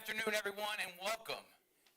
afternoon, everyone, and welcome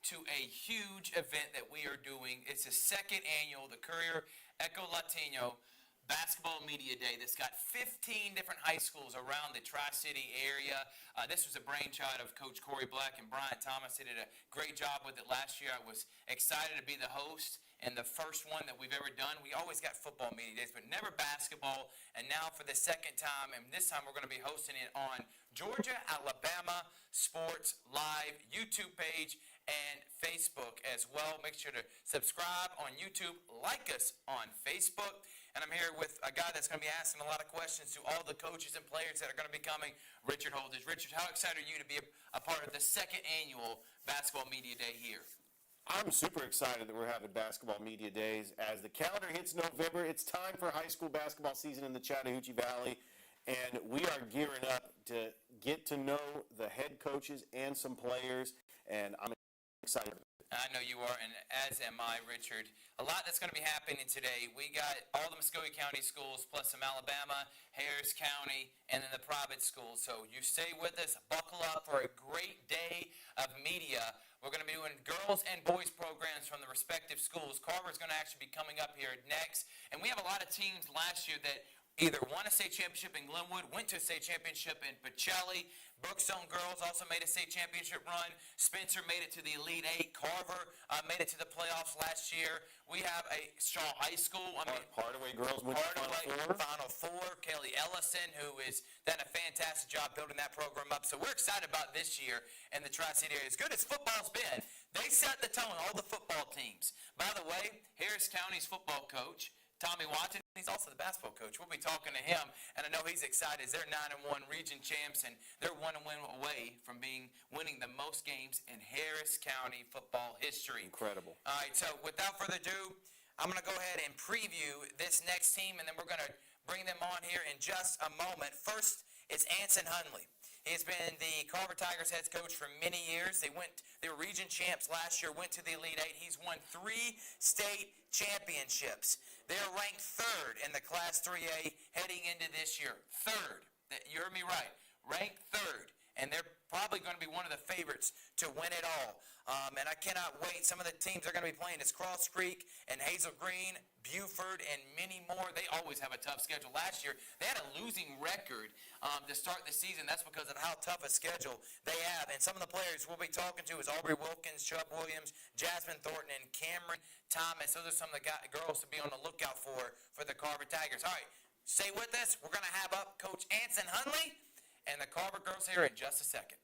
to a huge event that we are doing. It's the second annual, the Courier Latino Basketball Media Day that's got 15 different high schools around the Tri-City area. This was a brainchild of Coach Corey Black and Brian Thomas. They did a great job with it last year. I was excited to be the host and the first one that we've ever done. We always got football media days, but never basketball. And now for the second time, and this time we're going to be hosting it on Georgia Alabama Sports Live YouTube page and Facebook as well. Make sure to subscribe on YouTube, like us on Facebook. And I'm here with a guy that's going to be asking a lot of questions to all the coaches and players that are going to be coming, Richard Holdrige. Richard, how excited are you to be a part of the second annual Basketball Media Day here? I'm super excited that we're having basketball media days. As the calendar hits November, it's time for high school basketball season in the Chattahoochee Valley, and we are gearing up to get to know the head coaches and some players, and I'm excited. I know you are, and as am I, Richard. A lot that's going to be happening today. We got all the Muskogee County schools, plus some Alabama, Harris County, and then the private schools. So you stay with us, buckle up for a great day of media. We're going to be doing girls and boys programs from the respective schools. Carver is going to actually be coming up here next. And we have a lot of teams last year that either won a state championship in Glenwood, went to a state championship in Pacelli. Brookstone girls also made a state championship run. Spencer made it to the Elite Eight. Carver made it to the playoffs last year. We have a Shaw High School. Hardaway girls went to Final Four. Kelly Ellison, who has done a fantastic job building that program up. So we're excited about this year in the Tri-City area. As good as football's been, they set the tone, all the football teams. By the way, Harris County's football coach, Tommy Watson, he's also the basketball coach. We'll be talking to him, and I know he's excited as they're 9-1 region champs, and they're 1 win away from winning the most games in Harris County football history. Incredible. All right, so without further ado, I'm going to go ahead and preview this next team, and then we're going to bring them on here in just a moment. First, it's Anson Hunley. He's been the Carver Tigers head coach for many years. They were region champs last year, went to the Elite Eight. He's won 3 state championships. They're ranked 3rd in the Class 3A heading into this year. 3rd. You heard me right. Ranked 3rd. And they're probably going to be one of the favorites to win it all. And I cannot wait. Some of the teams they're going to be playing is Cross Creek and Hazel Green, Buford, and many more. They always have a tough schedule. Last year, they had a losing record to start the season. That's because of how tough a schedule they have. And some of the players we'll be talking to is Aubrey Wilkins, Chubb Williams, Jasmine Thornton, and Cameron Thomas. Those are some of the girls to be on the lookout for the Carver Tigers. All right, stay with us. We're going to have up Coach Anson Hunley and the Carver girls here in just a second.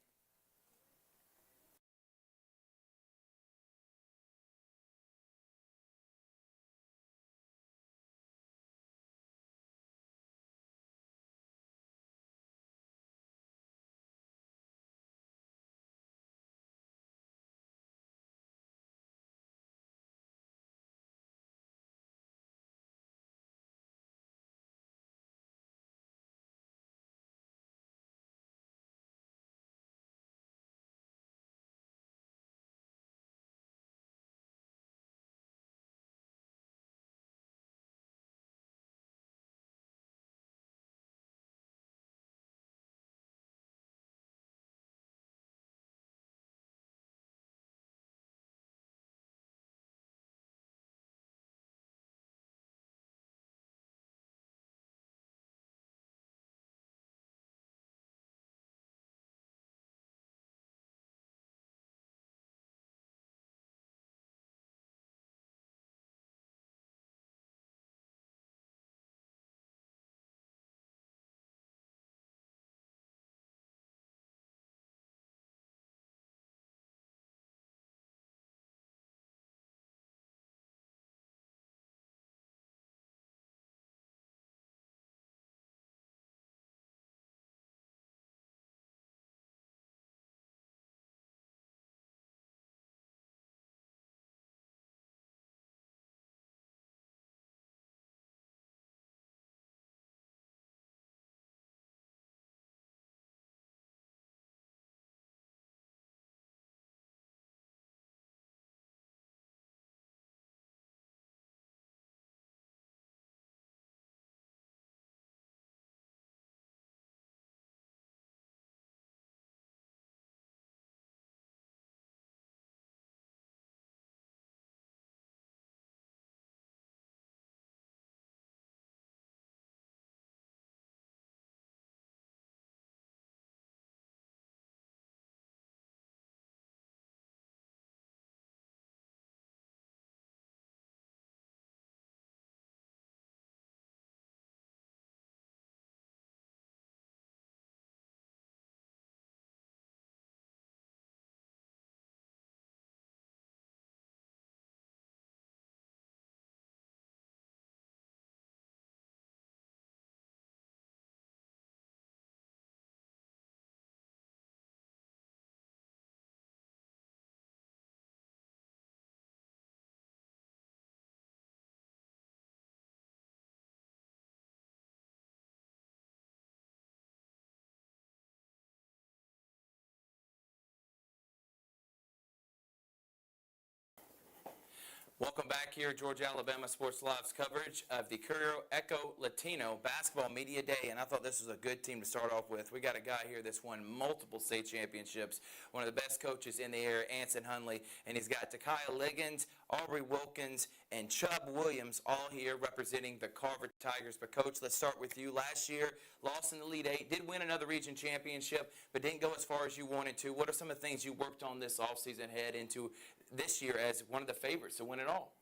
Welcome back here, Georgia, Alabama Sports Live's coverage of the Courier Echo Latino Basketball Media Day, and I thought this was a good team to start off with. We got a guy here that's won multiple state championships, one of the best coaches in the area, Anson Hunley, and he's got Takaya Liggins, Aubrey Wilkins, and Chubb Williams all here representing the Carver Tigers. But, Coach, let's start with you. Last year, lost in the Elite Eight, did win another region championship, but didn't go as far as you wanted to. What are some of the things you worked on this offseason head into this year as one of the favorites to win it all?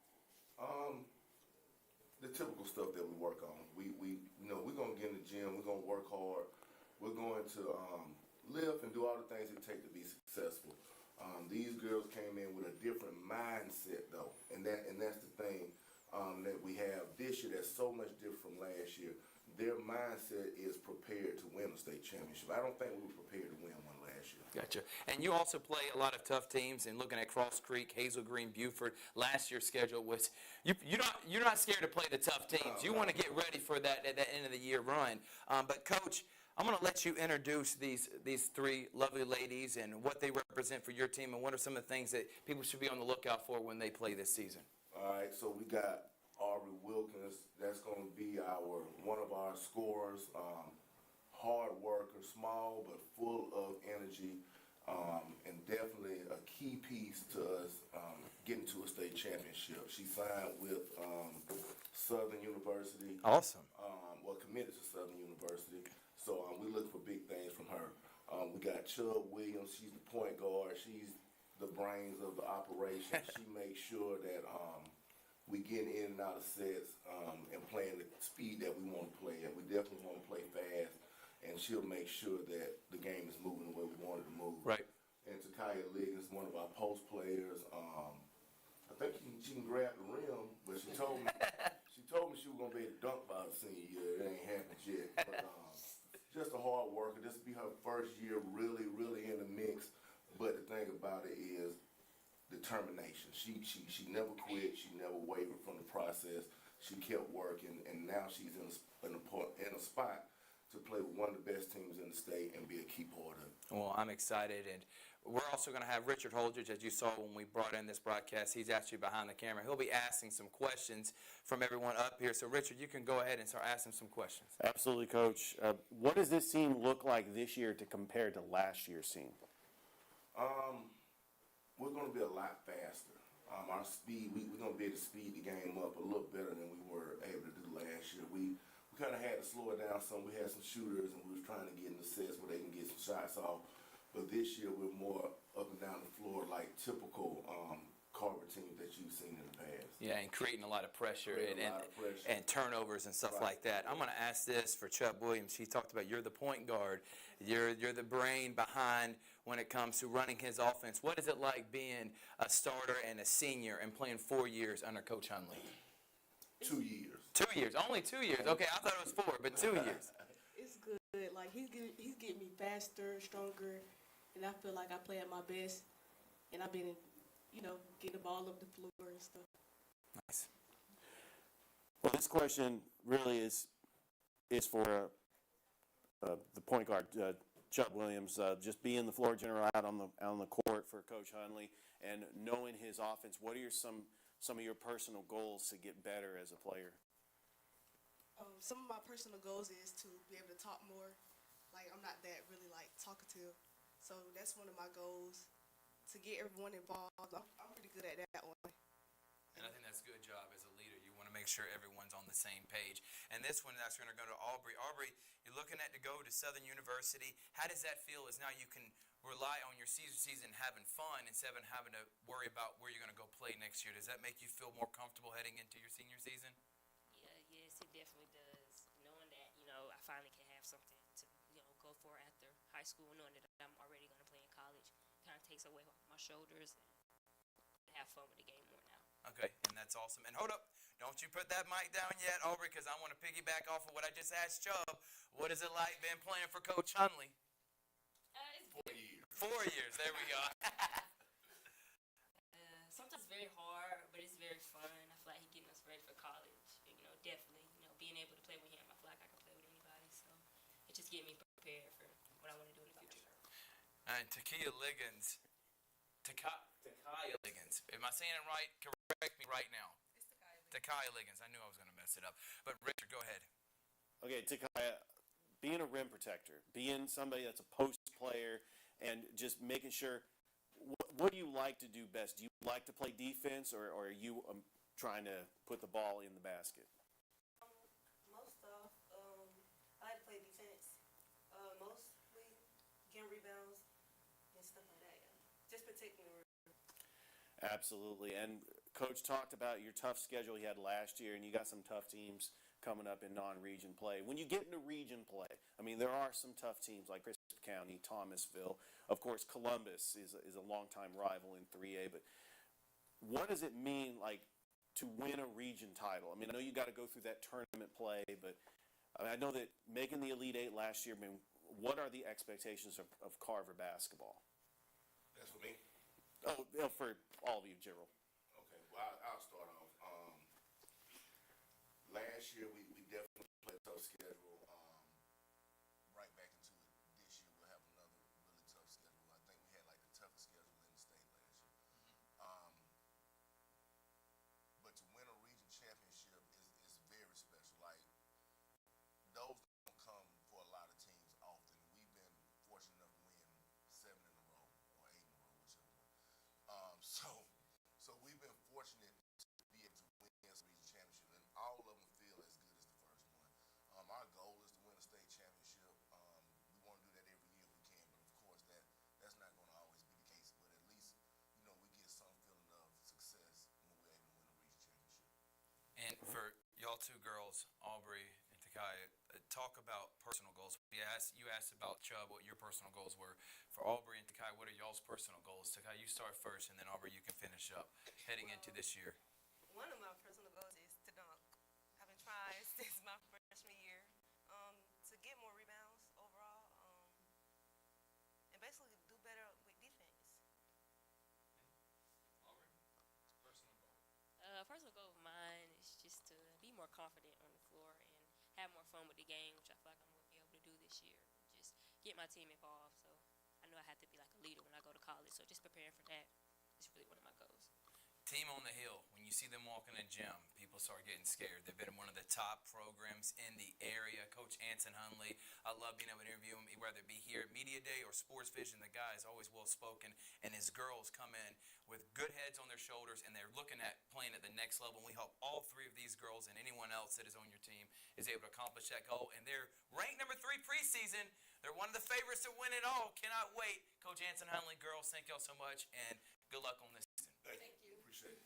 The typical stuff that we work on. We're gonna get in the gym. We're gonna work hard. We're going to live and do all the things it takes to be successful. These girls came in with a different mindset, though, and that's the thing that we have this year that's so much different from last year. Their mindset is prepared to win a state championship. I don't think we were prepared to win one last year. Gotcha. And you also play a lot of tough teams. And looking at Cross Creek, Hazel Green, Buford, last year's schedule was you're not scared to play the tough teams. You want to get ready for that at the end of the year run. But Coach, I'm going to let you introduce these three lovely ladies and what they represent for your team, and what are some of the things that people should be on the lookout for when they play this season. All right, so we got Aubrey Wilkins. That's going to be one of our scorers. Hard worker, small but full of energy, and definitely a key piece to us getting to a state championship. She signed with Southern University. Awesome. Committed to Southern University. So we look for big things from her. We got Chubb Williams. She's the point guard. She's the brains of the operation. She makes sure that we get in and out of sets and playing the speed that we want to play at. We definitely want to play fast, and she'll make sure that the game is moving the way we want it to move. Right. And Takaya Liggins, one of our post players. I think she can grab the rim, but she told me she was gonna be able to dunk by her senior year. It ain't happened yet. But just a hard worker. This will be her first year really in the mix. But the thing about it is determination. She never quit. She never wavered from the process. She kept working, and now she's in a spot to play with one of the best teams in the state and be a key part of it. Well, I'm excited, and we're also going to have Richard Holdrige, as you saw when we brought in this broadcast. He's actually behind the camera. He'll be asking some questions from everyone up here. So, Richard, you can go ahead and start asking some questions. Absolutely, Coach. What does this team look like this year to compare to last year's team? We're going to be a lot faster. Our speed, we're going to be able to speed the game up a little better than we were able to do last year. We kind of had to slow it down some. We had some shooters, and we was trying to get in the sets where they can get some shots off. But this year, we're more up and down the floor like typical Carver teams that you've seen in the past. Yeah, and creating a lot of pressure, Pressure. and turnovers and stuff like that. I'm going to ask this for Chubb Williams. He talked about you're the point guard. You're the brain behind when it comes to running his offense. What is it like being a starter and a senior and playing 4 years under Coach Hunley? 2 years. 2 years, only 2 years. Okay, I thought it was 4, but 2 years. It's good. Like he's getting me faster, stronger, and I feel like I play at my best. And I've been, getting the ball up the floor and stuff. Nice. Well, this question really is for the point guard, Chubb Williams, just being the floor general out on the court for Coach Hunley and knowing his offense. What are some of your personal goals to get better as a player? Some of my personal goals is to be able to talk more. Like I'm not that really talkative, so that's one of my goals. To get everyone involved, I'm pretty good at that one. And I think that's a good job as a leader. You want to make sure everyone's on the same page. And this one is actually going to go to Aubrey. Aubrey, you're looking at to go to Southern University. How does that feel as now you can rely on your season having fun instead of having to worry about where you're going to go play next year? Does that make you feel more comfortable heading into your senior season? Yes, it definitely does. Knowing that, I finally can have something to, go for after high school, knowing that I'm already going to play in college, kind of takes away off my shoulders and have fun with the game more now. Okay, and that's awesome. And hold up, don't you put that mic down yet, Aubrey, because I want to piggyback off of what I just asked Chubb. What is it like being playing for Coach Hunley? It's 4 years. 4 years, there we go. sometimes very hard, but it's very fun. I feel like he's getting us ready for college. And, definitely, being able to play with him, I feel like I can play with anybody. So it just getting me prepared for what I want to do in the future. And Takaya Liggins, am I saying it right? correct me right now. Takai Liggins. I knew I was going to mess it up. But Richard, go ahead. Okay, Takaya, being a rim protector, being somebody that's a post player, and just making sure, what do you like to do best? Do you like to play defense, or are you trying to put the ball in the basket? Most off, I like to play defense. Mostly getting rebounds and stuff like that. Yeah. Just protecting the rim. Absolutely. And Coach talked about your tough schedule you had last year, and you got some tough teams coming up in non-region play. When you get into region play, I mean, there are some tough teams like Crisp County, Thomasville. Of course, Columbus is a longtime rival in 3A. But what does it mean, like, to win a region title? I mean, I know you got to go through that tournament play, but I mean, I know that making the Elite Eight last year, I mean, what are the expectations of Carver basketball? That's for me. Oh, for all of you, Gerald. Okay, well, I'll start off. Last year, we definitely played a tough schedule. Right back into it this year, we'll have another really tough schedule. I think we had like the toughest schedule in the state last year. But to win a region championship is very special. Like, those don't come for a lot of teams often. We've been fortunate enough to win 7 in a row or 8 in a row, whichever one. So we've been fortunate to be able to win this region championship, and all of them feel as good as the first one. Our goal is to win a state championship. We want to do that every year if we can, but of course that's not going to always be the case. But at least we get some feeling of success when we're able to win a region championship. And for y'all two girls, Aubrey and Takai, talk about personal goals. You asked about Chubb, what your personal goals were. For Aubrey and Takai, what are y'all's personal goals? Takai, you start first, and then Aubrey, you can finish up heading into this year. One of my personal goals is to dunk. I've been trying since my freshman year to get more rebounds overall and basically do better with defense. Personal goal of mine is just to be more confident on the floor and have more fun with the game, which I feel like I'm going to be able to do this year. Just get my team involved. So I know I have to be like a leader when I go to college. So just preparing for that is really one of my goals. Team on the Hill, when you see them walk in a gym, people start getting scared. They've been one of the top programs in the area. Coach Anson Hunley, I love being able to interview him, whether it be here at Media Day or Sports Vision. The guy is always well-spoken, and his girls come in with good heads on their shoulders, and they're looking at playing at the next level. And we hope all 3 of these girls and anyone else that is on your team is able to accomplish that goal. And they're ranked number 3 preseason. They're one of the favorites to win it all. Cannot wait. Coach Anson Hunley, girls, thank y'all so much, and good luck on this season. Thank you. Appreciate it.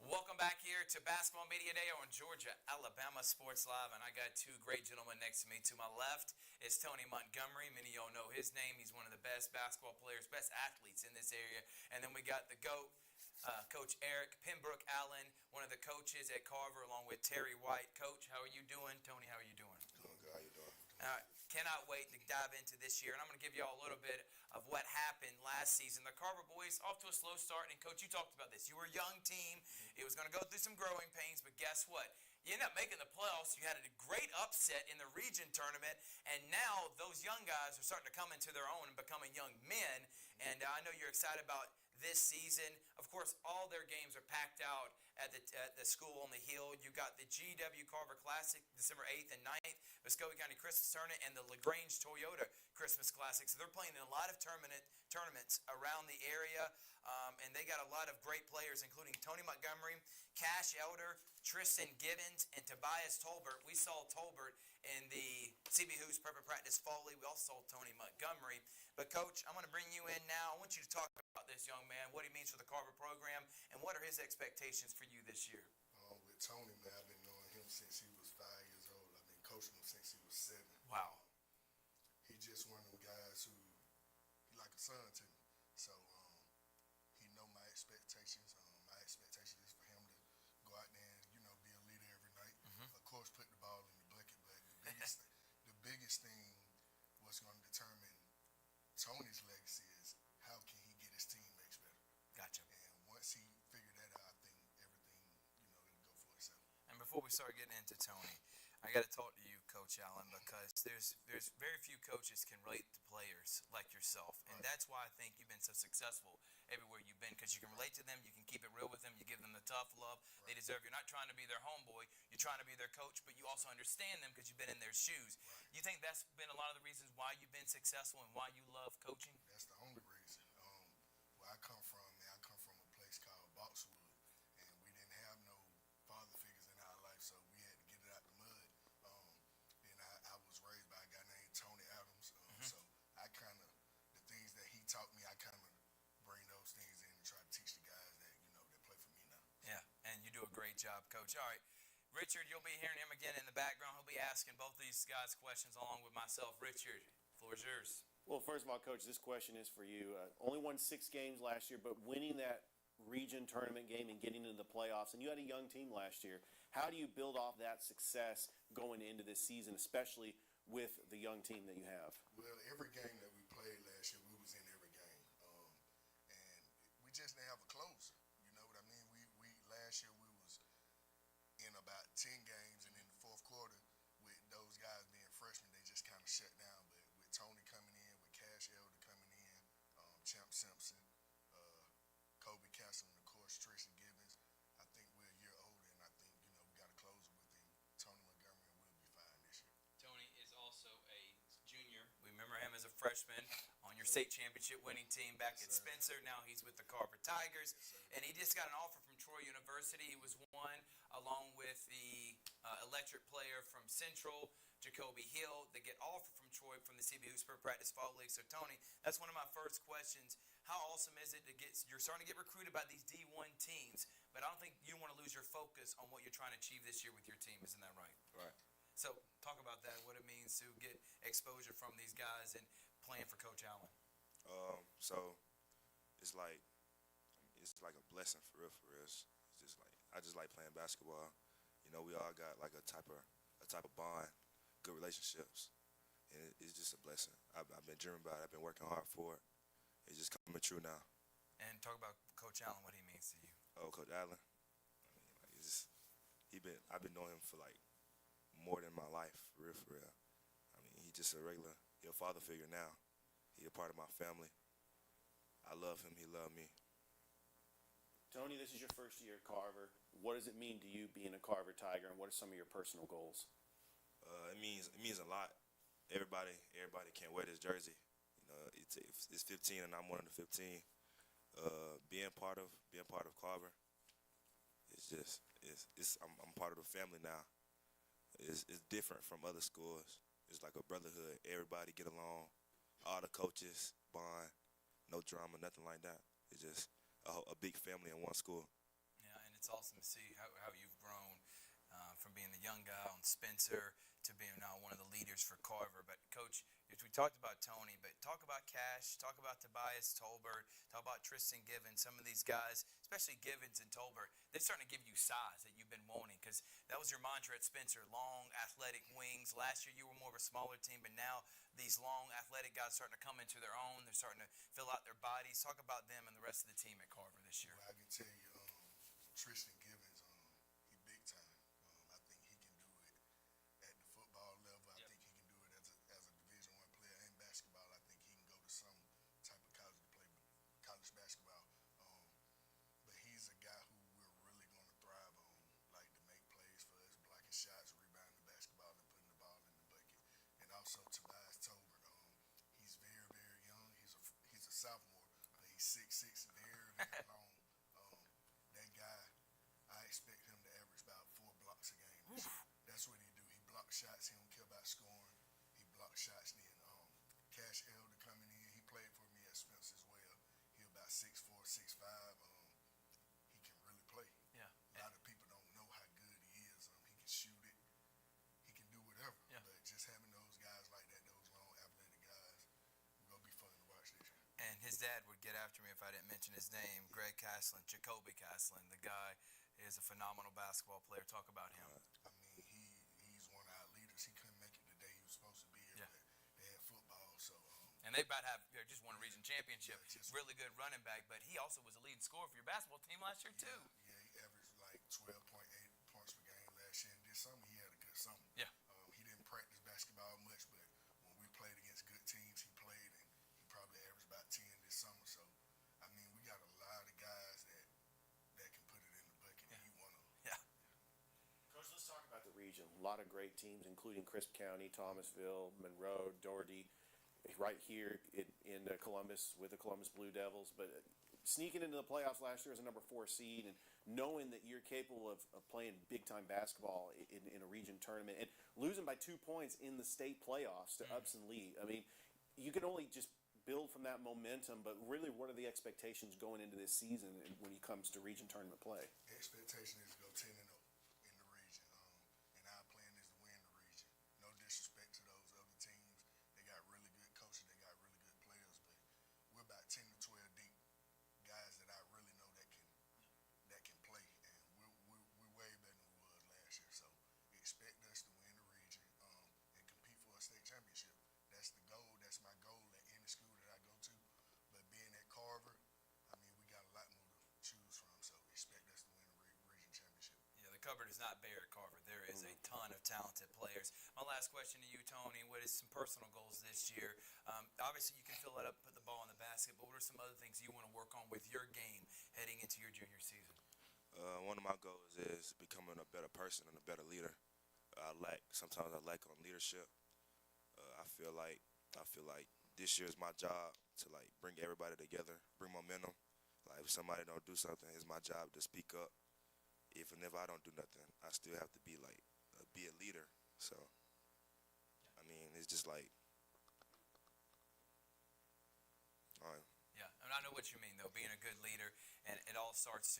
Welcome back here to Basketball Media Day on Georgia, Alabama Sports Live, and I got 2 great gentlemen next to me. To my left is Tony Montgomery. Many of y'all know his name. He's one of the best basketball players, best athletes in this area. And then we got the GOAT, Coach Eric Pembroke Allen, one of the coaches at Carver, along with Terry White. Coach, how are you doing? Tony, how are you doing? Doing good. How you doing? Cannot cannot wait to dive into this year. And I'm going to give y'all a little bit of what happened last season. The Carver boys off to a slow start. And, Coach, you talked about this. You were a young team. It was going to go through some growing pains. But guess what? You ended up making the playoffs. You had a great upset in the region tournament. And now those young guys are starting to come into their own and becoming young men. And I know you're excited about this season. Of course, all their games are packed out at the school on the hill. You got the GW Carver Classic December 8th and 9th, Muskogee County Christmas Tournament, and the LaGrange Toyota Christmas Classic. So they're playing in a lot of tournaments around the area, and they got a lot of great players, including Tony Montgomery, Cash Elder, Tristan Gibbons, and Tobias Tolbert. We saw Tolbert in the CB Hoops Prep and Practice Fall League. We also saw Tony Montgomery. But, Coach, I'm going to bring you in now. I want you to talk about this young man, what he means for the Carver program, and what are his expectations for you this year? With Tony, man, I've been knowing him since he was 5 years old. I've been coaching him since he was 7. Wow. He just one of them guys who, he like a son to me. So he know my expectations. My expectation is for him to go out there and, be a leader every night. Of course, put the ball in the bucket, but the biggest thing what's going to determine Tony's legacy is how can he get his teammates better. Gotcha. And once he figured that out, I think everything, it'll go for itself. And before we start getting into Tony, I got to talk to you, Coach Allen, because there's very few coaches can relate to players like yourself, and that's why I think you've been so successful everywhere you've been, because you can relate to them, you can keep it real with them, you give them the tough love they deserve. You're not trying to be their homeboy, you're trying to be their coach, but you also understand them because you've been in their shoes. You think that's been a lot of the reasons why you've been successful and why you love coaching? That's the only reason. Where I come from, man, I come from a place called Boxwood, and we didn't have no father figures in our life, so we had to get it out the mud. Then I was raised by a guy named Tony Adams, so I kind of, the things that he taught me, I kind of bring those things in and try to teach the guys that, that play for me now. Yeah, and you do a great job, Coach. All right, Richard, you'll be hearing him again in the background. He'll be asking both these guys questions along with myself. Richard, the floor is yours. Well, first of all, Coach, this question is for you. Only won 6 games last year, but winning that region tournament game and getting into the playoffs, and you had a young team last year. How do you build off that success going into this season, especially with the young team that you have? Well, every game that we played last year, we was in every game, and we just didn't have a closer. You know what I mean? We last year we was in about 10 games, and in the fourth quarter, with those guys being freshmen, they just kind of shut down. But with Tony coming in, with Cash Elder coming in, Champ Simpson, Kobe Castle, and of course Tristan Gibbons, I think we're a year older, and I think we got a closer with him, Tony Montgomery, and we'll be fine this year. Tony is also a junior. We remember him as a freshman on your state championship winning team back at Spencer. Now he's with the Carver Tigers, and he just got an offer from Troy University. He was one along with the electric player from Central, Jacoby Hill. They get offer from Troy from the CB Hoops Prep Practice Fall League. So Tony, that's one of my first questions. How awesome is it to you're starting to get recruited by these D1 teams, but I don't think you want to lose your focus on what you're trying to achieve this year with your team. Isn't that right? Right. So talk about that, what it means to get exposure from these guys and playing for Coach Allen. So it's like a blessing for real, for real. It's just like I just like playing basketball. We all got like a type of bond, good relationships, and it's just a blessing. I've been dreaming about it. I've been working hard for it. It's just coming true now. And talk about Coach Allen, what he means to you. Oh, Coach Allen. I've been knowing him for like more than my life, for real. He's just he a father figure now. He a part of my family. I love him. He loved me. Tony, this is your first year at Carver. What does it mean to you being a Carver Tiger, and what are some of your personal goals? It means a lot. Everybody can't wear this jersey. It's 15, and I'm one of the 15. Being part of Carver, I'm part of the family now. It's different from other schools. It's like a brotherhood. Everybody get along. All the coaches bond. No drama, nothing like that. It's just a big family in one school. Yeah, and it's awesome to see how you've grown from being the young guy on Spencer to being now one of the leaders for Carver. But, Coach, we talked about Tony, but talk about Cash, talk about Tobias Tolbert, talk about Tristan Gibbons. Some of these guys, especially Gibbons and Tolbert, they're starting to give you size that you've been wanting, because that was your mantra at Spencer, long, athletic wings. Last year you were more of a smaller team, but now these long athletic guys starting to come into their own. They're starting to fill out their bodies. Talk about them and the rest of the team at Carver this year. Well, I can tell you, Tristan Givens, he big time. I think he can do it at the football level. I think he can do it as a Division I player in basketball. I think he can go to some type of college to play college basketball. But he's a guy who we're really going to thrive on, like to make plays for us, blocking shots, rebounding the basketball, and putting the ball in the bucket. And also Tobias Tolbert, he's very, very young. He's a sophomore, but he's 6'6", very, very long. That guy, I expect him to average about 4 blocks a game. That's what he do. He blocks shots. He don't care about scoring. He blocks shots. Then Cash Elder coming in, he played for me at Spence as well. He about 6'4", 6'5". He can really play. Yeah. A lot of people don't know how good he is. He can shoot it. He can do whatever. Yeah. But just having those guys like that, those long athletic guys, gonna be fun to watch this year. And his dad would get after me if I didn't mention his name, Greg Caslin, Jacoby Caslin. The guy is a phenomenal basketball player. Talk about him. I mean, he's one of our leaders. He couldn't make it the day he was supposed to be here, Yeah. but they had football, so And they about have they just won a region championship. Yeah, just- Really good running back, but he also was a leading scorer for your basketball team last year too. yeah, he averaged like 12.8 points per game last year. And this summer, he had a good summer. Yeah. He didn't practice basketball much, but when we played against good teams, he played, and he probably averaged about 10 this summer. So, I mean, we got a lot of guys that can put it in the bucket, and he one of them. Yeah. Coach, let's talk about the region. A lot of great teams, including Crisp County, Thomasville, Monroe, Doherty, right here in Columbus with the Columbus Blue Devils. But sneaking into the playoffs last year as a number 4 seed and knowing that you're capable of playing big-time basketball in a region tournament and losing by 2 points in the state playoffs to Upson Lee. I mean, you can only just build from that momentum, but really what are the expectations going into this season when it comes to region tournament play? Expectation is to go 10-0 in the region, and our plan is to win the region. No disrespect to those other teams. They got really good coaches. They got really good players, but we're about 10 to 12 deep. Guys that I really know that can play, and we're way better than we was last year. So expect us to win the region and compete for a state championship. That's the goal. That's my goal at any school that I go to. But being at Carver, I mean, we got a lot more to choose from. So expect us to win the region championship. Yeah, the cupboard is not bare at Carver. There is a ton of talented players. My last question to you, Tony, what is some personal goals this year? Obviously, you can fill it up, put the ball in the basket, but what are some other things you want to work on with your game heading into your junior season? One of my goals is becoming a better person and a better leader. Sometimes I lack on leadership. I feel like this year is my job to like bring everybody together, bring momentum. Like if somebody don't do something, it's my job to speak up. If I don't do nothing, I still have to be a leader. So, I mean, it's just like, Yeah, and I know what you mean, though, being a good leader, and it all starts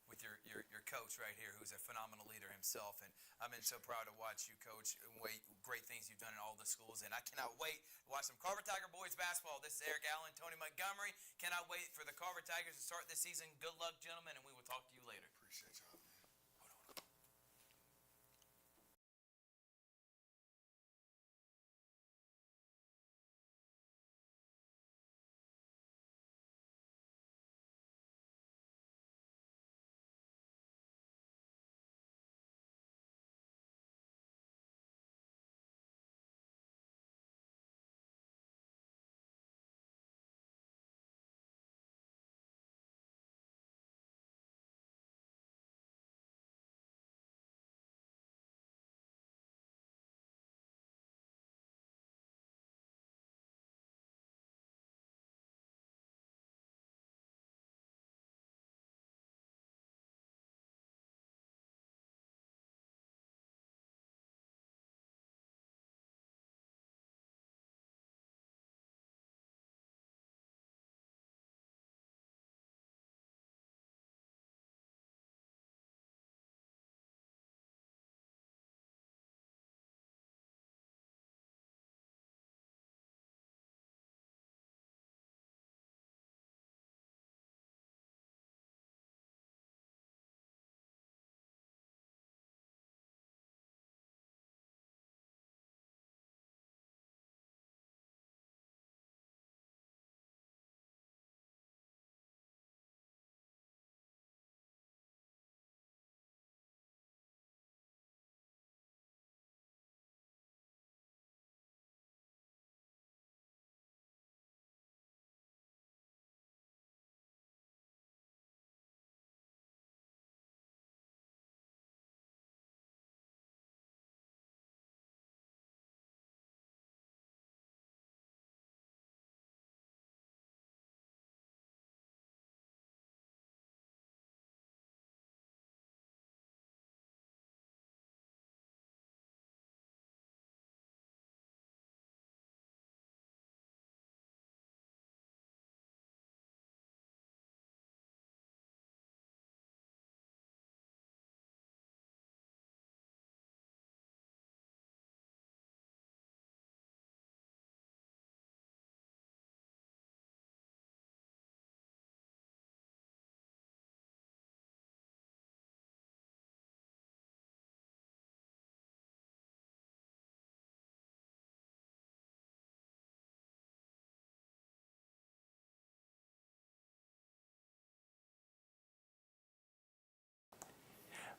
with your coach right here, who's a phenomenal leader himself, and I've been so proud to watch you, Coach, and great things you've done in all the schools, and I cannot wait to watch some Carver Tiger boys basketball. This is Eric Allen, Tony Montgomery. Cannot wait for the Carver Tigers to start this season. Good luck, gentlemen, and we will talk to you later. Appreciate y'all, man.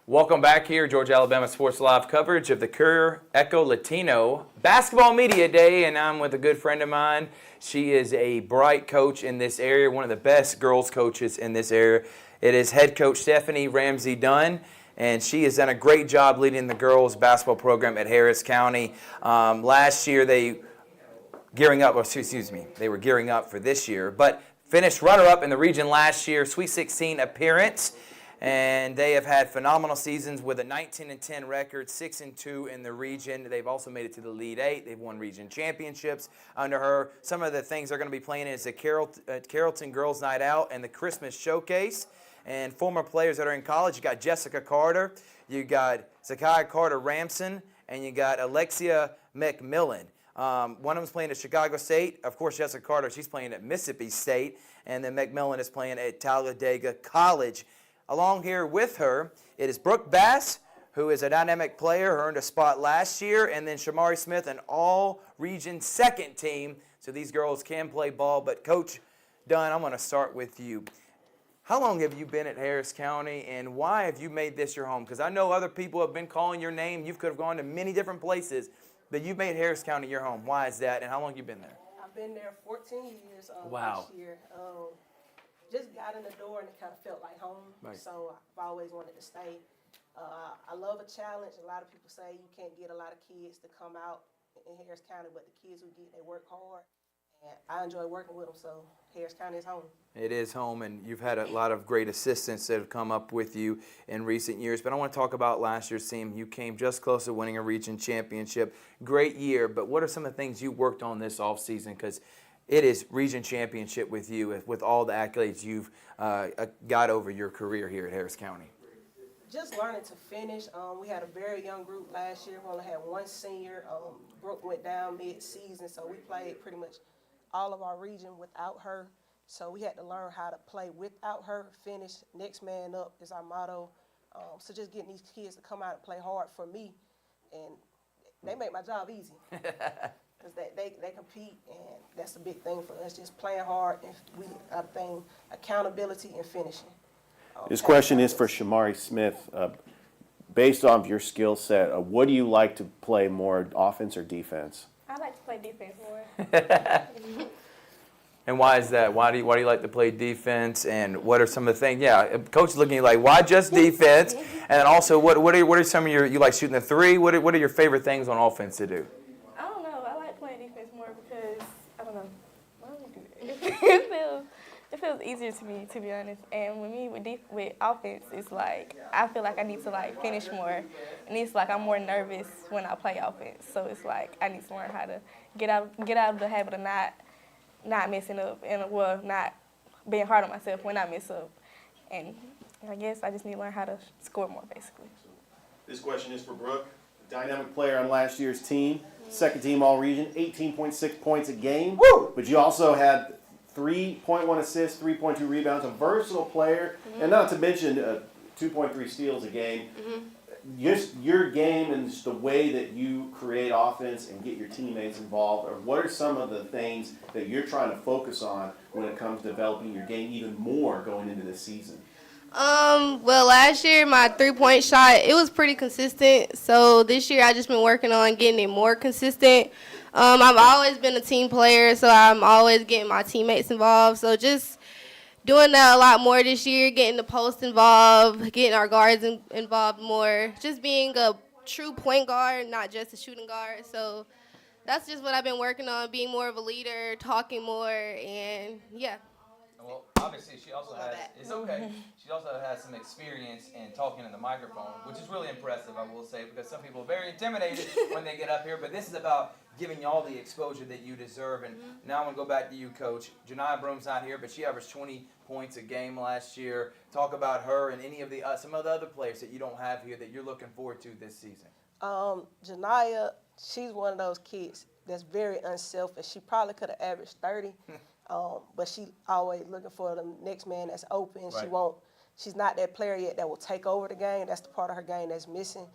Welcome back here, Georgia Alabama Sports Live coverage of the Courier Echo Latino Basketball Media Day, and I'm with a good friend of mine. She is a bright coach in this area, one of the best girls coaches in this area. It is head coach Stephanie Ramsey Dunn, and she has done a great job leading the girls basketball program at Harris County. Last year they were gearing up for this year, but finished runner-up in the region last year, Sweet 16 appearance. And they have had phenomenal seasons with a 19-10 record, 6-2 in the region. They've also made it to the Elite Eight. They've won region championships under her. Some of the things they're going to be playing is the Carrollton Girls Night Out and the Christmas Showcase. And former players that are in college, you got Jessica Carter, you got Zakiah Carter Ramson, and you got Alexia McMillan. One of them is playing at Chicago State. Of course, Jessica Carter, she's playing at Mississippi State. And then McMillan is playing at Talladega College. Along here with her, it is Brooke Bass, who is a dynamic player, earned a spot last year, and then Shamari Smith, an all-region second team. So these girls can play ball. But Coach Dunn, I'm going to start with you. How long have you been at Harris County, and why have you made this your home? Because I know other people have been calling your name. You could have gone to many different places, but you've made Harris County your home. Why is that, and how long have you been there? I've been there 14 years Wow. this year. Just got in the door and it kind of felt like home. Right. So I've always wanted to stay. I love a challenge. A lot of people say you can't get a lot of kids to come out in Harris County, but the kids who get, they work hard. And I enjoy working with them, so Harris County is home. It is home, and you've had a lot of great assistants that have come up with you in recent years. But I want to talk about last year's team. You came just close to winning a region championship. Great year, but what are some of the things you worked on this offseason? Because it is region championship with you, with all the accolades you've got over your career here at Harris County. Just learning to finish. We had a very young group last year. We only had one senior. Brooke went down mid-season, so we played pretty much all of our region without her. So we had to learn how to play without her, finish, next man up is our motto. So just getting these kids to come out and play hard for me, and they make my job easy. Because they compete, and that's a big thing for us, just playing hard, and I think accountability and finishing. This question is for Shamari Smith. Based on your skill set, what do you like to play more, offense or defense? I like to play defense more. And why is that? Why do you like to play defense? And what are some of the things? Yeah, coach is looking at you like, why just defense? And also, what are some of you like shooting the three? What are your favorite things on offense to do? I don't know. I like playing defense more because, I don't know. Why do we do that? It feels easier to me, to be honest. And with me, with offense, it's like, I feel like I need to like finish more. And it's like I'm more nervous when I play offense. So it's like I need to learn how to get out of the habit of not messing up, and not being hard on myself when I mess up. And I guess I just need to learn how to score more, basically. This question is for Brooke, dynamic player on last year's team, second team all region, 18.6 points a game. Woo! But you also had 3.1 assists, 3.2 rebounds, a versatile player, and not to mention 2.3 steals a game. Just your game and just the way that you create offense and get your teammates involved, or what are some of the things that you're trying to focus on when it comes to developing your game even more going into this season? Well, last year my three-point shot, it was pretty consistent. So this year I just been working on getting it more consistent. I've always been a team player, so I'm always getting my teammates involved. So just doing that a lot more this year, getting the post involved, getting our guards involved more, just being a true point guard, not just a shooting guard. So that's just what I've been working on, being more of a leader, talking more, and yeah. Well, obviously she also has, it's okay, she also has some experience in talking in the microphone, which is really impressive, I will say, because some people are very intimidated when they get up here, but this is about giving you all the exposure that you deserve. And now I'm going to go back to you, Coach. Janiyah Broom's not here, but she averaged 20 points a game last year. Talk about her and any of the some of the other players that you don't have here that you're looking forward to this season. Janiyah, she's one of those kids that's very unselfish. She probably could have averaged 30, but she always looking for the next man that's open. Right. She's not that player yet that will take over the game. That's the part of her game that's missing.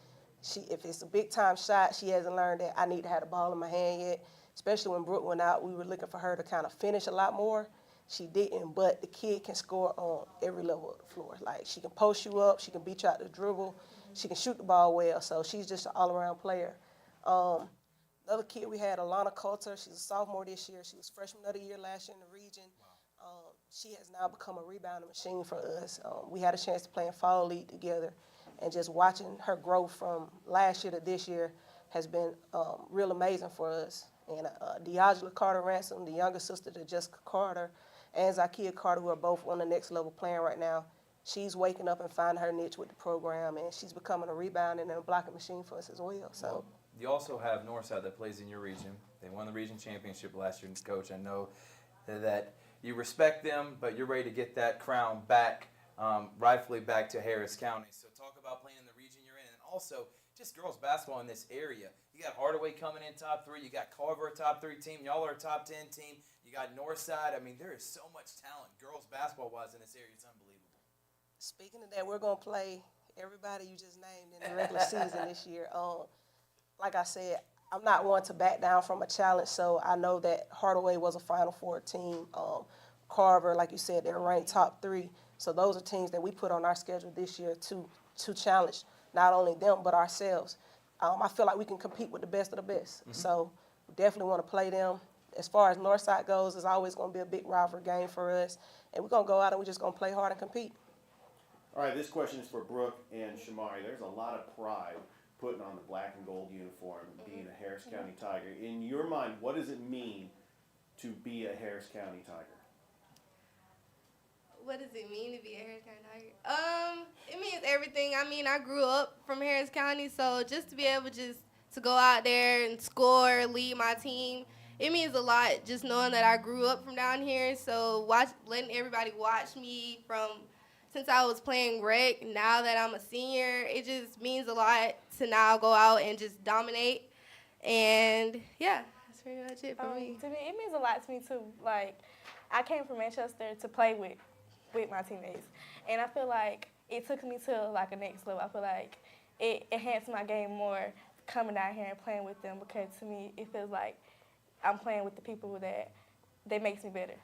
If it's a big time shot, she hasn't learned that I need to have the ball in my hand yet. Especially when Brooke went out, we were looking for her to kind of finish a lot more. She didn't, but the kid can score on every level of the floor. Like, she can post you up, she can beat you out the dribble, She can shoot the ball well, so she's just an all-around player. Another kid we had, Alana Coulter, she's a sophomore this year. She was freshman of the year last year in the region. She has now become a rebounding machine for us. We had a chance to play in fall league together, and just watching her growth from last year to this year has been real amazing for us. And D'Angela Carter Ransom, the younger sister to Jessica Carter, and Zakia Carter, who are both on the next level playing right now, she's waking up and finding her niche with the program, and she's becoming a rebounding and a blocking machine for us as well. So. You also have Northside that plays in your region. They won the region championship last year, Coach. I know that you respect them, but you're ready to get that crown back, rightfully back to Harris County. So talk about playing in the region you're in, and also just girls basketball in this area. You got Hardaway coming in top 3. You got Carver, a top 3 team. Y'all are a top 10 team. You got Northside. I mean, there is so much talent, girls basketball-wise, in this area. It's unbelievable. Speaking of that, we're going to play everybody you just named in the regular season this year. Like I said, I'm not one to back down from a challenge, so I know that Hardaway was a Final Four team. Carver, like you said, they're ranked top 3. So those are teams that we put on our schedule this year to challenge not only them but ourselves. I feel like we can compete with the best of the best. Mm-hmm. So we definitely want to play them. As far as Northside goes, it's always going to be a big rivalry game for us. And we're going to go out and we're just going to play hard and compete. All right, this question is for Brooke and Shamari. There's a lot of pride putting on the black and gold uniform, being a Harris County Tiger. In your mind, what does it mean to be a Harris County Tiger? What does it mean to be a Harris County Tiger? It means everything. I mean, I grew up from Harris County, so just to be able just to go out there and score, lead my team, it means a lot just knowing that I grew up from down here. So letting everybody watch me from since I was playing rec, now that I'm a senior, it just means a lot to now go out and just dominate. And yeah, that's pretty much it for me. To me, it means a lot to me too. Like, I came from Manchester to play with my teammates, and I feel like it took me to like a next level. I feel like it enhanced my game more coming out here and playing with them, because to me it feels like I'm playing with the people that makes me better.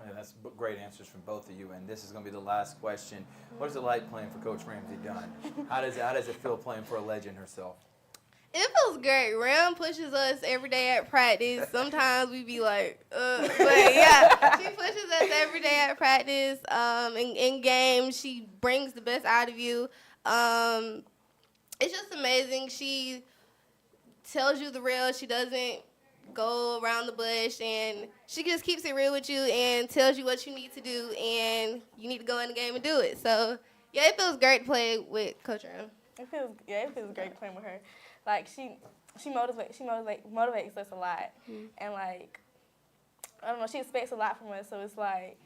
Yeah, that's great answers from both of you, and this is going to be the last question. What is it like playing for Coach Ramsey Dunn? How does it feel playing for a legend herself? It feels great. Ram pushes us every day at practice. Sometimes we be like, but yeah, she pushes us every day at practice. In games, she brings the best out of you. It's just amazing. She tells you the real. She doesn't go around the bush, and she just keeps it real with you and tells you what you need to do, and you need to go in the game and do it. So yeah, it feels great to play with Coach Ram. It feels great playing with her. Like, she motivates us a lot. Mm-hmm. And like, I don't know, she expects a lot from us, so it's like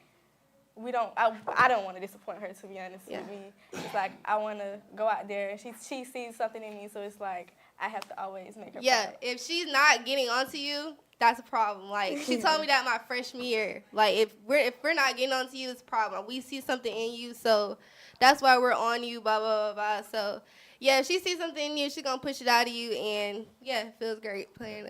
I don't want to disappoint her, to be honest with me. It's like I want to go out there, and she sees something in me, so it's like I have to always make her proud. If she's not getting onto you, that's a problem. Like, she told me that my freshman year. Like, if we're not getting onto you, it's a problem. We see something in you, so that's why we're on you, blah, blah, blah, blah. So, yeah, if she sees something in you, she's going to push it out of you, and, yeah, it feels great playing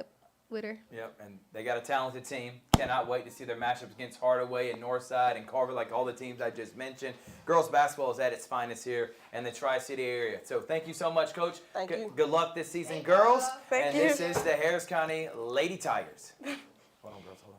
with her. Yep, and they got a talented team. Cannot wait to see their matchups against Hardaway and Northside and Carver, like all the teams I just mentioned. Girls basketball is at its finest here in the Tri-City area. So thank you so much, Coach. Thank you. Good luck this season, girls. Thank you. This is the Harris County Lady Tigers. Hold on, girls. Hold on.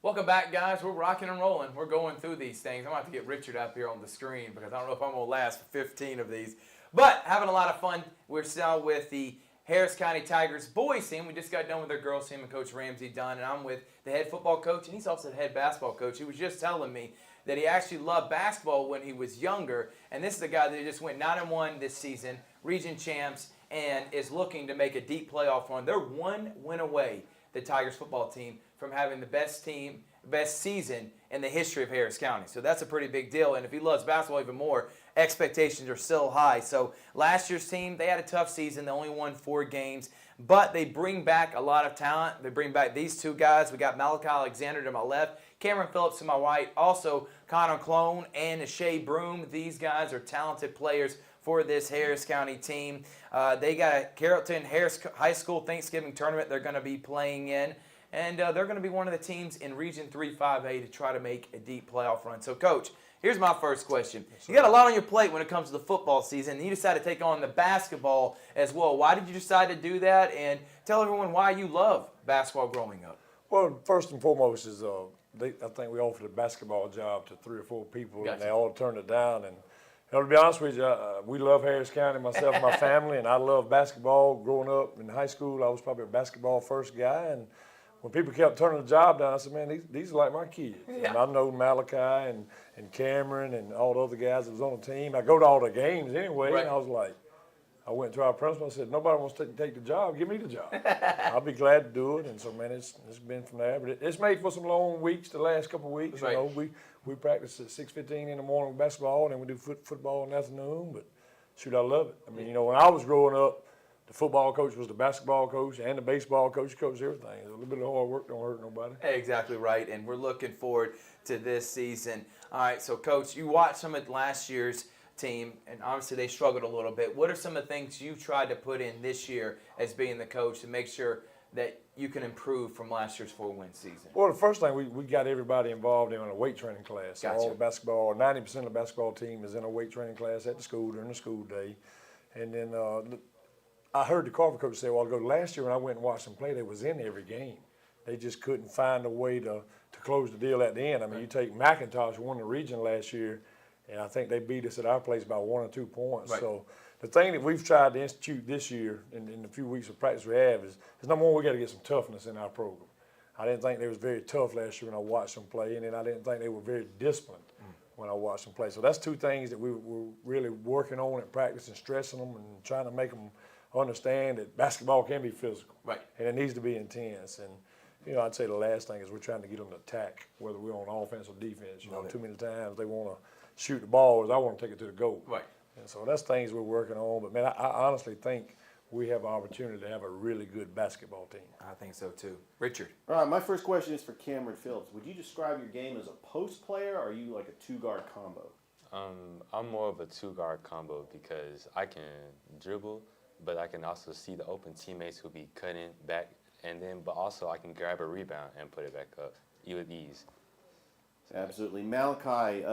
Welcome back, guys. We're rocking and rolling. We're going through these things. I'm going to have to get Richard up here on the screen because I don't know if I'm going to last for 15 of these. But having a lot of fun. We're still with the Harris County Tigers boys team. We just got done with their girls team and Coach Ramsey Dunn, and I'm with the head football coach, and he's also the head basketball coach. He was just telling me that he actually loved basketball when he was younger, and this is a guy that just went 9-1 this season, region champs, and is looking to make a deep playoff run. They're one win away, the Tigers football team, from having the best season in the history of Harris County. So that's a pretty big deal, and if he loves basketball even more, expectations are still high. So last year's team, they had a tough season. They only won 4 games, but they bring back a lot of talent. They bring back these 2 guys. We got Malachi Alexander to my left, Cameron Phillips to my right, also Connor Clone and Shea Broom. These guys are talented players for this Harris County team. They got a Carrollton Harris High School Thanksgiving tournament they're going to be playing in. And they're going to be one of the teams in Region 3-5A to try to make a deep playoff run. So, Coach, here's my first question. You got a lot on your plate when it comes to the football season. You decided to take on the basketball as well. Why did you decide to do that? And tell everyone why you love basketball growing up. Well, first and foremost is I think we offered a basketball job to 3 or 4 people, Gotcha. and they all turned it down. And to be honest with you, we love Harris County, myself and my family, and I love basketball. Growing up in high school, I was probably a basketball first guy, and when people kept turning the job down, I said, man, these are like my kids. Yeah. And I know Malachi and Cameron and all the other guys that was on the team. I go to all the games anyway, Right. and I was like, I went to our principal and said, nobody wants to take the job, give me the job. I'll be glad to do it. And so, man, it's been from there. But it's made for some long weeks the last couple of weeks. Right. You know, we practice at 6:15 in the morning with basketball, and then we do football in the afternoon. But, shoot, I love it. I mean, you know, when I was growing up, the football coach was the basketball coach and the baseball coach. Coached everything. A little bit of hard work don't hurt nobody. Exactly right, and we're looking forward to this season. All right, so, Coach, you watched some of last year's team, and obviously they struggled a little bit. What are some of the things you tried to put in this year as being the coach to make sure that you can improve from last year's 4-win season? Well, the first thing, we got everybody involved in a weight training class. So Gotcha. all the basketball, 90% of the basketball team is in a weight training class at the school during the school day. And then I heard the Carver coach say a while ago, last year when I went and watched them play, they was in every game. They just couldn't find a way to close the deal at the end. I mean, you take McIntosh, won the region last year, and I think they beat us at our place by 1 or 2 points. Right. So the thing that we've tried to institute this year in the few weeks of practice we have is number one, we got to get some toughness in our program. I didn't think they was very tough last year when I watched them play, and then I didn't think they were very disciplined when I watched them play. So that's 2 things that we were really working on at practice and stressing them and trying to make them understand that basketball can be physical. Right. And it needs to be intense. And, you know, I'd say the last thing is we're trying to get them to attack, whether we're on offense or defense. You know, too many times they want to shoot the ball, as I want to take it to the goal. Right. And so that's things we're working on. But, man, I honestly think we have an opportunity to have a really good basketball team. I think so, too. Richard. All right, my first question is for Cameron Phillips. Would you describe your game as a post player, or are you like a 2-guard combo? I'm more of a 2-guard combo because I can dribble, but I can also see the open teammates who be cutting back, but also I can grab a rebound and put it back up with ease. Absolutely. Malachi,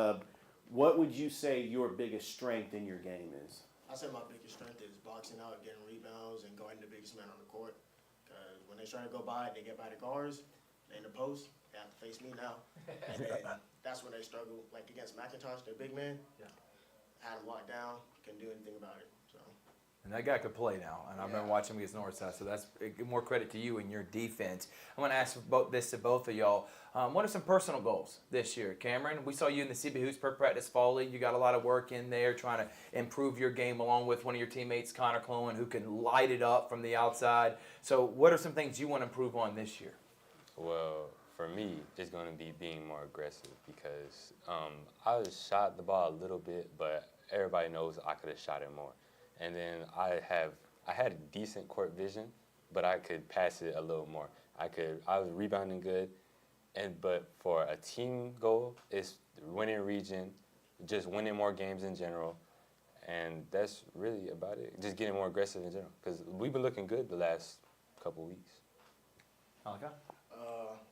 what would you say your biggest strength in your game is? I say my biggest strength is boxing out, getting rebounds, and guarding the biggest man on the court. Because when they try to go by, they get by the guards, they in the post, they have to face me now. And then that's when they struggle, like against McIntosh, their big man. Yeah. Had him locked down, couldn't do anything about it. So. And that guy could play now, and I've been watching him against Northside, so that's more credit to you and your defense. I'm going to ask this to both of y'all. What are some personal goals this year? Cameron, we saw you in the CB Hoops per practice fall league. You got a lot of work in there trying to improve your game along with one of your teammates, Connor Clowen, who can light it up from the outside. So what are some things you want to improve on this year? Well, for me, it's going to be being more aggressive because I shot the ball a little bit, but everybody knows I could have shot it more. And then I had decent court vision, but I could pass it a little more. I was rebounding good, but for a team goal, it's winning region, just winning more games in general, and that's really about it. Just getting more aggressive in general, because we've been looking good the last couple weeks. Malachi?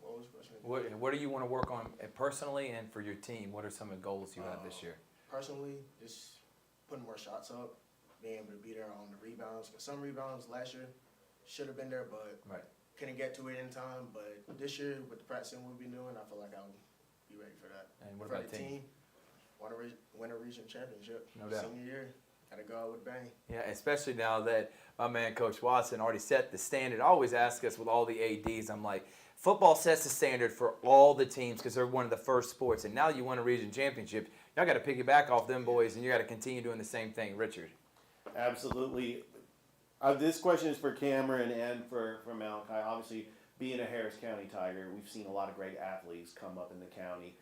What was the question? What do you want to work on personally and for your team? What are some of the goals you have this year? Personally, just putting more shots up, being able to be there on the rebounds. Because some rebounds last year should have been there, but couldn't get to it in time. But this year, with the practicing we'll be doing, I feel like I'll be ready for that. And what for about the team? Win a region championship. No doubt. Senior year, gotta go out with a bang. Yeah, especially now that my man Coach Watson already set the standard. I always ask us with all the ADs, I'm like, football sets the standard for all the teams because they're one of the first sports. And now you won a region championship, y'all got to piggyback off them boys, and you got to continue doing the same thing. Richard. Absolutely. This question is for Cameron and for Malachi. Obviously, being a Harris County Tiger, we've seen a lot of great athletes come up in the county.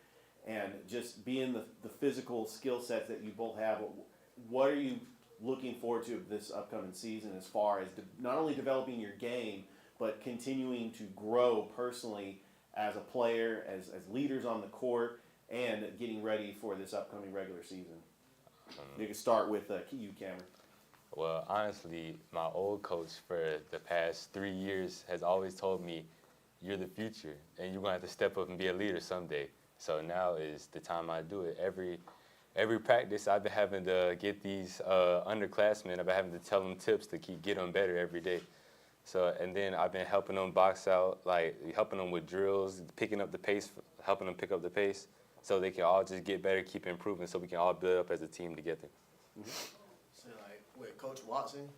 And just being the physical skill sets that you both have, what are you looking forward to this upcoming season as far as not only developing your game, but continuing to grow personally as a player, as leaders on the court, and getting ready for this upcoming regular season? You can start with you, Cameron. Well, honestly, my old coach for the past 3 years has always told me, you're the future, and you're going to have to step up and be a leader someday. So now is the time I do it. Every practice, I've been having to get these underclassmen, I've been having to tell them tips to get them better every day. So, and then I've been helping them box out, like helping them with drills, picking up the pace, helping them pick up the pace, so they can all just get better, keep improving, so we can all build up as a team together. So like with Coach Watson,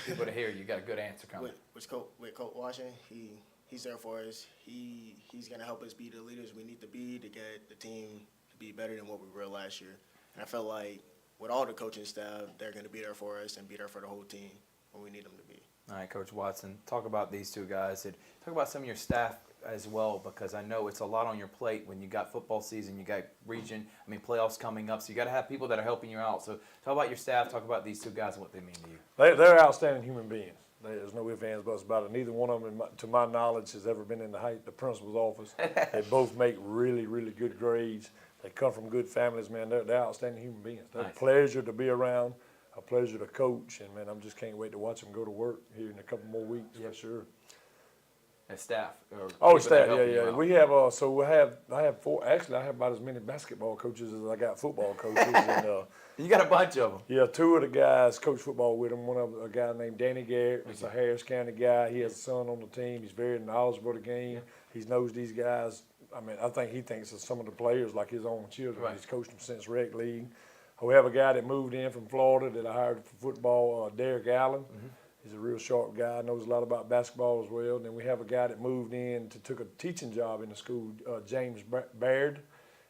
People to hear you got a good answer coming. With Coach Watson, he's there for us. He's gonna help us be the leaders we need to be to get the team to be better than what we were last year. And I felt like with all the coaching staff, they're gonna be there for us and be there for the whole team when we need them to be. All right, Coach Watson, talk about these two guys. And talk about some of your staff as well, because I know it's a lot on your plate when you got football season, you got playoffs coming up, so you got to have people that are helping you out. So talk about your staff, talk about these two guys and what they mean to you. They're outstanding human beings. There's no ifs, ands, buts about it. Neither one of them, to my knowledge, has ever been in the principal's office. They both make really, really good grades. They come from good families, man. They're outstanding human beings. They're Nice. a pleasure to be around, a pleasure to coach, and, man, I just can't wait to watch them go to work here in a couple more weeks for sure. And staff. Staff, yeah. We have, I have four, actually, I have about as many basketball coaches as I got football coaches. And, you got a bunch of them. Yeah, two of the guys coach football with him. One of a guy named Danny Garrett. He's a Harris County guy. He has a son on the team. He's very knowledgeable of the game. He knows these guys. I mean, I think he thinks of some of the players like his own children. Right. He's coached them since rec league. We have a guy that moved in from Florida that I hired for football, Derek Allen. Mm-hmm. He's a real sharp guy, knows a lot about basketball as well. And then we have a guy that moved in took a teaching job in the school, James Baird.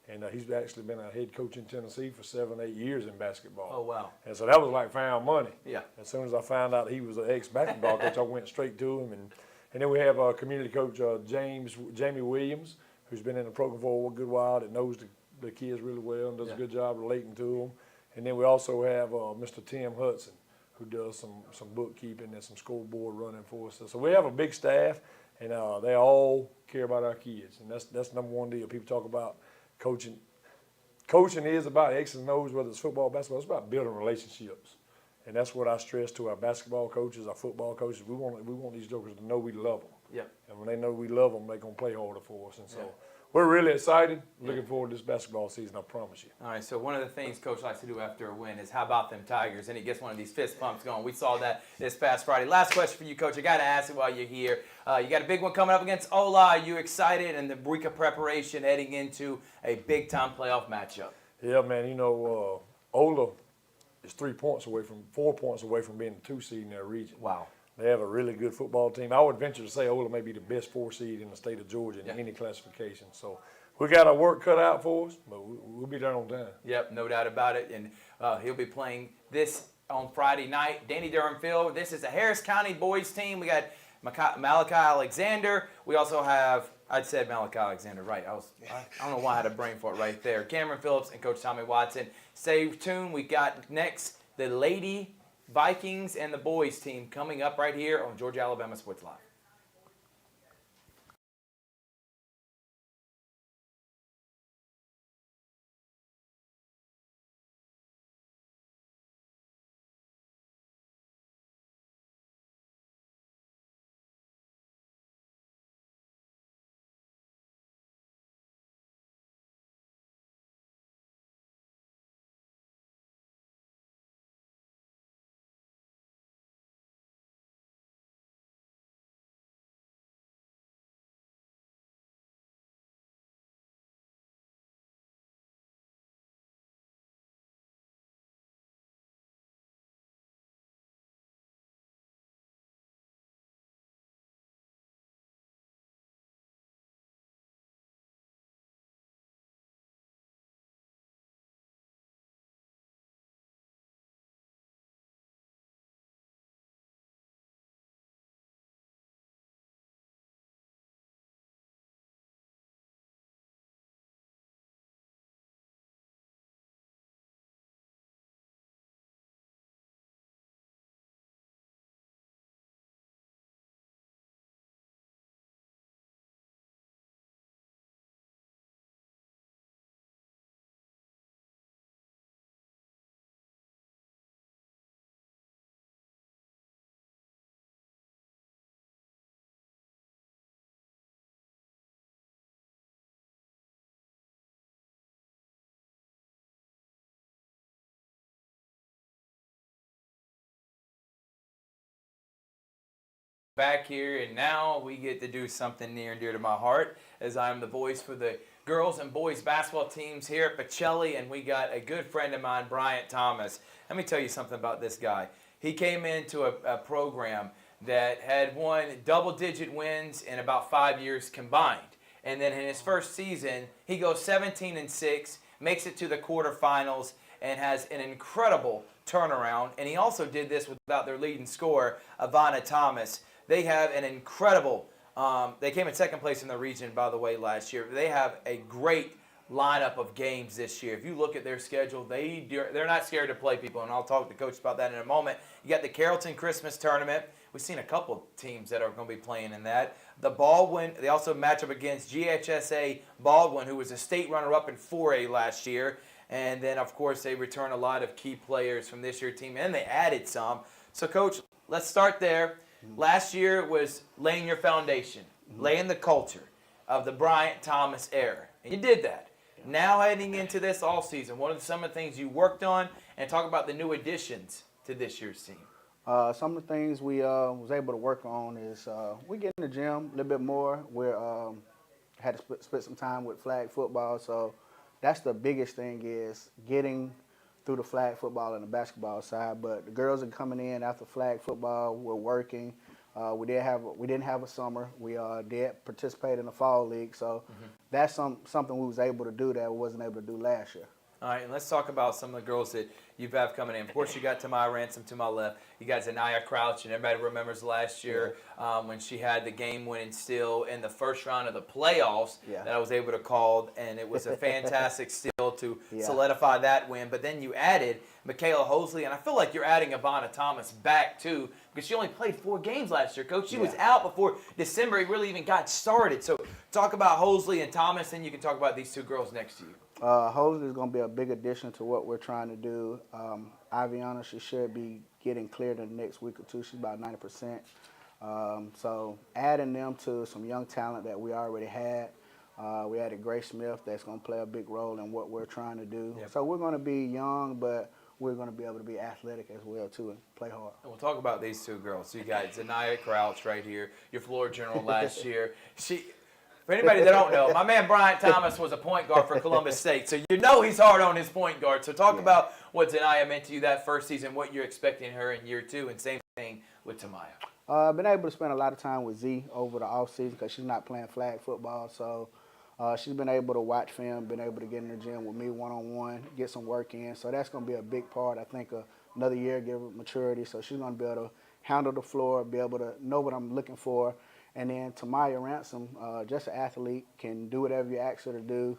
And he's actually been a head coach in Tennessee for 7-8 years in basketball. Oh, wow. And so that was like found money. Yeah. As soon as I found out he was an ex-basketball coach, I went straight to him. And then we have a community coach, Jamie Williams, who's been in the program for a good while, that knows the kids really well and does a good job relating to them. And then we also have Mr. Tim Hudson, who does some bookkeeping and some scoreboard running for us. So we have a big staff, and they all care about our kids. And that's number one deal. People talk about coaching. Coaching is about X's and O's, whether it's football or basketball. It's about building relationships. And that's what I stress to our basketball coaches, our football coaches. We want these jokers to know we love them. Yep. And when they know we love them, they're going to play harder for us. And so we're really excited. Looking forward to this basketball season, I promise you. All right, so one of the things Coach likes to do after a win is how about them Tigers? And he gets one of these fist pumps going. We saw that this past Friday. Last question for you, Coach. I got to ask it while you're here. You got a big one coming up against Ola. Are you excited in the week of preparation heading into a big-time playoff matchup? Yeah, man. You know, Ola is 4 points away from being the 2 seed in their region. Wow. They have a really good football team. I would venture to say Ola may be the best 4 seed in the state of Georgia in any classification. So we got our work cut out for us, but we'll be there on time. Yep, no doubt about it. And he'll be playing this on Friday night. Danny Durham Field. This is a Harris County boys team. We got Malachi Alexander. We also have, I'd said Malachi Alexander, right. I don't know why I had a brain fart right there. Cameron Phillips and Coach Tommy Watson. Stay tuned. We got next the Lady Vikings and the boys team coming up right here on Georgia Alabama Sports Live. back here, and now we get to do something near and dear to my heart, as I'm the voice for the girls and boys basketball teams here at Pacelli, and we got a good friend of mine, Bryant Thomas. Let me tell you something about this guy. He came into a program that had won double-digit wins in about 5 years combined. And then in his first season, he goes 17-6, makes it to the quarterfinals, and has an incredible turnaround. And he also did this without their leading scorer, Ivana Thomas. They have an incredible, they came in second place in the region, by the way, last year. They have a great lineup of games this year. If you look at their schedule, they're not scared to play people, and I'll talk to Coach about that in a moment. You got the Carrollton Christmas Tournament. We've seen a couple teams that are going to be playing in that. The Baldwin, they also match up against GHSA Baldwin, who was a state runner-up in 4A last year. And then, of course, they return a lot of key players from this year's team, and they added some. So, Coach, let's start there. Last year was laying your foundation, laying the culture of the Bryant Thomas era. And you did that. Now heading into this all season, what are some of the things you worked on, and talk about the new additions to this year's team? Some of the things we was able to work on is we get in the gym a little bit more. We had to split some time with flag football, so that's the biggest thing is getting through the flag football and the basketball side. But the girls are coming in after flag football. We're working. We didn't have a summer. We did participate in the fall league, so that's something we was able to do that we wasn't able to do last year. All right, and let's talk about some of the girls that you have coming in. Of course, you got Tamaya Ransom to my left. You got Zanaya Crouch, and everybody remembers last year when she had the game-winning steal in the first round of the playoffs that I was able to call, and it was a fantastic steal to solidify that win. But then you added Michaela Hosley, and I feel like you're adding Ivana Thomas back, too, because she only played 4 games last year, Coach. She was out before December really even got started. So talk about Hosley and Thomas, and you can talk about these 2 girls next to you. Hosley is going to be a big addition to what we're trying to do. Aviana, she should be getting cleared in the next week or 2. She's about 90%. So adding them to some young talent that we already had. We added Grace Smith that's going to play a big role in what we're trying to do. So we're going to be young, but we're going to be able to be athletic as well, too, and play hard. And we'll talk about these 2 girls. So you got Zanaya Crouch right here, your floor general last year. For anybody that don't know, my man Bryant Thomas was a point guard for Columbus State, so you know he's hard on his point guard. So talk about what Zanaya meant to you that first season, what you're expecting her in year 2, and same thing with Tamaya. I've been able to spend a lot of time with Z over the offseason because she's not playing flag football, so she's been able to watch film, been able to get in the gym with me one-on-one, get some work in. So that's going to be a big part. I think another year, give her maturity, so she's going to be able to handle the floor, be able to know what I'm looking for. And then Tamaya Ransom, just an athlete, can do whatever you ask her to do.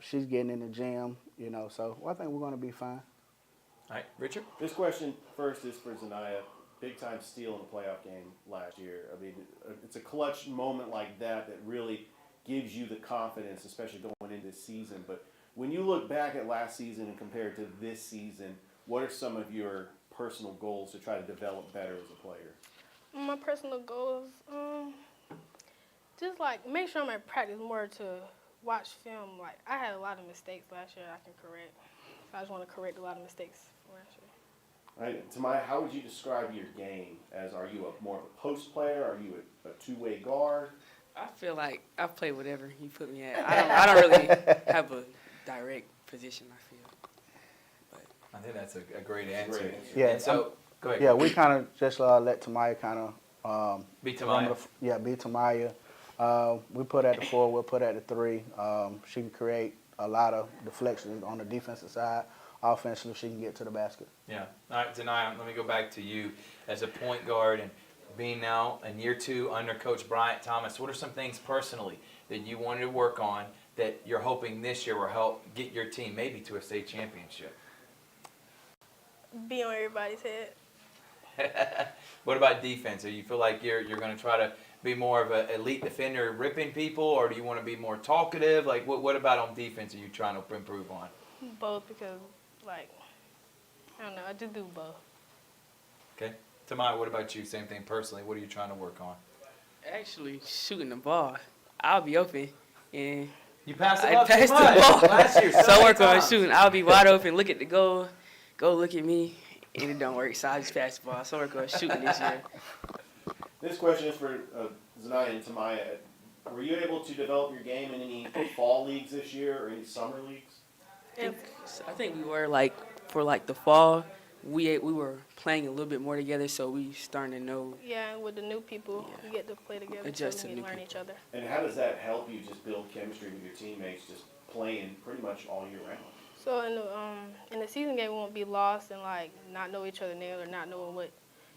She's getting in the gym, you know, so I think we're going to be fine. All right, Richard? This question first is for Zanaya. Big-time steal in the playoff game last year. I mean, it's a clutch moment like that that really gives you the confidence, especially going into this season. But when you look back at last season and compare it to this season, what are some of your personal goals to try to develop better as a player? My personal goals, just like make sure I'm at practice more to watch film. Like I had a lot of mistakes last year I can correct. So I just want to correct a lot of mistakes from last year. All right, Tamaya, how would you describe your game? Are you more of a post player? Are you a 2-way guard? I feel like I play whatever you put me at. I don't really have a direct position, I feel. But I think that's a great answer. Yeah. And so, go ahead. Yeah, we kind of just let Tamaya kind of be Tamaya. Be Tamaya. We put at the 4, we'll put at the 3. She can create a lot of deflections on the defensive side. Offensively, she can get to the basket. Yeah. All right, Zanaya, let me go back to you as a point guard and being now in year 2 under Coach Bryant Thomas. What are some things personally that you wanted to work on that you're hoping this year will help get your team maybe to a state championship? Be on everybody's head. What about defense? Do you feel like you're going to try to be more of an elite defender ripping people, or do you want to be more talkative? Like, what about on defense are you trying to improve on? Both, because, like, I don't know, I just do both. Okay. Tamaya, what about you? Same thing personally. What are you trying to work on? actually, shooting the ball, I'll be open and you pass it I up passed too the much. ball. Last year, so work on times. shooting. I'll be wide open, look at the goal, go look at me, and it don't work. So I just pass the ball. So work on shooting this year. This question is for Zanaya and Tamaya. Were you able to develop your game in any fall leagues this year or any summer leagues? I think we were for the fall. We were playing a little bit more together, so we starting to know. Yeah, and with the new people, you get to play together Adjust too, to and new learn people. each other. And how does that help you just build chemistry with your teammates, just playing pretty much all year round? So in the season game, we won't be lost and not know each other nail or not knowing what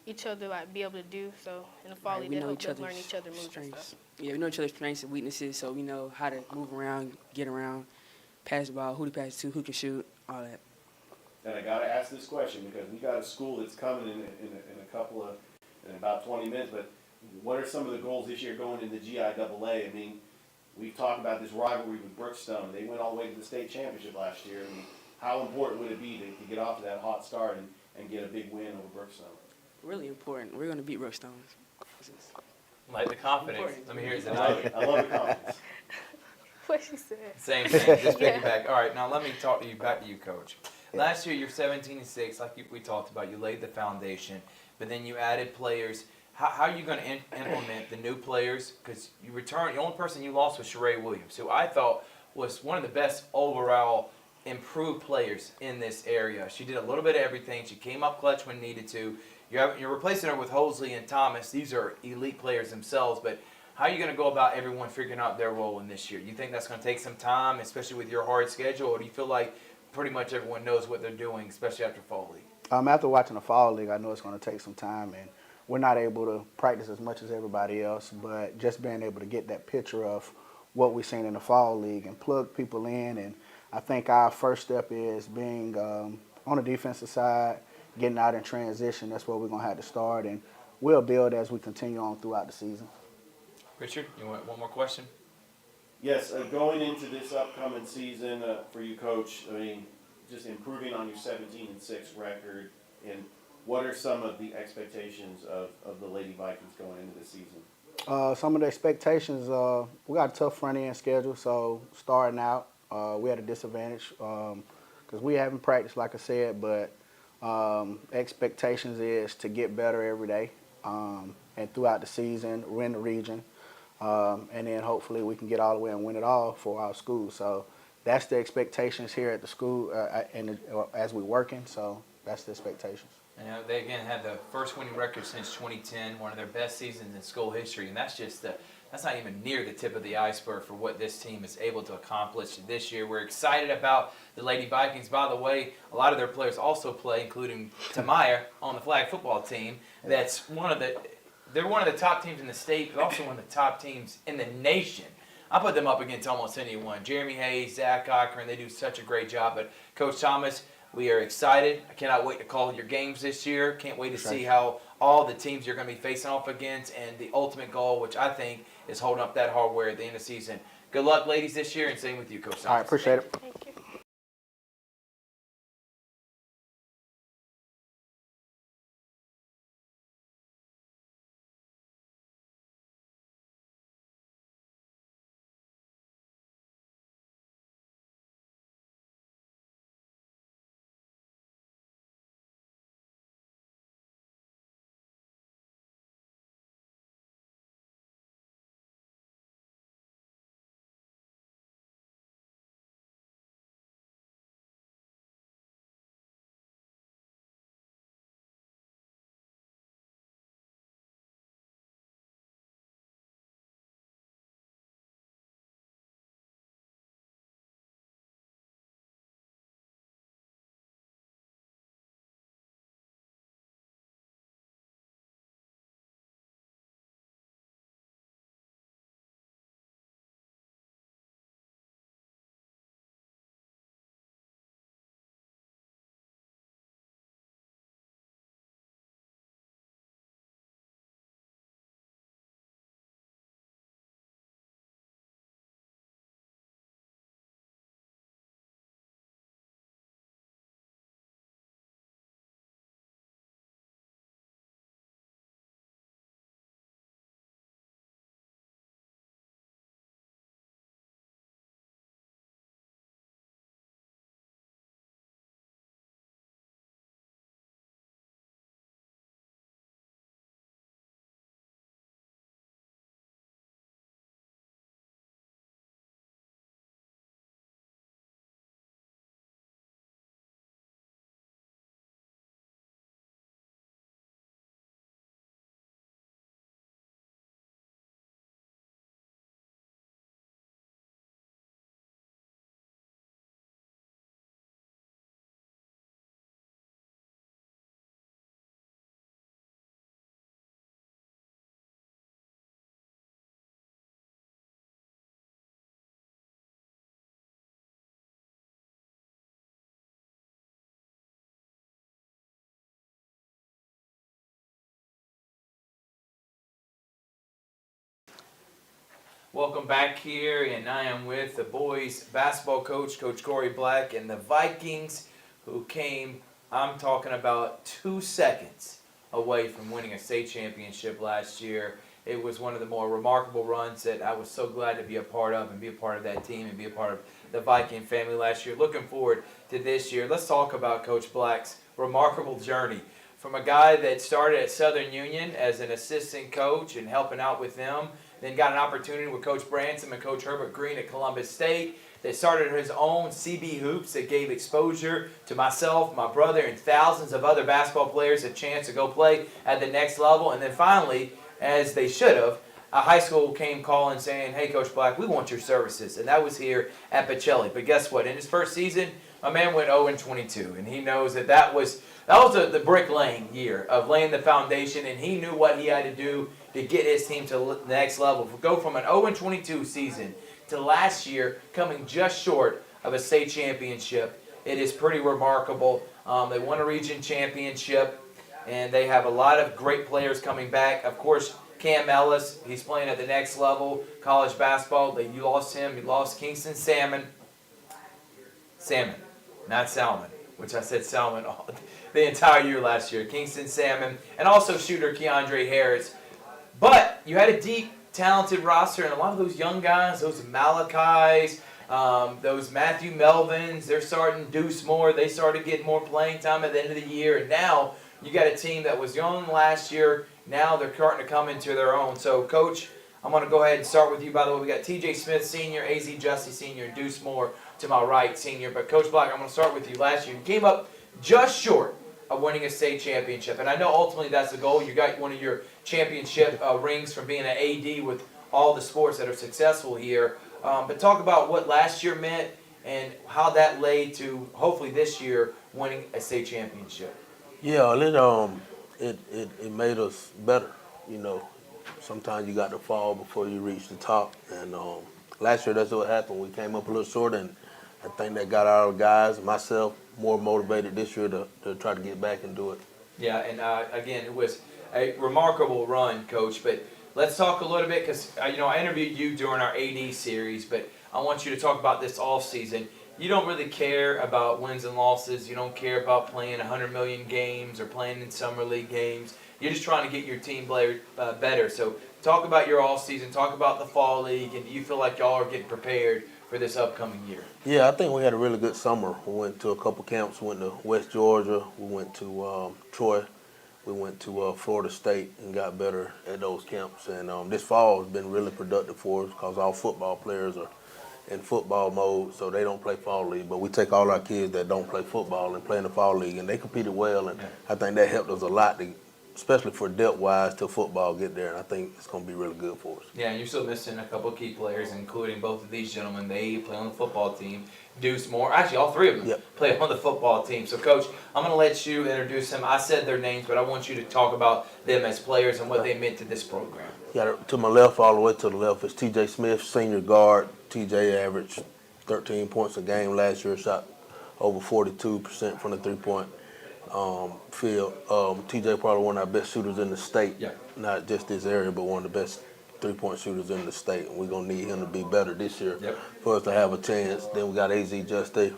each other be able to do. So in the fall Right, league, we they know help each us learn other's each other's moves and strengths. stuff. Yeah, we know each other's strengths and weaknesses, so we know how to move around, get around, pass the ball, who to pass to, who can shoot, all that. And I got to ask this question because we got a school that's coming in about 20 minutes. But what are some of the goals this year going into GIAA? I mean, we've talked about this rivalry with Brookstone. They went all the way to the state championship last year. I mean, how important would it be to get off to that hot start and get a big win over Brookstone? Really important. We're going to beat Brookstone. Like the confidence. Important. Let me hear it. I love the confidence. What she said. Same thing. Just Yeah. piggyback. All right, now let me talk to you. Back to you, Coach. Last year, you're 17-6, like we talked about. You laid the foundation, but then you added players. How are you going to implement the new players? Because the only person you lost was Sheree Williams, who I thought was one of the best overall improved players in this area. She did a little bit of everything. She came up clutch when needed to. You're replacing her with Holdrige and Thomas. These are elite players themselves, but how are you going to go about everyone figuring out their role in this year? You think that's going to take some time, especially with your hard schedule, or do you feel like pretty much everyone knows what they're doing, especially after fall league? After watching the fall league, I know it's going to take some time, and we're not able to practice as much as everybody else, but just being able to get that picture of what we've seen in the fall league and plug people in. And I think our first step is being on the defensive side, getting out in transition. That's where we're going to have to start, and we'll build as we continue on throughout the season. Richard, you want one more question? Yes, going into this upcoming season for you, Coach, I mean, just improving on your 17-6 record, and what are some of the expectations of the Lady Vikings going into this season? Some of the expectations, we got a tough front end schedule, so starting out, we had a disadvantage because we haven't practiced, like I said, but expectations is to get better every day and throughout the season, win the region. And then hopefully we can get all the way and win it all for our school. So that's the expectations here at the school as we're working. So that's the expectations. And they again had the first winning record since 2010, one of their best seasons in school history, and that's not even near the tip of the iceberg for what this team is able to accomplish this year. We're excited about the Lady Vikings. By the way, a lot of their players also play, including Tamaya on the flag football team. They're one of the top teams in the state, but also one of the top teams in the nation. I put them up against almost anyone. Jeremy Hayes, Zach Cochran, they do such a great job. But Coach Thomas, we are excited. I cannot wait to call your games this year. Can't wait to see how all the teams you're going to be facing off against, and the ultimate goal, which I think is holding up that hardware at the end of the season. Good luck, ladies, this year, and same with you, Coach Thomas. All right, appreciate it. Thank you. Welcome back here, and I am with the boys basketball coach, Coach Corey Black, and the Vikings, who came, I'm talking about 2 seconds away from winning a state championship last year. It was one of the more remarkable runs that I was so glad to be a part of and be a part of that team and be a part of the Viking family last year. Looking forward to this year. Let's talk about Coach Black's remarkable journey. From a guy that started at Southern Union as an assistant coach and helping out with them, then got an opportunity with Coach Branson and Coach Herbert Green at Columbus State. That started his own CB Hoops that gave exposure to myself, my brother, and thousands of other basketball players a chance to go play at the next level. And then finally, as they should have, a high school came calling saying, hey, Coach Black, we want your services. And that was here at Pacelli. But guess what? In his first season, my man went 0-22. And he knows that was the brick laying year of laying the foundation. And he knew what he had to do to get his team to the next level. Go from an 0-22 season to last year coming just short of a state championship. It is pretty remarkable. They won a region championship, and they have a lot of great players coming back. Of course, Cam Ellis, he's playing at the next level, college basketball. You lost him. You lost Kingston Salmon, not Salmon, which I said Salmon the entire year last year. Kingston Salmon, and also shooter Keandre Harris. But you had a deep, talented roster, and a lot of those young guys, those Malachis, those Matthew Melvins, they're starting to deuce more. They started getting more playing time at the end of the year, and now you got a team that was young last year. Now they're starting to come into their own. So, Coach, I'm going to go ahead and start with you. By the way, we got TJ Smith, Sr., AZ Justy, Sr., and Deuce Moore to my right, Sr. But, Coach Black, I'm going to start with you. Last year, you came up just short of winning a state championship. And I know ultimately that's the goal. You got one of your championship rings from being an AD with all the sports that are successful here. But talk about what last year meant and how that led to hopefully this year winning a state championship. Yeah, it made us better. You know, sometimes you got to fall before you reach the top. And last year that's what happened. We came up a little short, and I think that got our guys, myself, more motivated this year to try to get back and do it. Yeah, and again, it was a remarkable run, Coach. But let's talk a little bit because, I interviewed you during our AD series, but I want you to talk about this off season. You don't really care about wins and losses. You don't care about playing 100 million games or playing in summer league games. You're just trying to get your team better. So talk about your off season. Talk about the fall league, and do you feel like y'all are getting prepared for this upcoming year? Yeah, I think we had a really good summer. We went to a couple camps. Went to West Georgia. We went to Troy. We went to Florida State and got better at those camps. And this fall has been really productive for us because all football players are in football mode, so they don't play fall league. But we take all our kids that don't play football and play in the fall league, and they competed well. And I think that helped us a lot, especially for depth-wise, till football get there. And I think it's going to be really good for us. Yeah, and you're still missing a couple of key players, including both of these gentlemen. They play on the football team. Deuce Moore, actually all three of them play on the football team. So, Coach, I'm going to let you introduce them. I said their names, but I want you to talk about them as players and what they meant to this program. Yeah, to my left, all the way to the left, is TJ Smith, senior guard. TJ averaged 13 points a game last year, shot over 42% from the three-point field. TJ probably one of our best shooters in the state, not just this area, but one of the best three-point shooters in the state. And we're going to need him to be better this year for us to have a chance. Then we got AZ Justy,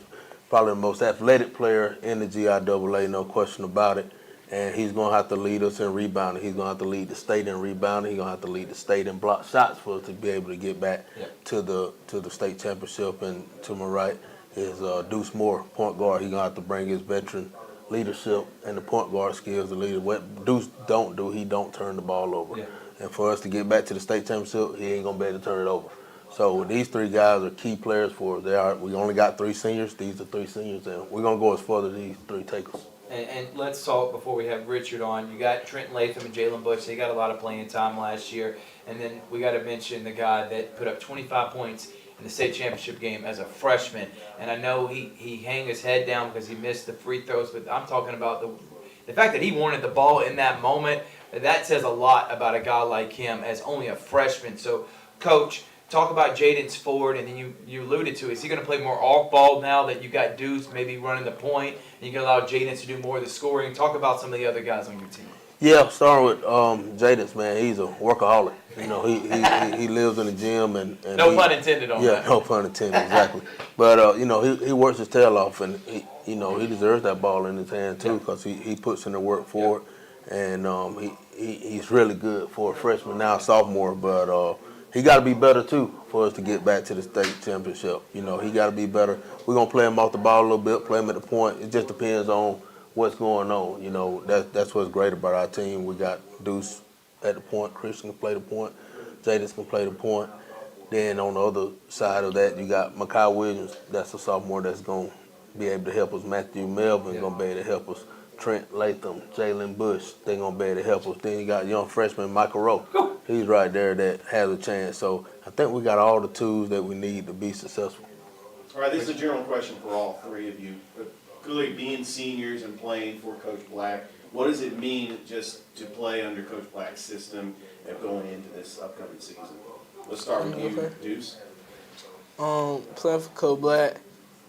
probably the most athletic player in the GIAA, no question about it. And he's going to have to lead us in rebounding. He's going to have to lead the state in rebounding. He's going to have to lead the state in block shots for us to be able to get back to the state championship. And to my right is Deuce Moore, point guard. He's going to have to bring his veteran leadership and the point guard skills to lead. What Deuce don't do, he don't turn the ball over. And for us to get back to the state championship, he ain't going to be able to turn it over. So these three guys are key players for us. We only got 3 seniors. These are 3 seniors, and we're going to go as far as these 3 take us. And let's talk before we have Richard on. You got Trenton Latham and Jalen Bush. They got a lot of playing time last year. And then we got to mention the guy that put up 25 points in the state championship game as a freshman. And I know he hung his head down because he missed the free throws, but I'm talking about the fact that he wanted the ball in that moment. That says a lot about a guy like him as only a freshman. So, Coach, talk about Jaden's forward, and then you alluded to it. Is he going to play more off ball now that you got Deuce maybe running the point, and you can allow Jaden to do more of the scoring? Talk about some of the other guys on your team. Yeah, starting with Jadis, man, he's a workaholic. You know, he lives in the gym and No pun intended on that. Yeah, no pun intended, exactly. But you know, he works his tail off, and he deserves that ball in his hand too, because he puts in the work for it, and he's really good for a freshman, now a sophomore. But he got to be better too for us to get back to the state championship. You know, he got to be better. We're gonna play him off the ball a little bit, play him at the point. It just depends on what's going on. You know, that's what's great about our team. We got Deuce at the point, Christian can play the point, Jadis can play the point. Then on the other side of that, you got Makai Williams, that's a sophomore that's going to be able to help us. Matthew Melvin going to be able to help us. Trent Latham, Jalen Bush, they're going to be able to help us. Then you got young freshman Michael Rowe. He's right there that has a chance. So I think we got all the tools that we need to be successful. All right, this is a general question for all three of you. Clearly, being seniors and playing for Coach Black, what does it mean just to play under Coach Black's system and going into this upcoming season? Let's start with you, Deuce. Playing for Coach Black,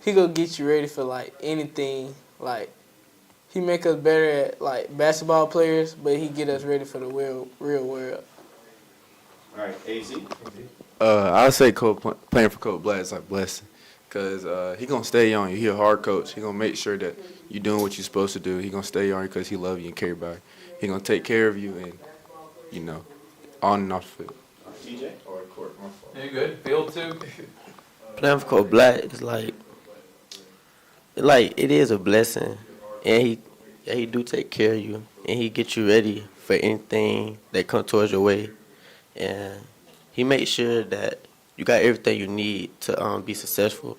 he gonna get you ready for like anything. Like he make us better at like basketball players, but he get us ready for the real world. All right, AZ. I would say playing for Coach Black is like a blessing, because he going to stay on you. He a hard coach. He going to make sure that you're doing what you're supposed to do. He going to stay on you because he love you and care about you. He going to take care of you and, you know, on and off the field. TJ or Court? You good? Field too? Playing for Coach Black is like it is a blessing, and he do take care of you, and he get you ready for anything that come towards your way, and he makes sure that you got everything you need to be successful.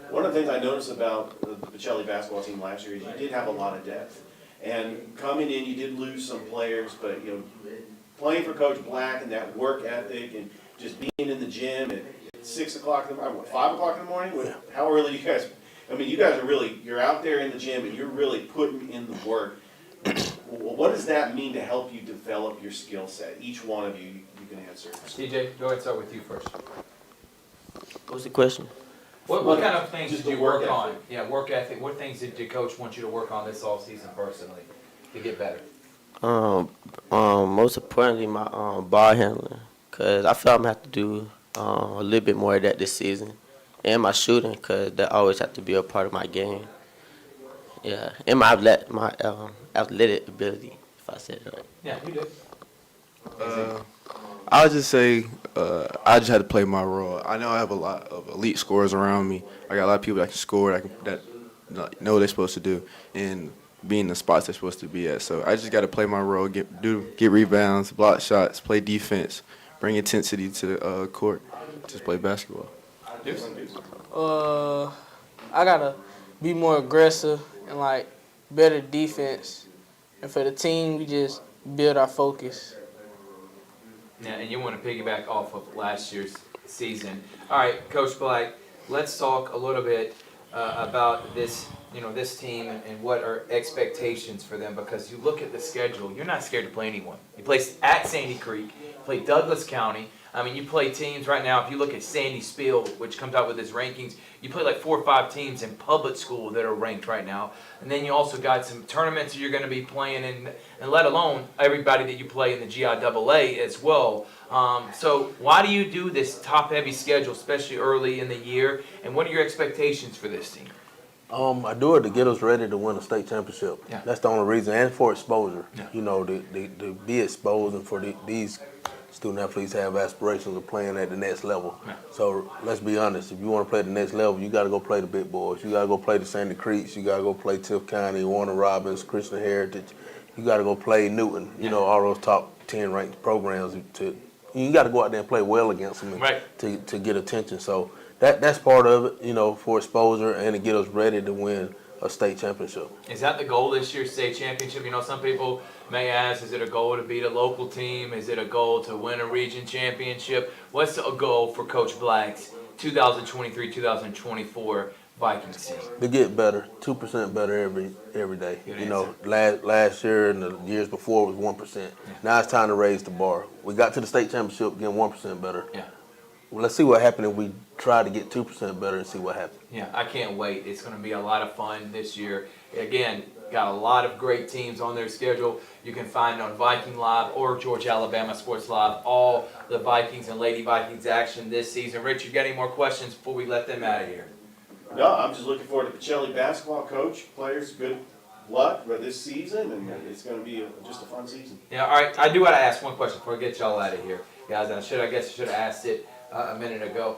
One of the things I noticed about the Pacelli basketball team last year is you did have a lot of depth. And coming in, you did lose some players, but you know, playing for Coach Black and that work ethic and just being in the gym at 6 o'clock in the morning, 5 o'clock in the morning? How early do you guys? I mean, you guys are really, you're out there in the gym and you're really putting in the work. What does that mean to help you develop your skill set? Each one of you can answer. TJ, go ahead and start with you first. What's the question? What kind of things Just did you the work work on? ethic. Yeah, work ethic. What things did your coach want you to work on this off season personally to get better? Most importantly, my ball handling, cause I feel I'm gonna have to do a little bit more of that this season, and my shooting, cause that always have to be a part of my game. Yeah, and my athletic ability, if I said it right. Yeah, you did. I would just say I just had to play my role. I know I have a lot of elite scorers around me. I got a lot of people that can score, that know what they're supposed to do, and be in the spots they're supposed to be at. So I just got to play my role, get rebounds, block shots, play defense, bring intensity to the court, just play basketball. I gotta be more aggressive and like better defense, and for the team, we just build our focus. Yeah, and you want to piggyback off of last year's season. All right, Coach Black, let's talk a little bit about this, this team and what are expectations for them, because you look at the schedule, you're not scared to play anyone. You play at Sandy Creek, you play Douglas County. I mean, you play teams right now, if you look at Sandy Spiel, which comes out with his rankings, you play like 4 or 5 teams in public school that are ranked right now. And then you also got some tournaments that you're going to be playing in, and let alone everybody that you play in the GIAA as well. So why do you do this top-heavy schedule, especially early in the year? And what are your expectations for this team? I do it to get us ready to win a state championship. Yeah. That's the only reason, and for exposure. Yeah. You know, to be exposed, and for these student athletes have aspirations of playing at the next level. Yeah. So let's be honest. If you want to play at the next level, you got to go play the big boys. You got to go play the Sandy Creeks. You got to go play Tiff County, Warner Robins, Christian Heritage. You got to go play Newton. You know, all those top 10 ranked programs. You got to go out there and play well against them to get attention. So that's part of it, for exposure and to get us ready to win a state championship. Is that the goal this year, state championship? Some people may ask, is it a goal to beat a local team? Is it a goal to win a region championship? What's a goal for Coach Black's 2023-2024 Vikings team? To get better, 2% better every day. Last year and the years before was 1%. Now it's time to raise the bar. We got to the state championship getting 1% better. Yeah. Well, let's see what happens if we try to get 2% better and see what happens. Yeah, I can't wait. It's going to be a lot of fun this year. Again, got a lot of great teams on their schedule. You can find on Viking Live or Georgia Alabama Sports Live all the Vikings and Lady Vikings action this season. Rich, you got any more questions before we let them out of here? No, I'm just looking forward to Pacelli basketball. Coach, players, good luck for this season, and it's going to be just a fun season. Yeah, all right. I do want to ask one question before I get y'all out of here, guys. And I guess I should have asked it a minute ago.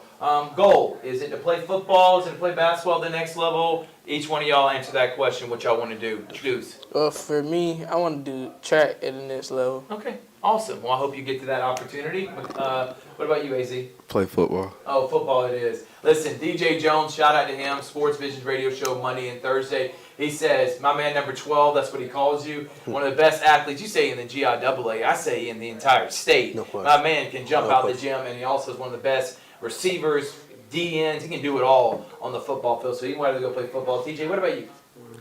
Goal, is it to play football? Is it to play basketball at the next level? Each one of y'all answer that question, what y'all want to do. Deuce. Well, for me, I want to do track at the next level. Okay, awesome. Well, I hope you get to that opportunity. What about you, AZ? Play football. Oh, football it is. Listen, DJ Jones, shout out to him, Sports Vision's radio show Monday and Thursday. He says, my man number 12, that's what he calls you, one of the best athletes, you say in the GIAA, I say in the entire state. No question. My man can jump No out question. the gym, and he also is one of the best receivers, DNs, he can do it all on the football field, so he wanted to go play football. TJ, what about you?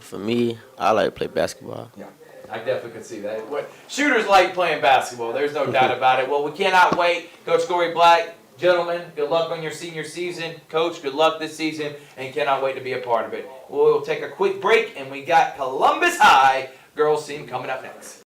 For me, I like to play basketball. Yeah, I definitely could see that. Shooters like playing basketball, there's no doubt about it. Well, we cannot wait. Coach Corey Black, gentlemen, good luck on your senior season. Coach, good luck this season, and cannot wait to be a part of it. We'll take a quick break, and we got Columbus High girls team coming up next.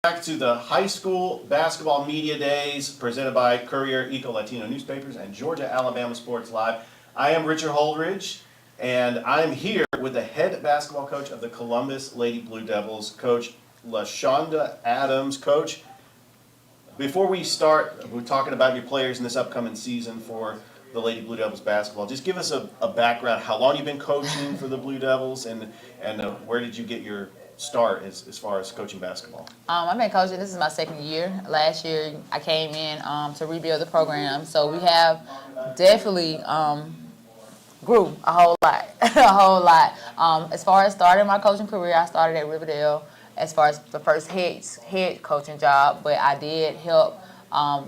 Back to the high school basketball media days presented by Courier, Latino newspapers, and Georgia Alabama Sports Live. I am Richard Holdrige, and I'm here with the head basketball coach of the Columbus Lady Blue Devils, Coach LaShonda Adams. Coach, before we start, we're talking about your players in this upcoming season for the Lady Blue Devils basketball. Just give us a background, how long you've been coaching for the Blue Devils, and where did you get your start as far as coaching basketball? I've been coaching, this is my second year. Last year I came in to rebuild the program, so we have definitely grew a whole lot, a whole lot. As far as starting my coaching career, I started at Riverdale as far as the first head coaching job, but I did help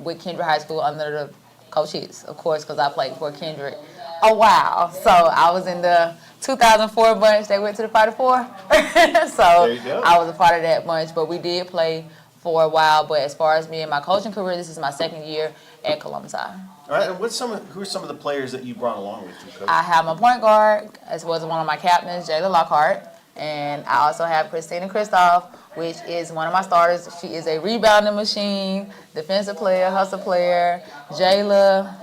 with Kendrick High School under the Coach Hicks, of course, because I played for Kendrick a while. So I was in the 2004 bunch. They went to the Final Four. So There you go. I was a part of that bunch. But we did play for a while. But as far as me and my coaching career, this is my second year at Columbus High. All right, and who are some of the players that you brought along with you, Coach? I have my point guard, as well as one of my captains, Jayla Lockhart. And I also have Christina Kristoff, which is one of my starters. She is a rebounding machine, defensive player, hustle player. Jayla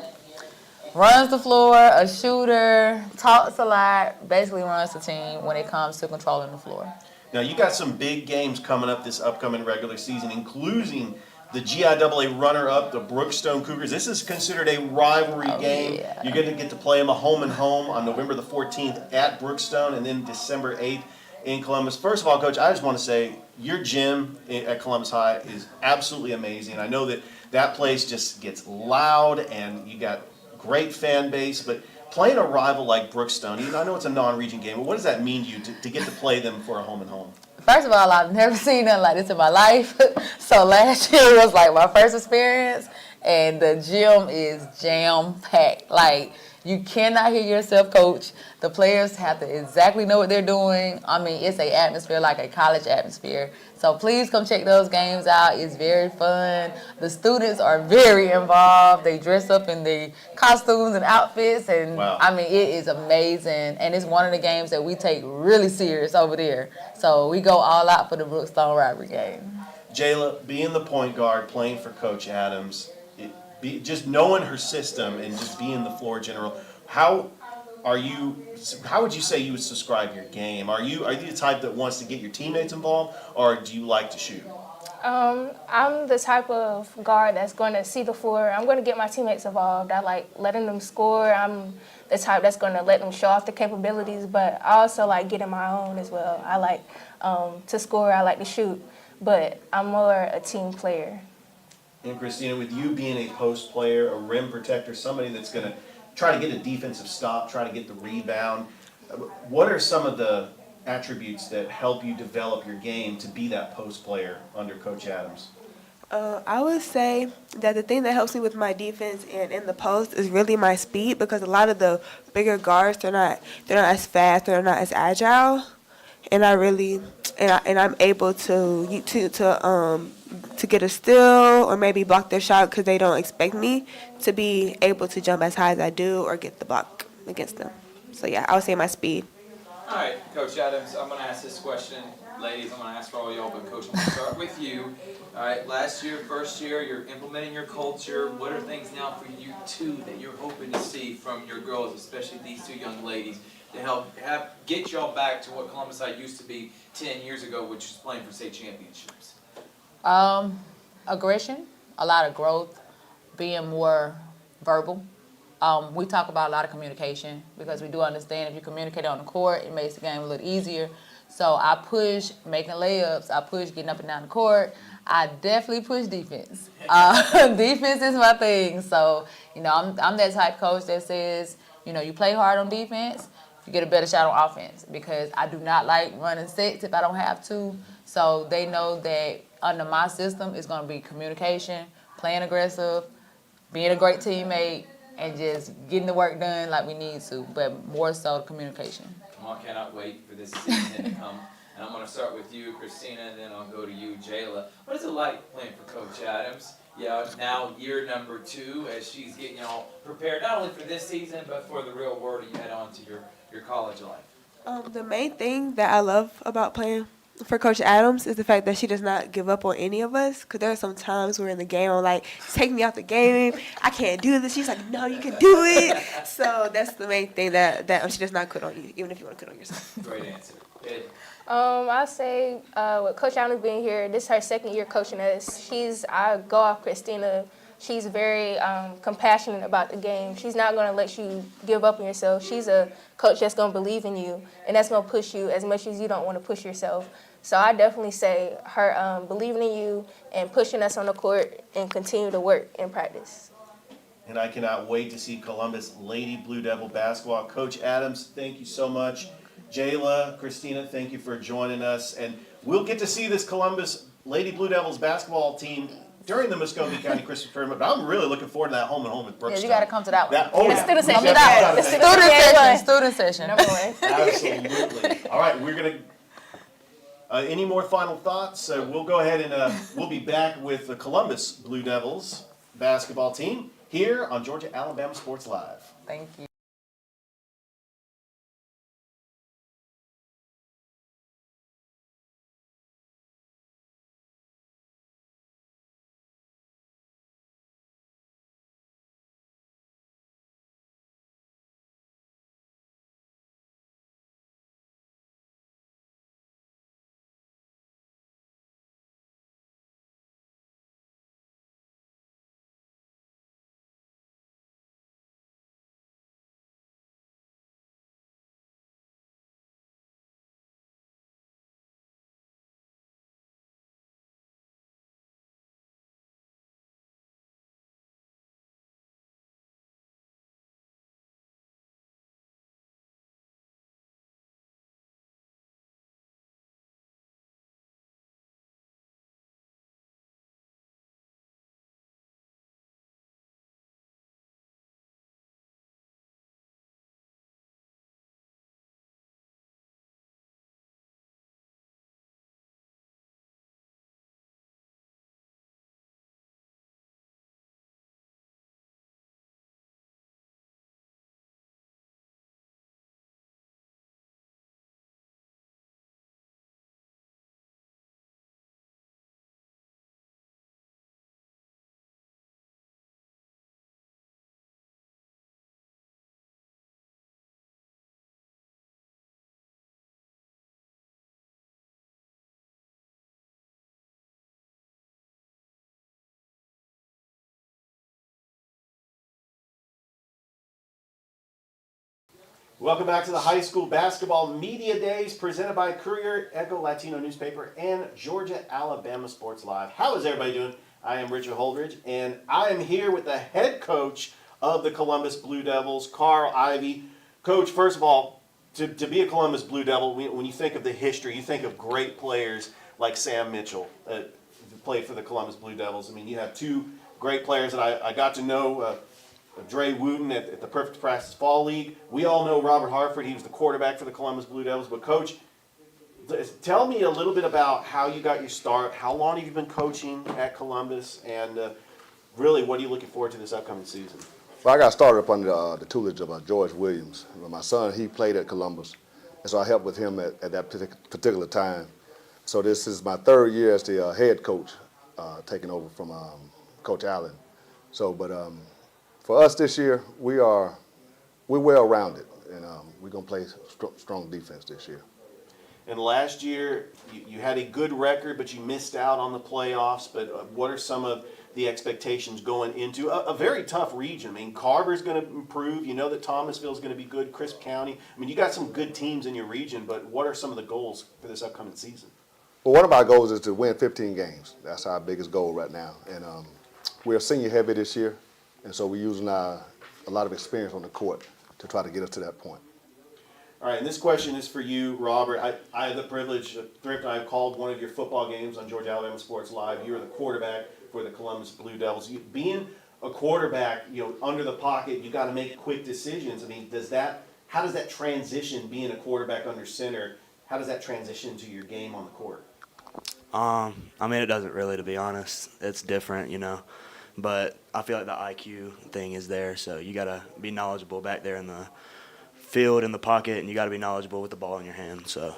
runs the floor, a shooter, talks a lot, basically runs the team when it comes to controlling the floor. Now, you got some big games coming up this upcoming regular season, including the GIAA runner-up, the Brookstone Cougars. This is considered a rivalry game. Yeah. You're going to get to play them a home and home on November the 14th at Brookstone and then December 8th in Columbus. First of all, Coach, I just want to say your gym at Columbus High is absolutely amazing. I know that place just gets loud and you got great fan base, but playing a rival like Brookstone, I know it's a non-region game, but what does that mean to you to get to play them for a home and home? First of all, I've never seen nothing like this in my life. So last year was like my first experience, and the gym is jam-packed. Like, you cannot hear yourself coach. The players have to exactly know what they're doing. I mean, it's an atmosphere like a college atmosphere. So please come check those games out. It's very fun. The students are very involved. They dress up in the costumes and outfits, and wow. I mean, it is amazing. And it's one of the games that we take really serious over there. So we go all out for the Brookstone rivalry game. Jayla, being the point guard, playing for Coach Adams, just knowing her system and just being the floor general, how would you say you would describe your game? Are you the type that wants to get your teammates involved, or do you like to shoot? I'm the type of guard that's going to see the floor. I'm going to get my teammates involved. I like letting them score. I'm the type that's going to let them show off their capabilities, but I also like getting my own as well. I like to score. I like to shoot, but I'm more a team player. And Christina, with you being a post player, a rim protector, somebody that's going to try to get a defensive stop, try to get the rebound, what are some of the attributes that help you develop your game to be that post player under Coach Adams? I would say that the thing that helps me with my defense and in the post is really my speed, because a lot of the bigger guards, they're not as fast, they're not as agile, and I'm able to get a steal or maybe block their shot because they don't expect me to be able to jump as high as I do or get the block against them. So yeah, I would say my speed. All right, Coach Adams, I'm going to ask this question. Ladies, I'm going to ask for all y'all, but Coach, I'm going to start with you. All right, last year, first year, you're implementing your culture. What are things now for you two that you're hoping to see from your girls, especially these two young ladies, to help get y'all back to what Columbus High used to be 10 years ago, which is playing for state championships? Aggression, a lot of growth, being more verbal. We talk about a lot of communication because we do understand if you communicate on the court, it makes the game a little easier. So I push making layups. I push getting up and down the court. I definitely push defense. Defense is my thing. So, I'm that type of coach that says, you play hard on defense, you get a better shot on offense, because I do not like running sets if I don't have to. So they know that under my system, it's going to be communication, playing aggressive, being a great teammate, and just getting the work done like we need to, but more so communication. Come on, cannot wait for this season to come. And I'm going to start with you, Christina, and then I'll go to you, Jayla. What is it like playing for Coach Adams? Yeah, now year number 2, as she's getting y'all prepared not only for this season, but for the real world you head on to your college life. The main thing that I love about playing for Coach Adams is the fact that she does not give up on any of us. Because there are some times where in the game I'm like, take me out the game. I can't do this. She's like, no, you can do it. So that's the main thing that she does not quit on you, even if you want to quit on yourself. Great answer. Ed? I say with Coach Adams being here, this is her second year coaching us. I go off Christina. She's very compassionate about the game. She's not going to let you give up on yourself. She's a coach that's going to believe in you, and that's going to push you as much as you don't want to push yourself. So I definitely say her believing in you and pushing us on the court and continue to work in practice. And I cannot wait to see Columbus Lady Blue Devil basketball. Coach Adams, thank you so much. Jayla, Christina, thank you for joining us. And we'll get to see this Columbus Lady Blue Devils basketball team during the Muscogee County Christmas Tournament, but I'm really looking forward to that home and home at Brookstone. Yeah, you got to come to that one. Oh, The yeah. student We session. definitely The gotta student session. Number one. Absolutely. All right, we're going to, any more final thoughts? We'll go ahead and we'll be back with the Columbus Blue Devils basketball team here on Georgia Alabama Sports Live. Thank you. Welcome back to the High School Basketball Media Days presented by Courier, Echo Latino newspaper, and Georgia Alabama Sports Live. How is everybody doing? I am Richard Holdrige, and I am here with the head coach of the Columbus Blue Devils, Carl Ivy. Coach, first of all, to be a Columbus Blue Devil, when you think of the history, you think of great players like Sam Mitchell that played for the Columbus Blue Devils. I mean, you have two great players that I got to know, Dre Wooten at the Perfect Practice Fall League. We all know Robert Hartford. He was the quarterback for the Columbus Blue Devils. But, Coach, tell me a little bit about how you got your start. How long have you been coaching at Columbus? And really, what are you looking forward to this upcoming season? Well, I got started up under the tutelage of George Williams. My son, he played at Columbus, and so I helped with him at that particular time. So this is my third year as the head coach, taking over from Coach Allen. So, but for us this year, we're well-rounded, and we're going to play strong defense this year. And last year, you had a good record, but you missed out on the playoffs. But what are some of the expectations going into a very tough region? I mean, Carver's going to improve. You know that Thomasville's going to be good, Crisp County. I mean, you got some good teams in your region, but what are some of the goals for this upcoming season? Well, one of our goals is to win 15 games. That's our biggest goal right now. And we're senior heavy this year, and so we're using a lot of experience on the court to try to get us to that point. All right, and this question is for you, Robert. I have the privilege, Thrift, I have called one of your football games on Georgia Alabama Sports Live. You're the quarterback for the Columbus Blue Devils. Being a quarterback, under the pocket, you got to make quick decisions. I mean, how does that transition, being a quarterback under center, how does that transition to your game on the court? I mean, it doesn't really, to be honest. It's different, but I feel like the IQ thing is there, so you got to be knowledgeable back there in the field, in the pocket, and you got to be knowledgeable with the ball in your hand, so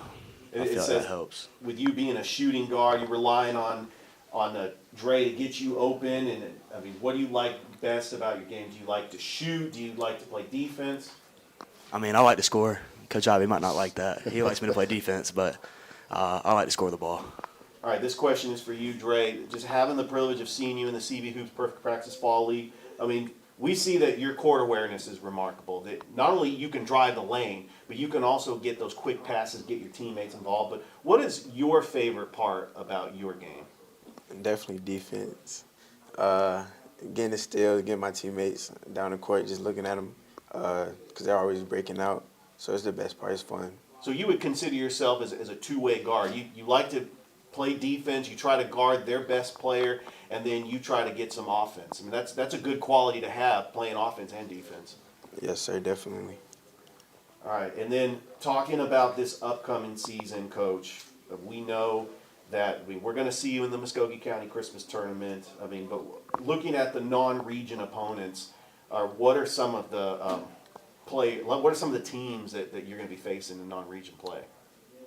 I feel like that helps. With you being a shooting guard, you're relying on Dre to get you open, and I mean, what do you like best about your game? Do you like to shoot? Do you like to play defense? I mean, I like to score. Coach Ivy might not like that. He likes me to play defense, but I like to score the ball. All right, this question is for you, Dre. Just having the privilege of seeing you in the CB Hoops Perfect Practice Fall League, I mean, we see that your court awareness is remarkable. That not only you can drive the lane, but you can also get those quick passes, get your teammates involved. But what is your favorite part about your game? Definitely defense. Getting the steals, getting my teammates down the court, just looking at them because they're always breaking out. So it's the best part. It's fun. So you would consider yourself as a two-way guard. You like to play defense, you try to guard their best player, and then you try to get some offense. I mean, that's a good quality to have, playing offense and defense. Yes, sir, definitely. All right, and then talking about this upcoming season, Coach, we know that we're going to see you in the Muskogee County Christmas Tournament. I mean, but looking at the non-region opponents, what are some of the what are some of the teams that you're going to be facing in non-region play?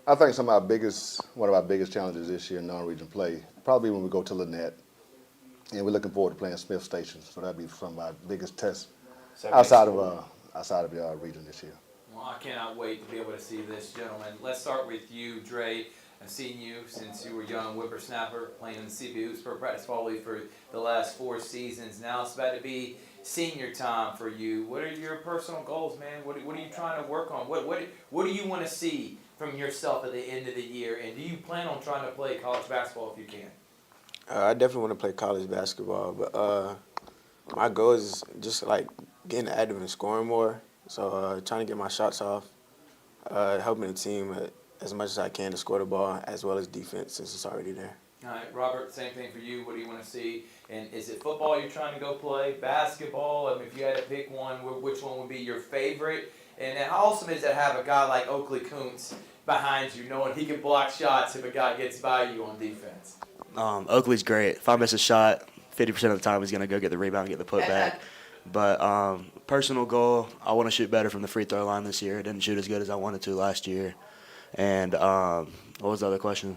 I think one of our biggest challenges this year in non-region play, probably when we go to Lynette, and we're looking forward to playing Smith Station. So that'd be some of our biggest tests outside of the region this year. Well, I cannot wait to be able to see this, gentlemen. Let's start with you, Dre. I've seen you since you were young whippersnapper, playing in the CB Hoops for Practice Fall League for the last 4 seasons. Now it's about to be senior time for you. What are your personal goals, man? What are you trying to work on? What do you want to see from yourself at the end of the year? And do you plan on trying to play college basketball if you can? I definitely want to play college basketball, but my goal is just like getting active and scoring more. So trying to get my shots off, helping the team as much as I can to score the ball, as well as defense since it's already there. All right, Robert, same thing for you. What do you want to see? And is it football you're trying to go play? Basketball? I mean, if you had to pick one, which one would be your favorite? And how awesome is it to have a guy like Oakley Kuntz behind you, knowing he can block shots if a guy gets by you on defense? Oakley's great. If I miss a shot, 50% of the time he's going to go get the rebound and get the putback. But personal goal, I want to shoot better from the free throw line this year. I didn't shoot as good as I wanted to last year. And what was the other question?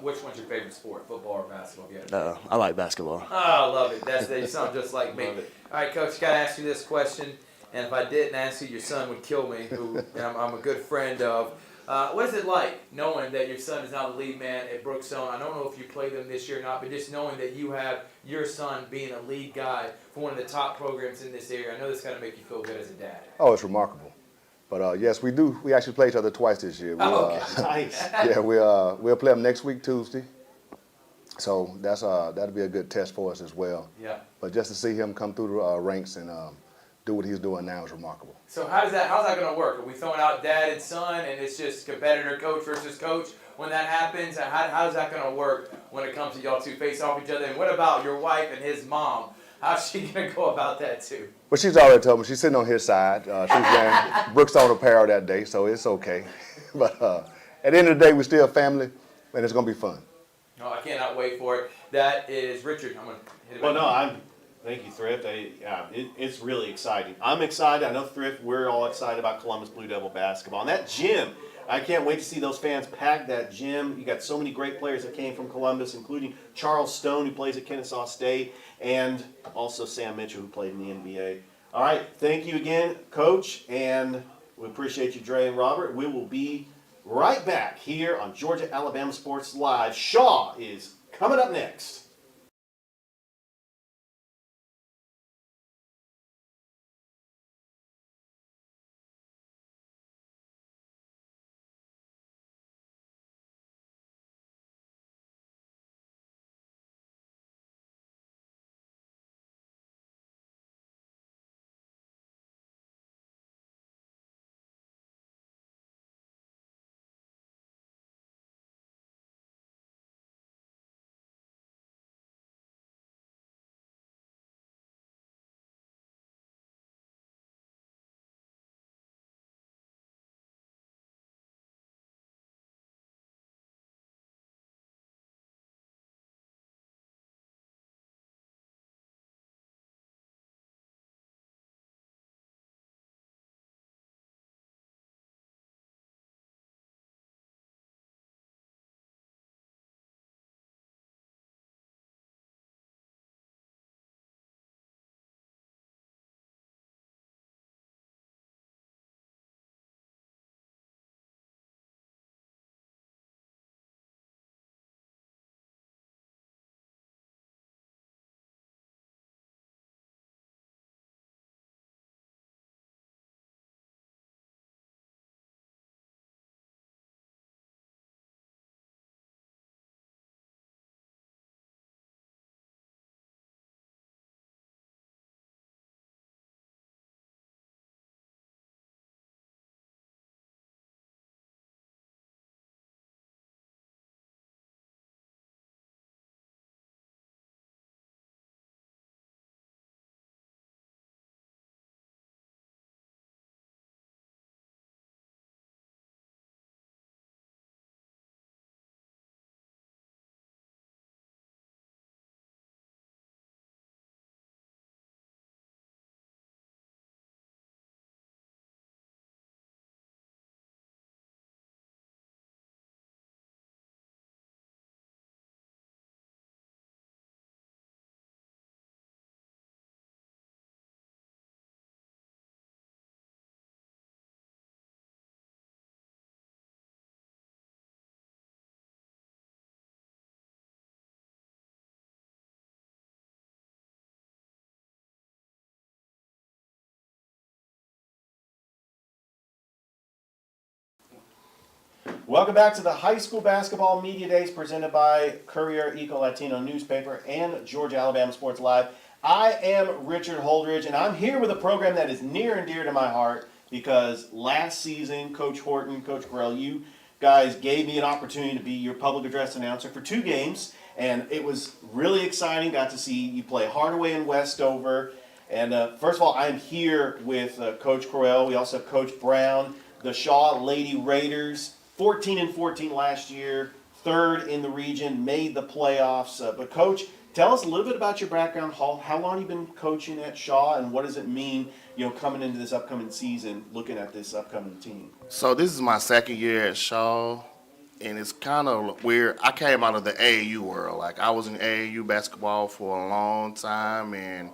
Which one's your favorite sport, football or basketball? Yeah. I like basketball. Oh, I love it. You sound just like me. All right, Coach, got to ask you this question. And if I didn't ask you, your son would kill me, who I'm a good friend of. What is it like knowing that your son is now the lead man at Brookstone? I don't know if you play them this year or not, but just knowing that you have your son being a lead guy for one of the top programs in this area, I know this got to make you feel good as a dad. Oh, it's remarkable. But yes, we do. We actually play each other twice this year. Okay. Nice. Yeah, we'll play them next week, Tuesday. So that'll be a good test for us as well. Yeah. But just to see him come through the ranks and do what he's doing now is remarkable. So how's that going to work? Are we throwing out dad and son, and it's just competitor coach versus coach when that happens? How's that going to work when it comes to y'all two face off each other? And what about your wife and his mom? How's she going to go about that too? But she's already told me she's sitting on his side. She's wearing Brookstone apparel that day, so it's okay. But at the end of the day, we're still family, and it's going to be fun. No, I cannot wait for it. That is Richard. I'm going to hit it Well, back. no, thank you, Thrift. It's really exciting. I'm excited. I know Thrift, we're all excited about Columbus Blue Devil basketball. And that gym, I can't wait to see those fans pack that gym. You got so many great players that came from Columbus, including Charles Stone, who plays at Kennesaw State, and also Sam Mitchell, who played in the NBA. All right, thank you again, Coach, and we appreciate you, Dre and Robert. We will be right back here on Georgia Alabama Sports Live. Shaw is coming up next. Welcome back to the High School Basketball Media Days presented by Courier, Eco Latino newspaper, and Georgia Alabama Sports Live. I am Richard Holdrige, and I'm here with a program that is near and dear to my heart because last season, Coach Horton, Coach Correll, you guys gave me an opportunity to be your public address announcer for 2 games, and it was really exciting. Got to see you play Hardaway and Westover. And first of all, I'm here with Coach Correll. We also have Coach Brown, the Shaw Lady Raiders. 14-14 last year, 3rd in the region, made the playoffs. But Coach, tell us a little bit about your background. How long you been coaching at Shaw, and what does it mean, coming into this upcoming season, looking at this upcoming team? So this is my 2nd year at Shaw, and it's kind of weird. I came out of the AAU world. Like, I was in AAU basketball for a long time, and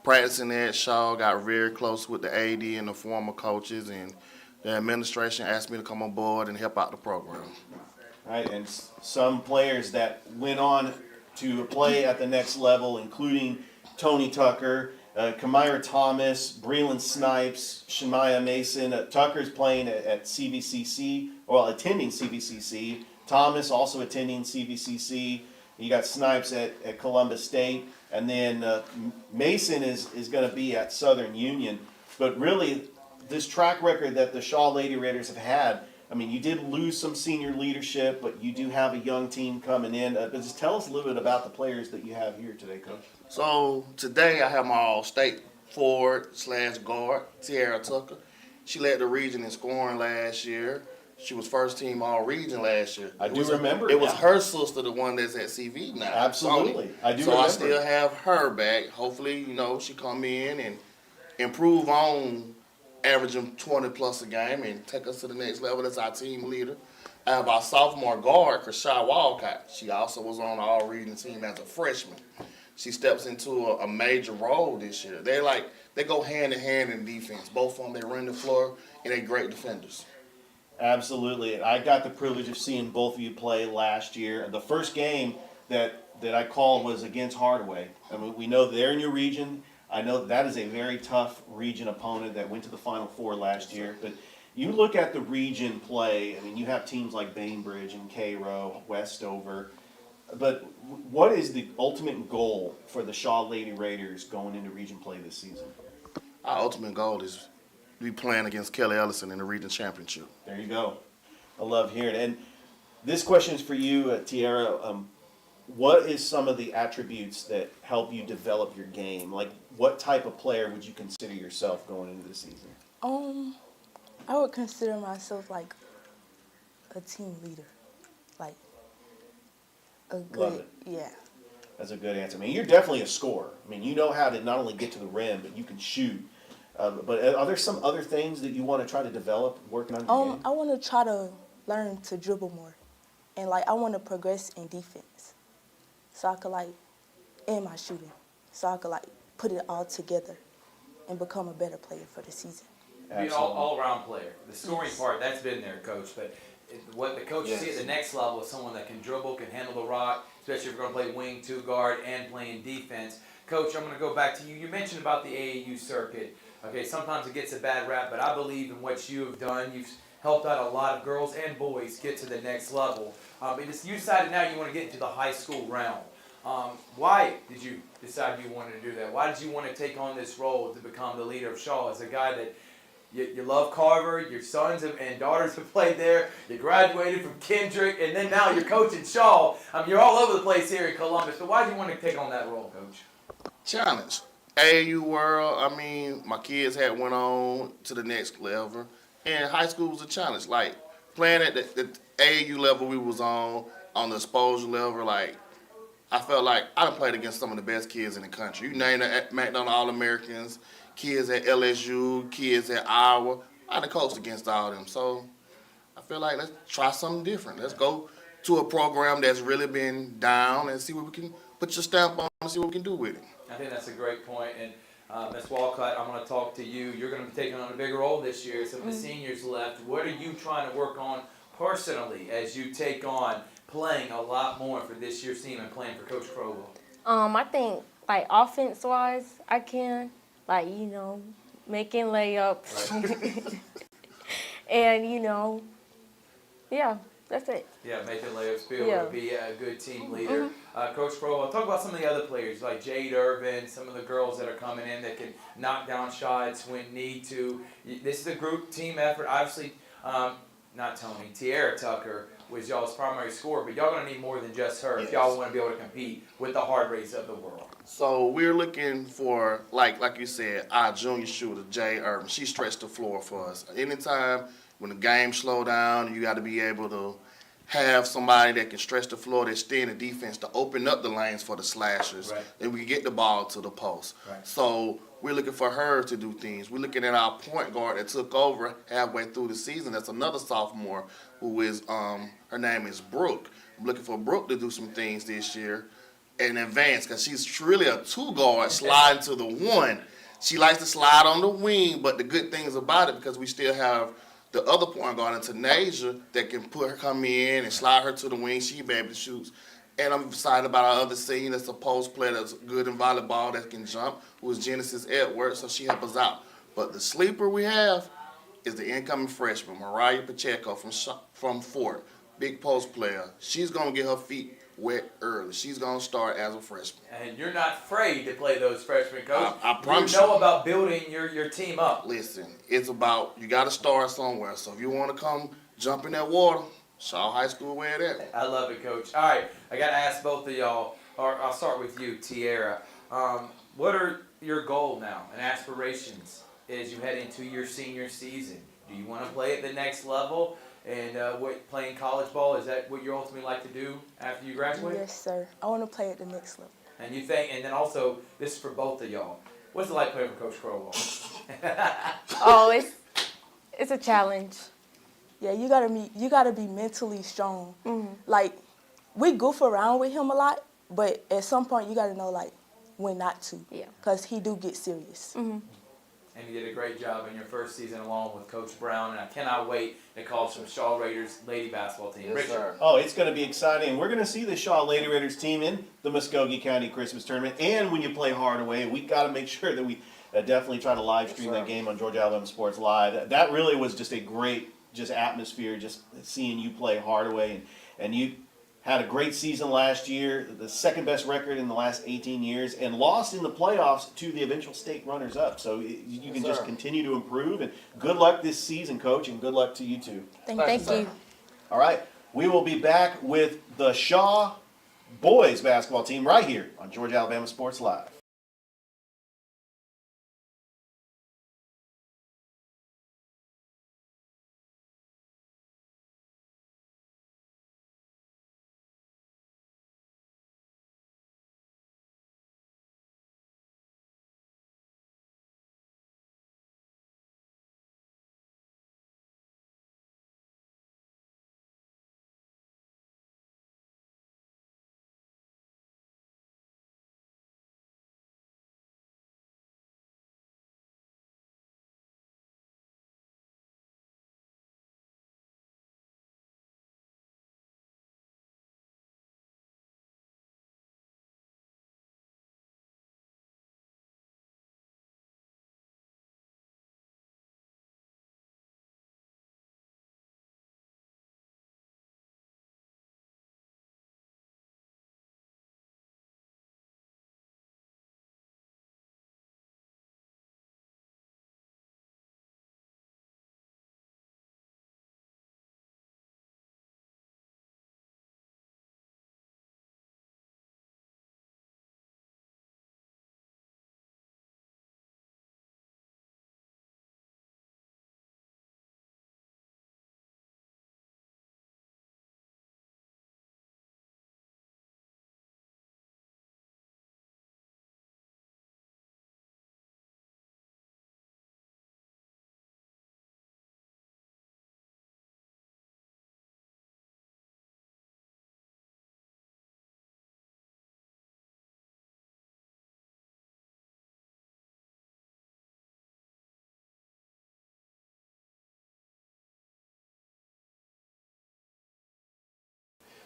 practicing at Shaw, got very close with the AD and the former coaches, and the administration asked me to come on board and help out the program. All right, and some players that went on to play at the next level, including Tony Tucker, Kamira Thomas, Breland Snipes, Shemaya Mason. Tucker's playing at CVCC, well, attending CVCC. Thomas also attending CVCC. You got Snipes at Columbus State, and then Mason is going to be at Southern Union. But really, this track record that the Shaw Lady Raiders have had, I mean, you did lose some senior leadership, but you do have a young team coming in. But just tell us a little bit about the players that you have here today, Coach. So today I have my all-state forward/guard, Tiara Tucker. She led the region in scoring last year. She was first team all-region last year. I do remember. It was her sister, the one that's at CV now. Absolutely. I do so remember. I still have her back. Hopefully, she come in and improve on averaging 20 plus a game and take us to the next level. That's our team leader. I have our sophomore guard, Krishai Walcott. She also was on the all-region team as a freshman. She steps into a major role this year. They go hand in hand in defense. Both of them, they run the floor, and they're great defenders. Absolutely. I got the privilege of seeing both of you play last year. The first game that I called was against Hardaway. I mean, we know they're in your region. I know that is a very tough region opponent that went to the Final Four last year. But you look at the region play, I mean, you have teams like Bainbridge and Cairo, Westover. But what is the ultimate goal for the Shaw Lady Raiders going into region play this season? Our ultimate goal is to be playing against Kelly Ellison in the region championship. There you go. I love hearing it. And this question is for you, Tiara. What is some of the attributes that help you develop your game? Like, what type of player would you consider yourself going into the season? I would consider myself like a team leader, like a good. Love it. Yeah. That's a good answer. I mean, you're definitely a scorer. I mean, you know how to not only get to the rim, but you can shoot. But are there some other things that you want to try to develop working on your game? I want to try to learn to dribble more, and I want to progress in defense, so I could in my shooting, so I could put it all together, and become a better player for the season. Be an all-around player. The scoring part, that's been there, Coach. But what the coaches see at the next level is someone that can dribble, can handle the rock, especially if you're going to play wing, 2 guard, and playing defense. Coach, I'm going to go back to you. You mentioned about the AAU circuit. Okay, sometimes it gets a bad rap, but I believe in what you have done. You've helped out a lot of girls and boys get to the next level. You decided now you want to get into the high school realm. Why did you decide you wanted to do that? Why did you want to take on this role to become the leader of Shaw as a guy that you love Carver, your sons and daughters have played there, you graduated from Kendrick, and then now you're coaching Shaw. You're all over the place here in Columbus, but why did you want to take on that role, Coach? Challenge. AAU world, I mean, my kids had went on to the next level, and high school was a challenge. Like, playing at the AAU level we was on the exposure level, I felt like I done played against some of the best kids in the country. You name the McDonald All-Americans, kids at LSU, kids at Iowa. I done coached against all of them. So I feel like let's try something different. Let's go to a program that's really been down and see what we can put your stamp on and see what we can do with it. I think that's a great point. And Ms. Walcott, I'm going to talk to you. You're going to be taking on a bigger role this year. Some of the seniors left. What are you trying to work on personally as you take on playing a lot more for this year's team and playing for Coach Crowell? I think offense-wise, I can making layups, and Yeah, that's it. Yeah, making layups, be able Yeah. to be a good team leader. Coach Crowell, talk about some of the other players like Jade Irvin, some of the girls that are coming in that can knock down shots when need to. This is a group team effort. Obviously, not Tony, Tiara Tucker was y'all's primary scorer, but y'all gonna need more than just her if y'all want to be able to compete with the Hardways of the world. So we're looking for, like you said, our junior shooter, Jay Irvin. She stretched the floor for us. Anytime when the game slow down, you got to be able to have somebody that can stretch the floor, that stay in the defense to open up the lanes for the slashers, and we can get the ball to the post. So we're looking for her to do things. We're looking at our point guard that took over halfway through the season. That's another sophomore who is, her name is Brooke. I'm looking for Brooke to do some things this year in advance because she's really a two-guard sliding to the one. She likes to slide on the wing, but the good thing is about it, because we still have the other point guard in Tanasia that can come in and slide her to the wing. She be able to shoot. And I'm excited about our other senior that's a post player that's good in volleyball that can jump, who is Genesis Edwards, so she helps us out. But the sleeper we have is the incoming freshman, Mariah Pacheco from Fort, big post player. She's going to get her feet wet early. She's going to start as a freshman. And you're not afraid to play those freshmen, Coach. I promise you know about building your team up. Listen, it's about, you got to start somewhere. So if you want to come jump in that water, Shaw High School where it at. I love it, Coach. All right, I got to ask both of y'all, or I'll start with you, Tiara. What are your goals now and aspirations as you head into your senior season? Do you want to play at the next level? And playing college ball, is that what you ultimately like to do after you graduate? Yes, sir. I want to play at the next level. And you think, and then also, this is for both of y'all. What's it like playing for Coach Crowell? Oh, it's a challenge. Yeah, you gotta be mentally strong. Like, we goof around with him a lot, but at some point you gotta know like when not to. Yeah. Cause he do get serious. And you did a great job in your first season along with Coach Brown, and I cannot wait to call some Shaw Raiders lady basketball team. Yes, Richard. sir. Oh, it's going to be exciting. We're going to see the Shaw Lady Raiders team in the Muskogee County Christmas Tournament, and when you play Hardaway, we got to make sure that we definitely try to live stream that game on Georgia Alabama Sports Live. That really was just a great atmosphere, just seeing you play Hardaway, and you had a great season last year, the second best record in the last 18 years, and lost in the playoffs to the eventual state runners-up. So you can just continue to improve, and good luck this season, Coach, and good luck to you too. Thank you. All right, we will be back with the Shaw boys basketball team right here on Georgia Alabama Sports Live.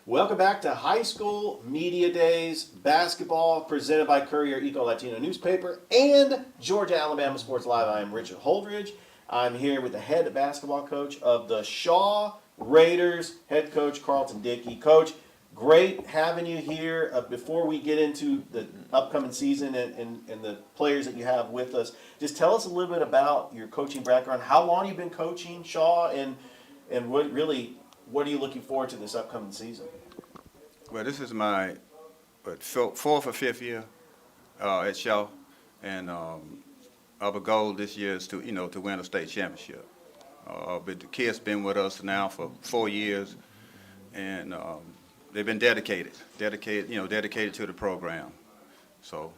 Welcome back to High School Media Days basketball presented by Courier Eco Latino newspaper and Georgia Alabama Sports Live. I am Richard Holdrige. I'm here with the head basketball coach of the Shaw Raiders head coach Carlton Dickey. Coach, great having you here. Before we get into the upcoming season and the players that you have with us, just tell us a little bit about your coaching background. How long you've been coaching Shaw, and what are you looking forward to this upcoming season? Well, this is my fourth or fifth year at Shaw, and our goal this year is to win a state championship. But the kids been with us now for 4 years, and they've been dedicated to the program. So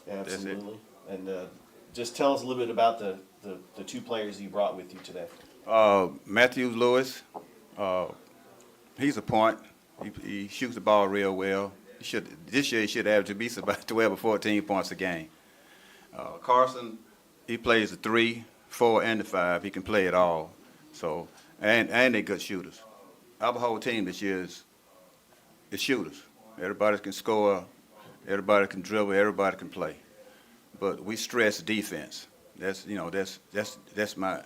absolutely. That's it. And just tell us a little bit about the two players you brought with you today. Matthew Lewis, he's a point. He shoots the ball real well. This year he should average at least about 12 or 14 points a game. Carson, he plays the 3, 4, and the 5. He can play it all. So and they're good shooters. Our whole team this year is shooters. Everybody can score. Everybody can dribble. Everybody can play. But we stress defense. That's my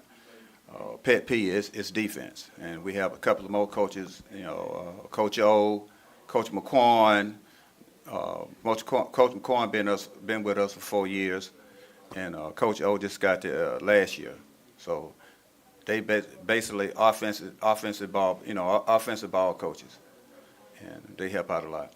pet peeve is defense. And we have a couple of more coaches. Coach O, Coach McQuan. Coach McQuan been with us for 4 years, and Coach O just got there last year. So they basically offensive ball coaches, and they help out a lot.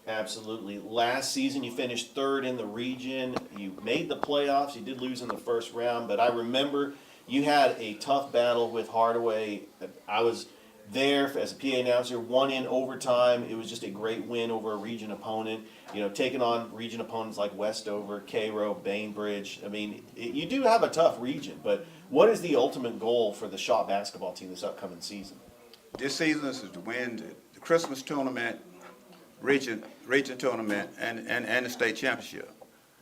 Absolutely. Last season you finished 3rd in the region. You made the playoffs. You did lose in the first round, but I remember you had a tough battle with Hardaway. I was there as a PA announcer, won in overtime. It was just a great win over a region opponent. Taking on region opponents like Westover, Cairo, Bainbridge. I mean, you do have a tough region, but what is the ultimate goal for the Shaw basketball team this upcoming season? This season is to win the Christmas tournament, region tournament, and the state championship.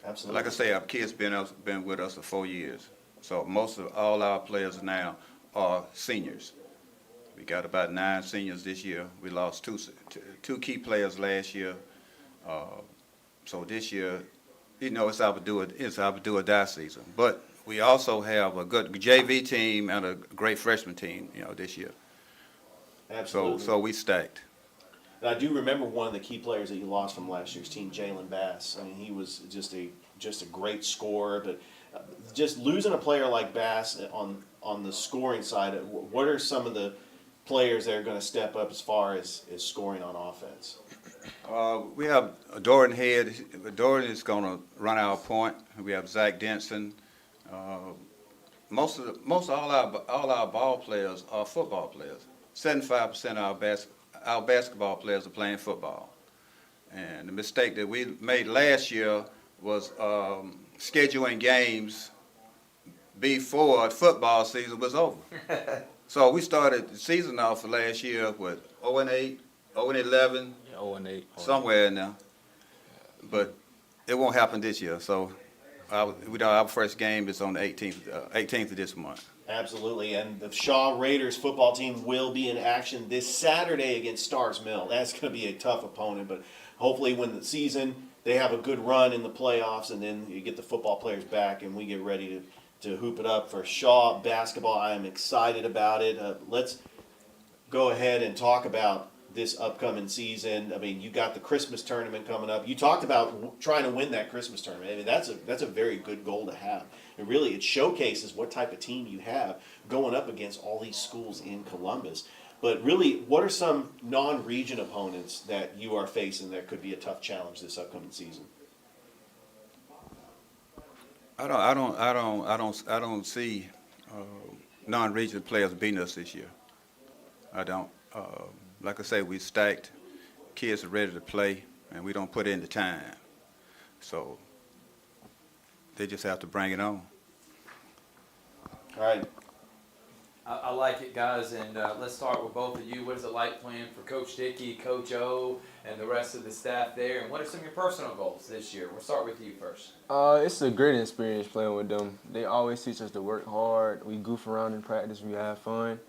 Absolutely. Like I say, our kids been with us for 4 years. So most of all our players now are seniors. We got about 9 seniors this year. We lost two key players last year. So this year, it's our do or die season. But we also have a good JV team and a great freshman team, this year. Absolutely. So we stacked. And I do remember one of the key players that you lost from last year's team, Jalen Bass. I mean, he was just a great scorer, but just losing a player like Bass on the scoring side, what are some of the players that are going to step up as far as scoring on offense? We have Dorian Head. Dorian is going to run our point. We have Zach Denson. Most all our ball players are football players. 75% of our basketball players are playing football. And the mistake that we made last year was scheduling games before the football season was over. So we started the season off for last year with 0-8, 0-11, 0-8, somewhere in there. But it won't happen this year. So our first game is on the 18th of this month. Absolutely, and the Shaw Raiders football team will be in action this Saturday against Starks Mill. That's going to be a tough opponent, but hopefully when the season, they have a good run in the playoffs, and then you get the football players back and we get ready to hoop it up for Shaw basketball. I am excited about it. Let's go ahead and talk about this upcoming season. I mean, you got the Christmas tournament coming up. You talked about trying to win that Christmas tournament. I mean, that's a very good goal to have. And really, it showcases what type of team you have going up against all these schools in Columbus. But really, what are some non-region opponents that you are facing that could be a tough challenge this upcoming season? I don't see non-regional players beating us this year. I don't. Like I say, we stacked. Kids are ready to play, and we don't put in the time. So they just have to bring it on. All right. I like it, guys, and let's start with both of you. What is it like playing for Coach Dickey, Coach O, and the rest of the staff there? And what are some of your personal goals this year? We'll start with you first. It's a great experience playing with them. They always teach us to work hard. We goof around in practice. We have fun.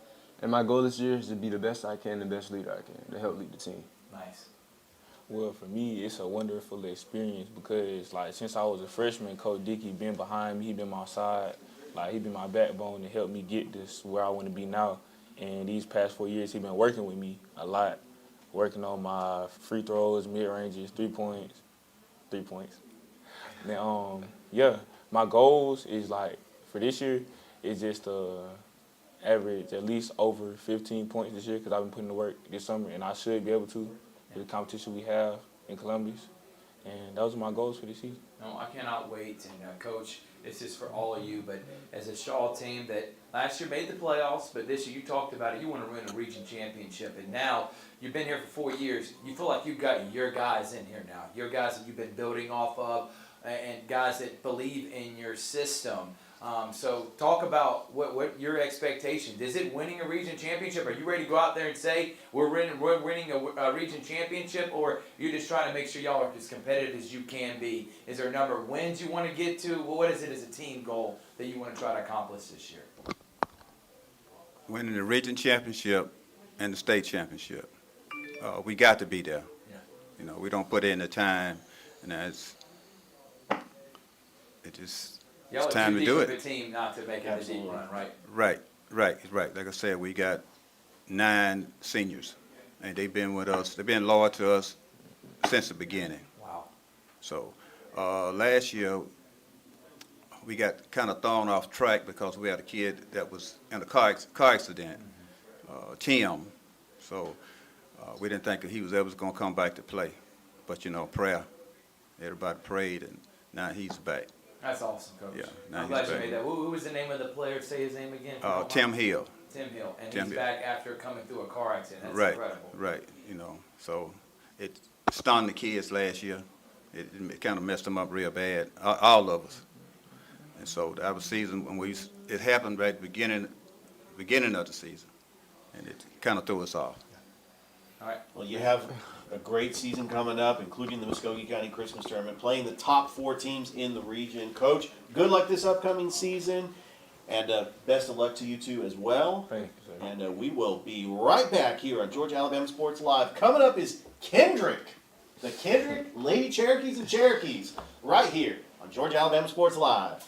And my goal this year is to be the best I can, the best leader I can, to help lead the team. Nice. Well, for me, it's a wonderful experience because, since I was a freshman, Coach Dickey been behind me. He been my side. He been my backbone to help me get this where I want to be now. And these past 4 years, he been working with me a lot, working on my free throws, mid ranges, 3 points. Then, yeah, my goals is like for this year is just to average at least over 15 points this year because I've been putting in the work this summer, and I should be able to with the competition we have in Columbus. And those are my goals for this season. No, I cannot wait. And Coach, this is for all of you, but as a Shaw team that last year made the playoffs, but this year you talked about it, you want to win a region championship, and now you've been here for 4 years. You feel like you've got your guys in here now, your guys that you've been building off of, and guys that believe in your system. So talk about what your expectations. Is it winning a region championship? Are you ready to go out there and say we're winning a region championship, or you just trying to make sure y'all are as competitive as you can be? Is there a number of wins you want to get to? Well, what is it as a team goal that you want to try to accomplish this year? Winning the region championship and the state championship. We got to be there. Yeah. You know, we don't put in the time, and Y'all it's time to do of a it. team not to make it a deep run, right? Right. Like I said, we got 9 seniors, and they've been with us. They've been loyal to us since the beginning. Wow. So last year, we got kind of thrown off track because we had a kid that was in a car accident, Tim. So we didn't think that he was ever going to come back to play. But, you know, prayer, everybody prayed, and now he's back. That's awesome, Coach. Yeah, now I'm he's glad you back. made that. Who was the name of the player? Say his name again. Tim Hill. Tim Hill, and Tim he's Hill. back after coming through a car accident. That's Right, incredible. right. You know, so it stunned the kids last year. It kind of messed them up real bad, all of us. And so that was season when it happened right at the beginning of the season, and it kind of threw us off. All right. Well, you have a great season coming up, including the Muskogee County Christmas Tournament, playing the top 4 teams in the region. Coach, good luck this upcoming season, and best of luck to you two as well. Thank you, sir. And we will be right back here on Georgia Alabama Sports Live. Coming up is Kendrick, the Kendrick Lady Cherokees and Cherokees, right here on Georgia Alabama Sports Live.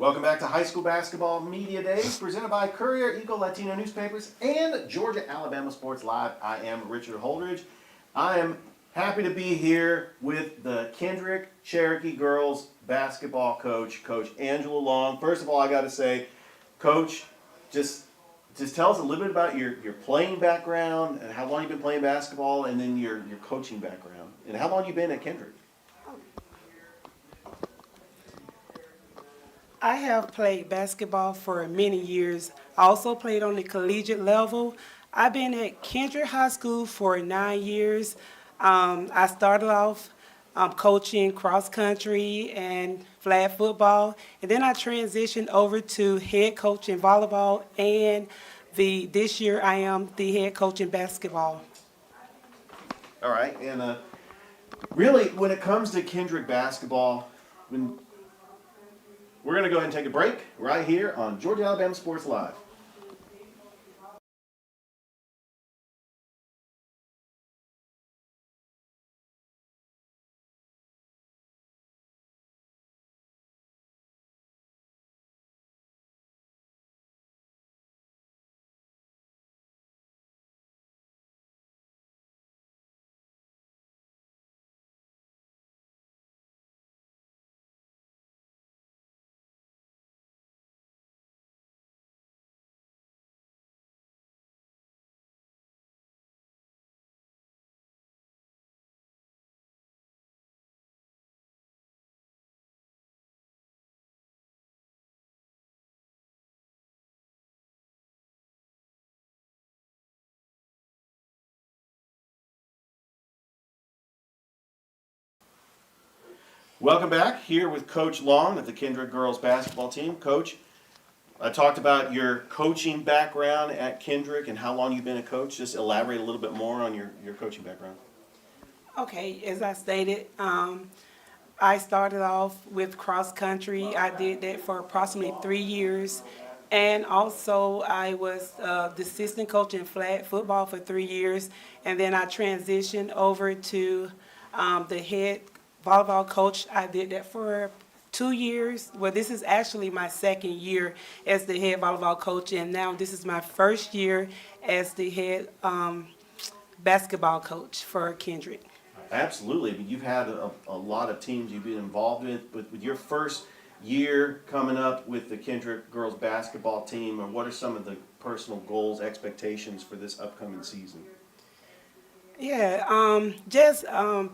Welcome back to High School Basketball Media Days, presented by Courier, Eagle, Latino Newspapers, and Georgia Alabama Sports Live. I am Richard Holdrige. I am happy to be here with the Kendrick Cherokee girls basketball coach, Coach Angela Long. First of all, I got to say, Coach, just tell us a little bit about your playing background and how long you've been playing basketball, and then your coaching background, and how long you've been at Kendrick. I have played basketball for many years. I also played on the collegiate level. I've been at Kendrick High School for 9 years. I started off coaching cross country and flag football, and then I transitioned over to head coach in volleyball, and this year I am the head coach in basketball. All right, and really, when it comes to Kendrick basketball, we're going to go ahead and take a break right here on Georgia Alabama Sports Live. Welcome back here with Coach Long of the Kendrick girls basketball team. Coach, I talked about your coaching background at Kendrick and how long you've been a coach. Just elaborate a little bit more on your coaching background. Okay, as I stated, I started off with cross country. I did that for approximately 3 years. And also I was the assistant coach in flag football for 3 years. And then I transitioned over to the head volleyball coach. I did that for 2 years. Well, this is actually my second year as the head volleyball coach, and now this is my first year as the head basketball coach for Kendrick. Absolutely. But you've had a lot of teams you've been involved with. But with your first year coming up with the Kendrick girls basketball team, and what are some of the personal goals, expectations for this upcoming season? Yeah,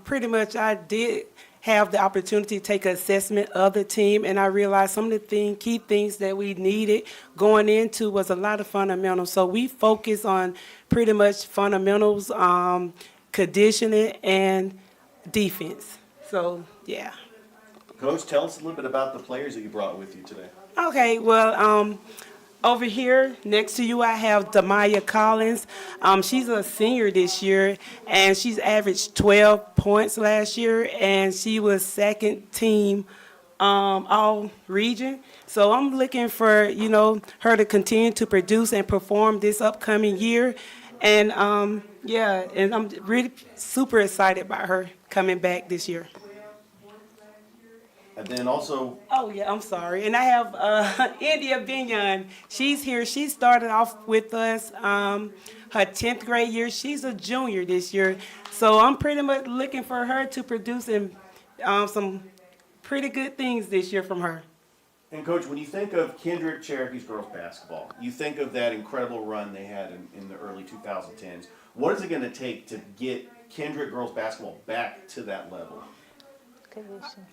pretty much I did have the opportunity to take an assessment of the team, and I realized some of the key things that we needed going into was a lot of fundamentals. So we focus on pretty much fundamentals, conditioning, and defense. So, yeah. Coach, tell us a little bit about the players that you brought with you today. Okay, well, over here next to you, I have Damaya Collins. She's a senior this year, and she's averaged 12 points last year, and she was second team all region. So I'm looking for, her to continue to produce and perform this upcoming year. And, and I'm really super excited about her coming back this year. And then also... Oh, yeah, I'm sorry. And I have India Binyan. She's here. She started off with us her 10th grade year. She's a junior this year. So I'm pretty much looking for her to produce some pretty good things this year from her. And, Coach, when you think of Kendrick Cherokee's girls basketball, you think of that incredible run they had in the early 2010s. What is it going to take to get Kendrick girls basketball back to that level? Condition.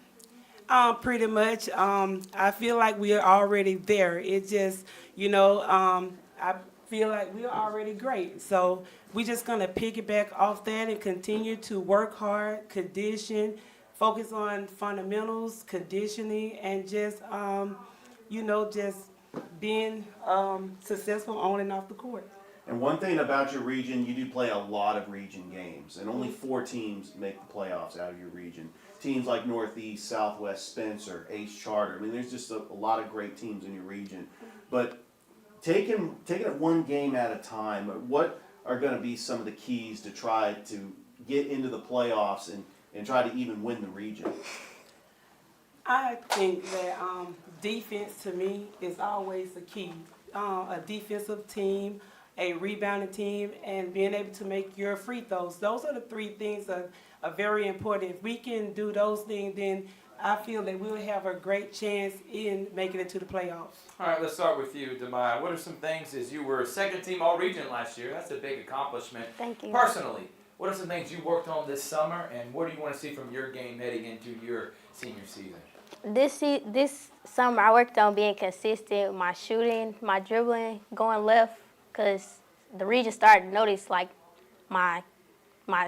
Pretty much. I feel like we are already there. It just, I feel like we are already great. So we're just going to piggyback off that and continue to work hard, condition, focus on fundamentals, conditioning, and just, just being successful on and off the court. And one thing about your region, you do play a lot of region games, and only 4 teams make the playoffs out of your region. Teams like Northeast, Southwest, Spencer, Ace Charter. I mean, there's just a lot of great teams in your region. But taking it one game at a time, what are going to be some of the keys to try to get into the playoffs and try to even win the region? I think that defense to me is always the key. A defensive team, a rebounding team, and being able to make your free throws. Those are the three things that are very important. If we can do those things, then I feel that we'll have a great chance in making it to the playoffs. All right, let's start with you, Demaya. What are some things, as you were second team All-Region last year, that's a big accomplishment. Thank you. Personally, what are some things you worked on this summer, and what do you want to see from your game heading into your senior season? This summer, I worked on being consistent with my shooting, my dribbling, going left, because the region started to notice like my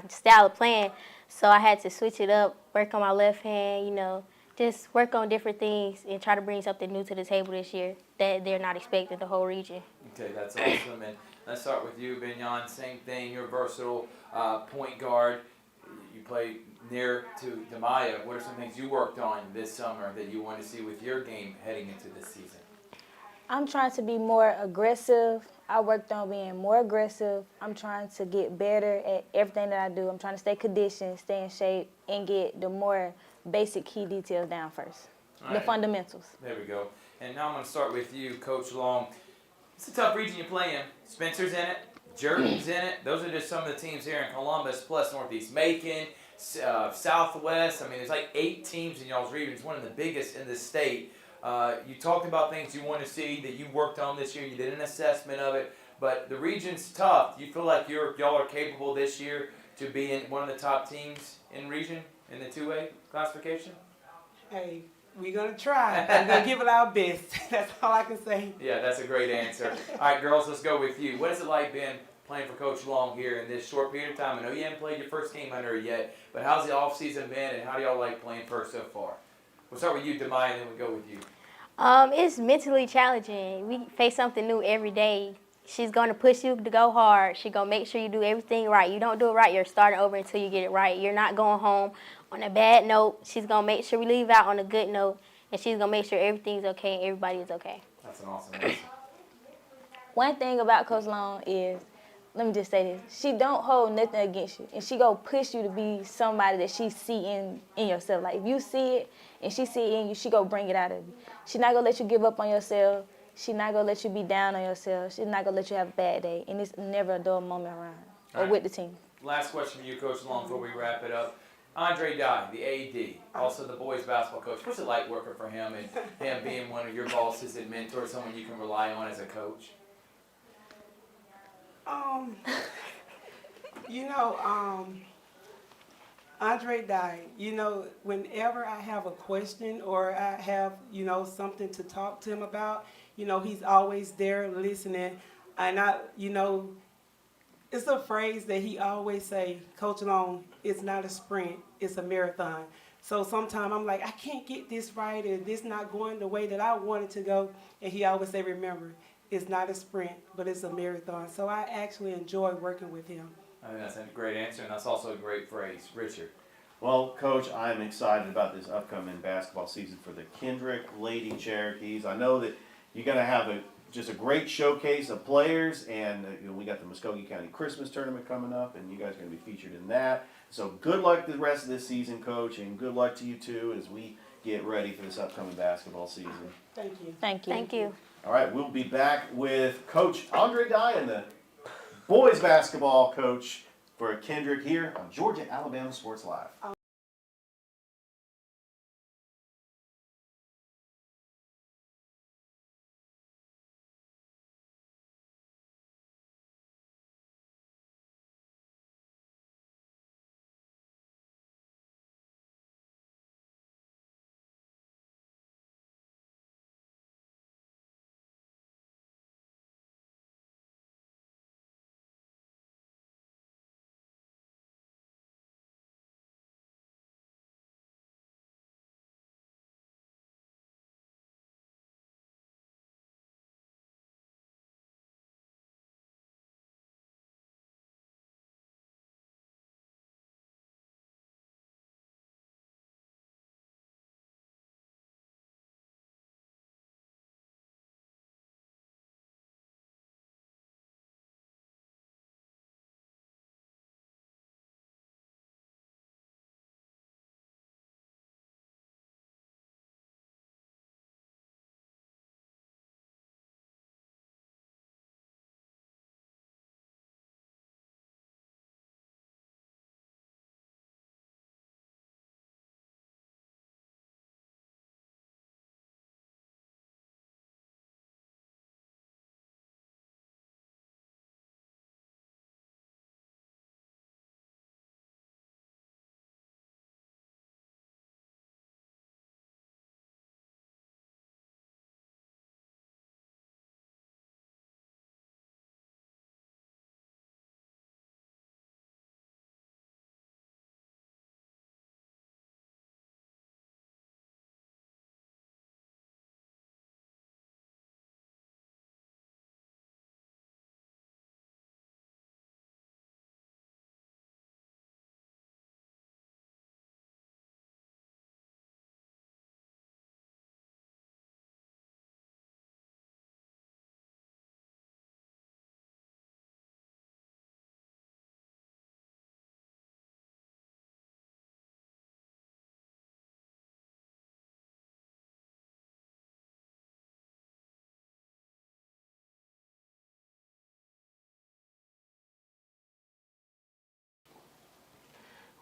style of playing. So I had to switch it up, work on my left hand, you know, just work on different things and try to bring something new to the table this year that they're not expecting the whole region. Okay, that's awesome. And let's start with you, Benyon. Same thing. You're a versatile point guard. You play near to Demaya. What are some things you worked on this summer that you want to see with your game heading into this season? I'm trying to be more aggressive. I worked on being more aggressive. I'm trying to get better at everything that I do. I'm trying to stay conditioned, stay in shape, and get the more basic key details down first. All The right. fundamentals. There we go. And now I'm going to start with you, Coach Long. It's a tough region you play in. Spencer's in it. Jerton's in it. Those are just some of the teams here in Columbus, plus Northeast Macon, Southwest. I mean, there's like 8 teams in y'all's region. It's one of the biggest in the state. You talked about things you want to see that you worked on this year. You did an assessment of it. But the region's tough. Do you feel like y'all are capable this year to be in one of the top teams in region in the 2A classification? Hey, we're going to try. We're going to give it our best. That's all I can say. Yeah, that's a great answer. All right, girls, let's go with you. What has it like been playing for Coach Long here in this short period of time? I know you haven't played your first game under her yet, but how's the offseason been, and how do y'all like playing first so far? We'll start with you, Demaya, and then we'll go with you. It's mentally challenging. We face something new every day. She's going to push you to go hard. She's going to make sure you do everything right. You don't do it right, you're starting over until you get it right. You're not going home on a bad note. She's going to make sure we leave out on a good note, and she's going to make sure everything's okay and everybody is okay. That's an awesome answer. One thing about Coach Long is, let me just say this, she don't hold nothing against you, and she go push you to be somebody that she see in yourself. Like, if you see it and she see it in you, she go bring it out of you. She not gonna let you give up on yourself. She not gonna let you be down on yourself. She's not gonna let you have a bad day, and it's never a dull moment around her or with the team. Last question for you, Coach Long, before we wrap it up. Andre Dye, the AD, also the boys basketball coach. What's it like working for him and him being one of your bosses and mentors, someone you can rely on as a coach? Andre Dye, whenever I have a question or I have, something to talk to him about, he's always there listening. And it's a phrase that he always say, Coach Long, it's not a sprint, it's a marathon. So sometimes I'm like, I can't get this right, or this not going the way that I want it to go. And he always say, remember, it's not a sprint, but it's a marathon. So I actually enjoy working with him. I think that's a great answer, and that's also a great phrase. Richard. Well, Coach, I'm excited about this upcoming basketball season for the Kendrick Lady Cherokees. I know that you're going to have just a great showcase of players, and we got the Muskogee County Christmas Tournament coming up, and you guys are going to be featured in that. So good luck the rest of this season, Coach, and good luck to you too as we get ready for this upcoming basketball season. Thank you. Thank you. Thank you. All right, we'll be back with Coach Andre Dye and the boys basketball coach for Kendrick here on Georgia Alabama Sports Live.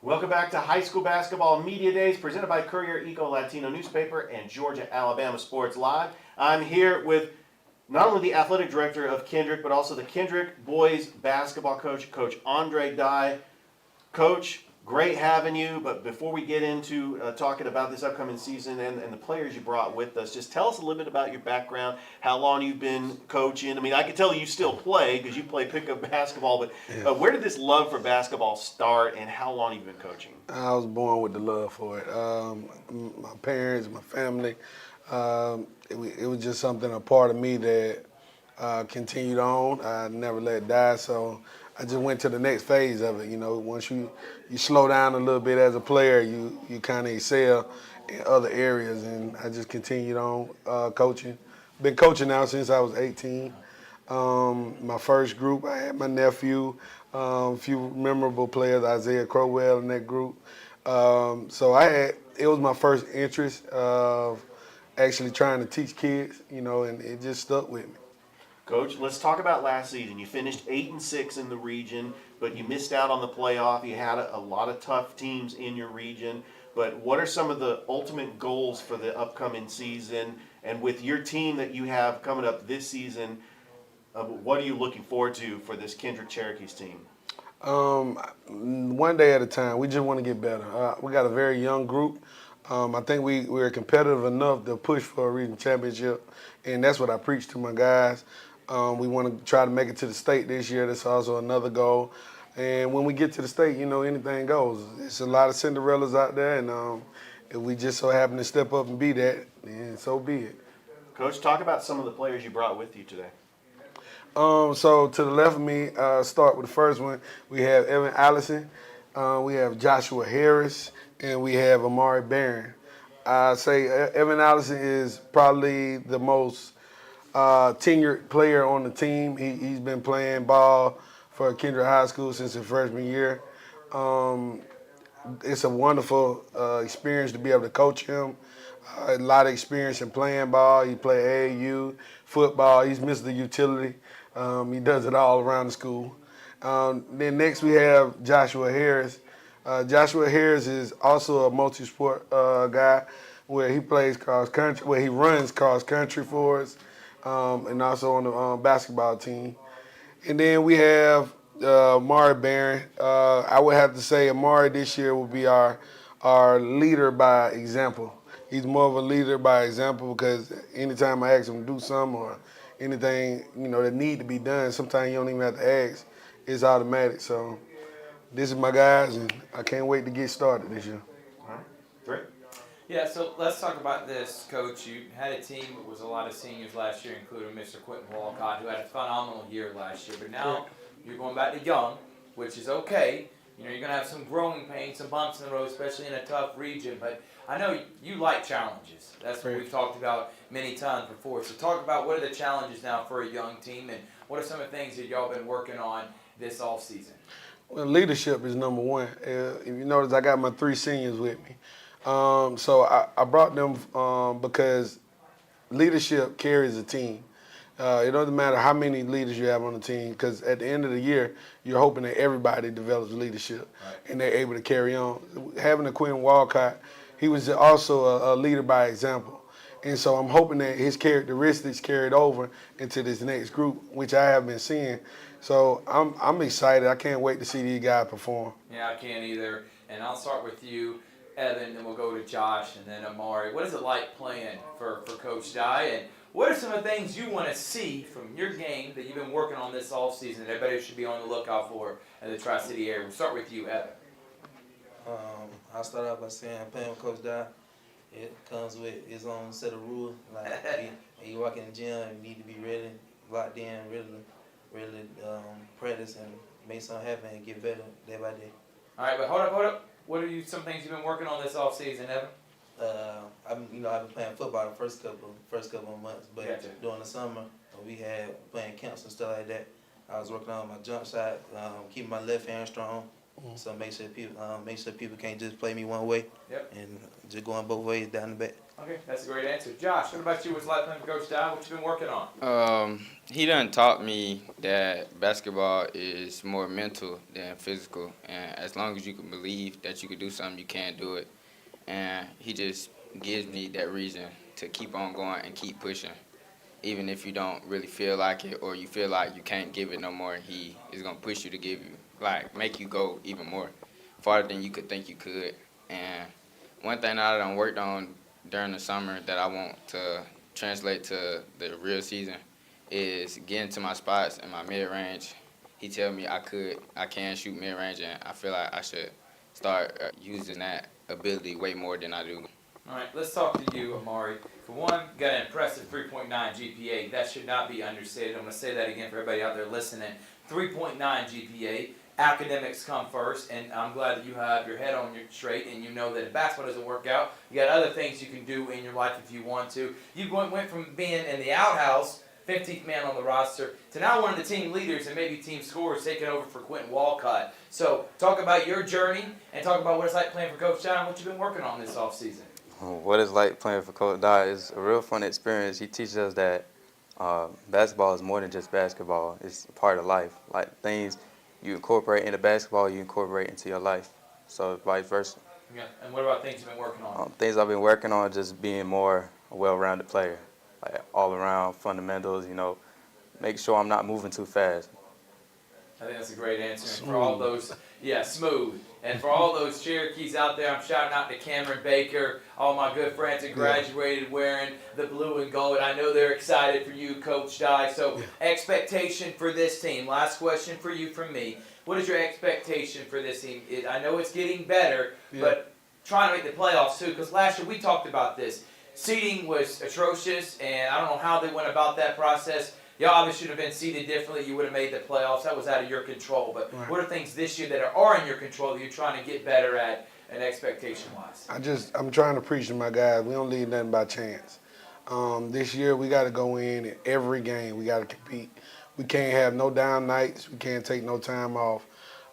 Welcome back to High School Basketball Media Days, presented by Courier, Eco Latino newspaper, and Georgia Alabama Sports Live. I'm here with not only the athletic director of Kendrick, but also the Kendrick boys basketball coach, Coach Andre Dye. Coach, great having you, but before we get into talking about this upcoming season and the players you brought with us, just tell us a little bit about your background, how long you've been coaching. I mean, I can tell you still play because you play pickup basketball, but where did this love for basketball start and how long have you been coaching? I was born with the love for it. My parents, my family, it was just something, a part of me that continued on. I never let it die, so I just went to the next phase of it. You know, once you slow down a little bit as a player, you kind of excel in other areas, and I just continued on coaching. Been coaching now since I was 18. My first group, I had my nephew, a few memorable players, Isaiah Crowell in that group. So it was my first interest of actually trying to teach kids, you know, and it just stuck with me. Coach, let's talk about last season. You finished 8-6 in the region, but you missed out on the playoff. You had a lot of tough teams in your region. But what are some of the ultimate goals for the upcoming season? And with your team that you have coming up this season, what are you looking forward to for this Kendrick Cherokees team? One day at a time. We just want to get better. We got a very young group. I think we're competitive enough to push for a region championship, and that's what I preach to my guys. We want to try to make it to the state this year. That's also another goal. And when we get to the state, you know, anything goes. It's a lot of Cinderellas out there, and if we just so happen to step up and be that, then so be it. Coach, talk about some of the players you brought with you today. So to the left of me, start with the first one. We have Evan Allison, we have Joshua Harris, and we have Amari Barron. I say Evan Allison is probably the most tenured player on the team. He's been playing ball for Kendrick High School since his freshman year. It's a wonderful experience to be able to coach him. A lot of experience in playing ball. He played AAU, football. He's Mr. Utility. He does it all around the school. Then next we have Joshua Harris. Joshua Harris is also a multi-sport guy where he plays cross country, where he runs cross country for us, and also on the basketball team. And then we have Amari Barron. I would have to say Amari this year will be our leader by example. He's more of a leader by example because anytime I ask him to do something or anything, you know, that need to be done, sometimes you don't even have to ask. It's automatic. So this is my guys, and I can't wait to get started this year. All right, great. Yeah, so let's talk about this, Coach. You had a team that was a lot of seniors last year, including Mr. Quentin Walcott, who had a phenomenal year last year. But now you're going back to young, which is okay. You know, you're going to have some growing pains, some bumps in the road, especially in a tough region. But I know you like challenges. That's what we've talked about many times before. So talk about what are the challenges now for a young team, and what are some of the things that y'all been working on this offseason? Well, leadership is number one. If you notice, I got my 3 seniors with me. So I brought them because leadership carries a team. It doesn't matter how many leaders you have on the team, because at the end of the year, you're hoping that everybody develops leadership and they're able to carry on. Having a Quentin Walcott, he was also a leader by example. And so I'm hoping that his characteristics carried over into this next group, which I have been seeing. So I'm excited. I can't wait to see these guys perform. Yeah, I can't either. And I'll start with you, Evan, then we'll go to Josh and then Amari. What is it like playing for Coach Dye? And what are some of the things you want to see from your game that you've been working on this offseason that everybody should be on the lookout for in the Tri-City area? We'll start with you, Evan. I'll start out by saying playing with Coach Dye, it comes with its own set of rules. Like when you walk in the gym, you need to be ready, locked in, really practice and make something happen and get better day by day. All right, but hold up. What are some things you've been working on this offseason, Evan? I've been playing football the first couple of months, but during the summer we had playing camps and stuff like that. I was working on my jump shot, keeping my left hand strong, So make sure people can't just play me one way. Yep. And just going both ways down the back. Okay, that's a great answer. Josh, what about you? What's it like playing for Coach Dye? What you been working on? He done taught me that basketball is more mental than physical, and as long as you can believe that you can do something, you can do it. And he just gives me that reason to keep on going and keep pushing, even if you don't really feel like it or you feel like you can't give it no more. He is gonna push you to give you, like, make you go even more farther than you could think you could. And one thing that I done worked on during the summer that I want to translate to the real season is getting to my spots in my mid-range. He tell me I can shoot mid-range, and I feel like I should start using that ability way more than I do. All right, let's talk to you, Amari. For one, got an impressive 3.9 GPA. That should not be understated. I'm going to say that again for everybody out there listening. 3.9 GPA. Academics come first, and I'm glad that you have your head on your straight, and you know that if basketball doesn't work out, you got other things you can do in your life if you want to. You went from being in the outhouse, 15th man on the roster, to now one of the team leaders and maybe team scorers taking over for Quentin Walcott. So talk about your journey and talk about what it's like playing for Coach John, what you've been working on this offseason. What it's like playing for Coach Dye is a real fun experience. He teaches us that basketball is more than just basketball. It's a part of life. Like things you incorporate into basketball, you incorporate into your life. So vice versa. Yeah. And what about things you've been working on? Things I've been working on, just being more a well-rounded player. Like all around fundamentals, make sure I'm not moving too fast. I think that's a great answer. And for all those, smooth. And for all those Cherokees out there, I'm shouting out to Cameron Baker, all my good friends that graduated wearing the blue and gold. I know they're excited for you, Coach Dye. So expectation for this team. Last question for you from me. What is your expectation for this team? I know it's getting better, but trying to make the playoffs too, because last year we talked about this. Seeding was atrocious, and I don't know how they went about that process. Y'all obviously should have been seeded differently. You would have made the playoffs. That was out of your control. But what are things this year that are in your control that you're trying to get better at and expectation-wise? I'm trying to preach to my guys. We don't leave nothing by chance. This year we got to go in every game. We got to compete. We can't have no down nights. We can't take no time off.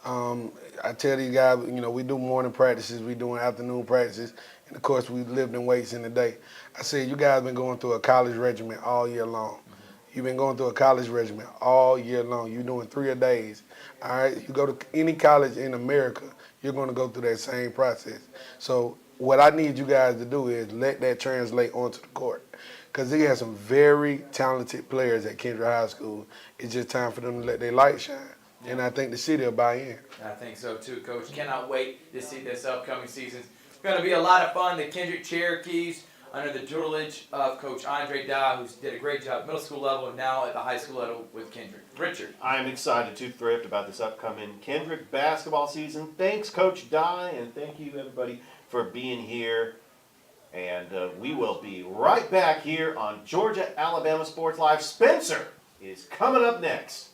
I tell these guys, we do morning practices. We doing afternoon practices. And, of course, we lived in weights in the day. I said, you guys been going through a college regimen all year long. You've been going through a college regimen all year long. You're doing 3-a-days. All right? You go to any college in America, you're going to go through that same process. So what I need you guys to do is let that translate onto the court. Because they have some very talented players at Kendrick High School. It's just time for them to let their light shine. And I think the city will buy in. I think so too, Coach. Cannot wait to see this upcoming season. It's going to be a lot of fun. The Kendrick Cherokees, under the tutelage of Coach Andre Dye, who's did a great job at middle school level and now at the high school level with Kendrick. Richard. I am excited to Thrift about this upcoming Kendrick basketball season. Thanks, Coach Dye, and thank you, everybody, for being here. And we will be right back here on Georgia Alabama Sports Live. Spencer is coming up next.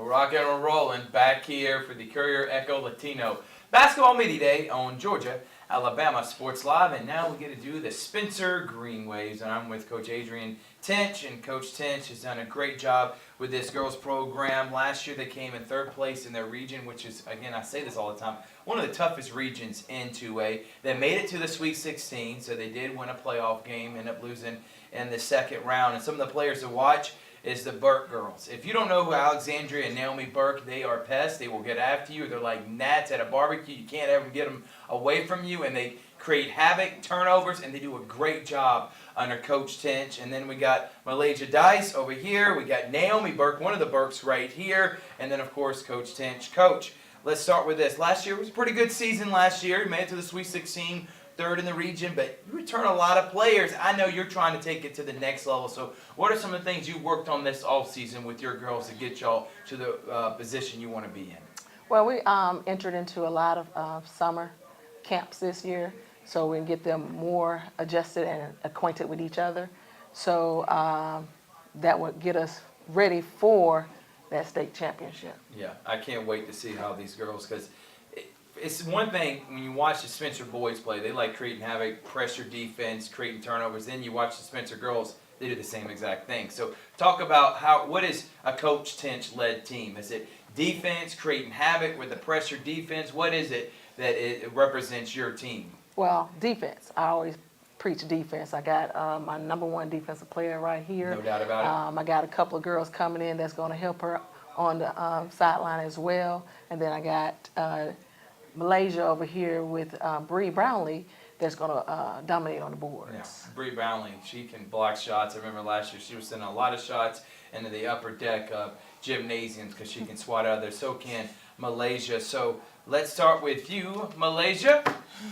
We're rocking and rolling back here for the Courier Echo Latino Basketball Media Day on Georgia, Alabama Sports Live. And now we get to do the Spencer Green Waves. And I'm with Coach Adrian Tinch. And Coach Tinch has done a great job with this girls program. Last year they came in 3rd place in their region, which is, again, I say this all the time, one of the toughest regions in 2A. They made it to the Sweet 16, so they did win a playoff game, ended up losing in the 2nd round. And some of the players to watch is the Burke girls. If you don't know who Alexandria and Naomi Burke, they are pests. They will get after you. They're like gnats at a barbecue. You can't ever get them away from you, and they create havoc, turnovers, and they do a great job under Coach Tinch. And then we got Malaysia Dice over here. We got Naomi Burke, one of the Burkes right here, and then, of course, Coach Tinch. Coach, let's start with this. Last year was a pretty good season last year. You made it to the Sweet 16. 3rd in the region, but you return a lot of players. I know you're trying to take it to the next level. So what are some of the things you worked on this offseason with your girls to get y'all to the position you want to be in? Well, we entered into a lot of summer camps this year, so we can get them more adjusted and acquainted with each other. So that would get us ready for that state championship. Yeah, I can't wait to see how these girls, because it's one thing when you watch the Spencer boys play, they like creating havoc, pressure defense, creating turnovers. Then you watch the Spencer girls, they do the same exact thing. So talk about what is a Coach Tinch-led team? Is it defense, creating havoc with the pressure defense? What is it that it represents your team? Well, defense. I always preach defense. I got my #1 defensive player right here. No doubt about it. I got a couple of girls coming in that's going to help her on the sideline as well. And then I got Malaysia over here with Bree Brownlee that's going to dominate on the boards. Yeah, Bree Brownlee, she can block shots. I remember last year she was sending a lot of shots into the upper deck of gymnasiums because she can swat out of there. So can Malaysia. So let's start with you, Malaysia.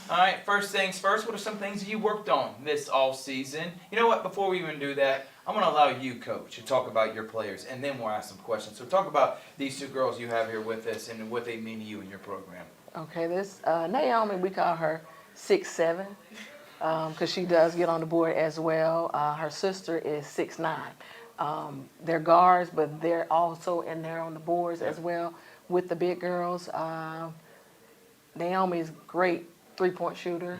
All right, first things first, what are some things that you worked on this off season? You know what, before we even do that, I'm going to allow you, Coach, to talk about your players, and then we'll ask some questions. So talk about these 2 girls you have here with us and what they mean to you in your program. Okay, this Naomi, we call her 6'7", because she does get on the board as well. Her sister is 6'9". They're guards, but they're also in there on the boards as well with the big girls. Naomi's great 3-point shooter,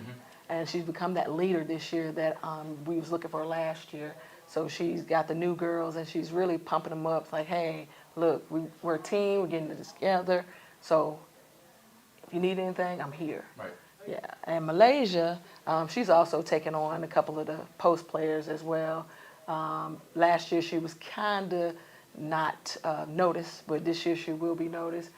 and she's become that leader this year that we was looking for last year. So she's got the new girls, and she's really pumping them up. It's like, hey, look, we're a team, we're getting this together. So if you need anything, I'm here. Right. Yeah, and Malaysia, she's also taken on a couple of the post players as well. Last year she was kind of not noticed, but this year she will be noticed.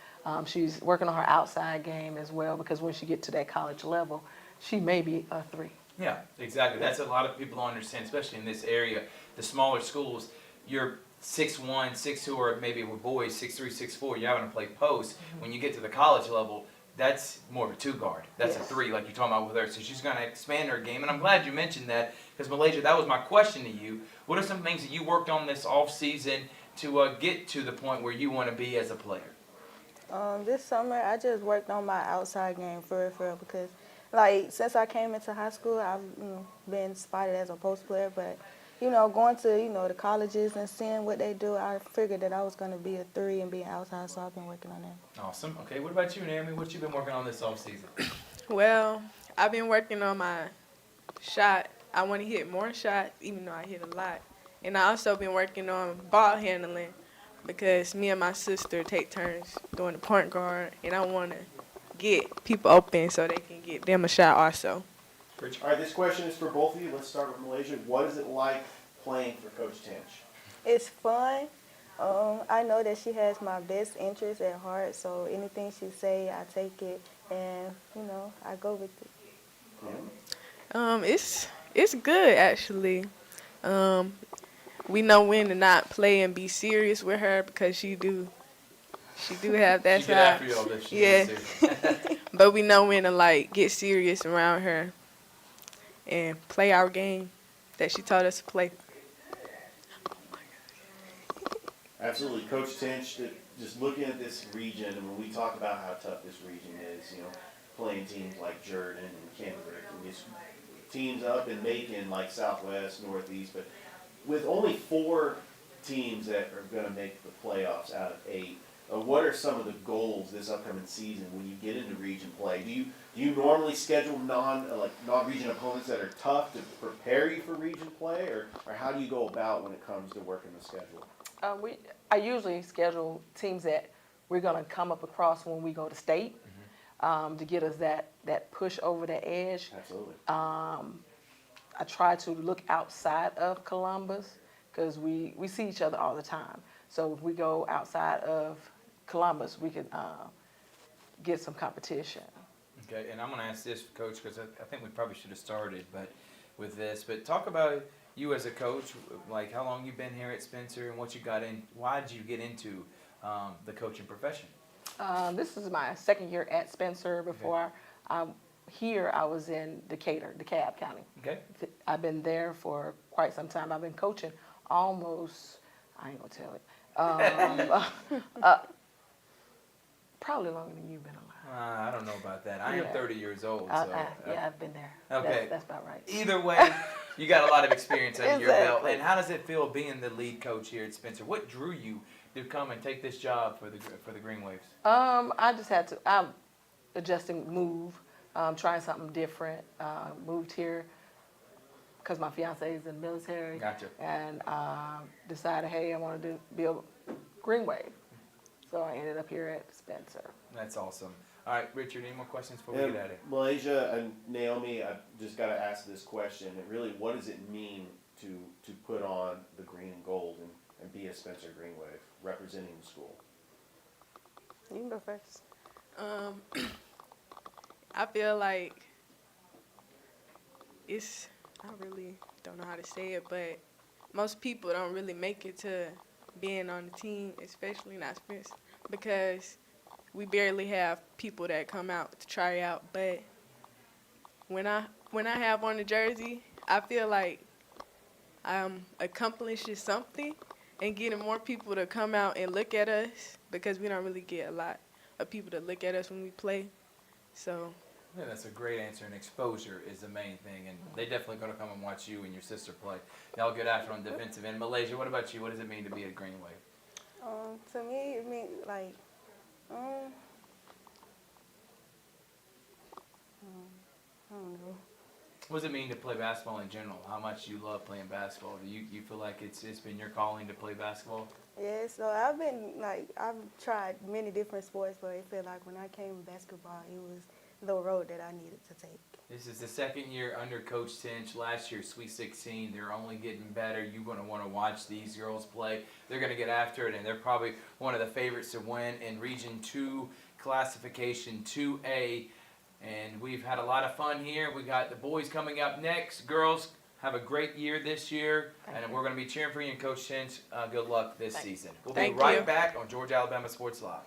She's working on her outside game as well, because when she gets to that college level, she may be a 3. Yeah, exactly. That's a lot of people don't understand, especially in this area. The smaller schools, you're 6'1", 6'2", or maybe with boys 6'3", 6'4", you're having to play post. When you get to the college level, that's more of a 2 guard. That's a 3, like you're talking about with her. So she's going to expand her game. And I'm glad you mentioned that, because Malaysia, that was my question to you. What are some things that you worked on this off season to get to the point where you want to be as a player? This summer, I just worked on my outside game for real, because, like, since I came into high school, I've been spotted as a post player, but, going to, the colleges and seeing what they do, I figured that I was going to be a 3 and be outside, so I've been working on that. Awesome. Okay, what about you, Naomi? What you been working on this offseason? Well, I've been working on my shot. I want to hit more shots, even though I hit a lot. And I also been working on ball handling, because me and my sister take turns doing the point guard, and I want to get people open so they can get them a shot also. All right, this question is for both of you. Let's start with Malaysia. What is it like playing for Coach Tinch? It's fun. I know that she has my best interest at heart, so anything she say, I take it, and, I go with it. It's good, actually. We know when to not play and be serious with her, because she do have that She side. get after you all this. Yeah. But we know when to get serious around her and play our game that she taught us to play. Absolutely. Coach Tinch, just looking at this region, and when we talk about how tough this region is, playing teams like Jordan and Kendrick, and these teams up in Macon like Southwest, Northeast, but with only 4 teams that are going to make the playoffs out of 8, What are some of the goals this upcoming season when you get into region play? Do you normally schedule non-region opponents that are tough to prepare you for region play, or how do you go about when it comes to working the schedule? I usually schedule teams that we're going to come up across when we go to state, to get us that push over the edge. Absolutely. I try to look outside of Columbus because we see each other all the time. So if we go outside of Columbus, we can get some competition. Okay, and I'm going to ask this, Coach, because I think we probably should have started with this. But talk about you as a coach, like how long you've been here at Spencer and what you got in. Why did you get into the coaching profession? This is my second year at Spencer. Before here, I was in Decatur, DeKalb County. Okay. I've been there for quite some time. I've been coaching almost, I ain't going to tell it, probably longer than you've been alive. I don't know about that. I am 30 years old. So, yeah, I've been there. Okay. That's about right. Either way, you got a lot of experience under your belt. Exactly. And how does it feel being the lead coach here at Spencer? What drew you to come and take this job for the Green Waves? I just had to, I'm adjusting move, trying something different. Moved here because my fiance is in the military. Gotcha. And decided, hey, I wanted to be a Green Wave. So I ended up here at Spencer. That's awesome. All right, Richard, any more questions before we get at it? Malaysia and Naomi, I've just got to ask this question. And really, what does it mean to put on the green and gold and be a Spencer Green Wave representing the school? You can go first. I feel like I really don't know how to say it, but most people don't really make it to being on the team, especially not Spencer, because we barely have people that come out to try out. But when I have on the jersey, I feel like I'm accomplishing something and getting more people to come out and look at us, because we don't really get a lot of people to look at us when we play. So Yeah, that's a great answer, and exposure is the main thing, and they definitely going to come and watch you and your sister play. Y'all get after on the defensive end. Malaysia, what about you? What does it mean to be a Green Wave? To me, it means like, I don't know. What does it mean to play basketball in general? How much you love playing basketball? Do you feel like it's been your calling to play basketball? Yeah, so I've tried many different sports, but I feel like when I came to basketball, it was the road that I needed to take. This is the second year under Coach Tinch. Last year, Sweet 16. They're only getting better. You're going to want to watch these girls play. They're going to get after it, and they're probably one of the favorites to win in Region 2, Classification 2A. And we've had a lot of fun here. We got the boys coming up next. Girls, have a great year this year, and we're going to be cheering for you and Coach Tinch. Good luck this season. We'll be right back on Georgia Alabama Sports Live.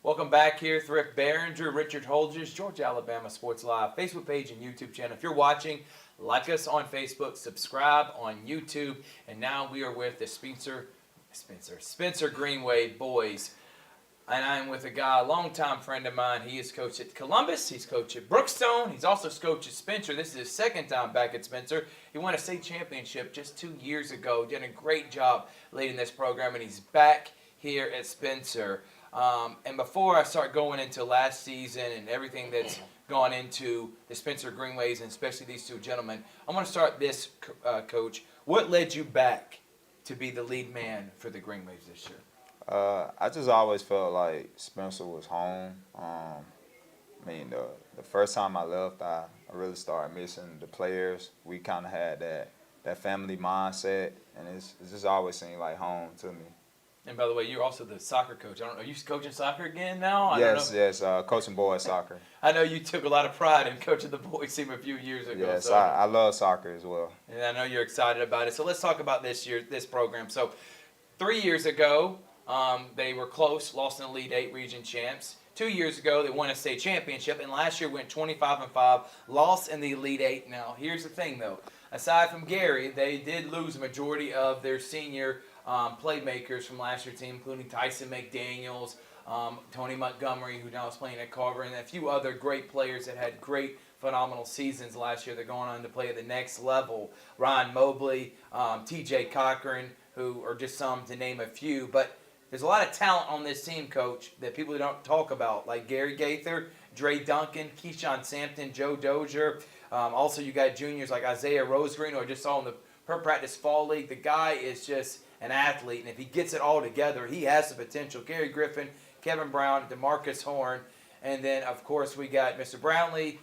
Welcome back here, Thrift Barringer, Richard Holdrige, Georgia, Alabama Sports Live, Facebook page and YouTube channel. If you're watching, like us on Facebook, subscribe on YouTube, and now we are with the Spencer Greenway boys. And I'm with a guy, a longtime friend of mine. He is coach at Columbus. He's coach at Brookstone. He's also coach at Spencer. This is his second time back at Spencer. He won a state championship just 2 years ago. Did a great job leading this program, and he's back here at Spencer. And before I start going into last season and everything that's gone into the Spencer Greenways, and especially these two gentlemen, I want to start this, Coach. What led you back to be the lead man for the Greenways this year? I just always felt like Spencer was home. I mean, the first time I left, I really started missing the players. We kind of had that family mindset, and it's just always seemed like home to me. And by the way, you're also the soccer coach. I don't know, are you coaching soccer again now? Yes, coaching boys soccer. I know you took a lot of pride in coaching the boys team a few years ago. Yes, so. I love soccer as well. And I know you're excited about it. So let's talk about this program. So 3 years ago, they were close, lost in the Elite 8 region champs. 2 years ago, they won a state championship, and last year went 25-5, lost in the Elite 8. Now, here's the thing, though. Aside from Gary, they did lose a majority of their senior playmakers from last year's team, including Tyson McDaniels, Tony Montgomery, who now is playing at Carver, and a few other great players that had great, phenomenal seasons last year. They're going on to play at the next level. Ryan Mobley, T.J. Cochran, who are just some to name a few. But there's a lot of talent on this team, Coach, that people don't talk about, like Gary Gaither, Dre Duncan, Keyshawn Sampton, Joe Dozier. Also, you got juniors like Isaiah Rosegreen, who I just saw in the per practice fall league. The guy is just an athlete, and if he gets it all together, he has the potential. Gary Griffin, Kevin Brown, DeMarcus Horn, and then, of course, we got Mr. Brownlee.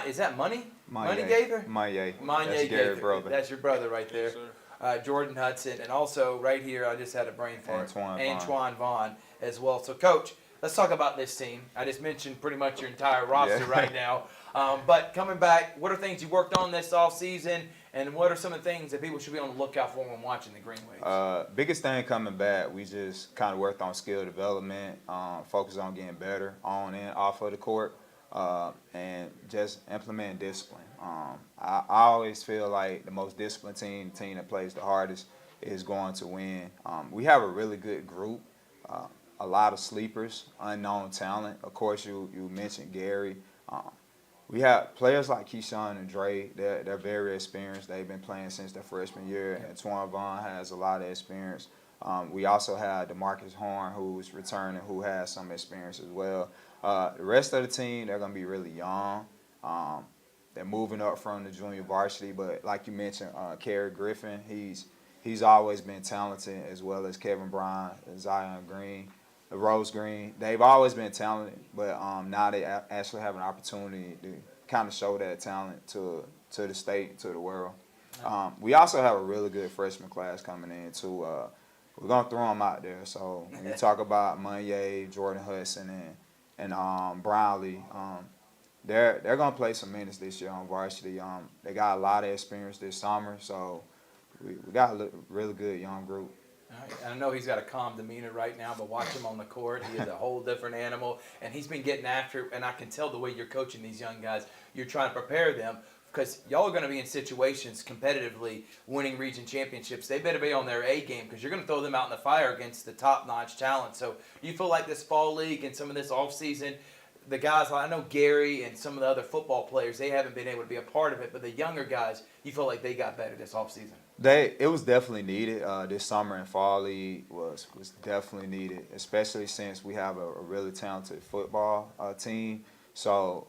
Is that Money? Money Gaither? Money. That's Gary's brother. That's your brother right there. Yes, Jordan Hudson, and also right here, I just had a brain fart. Antoine Vaughn as well. So, Coach, let's talk about this team. I just mentioned pretty much your entire roster right now. But coming back, what are things you worked on this offseason, and what are some of the things that people should be on the lookout for when watching the Greenways? Biggest thing coming back, we just kind of worked on skill development, focused on getting better on and off of the court, and just implementing discipline. I always feel like the most disciplined team, the team that plays the hardest, is going to win. We have a really good group, a lot of sleepers, unknown talent. Of course, you mentioned Gary. We have players like Keyshawn and Dre. They're very experienced. They've been playing since their freshman year. Antoine Vaughn has a lot of experience. We also have DeMarcus Horn, who's returning, who has some experience as well. The rest of the team, they're going to be really young. They're moving up from the junior varsity, but like you mentioned, Gary Griffin, he's always been talented, as well as Kevin Brown, Zion Green, Rose Green. They've always been talented, but now they actually have an opportunity to kind of show that talent to the state, to the world. We also have a really good freshman class coming in too. We're gonna throw them out there. So when you talk about Monye, Jordan Hudson, and Brownlee, they're gonna play some minutes this year on varsity. They got a lot of experience this summer, so we got a really good young group. I know he's got a calm demeanor right now, but watch him on the court. He is a whole different animal, and he's been getting after it, and I can tell the way you're coaching these young guys. You're trying to prepare them, because y'all are going to be in situations competitively winning region championships. They better be on their A game, because you're going to throw them out in the fire against the top-notch talent. So you feel like this fall league and some of this offseason, the guys, I know Gary and some of the other football players, they haven't been able to be a part of it, but the younger guys, you feel like they got better this offseason. It was definitely needed. This summer and fall league was definitely needed, especially since we have a really talented football team. So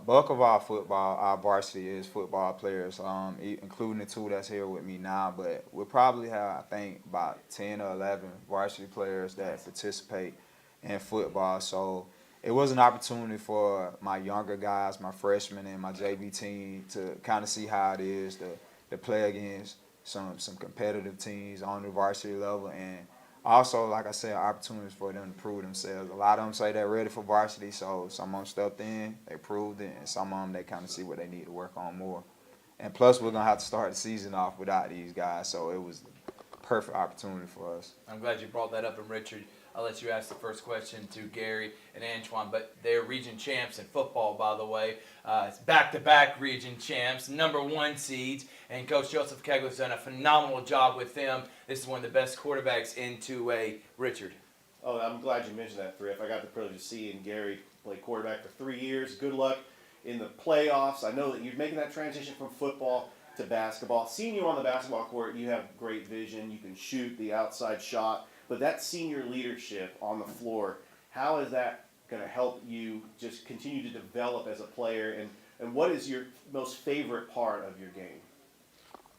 bulk of our varsity is football players, including the two that's here with me now. But we'll probably have, I think, about 10 or 11 varsity players that participate in football. So it was an opportunity for my younger guys, my freshmen and my JV team, to kind of see how it is to play against some competitive teams on the varsity level, and also, like I said, opportunities for them to prove themselves. A lot of them say they're ready for varsity, so some of them stepped in, they proved it, and some of them, they kind of see what they need to work on more. And plus, we're going to have to start the season off without these guys, so it was the perfect opportunity for us. I'm glad you brought that up, and Richard. I'll let you ask the first question to Gary and Antoine, but they're region champs in football, by the way. It's back-to-back region champs, #1 seeds, and Coach Joseph Kegler's done a phenomenal job with them. This is one of the best quarterbacks in 2A. Richard. Oh, I'm glad you mentioned that, Thrift. I got the privilege of seeing Gary play quarterback for 3 years. Good luck in the playoffs. I know that you're making that transition from football to basketball. Seeing you on the basketball court, you have great vision. You can shoot the outside shot. But that senior leadership on the floor, how is that going to help you just continue to develop as a player? And what is your most favorite part of your game?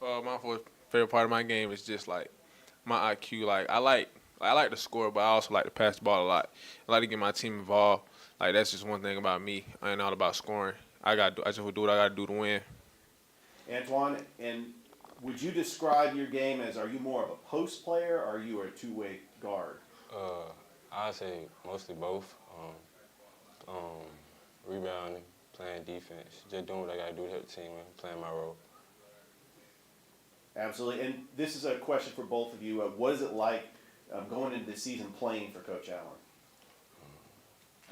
My favorite part of my game is just like my IQ. Like I like to score, but I also like to pass the ball a lot. I like to get my team involved. Like that's just one thing about me. I ain't all about scoring. I just do what I got to do to win. Antoine, and would you describe your game as, are you more of a post player or are you a two-way guard? I'd say mostly both. Rebounding, playing defense, just doing what I got to do to help the team and playing my role. Absolutely. And this is a question for both of you. What is it like going into the season playing for Coach Allen?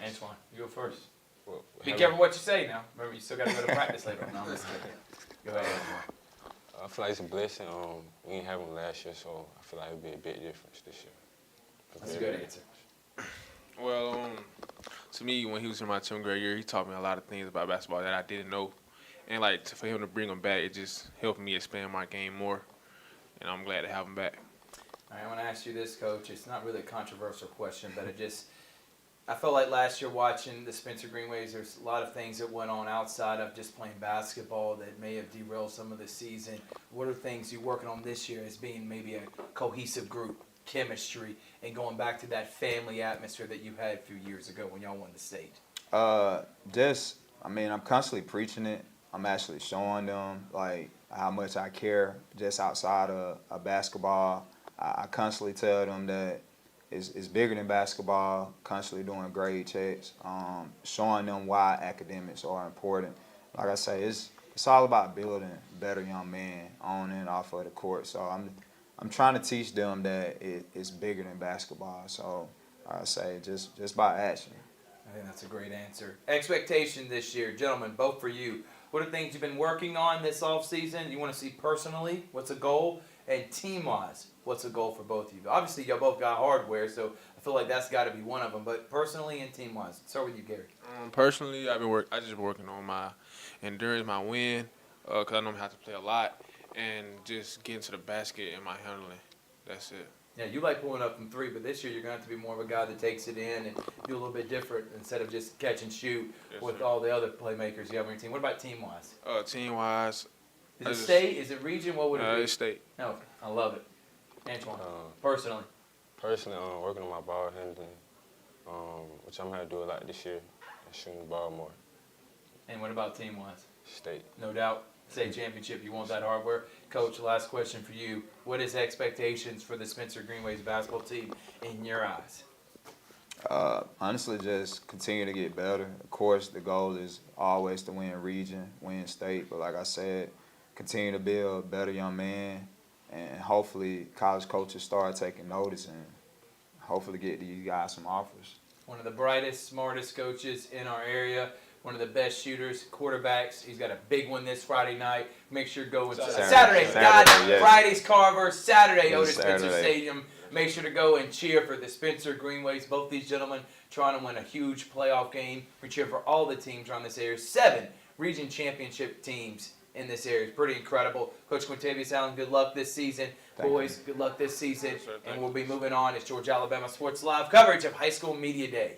Antoine, you go first. Well, Be careful what you say now. Remember, you still got to go to practice later. No, I'm just kidding. Go ahead, Antoine. I feel like it's a blessing. We didn't have them last year, so I feel like it'll be a big difference this year. That's a good answer. Well, to me, when he was in my 10th grade year, he taught me a lot of things about basketball that I didn't know. And like for him to bring him back, it just helped me expand my game more. And I'm glad to have him back. All right, I want to ask you this, Coach. It's not really a controversial question, but I felt like last year watching the Spencer Greenways, there's a lot of things that went on outside of just playing basketball that may have derailed some of the season. What are things you're working on this year as being maybe a cohesive group, chemistry, and going back to that family atmosphere that you had a few years ago when y'all won the state? I'm constantly preaching it. I'm actually showing them like how much I care just outside of basketball. I constantly tell them that it's bigger than basketball, constantly doing grade checks, showing them why academics are important. Like I say, it's all about building better young men on and off of the court. So I'm trying to teach them that it's bigger than basketball. So I say just by action. I think that's a great answer. Expectation this year, gentlemen, both for you. What are things you've been working on this offseason you want to see personally? What's a goal? And team-wise, what's a goal for both of you? Obviously, y'all both got hardware, so I feel like that's got to be one of them. But personally and team-wise, start with you, Gary. Personally, I just been working on my endurance, my win, because I know I have to play a lot, and just getting to the basket and my handling. That's it. Yeah, you like pulling up from three, but this year you're going to have to be more of a guy that takes it in and do a little bit different instead of just catch and shoot with all the other playmakers you have on your team. What about team-wise? Team-wise, is it state? Is it region? What would it be? It's state. No, I love it. Antoine, personally. Personally, working on my ball handling, which I'm going to do a lot this year, and shooting the ball more. And what about team-wise? State. No doubt. State championship, you want that hardware. Coach, last question for you. What is expectations for the Spencer Greenways basketball team in your eyes? Honestly, just continue to get better. Of course, the goal is always to win region, win state. But like I said, continue to build better young men. And hopefully college coaches start taking notice and hopefully get these guys some offers. One of the brightest, smartest coaches in our area. One of the best shooters, quarterbacks. He's got a big one this Friday night. Make sure to go and Saturday. Yes. Friday's Carver, Saturday, Otis Spencer Stadium. Make sure to go and cheer for the Spencer Greenways. Both these gentlemen trying to win a huge playoff game. We cheer for all the teams around this area. 7 region championship teams in this area. It's pretty incredible. Coach Quintavious Allen, good luck this season. Boys, good luck this season. And we'll be moving on. It's Georgia Alabama Sports Live coverage of High School Media Day.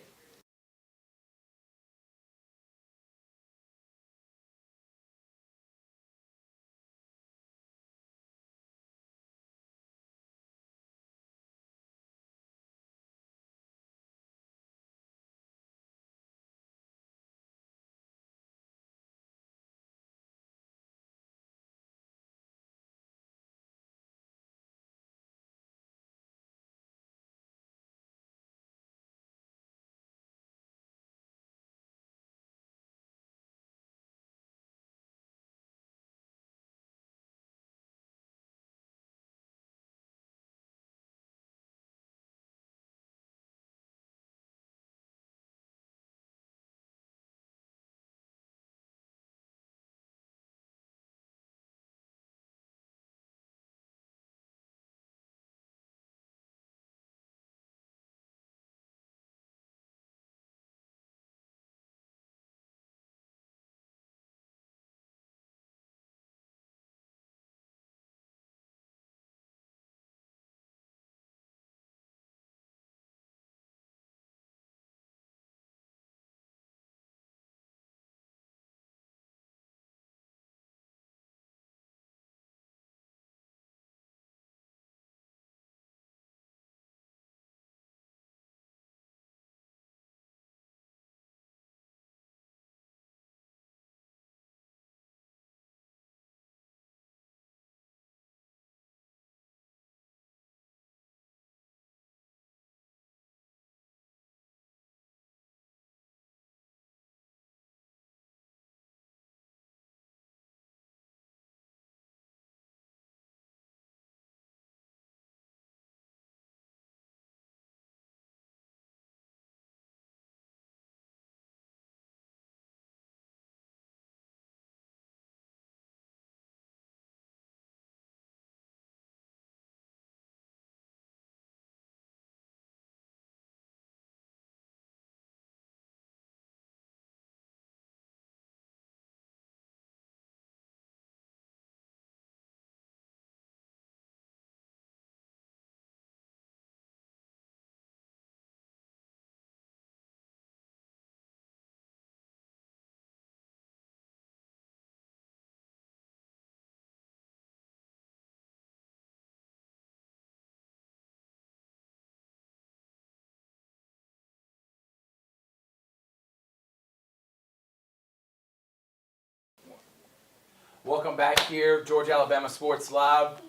Welcome back here, Georgia Alabama Sports Live.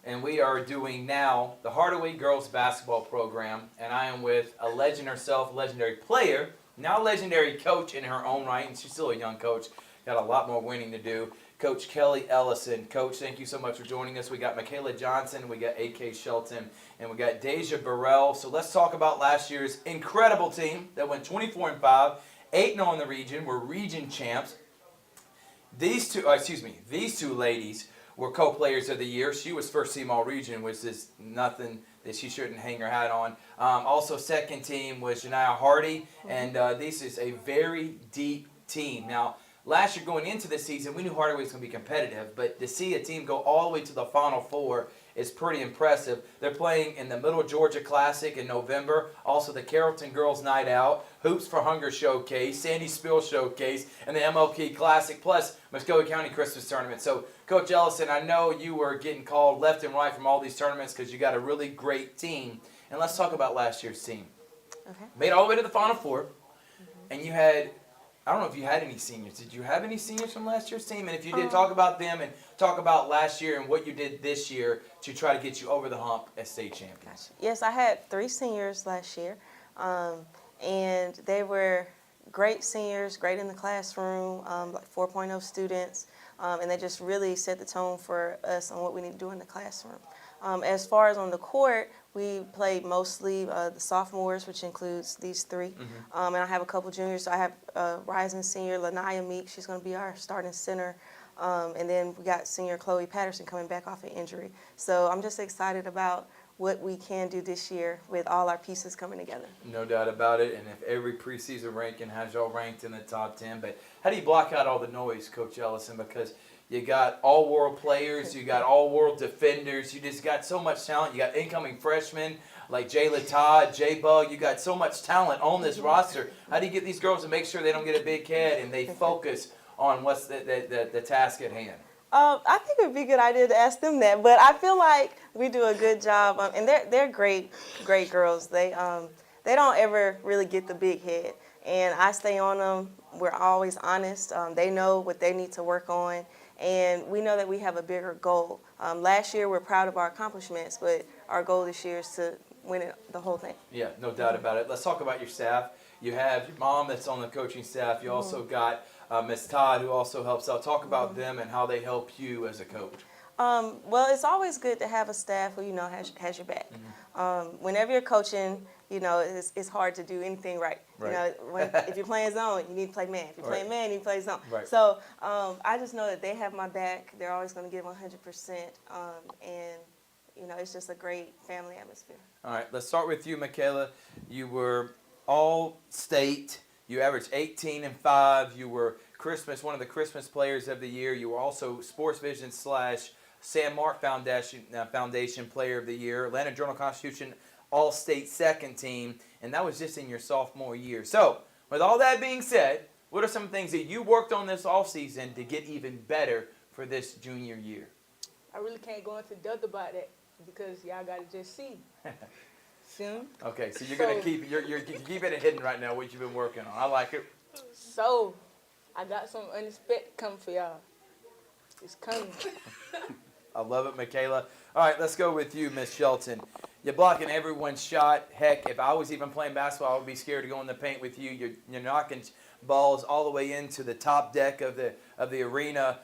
And we are doing now the Hardaway girls basketball program. And I am with a legend herself, legendary player, now legendary coach in her own right. And she's still a young coach. Got a lot more winning to do. Coach Kelly Ellison. Coach, thank you so much for joining us. We got Michaela Johnson, we got A.K. Shelton, and we got Deja Burrell. So let's talk about last year's incredible team that went 24-5, 8-0 in the region. We're region champs. These two ladies were co-players of the year. She was first team all region, which is nothing that she shouldn't hang her hat on. Also second team was Janiyah Hardy, and this is a very deep team. Now, last year going into the season, we knew Hardaway was going to be competitive, but to see a team go all the way to the Final Four is pretty impressive. They're playing in the Middle Georgia Classic in November, also the Carrollton Girls Night Out, Hoops for Hunger Showcase, Sandy Spill Showcase, and the MLK Classic, plus Muscogee County Christmas Tournament. So, Coach Ellison, I know you were getting called left and right from all these tournaments because you got a really great team. And let's talk about last year's team. Okay. Made all the way to the Final Four, and you had, I don't know if you had any seniors. Did you have any seniors from last year's team? And if you did, talk about them and talk about last year and what you did this year to try to get you over the hump as state champions. Yes, I had 3 seniors last year, and they were great seniors, great in the classroom, like 4.0 students, and they just really set the tone for us on what we need to do in the classroom. As far as on the court, we played mostly the sophomores, which includes these 3. And I have a couple juniors. So I have rising senior Lanaya Meek. She's going to be our starting center. And then we got senior Chloe Patterson coming back off an injury. So I'm just excited about what we can do this year with all our pieces coming together. No doubt about it. And if every preseason ranking has y'all ranked in the top 10. But how do you block out all the noise, Coach Ellison? Because you got all-world players, you got all-world defenders, you just got so much talent. You got incoming freshmen like Jayla Todd, J-Bug. You got so much talent on this roster. How do you get these girls to make sure they don't get a big head and they focus on what's the task at hand? I think it would be a good idea to ask them that, but I feel like we do a good job, and they're great girls. They don't ever really get the big head, and I stay on them. We're always honest. They know what they need to work on, and we know that we have a bigger goal. Last year, we're proud of our accomplishments, but our goal this year is to win the whole thing. Yeah, no doubt about it. Let's talk about your staff. You have your mom that's on the coaching staff. You also got Miss Todd, who also helps out. Talk about them and how they help you as a coach. Well, it's always good to have a staff who has your back. Whenever you're coaching, it's hard to do anything right. If you're playing zone, you need to play man. If you're playing man, you need to play zone. Right. So I just know that they have my back. They're always going to give 100%, and it's just a great family atmosphere. All right, let's start with you, Michaela. You were all state. You averaged 18 and 5. You were one of the Christmas Players of the Year. You were also Sports Vision / San Mark Foundation Player of the Year. Atlanta Journal-Constitution All-State Second Team, and that was just in your sophomore year. So, with all that being said, what are some things that you worked on this offseason to get even better for this junior year? I really can't go into depth about that because y'all got to just see. Soon. Okay, so you're gonna keep it hidden right now. What you've been working on, I like it. So, I got some unexpected coming for y'all. It's coming. I love it, Michaela. All right, let's go with you, Miss Shelton. You're blocking everyone's shot. Heck, if I was even playing basketball, I would be scared to go in the paint with you. You're knocking balls all the way into the top deck of the arena.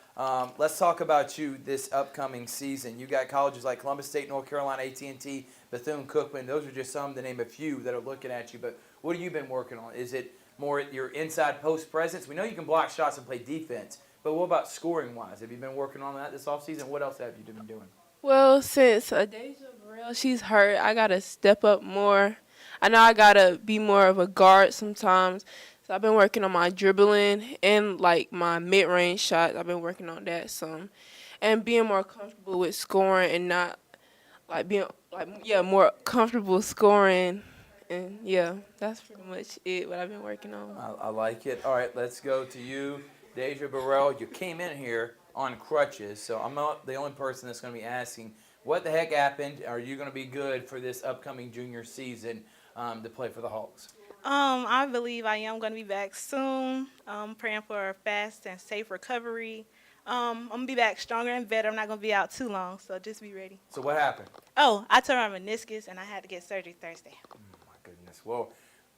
Let's talk about you this upcoming season. You got colleges like Columbus State, North Carolina, AT&T, Bethune-Cookman. Those are just some to name a few that are looking at you. But what have you been working on? Is it more your inside post presence? We know you can block shots and play defense, but what about scoring-wise? Have you been working on that this offseason? What else have you been doing? Well, since Deja Burrell, she's hurt, I got to step up more. I know I got to be more of a guard sometimes. So I've been working on my dribbling and, my mid-range shots. I've been working on that some. And being more comfortable with scoring and not, more comfortable scoring. And, that's pretty much it, what I've been working on. I like it. All right, let's go to you, Deja Burrell. You came in here on crutches, so I'm not the only person that's going to be asking, what the heck happened? Are you going to be good for this upcoming junior season to play for the Hawks? I believe I am going to be back soon. I'm praying for a fast and safe recovery. I'm going to be back stronger and better. I'm not going to be out too long, so just be ready. So what happened? Oh, I tore my meniscus, and I had to get surgery Thursday. My goodness. Well,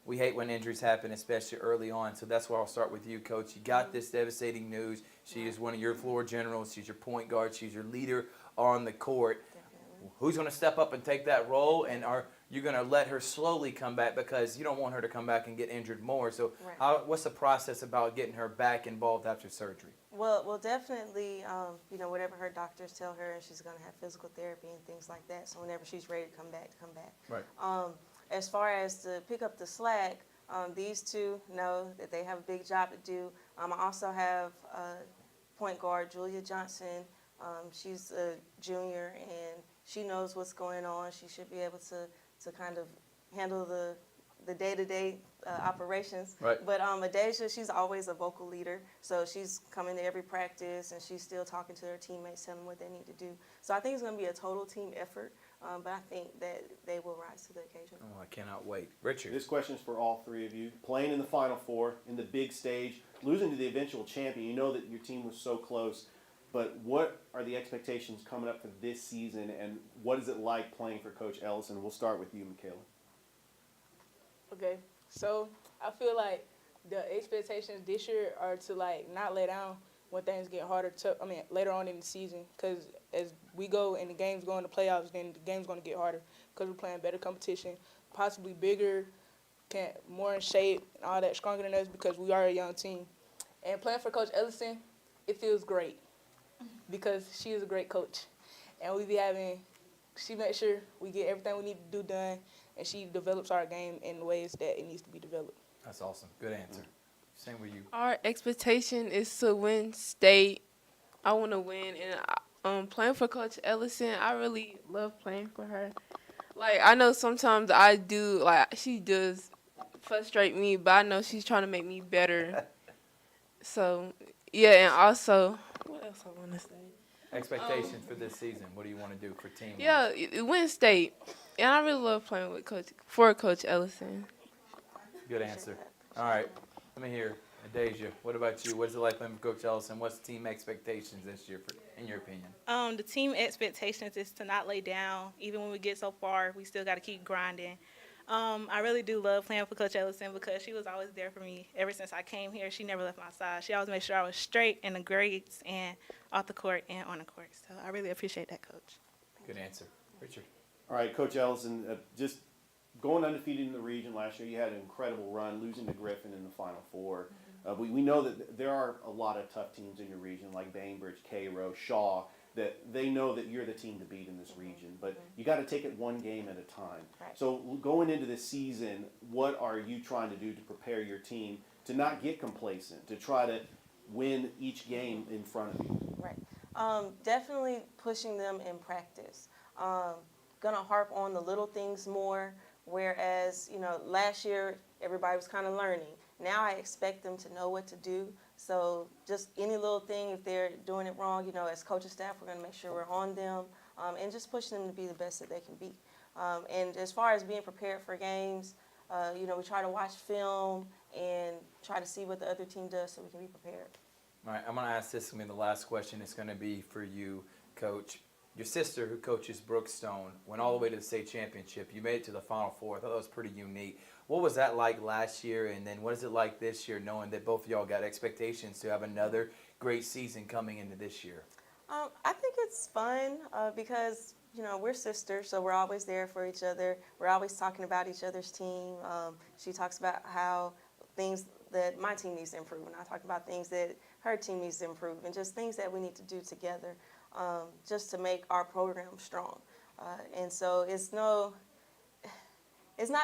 we hate when injuries happen, especially early on. So that's why I'll start with you, Coach. You got this devastating news. She is one of your floor generals. She's your point guard. She's your leader on the court. Who's going to step up and take that role? And are you going to let her slowly come back, because you don't want her to come back and get injured more? So what's the process about getting her back involved after surgery? Well, definitely, whatever her doctors tell her, she's going to have physical therapy and things like that. So whenever she's ready to come back. Right. As far as to pick up the slack, these two know that they have a big job to do. I also have point guard Julia Johnson. She's a junior, and she knows what's going on. She should be able to kind of handle the day-to-day operations. Right. But Adasia, she's always a vocal leader, so she's coming to every practice, and she's still talking to her teammates, telling them what they need to do. So I think it's going to be a total team effort, but I think that they will rise to the occasion. Oh, I cannot wait. Richard. This question is for all three of you. Playing in the Final Four, in the big stage, losing to the eventual champion, you know that your team was so close, but what are the expectations coming up for this season, and what is it like playing for Coach Ellison? We'll start with you, Michaela. Okay, so I feel like the expectations this year are to not lay down when things get harder. Later on in the season, because as we go and the games go into playoffs, then the game's going to get harder because we're playing better competition, possibly bigger, more in shape, and all that, stronger than us because we are a young team. And playing for Coach Ellison, it feels great because she is a great coach, and she makes sure we get everything we need to do done, and she develops our game in the ways that it needs to be developed. That's awesome. Good answer. Same with you. Our expectation is to win state. I want to win, and playing for Coach Ellison, I really love playing for her. I know sometimes she does frustrate me, but I know she's trying to make me better. So, yeah, and also, what else I want to say? Expectations for this season. What do you want to do for team? Yeah, win state, and I really love playing with Coach Ellison. Good answer. All right, let me hear. Adasia, what about you? What is it like playing for Coach Ellison? What's the team expectations this year, in your opinion? The team expectations is to not lay down. Even when we get so far, we still got to keep grinding. I really do love playing for Coach Ellison because she was always there for me ever since I came here. She never left my side. She always made sure I was straight in the grades and off the court and on the court. So I really appreciate that, Coach. Good answer. Richard. All right, Coach Ellison, just going undefeated in the region last year, you had an incredible run, losing to Griffin in the Final Four. We know that there are a lot of tough teams in your region, like Bainbridge, Cairo, Shaw, that they know that you're the team to beat in this region. But you got to take it one game at a time. Right. So going into this season, what are you trying to do to prepare your team to not get complacent, to try to win each game in front of you? Right. Definitely pushing them in practice. Gonna harp on the little things more, whereas, last year everybody was kind of learning. Now I expect them to know what to do. So just any little thing, if they're doing it wrong, as coaching staff, we're going to make sure we're on them and just pushing them to be the best that they can be. And as far as being prepared for games, we try to watch film and try to see what the other team does so we can be prepared. All right, I'm going to ask this. The last question is going to be for you, Coach. Your sister, who coaches Brookstone, went all the way to the state championship. You made it to the Final Four. I thought that was pretty unique. What was that like last year, and then what is it like this year, knowing that both of y'all got expectations to have another great season coming into this year? I think it's fun because, we're sisters, so we're always there for each other. We're always talking about each other's team. She talks about how things that my team needs to improve, and I talk about things that her team needs to improve, and just things that we need to do together just to make our program strong. And so it's not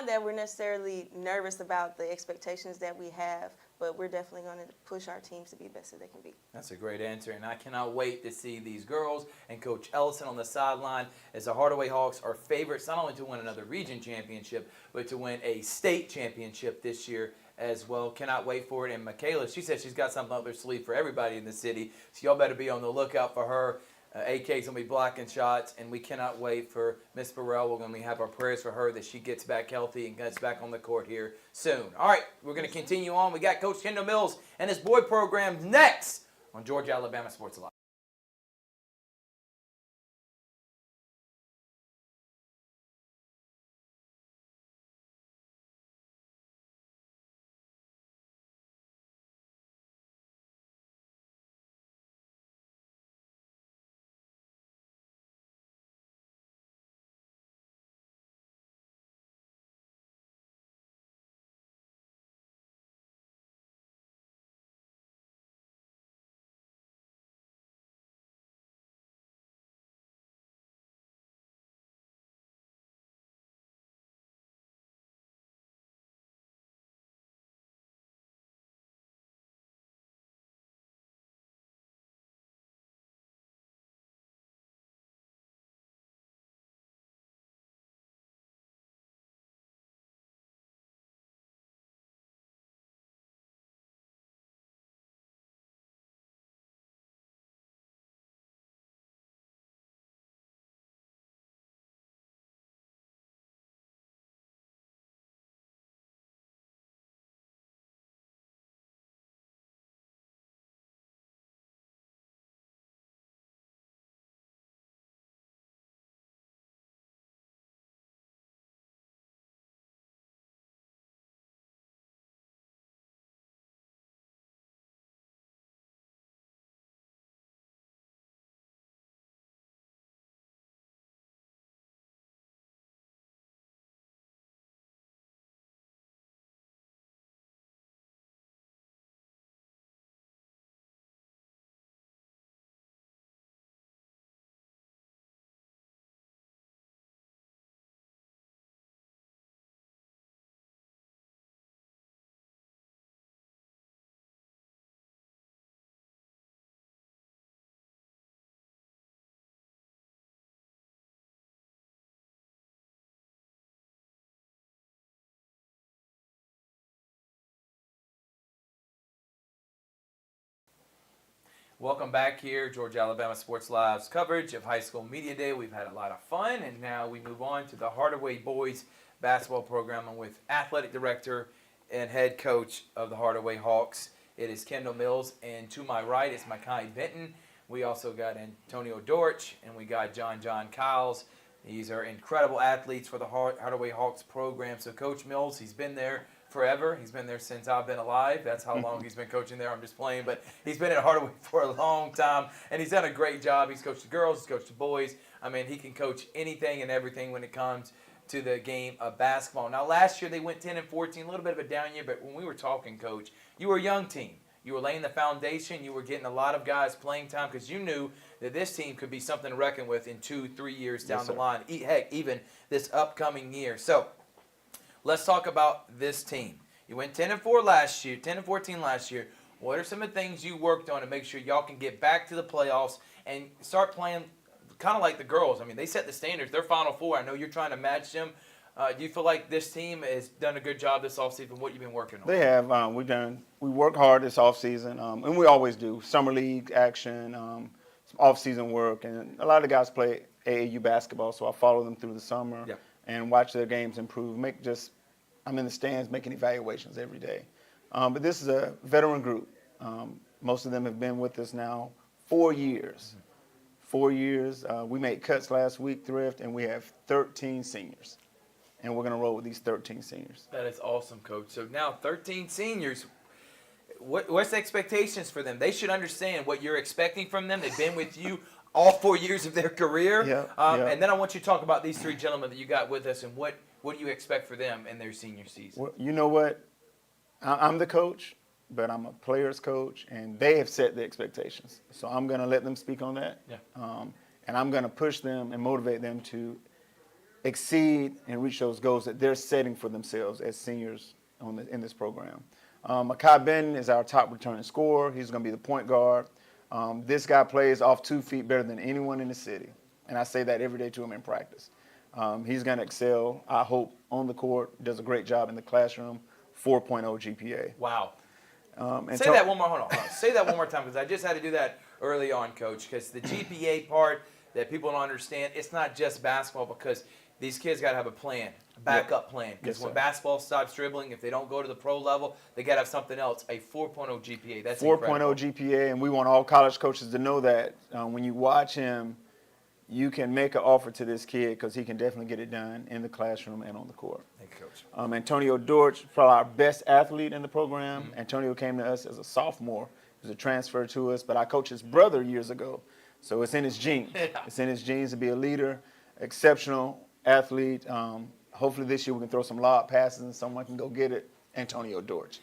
that we're necessarily nervous about the expectations that we have, but we're definitely going to push our teams to be the best that they can be. That's a great answer, and I cannot wait to see these girls and Coach Ellison on the sideline as the Hardaway Hawks are favorites not only to win another region championship, but to win a state championship this year as well. Cannot wait for it. And Michaela, she said she's got something up her sleeve for everybody in the city, so y'all better be on the lookout for her. AK's going to be blocking shots, and we cannot wait for Miss Burrell. We're going to have our prayers for her that she gets back healthy and gets back on the court here soon. All right, we're going to continue on. We got Coach Kendall Mills and his boy program next on Georgia Alabama Sports Live. Welcome back here, Georgia Alabama Sports Live's coverage of High School Media Day. We've had a lot of fun, and now we move on to the Hardaway boys basketball program with athletic director and head coach of the Hardaway Hawks. It is Kendall Mills, and to my right is Makai Benton. We also got Antonio Dortch, and we got John Kyles. These are incredible athletes for the Hardaway Hawks program. So Coach Mills, he's been there forever. He's been there since I've been alive. That's how long he's been coaching there. I'm just playing. But he's been at Hardaway for a long time, and he's done a great job. He's coached the girls. He's coached the boys. I mean, he can coach anything and everything when it comes to the game of basketball. Now, last year they went 10-14, a little bit of a down year. But when we were talking, Coach, you were a young team. You were laying the foundation. You were getting a lot of guys playing time because you knew that this team could be something to reckon with in 2-3 years down the line. Heck, even this upcoming year. So let's talk about this team. You went 10-4 last year, 10-14 last year. What are some of the things you worked on to make sure y'all can get back to the playoffs and start playing kind of like the girls? I mean, they set the standards. They're Final Four. I know you're trying to match them. Do you feel like this team has done a good job this offseason? What you've been working on? They have. We work hard this offseason, and we always do. Summer league action, some off-season work, and a lot of the guys play AAU basketball, so I follow them through the summer and watch their games improve. I'm in the stands making evaluations every day. But this is a veteran group. Most of them have been with us now 4 years. 4 years. We made cuts last week, Thrift, and we have 13 seniors. And we're going to roll with these 13 seniors. That is awesome, Coach. So now 13 seniors, what's the expectations for them? They should understand what you're expecting from them. They've been with you all 4 years of their career. And then I want you to talk about these three gentlemen that you got with us and what do you expect for them in their senior season? Well, you know what? I'm the coach, but I'm a player's coach, and they have set the expectations. So I'm going to let them speak on that. And I'm going to push them and motivate them to exceed and reach those goals that they're setting for themselves as seniors in this program. Makai Benton is our top returning scorer. He's going to be the point guard. This guy plays off 2 feet better than anyone in the city, and I say that every day to him in practice. He's going to excel, I hope, on the court. Does a great job in the classroom. 4.0 GPA. Wow. Say that one more. Hold on. Say that one more time because I just had to do that early on, Coach, because the GPA part that people don't understand, it's not just basketball because these kids got to have a plan. backup plan. Because Yes, when sir. basketball stops dribbling, if they don't go to the pro level, they got to have something else. A 4.0 GPA. That's 4.0 incredible. GPA, and we want all college coaches to know that when you watch him, you can make an offer to this kid because he can definitely get it done in the classroom and on the court. Thank you, Coach. Antonio Dortch, probably our best athlete in the program. Antonio came to us as a sophomore. He was a transfer to us, but I coached his brother years ago. So it's in his genes. It's in his genes to be a leader, exceptional athlete. Hopefully this year we can throw some lob passes and someone can go get it. Antonio Dortch.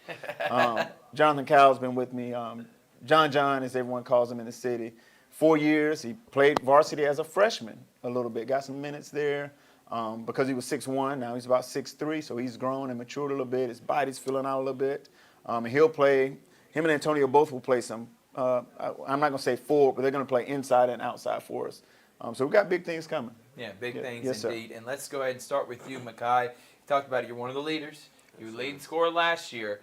Jonathan Cowell's been with me. John, as everyone calls him in the city. 4 years. He played varsity as a freshman a little bit. Got some minutes there because he was 6'1". Now he's about 6'3", so he's grown and matured a little bit. His body's filling out a little bit. And he'll play. Him and Antonio both will play some. I'm not going to say forward, but they're going to play inside and outside for us. So we've got big things coming. Yeah, big things yes, indeed. And let's go ahead and start with you, Makai. You talked about it. You're one of the leaders. You were leading scorer last year.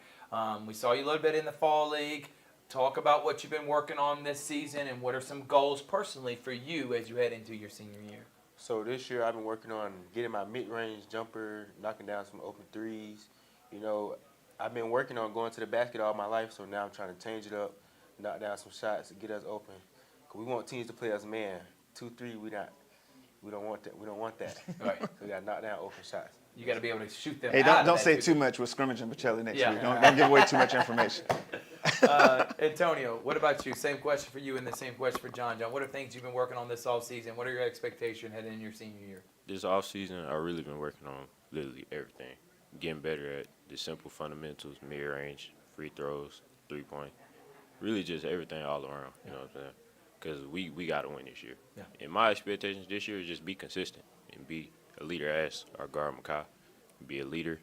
We saw you a little bit in the fall league. Talk about what you've been working on this season and what are some goals personally for you as you head into your senior year. So this year I've been working on getting my mid-range jumper, knocking down some open threes. You know, I've been working on going to the basket all my life, so now I'm trying to change it up, knock down some shots to get us open. 'Cause we want teams to play us man. 2-3, we don't want that. We don't want that. Right. So we got to knock down open shots. You got to be able to shoot them Hey, out. don't say too much. We're scrimmaging Pacelli next Yeah. week. Don't give away too much information. Antonio, what about you? Same question for you and the same question for John. What are things you've been working on this offseason? What are your expectations heading into your senior year? This off season, I've really been working on literally everything. Getting better at the simple fundamentals, mid-range, free throws, three-point. Really just everything all around, you know what I'm saying? Because we got to win this year. Yeah. And my expectations this year is just be consistent and be a leader as our guard Makai. Be a leader,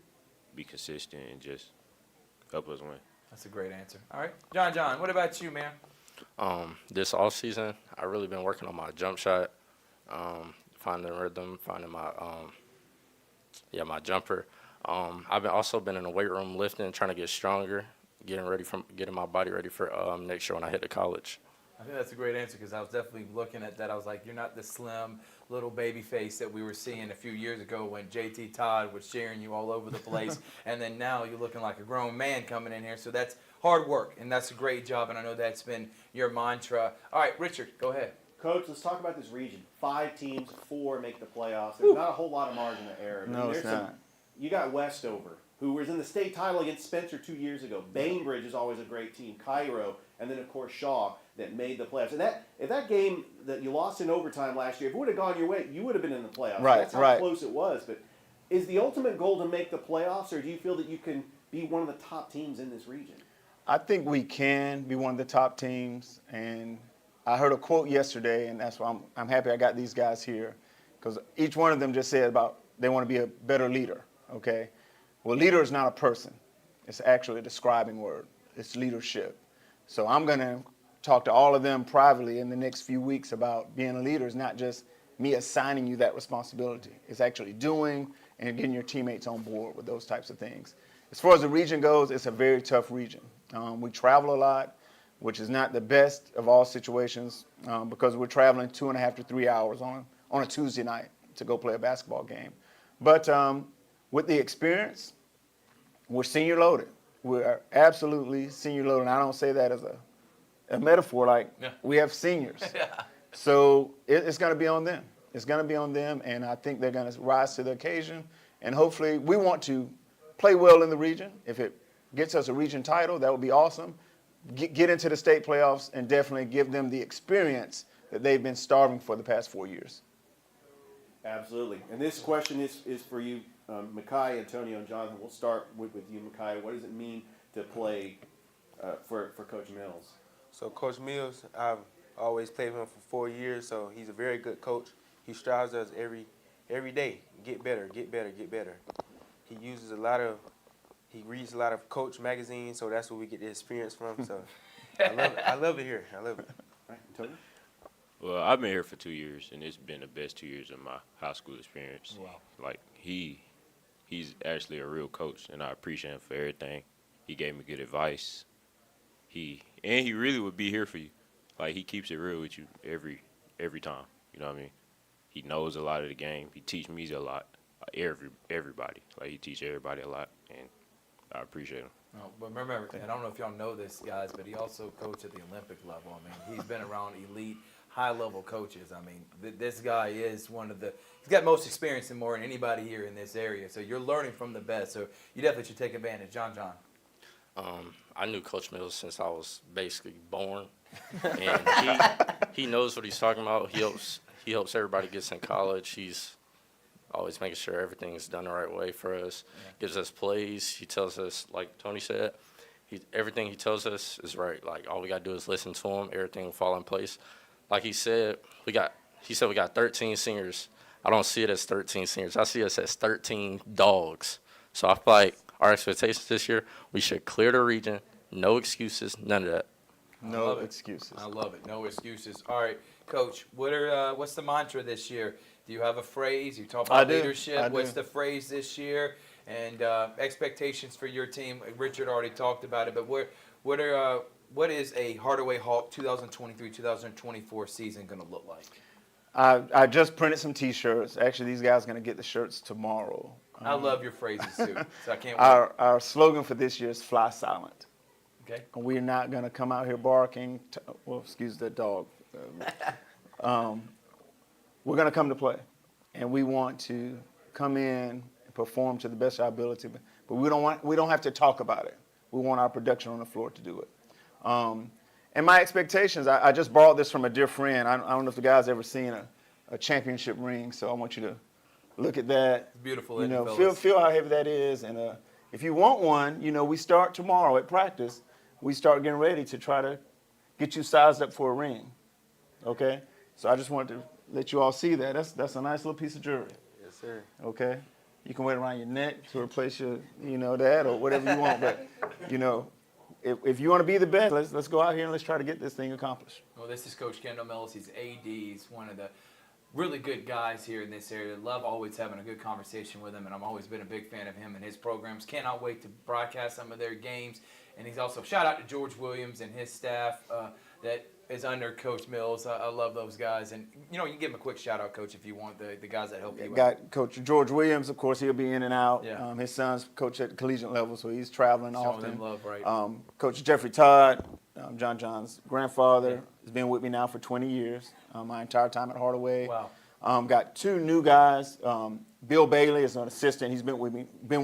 be consistent, and just help us win. That's a great answer. All right. John, what about you, man? This off season, I've really been working on my jump shot, finding rhythm, finding my my jumper. I've also been in the weight room lifting, trying to get stronger, getting my body ready for next year when I hit the college. I think that's a great answer because I was definitely looking at that. I was like, you're not the slim little baby face that we were seeing a few years ago when JT Todd was sharing you all over the place. And then now you're looking like a grown man coming in here. So that's hard work, and that's a great job, and I know that's been your mantra. All right, Richard, go ahead. Coach, let's talk about this region. 5 teams, 4 make the playoffs. There's not a whole lot of margin of error. No, it's not. You got Westover, who was in the state title against Spencer 2 years ago. Bainbridge is always a great team. Cairo, and then, of course, Shaw that made the playoffs. And if that game that you lost in overtime last year, if it would have gone your way, you would have been in the playoffs. Right, That's how right. close it was. But is the ultimate goal to make the playoffs, or do you feel that you can be one of the top teams in this region? I think we can be one of the top teams, and I heard a quote yesterday, and that's why I'm happy I got these guys here, because each one of them just said about they want to be a better leader, okay? Well, leader is not a person. It's actually a describing word. It's leadership. So I'm going to talk to all of them privately in the next few weeks about being a leader is not just me assigning you that responsibility. It's actually doing and getting your teammates on board with those types of things. As far as the region goes, it's a very tough region. We travel a lot, which is not the best of all situations because we're traveling 2.5 to 3 hours on a Tuesday night to go play a basketball game. But with the experience, we're senior loaded. We're absolutely senior loaded. And I don't say that as a metaphor, like we have seniors. So it's going to be on them. It's going to be on them, and I think they're going to rise to the occasion. And hopefully we want to play well in the region. If it gets us a region title, that would be awesome. Get into the state playoffs and definitely give them the experience that they've been starving for the past 4 years. Absolutely. And this question is for you, Makai, Antonio, and Jonathan. We'll start with you, Makai. What does it mean to play for Coach Mills? So Coach Mills, I've always played with him for 4 years, so he's a very good coach. He strives us every day, get better, get better, get better. He uses he reads a lot of coach magazines, so that's where we get the experience from. So I love it here. I love it. Right, Antonio? Well, I've been here for 2 years, and it's been the best 2 years of my high school experience. Wow. Like, he's actually a real coach, and I appreciate him for everything. He gave me good advice. He really would be here for you. Like, he keeps it real with you every time. You know what I mean? He knows a lot of the game. He teaches me a lot. everybody. Like he teach everybody a lot, and I appreciate him. Oh, but remember, I don't know if y'all know this, guys, but he also coached at the Olympic level. I mean, he's been around elite, high-level coaches. I mean, this guy is one of the – he's got most experience and more than anybody here in this area. So you're learning from the best. So you definitely should take advantage. John. I knew Coach Mills since I was basically born, and he knows what he's talking about. He helps everybody gets in college. He's always making sure everything's done the right way for us. Gives us plays. He tells us, like Tony said, everything he tells us is right. Like all we gotta do is listen to him. Everything will fall in place. Like he said, we got 13 seniors. I don't see it as 13 seniors. I see us as 13 dogs. So I feel like our expectations this year, we should clear the region. No excuses. None of that. No excuses. I love it. No excuses. All right, Coach, what's the mantra this year? Do you have a phrase? You talk about leadership. What's the phrase this year? And expectations for your team. Richard already talked about it, but what is a Hardaway Hawk 2023-2024 season going to look like? I just printed some T-shirts. Actually, these guys are going to get the shirts tomorrow. I love your phrases too, so I can't wait. Our slogan for this year is "Fly Silent." Okay. We're not going to come out here barking. Well, excuse that dog. We're going to come to play, and we want to come in and perform to the best of our ability. But we don't have to talk about it. We want our production on the floor to do it. And my expectations, I just borrowed this from a dear friend. I don't know if the guys ever seen a championship ring, so I want you to look at that. It's beautiful. You know, feel how heavy that is, and if you want one, you know, we start tomorrow at practice. We start getting ready to try to get you sized up for a ring. Okay, so I just wanted to let you all see that. That's a nice little piece of jewelry. Yes, sir. Okay, you can wear it around your neck to replace your, that or whatever you want. But, if you want to be the best, let's go out here and let's try to get this thing accomplished. Well, this is Coach Kendall Mills. He's AD. He's one of the really good guys here in this area. Love always having a good conversation with him, and I've always been a big fan of him and his programs. Cannot wait to broadcast some of their games. And he's also, shout out to George Williams and his staff that is under Coach Mills. I love those guys. And, you can give him a quick shout out, Coach, if you want, the guys that help you out. Got Coach George Williams, of course, he'll be in and out. Yeah. His son's coach at the collegiate level, so he's traveling often. Showing them love, right. Coach Jeffrey Todd, John's grandfather, has been with me now for 20 years, my entire time at Hardaway. Wow. Got two new guys. Bill Bailey is an assistant. He's been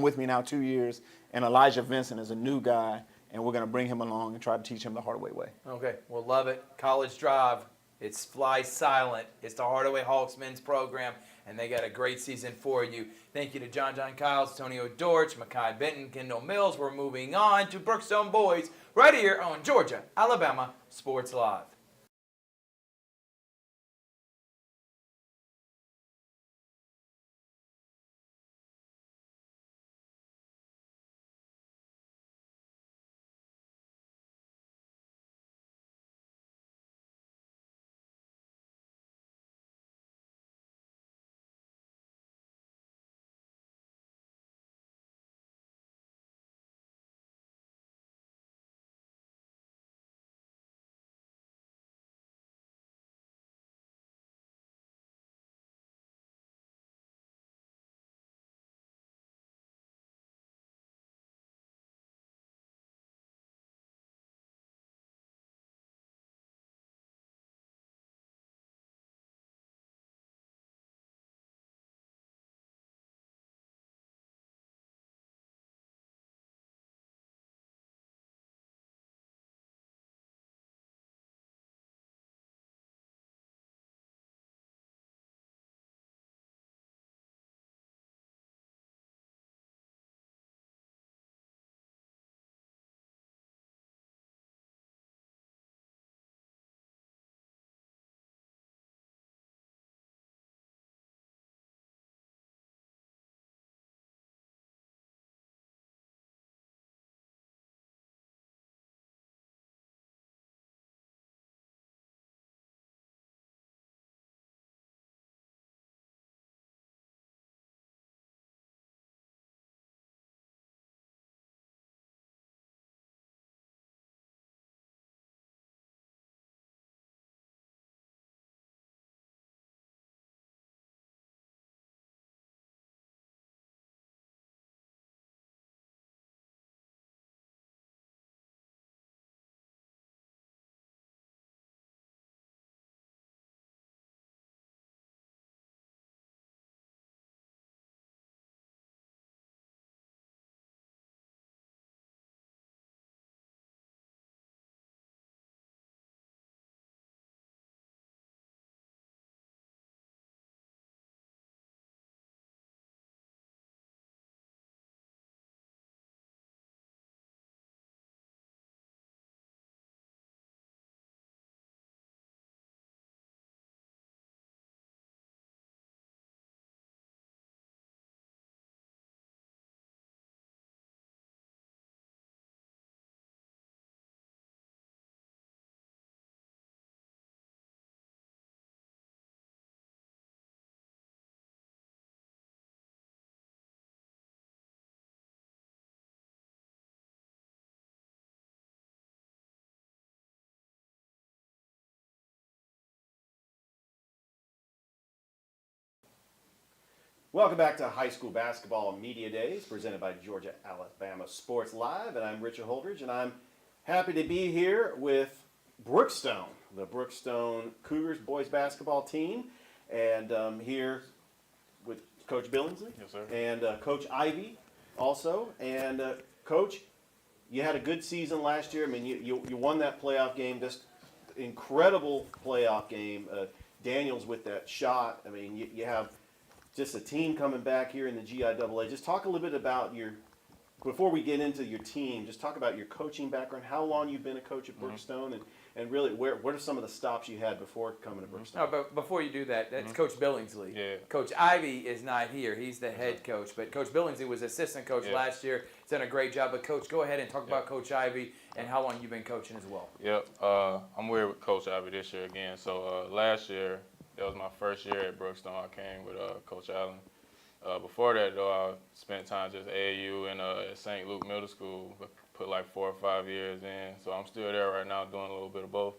with me now 2 years. And Elijah Vincent is a new guy. And we're going to bring him along and try to teach him the Hardaway way. Okay, well, love it. College Drive, it's Fly Silent. It's the Hardaway Hawks men's program, and they got a great season for you. Thank you to John Kyles, Antonio Dortch, Makai Benton, Kendall Mills. We're moving on to Brookstone Boys right here on Georgia, Alabama Sports Live. Welcome back to High School Basketball Media Days, presented by Georgia Alabama Sports Live, and I'm Richard Holdrige, and I'm happy to be here with Brookstone, the Brookstone Cougars boys basketball team, and here with Coach Billingsley. Yes, sir. And Coach Ivy also. And Coach, you had a good season last year. I mean, you won that playoff game, just incredible playoff game. Daniels with that shot. I mean, you have just a team coming back here in the GIAA. Just talk a little bit about before we get into your team, just talk about your coaching background, how long you've been a coach at Brookstone, and really what are some of the stops you had before coming to Brookstone? No, but before you do that, that's Coach Billingsley. Yeah. Coach Ivy is not here. He's the head coach. But Coach Billingsley was assistant coach last year. He's done a great job. But, Coach, go ahead and talk about Coach Ivy and how long you've been coaching as well. Yep. I'm here with Coach Ivy this year again. So last year, that was my first year at Brookstone. I came with Coach Allen. Before that, though, I spent time just AAU and at St. Luke Middle School, put like 4 or 5 years in. So I'm still there right now doing a little bit of both.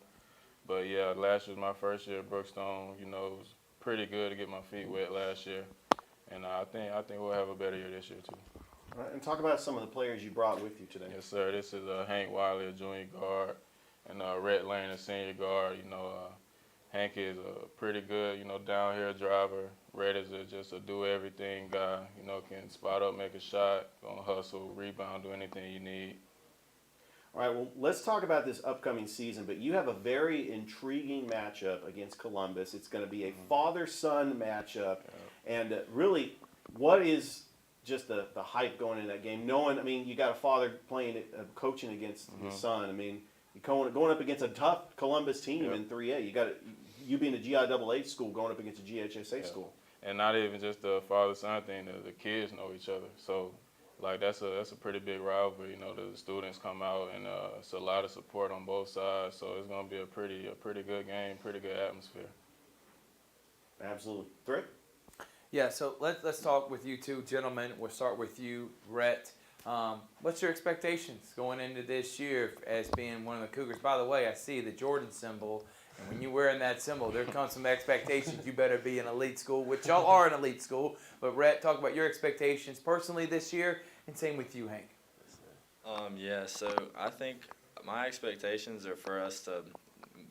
But, yeah, last year was my first year at Brookstone. You know, it was pretty good to get my feet wet last year. And I think we'll have a better year this year, too. All right, and talk about some of the players you brought with you today. Yes, sir. This is Hank Wiley, a junior guard, and Rhett Lane, a senior guard. You know, Hank is a pretty good, down-here driver. Rhett is just a do-everything guy. Can spot up, make a shot, gonna hustle, rebound, do anything you need. All right, well, let's talk about this upcoming season, but you have a very intriguing matchup against Columbus. It's going to be a father-son matchup, and really, what is just the hype going into that game? Knowing, I mean, you got a father coaching against his son. I mean, you're going up against a tough Columbus team in 3A. You being a GIAA school going up against a GHSA school. And not even just the father-son thing, the kids know each other. So, like, that's a pretty big rivalry. The students come out, and it's a lot of support on both sides. So it's going to be a pretty good game, pretty good atmosphere. Absolutely. Thrift? Yeah, so let's talk with you two gentlemen. We'll start with you, Rhett. What's your expectations going into this year as being one of the Cougars? By the way, I see the Jordan symbol, and when you're wearing that symbol, there comes some expectations. You better be an elite school, which y'all are an elite school. But Rhett, talk about your expectations personally this year, and same with you, Hank. Yeah, so I think my expectations are for us to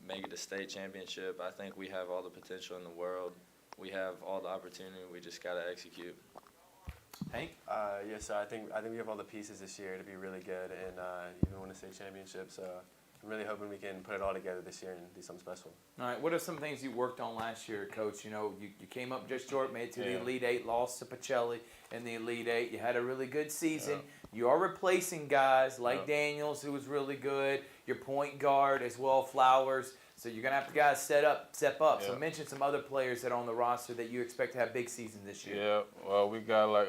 make it to state championship. I think we have all the potential in the world. We have all the opportunity. We just got to execute. Hank? Yes, sir. I think we have all the pieces this year to be really good and even win a state championship. So I'm really hoping we can put it all together this year and do something special. All right. What are some things you worked on last year, Coach? You came up just short, made it to the Elite Eight, lost to Pacelli in the Elite Eight. You had a really good season. Yeah. You are replacing guys like Daniels, who was really good, your point guard as well, Flowers. So you're going to have to guys step up. So mention some other players that are on the roster that you expect to have big seasons this year. Yeah, well, we got like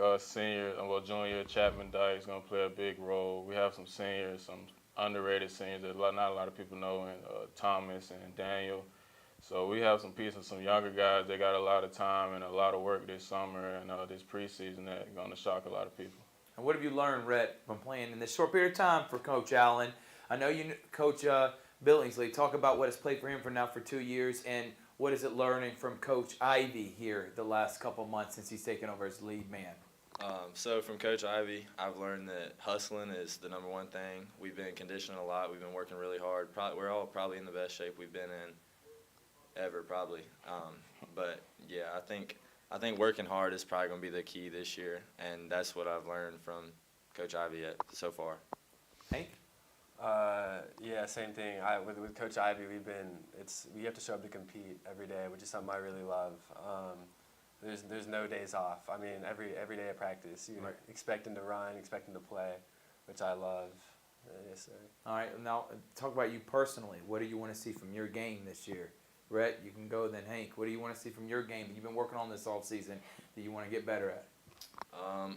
junior Chapman Dyke is going to play a big role. We have some seniors, some underrated seniors that not a lot of people know, and Thomas and Daniel. So we have some pieces, some younger guys. They got a lot of time and a lot of work this summer and this preseason that are going to shock a lot of people. And what have you learned, Rhett, from playing in this short period of time for Coach Allen? I know you Coach Billingsley. Talk about what has played for him for 2 years, and what is it learning from Coach Ivy here the last couple of months since he's taken over as lead man? So from Coach Ivy, I've learned that hustling is the number one thing. We've been conditioning a lot. We've been working really hard. We're all probably in the best shape we've been in ever, probably. But yeah, I think working hard is probably going to be the key this year, and that's what I've learned from Coach Ivy so far. Hank? Yeah, same thing. With Coach Ivy, we have to show up to compete every day, which is something I really love. There's no days off. I mean, every day of practice, you're expecting to run, expecting to play, which I love. Yes, sir. All right, now talk about you personally. What do you want to see from your game this year? Rhett, you can go then. Hank, what do you want to see from your game that you've been working on this all season that you want to get better at?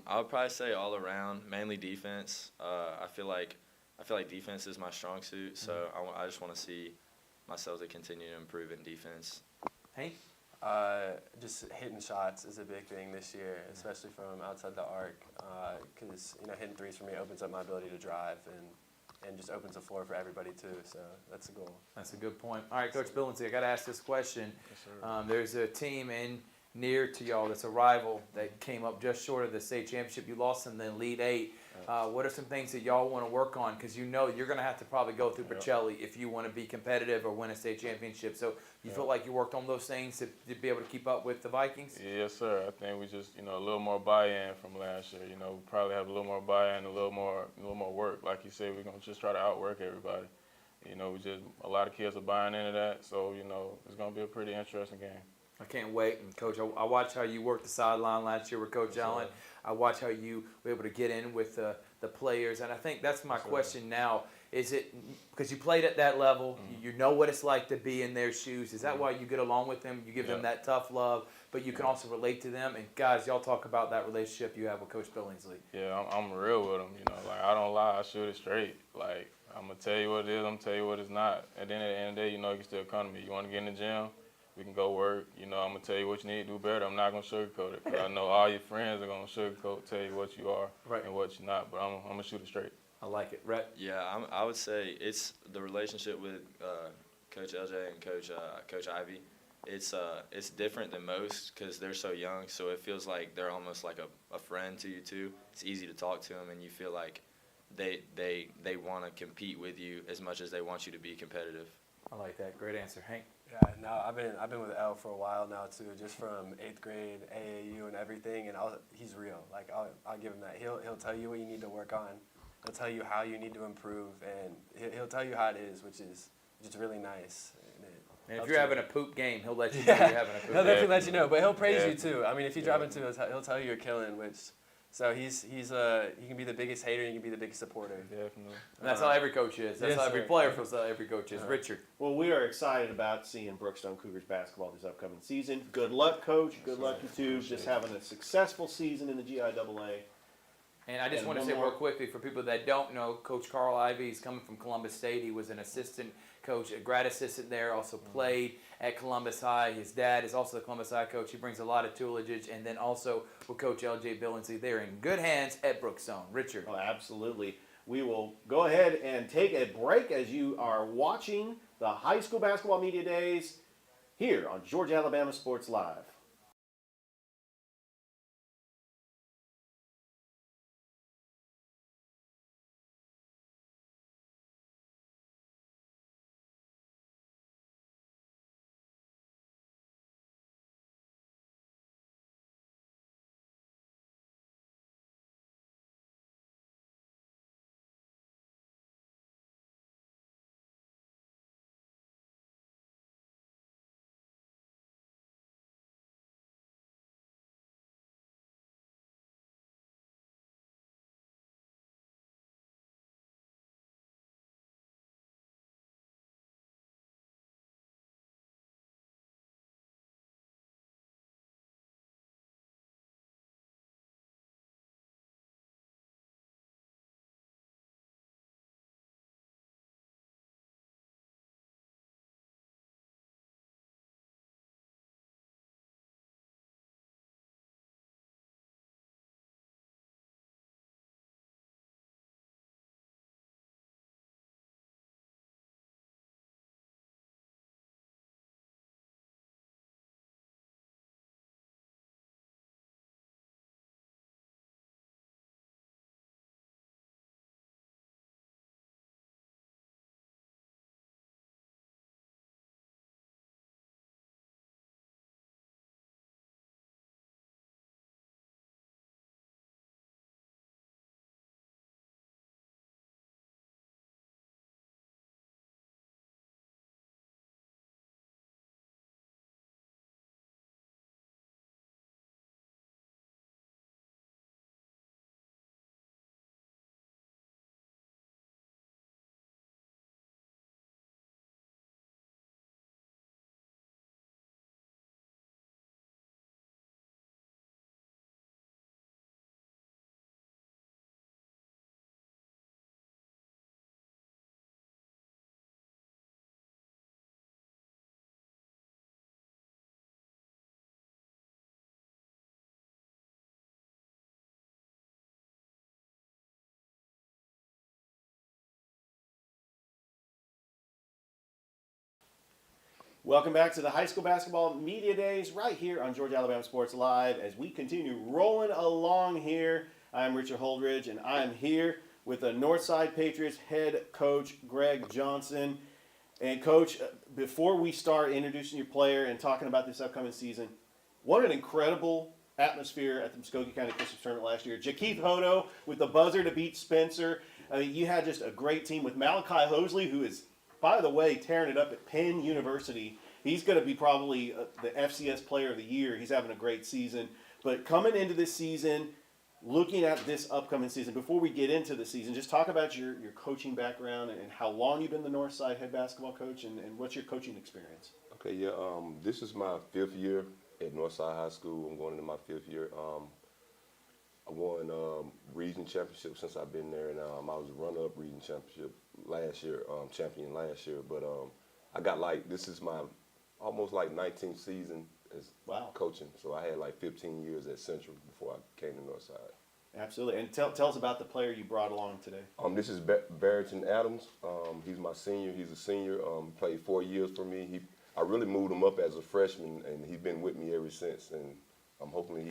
I would probably say all around, mainly defense. I feel like defense is my strong suit, so I just want to see myself to continue to improve in defense. Hank? Just hitting shots is a big thing this year, especially from outside the arc, because hitting threes for me opens up my ability to drive and just opens the floor for everybody too. So that's the goal. That's a good point. All right, Coach Billingsley, I got to ask this question. Yes, sir. There's a team in near to y'all that's a rival that came up just short of the state championship. You lost in the Elite Eight. What are some things that y'all want to work on? Because you know you're going to have to probably go through Pacelli if you want to be competitive or win a state championship. So you feel like you worked on those things to be able to keep up with the Vikings? Yes, sir. I think we just, a little more buy-in from last year. We probably have a little more buy-in, a little more work. Like you said, we're gonna just try to outwork everybody. A lot of kids are buying into that. So it's gonna be a pretty interesting game. I can't wait. And Coach, I watched how you worked the sideline last year with Coach Allen. I watched how you were able to get in with the players. And I think that's my question now. Is it because you played at that level, you know what it's like to be in their shoes? Is that why you get along with them? You give them that tough love, but you can also relate to them? And guys, y'all talk about that relationship you have with Coach Billingsley. Yeah, I'm real with them. I don't lie. I shoot it straight. I'm going to tell you what it is. I'm going to tell you what it's not. And then at the end of the day, you can still come to me. You want to get in the gym? We can go work. I'm going to tell you what you need to do better. I'm not going to sugarcoat it because I know all your friends are going to sugarcoat, tell you what you are and what you're not. But I'm going to shoot it straight. I like it. Rhett? Yeah, I would say it's the relationship with Coach LJ and Coach Ivy. It's different than most because they're so young, so it feels like they're almost like a friend to you too. It's easy to talk to them, and you feel like they want to compete with you as much as they want you to be competitive. I like that. Great answer. Hank? Yeah, no, I've been with L for a while now too, just from 8th grade, AAU, and everything. And he's real. I'll give him that. He'll tell you what you need to work on. He'll tell you how you need to improve, and he'll tell you how it is, which is really nice. And if you're having a poop game, he'll let you know you're having a poop game. He'll definitely let you know, but he'll praise you too. I mean, if you drop into it, he'll tell you you're killing, so he can be the biggest hater, and he can be the biggest supporter. Definitely. And that's how every coach is. That's how every player feels. How every coach is. Richard. Well, we are excited about seeing Brookstone Cougars basketball this upcoming season. Good luck, Coach. Good luck, you two. Just having a successful season in the GIAA. And I just want to say real quickly, for people that don't know, Coach Carl Ivy is coming from Columbus State. He was an assistant coach, a grad assistant there, also played at Columbus High. His dad is also the Columbus High coach. He brings a lot of toolage, and then also with Coach L.J. Billingsley. They're in good hands at Brookstone. Richard. Oh, absolutely. We will go ahead and take a break as you are watching the High School Basketball Media Days here on Georgia Alabama Sports Live. Welcome back to the High School Basketball Media Days right here on Georgia Alabama Sports Live as we continue rolling along here. I'm Richard Holdrige, and I'm here with the Northside Patriots head coach, Greg Johnson. And, Coach, before we start introducing your player and talking about this upcoming season, what an incredible atmosphere at the Muskogee County Christmas Tournament last year. Jakeith Hodo with the buzzer to beat Spencer. I mean, you had just a great team with Malachi Hosley, who is, by the way, tearing it up at Penn University. He's going to be probably the FCS Player of the Year. He's having a great season. But coming into this season, looking at this upcoming season, before we get into the season, just talk about your coaching background and how long you've been the Northside head basketball coach and what's your coaching experience. Okay, yeah, this is my 5th year at Northside High School. I'm going into my 5th year. I won region championship since I've been there, and I was runner-up region championship last year, champion last year. But I got this is my almost 19th season as coaching. So I had 15 years at Central before I came to Northside. Absolutely. And tell us about the player you brought along today. This is Barrington Adams. He's my senior. He's a senior. Played 4 years for me. I really moved him up as a freshman, and he's been with me ever since. And I'm hoping he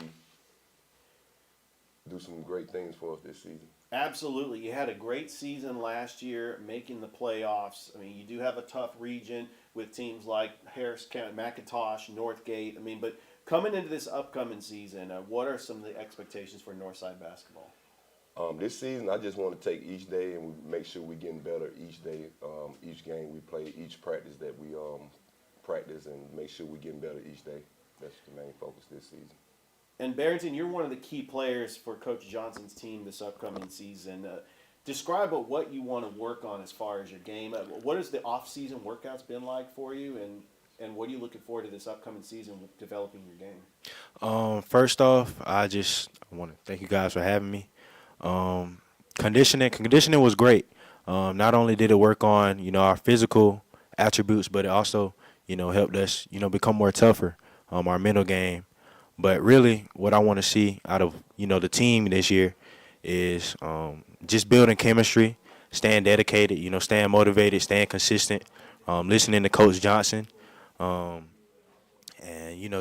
do some great things for us this season. Absolutely. You had a great season last year, making the playoffs. I mean, you do have a tough region with teams like Harris County, McIntosh, Northgate. I mean, but coming into this upcoming season, what are some of the expectations for Northside basketball? This season, I just want to take each day and we make sure we're getting better each day, each game we play, each practice that we practice, and make sure we're getting better each day. That's the main focus this season. And Barrington, you're one of the key players for Coach Johnson's team this upcoming season. Describe what you want to work on as far as your game. What has the off-season workouts been like for you, and what are you looking forward to this upcoming season with developing your game? First off, I want to thank you guys for having me. Conditioning was great. Not only did it work on our physical attributes, but it also helped us become more tougher. Our mental game. But really, what I want to see out of the team this year is just building chemistry, staying dedicated, staying motivated, staying consistent, listening to Coach Johnson, and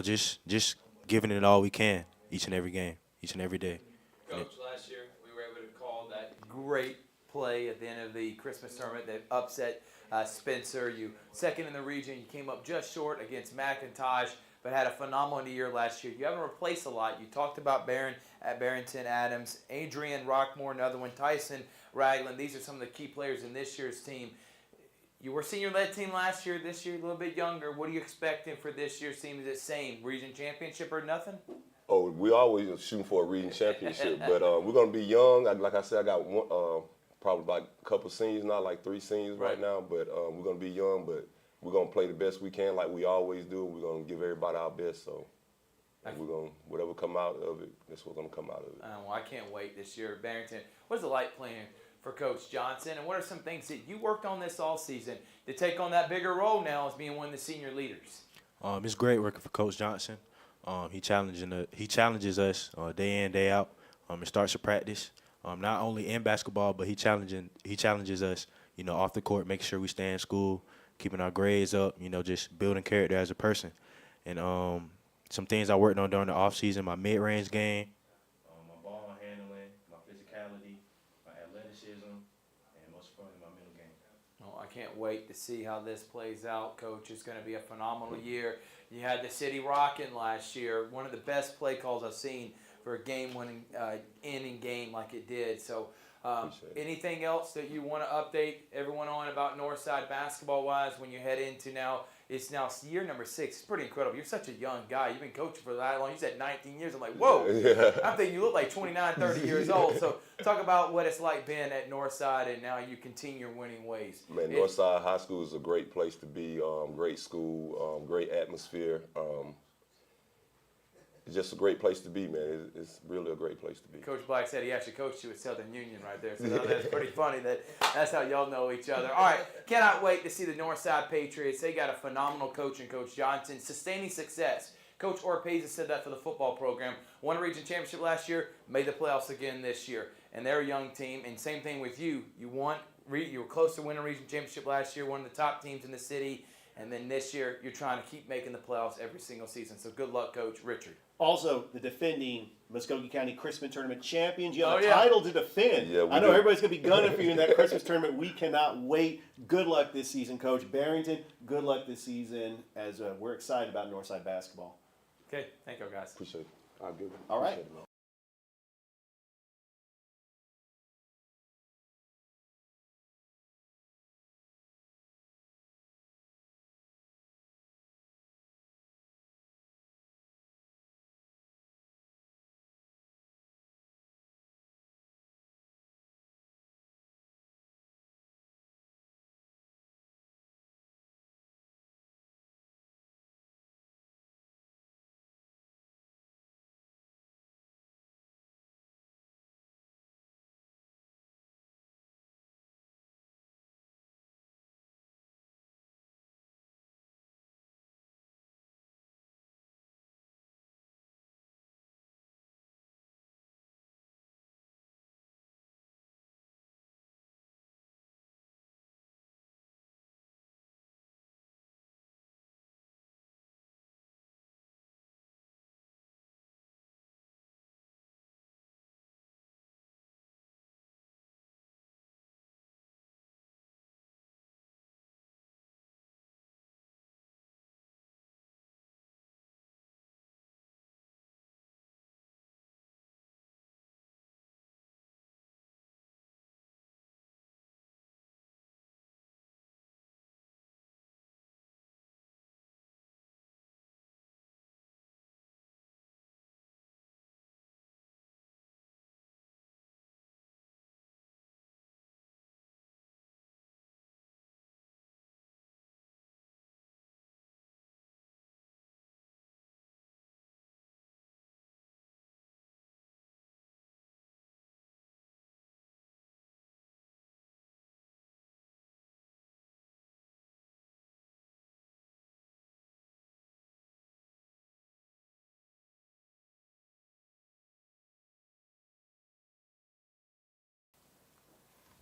just giving it all we can each and every game, each and every day. Coach, last year we were able to call that great play at the end of the Christmas tournament that upset Spencer. You second in the region. You came up just short against McIntosh, but had a phenomenal year last year. You haven't replaced a lot. You talked about Barrington Adams, Adrian Rockmore, another one, Tyson Ragland. These are some of the key players in this year's team. You were senior-led team last year. This year, a little bit younger. What are you expecting for this year's team? Is it same, region championship or nothing? Oh, we always shooting for a region championship, but we're going to be young. Like I said, I got one, probably a couple seniors now, 3 seniors right now, but we're going to be young, but we're going to play the best we can like we always do. We're going to give everybody our best, so we're going to, whatever come out of it, that's what's going to come out of it. Well, I can't wait this year. Barrington, what's it like playing for Coach Johnson, and what are some things that you worked on this all season to take on that bigger role now as being one of the senior leaders? It's great working for Coach Johnson. He challenges us day in, day out. It starts with practice, not only in basketball, but he challenges us, off the court, making sure we stay in school, keeping our grades up, just building character as a person. And some things I worked on during the offseason, my mid-range game, my ball handling, my physicality, my athleticism, and most importantly, my mental game. Well, I can't wait to see how this plays out, Coach. It's going to be a phenomenal year. You had the city rocking last year, one of the best play calls I've seen for a game-winning inning game like it did. So anything else that you want to update everyone on about Northside basketball-wise when you head into now? It's now year number 6. It's pretty incredible. You're such a young guy. You've been coaching for that long. You said 19 years. I'm like, whoa. Yeah. I'm thinking you look like 29, 30 years old. So talk about what it's like being at Northside and now you continue your winning ways. Man, Northside High School is a great place to be, great school, great atmosphere. It's just a great place to be, man. It's really a great place to be. Coach Black said he actually coached you at Southern Union right there. So that's pretty funny that's how y'all know each other. All right, cannot wait to see the Northside Patriots. They got a phenomenal coach in Coach Johnson. Sustaining success. Coach Orpeza said that for the football program. Won a region championship last year, made the playoffs again this year. And they're a young team. And same thing with you. You were close to winning a region championship last year, one of the top teams in the city. And then this year, you're trying to keep making the playoffs every single season. So good luck, Coach Richard. Also, the defending Muskogee County Christmas Tournament champions. You have Oh, a yeah. title to defend. Yeah, we I know do. everybody's going to be gunning for you in that Christmas tournament. We cannot wait. Good luck this season, Coach Barrington. Good luck this season as we're excited about Northside basketball. Okay, thank you, guys. Appreciate it. I'll give it. All right. Appreciate it, man.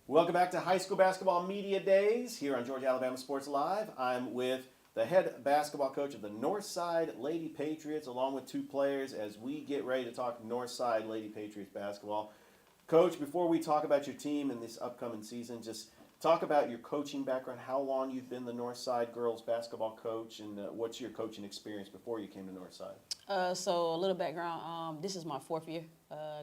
Welcome back to High School Basketball Media Days here on Georgia Alabama Sports Live. I'm with the head basketball coach of the Northside Lady Patriots, along with two players, as we get ready to talk Northside Lady Patriots basketball. Coach, before we talk about your team and this upcoming season, just talk about your coaching background, how long you've been the Northside girls basketball coach, and what's your coaching experience before you came to Northside? So a little background. This is my 4th year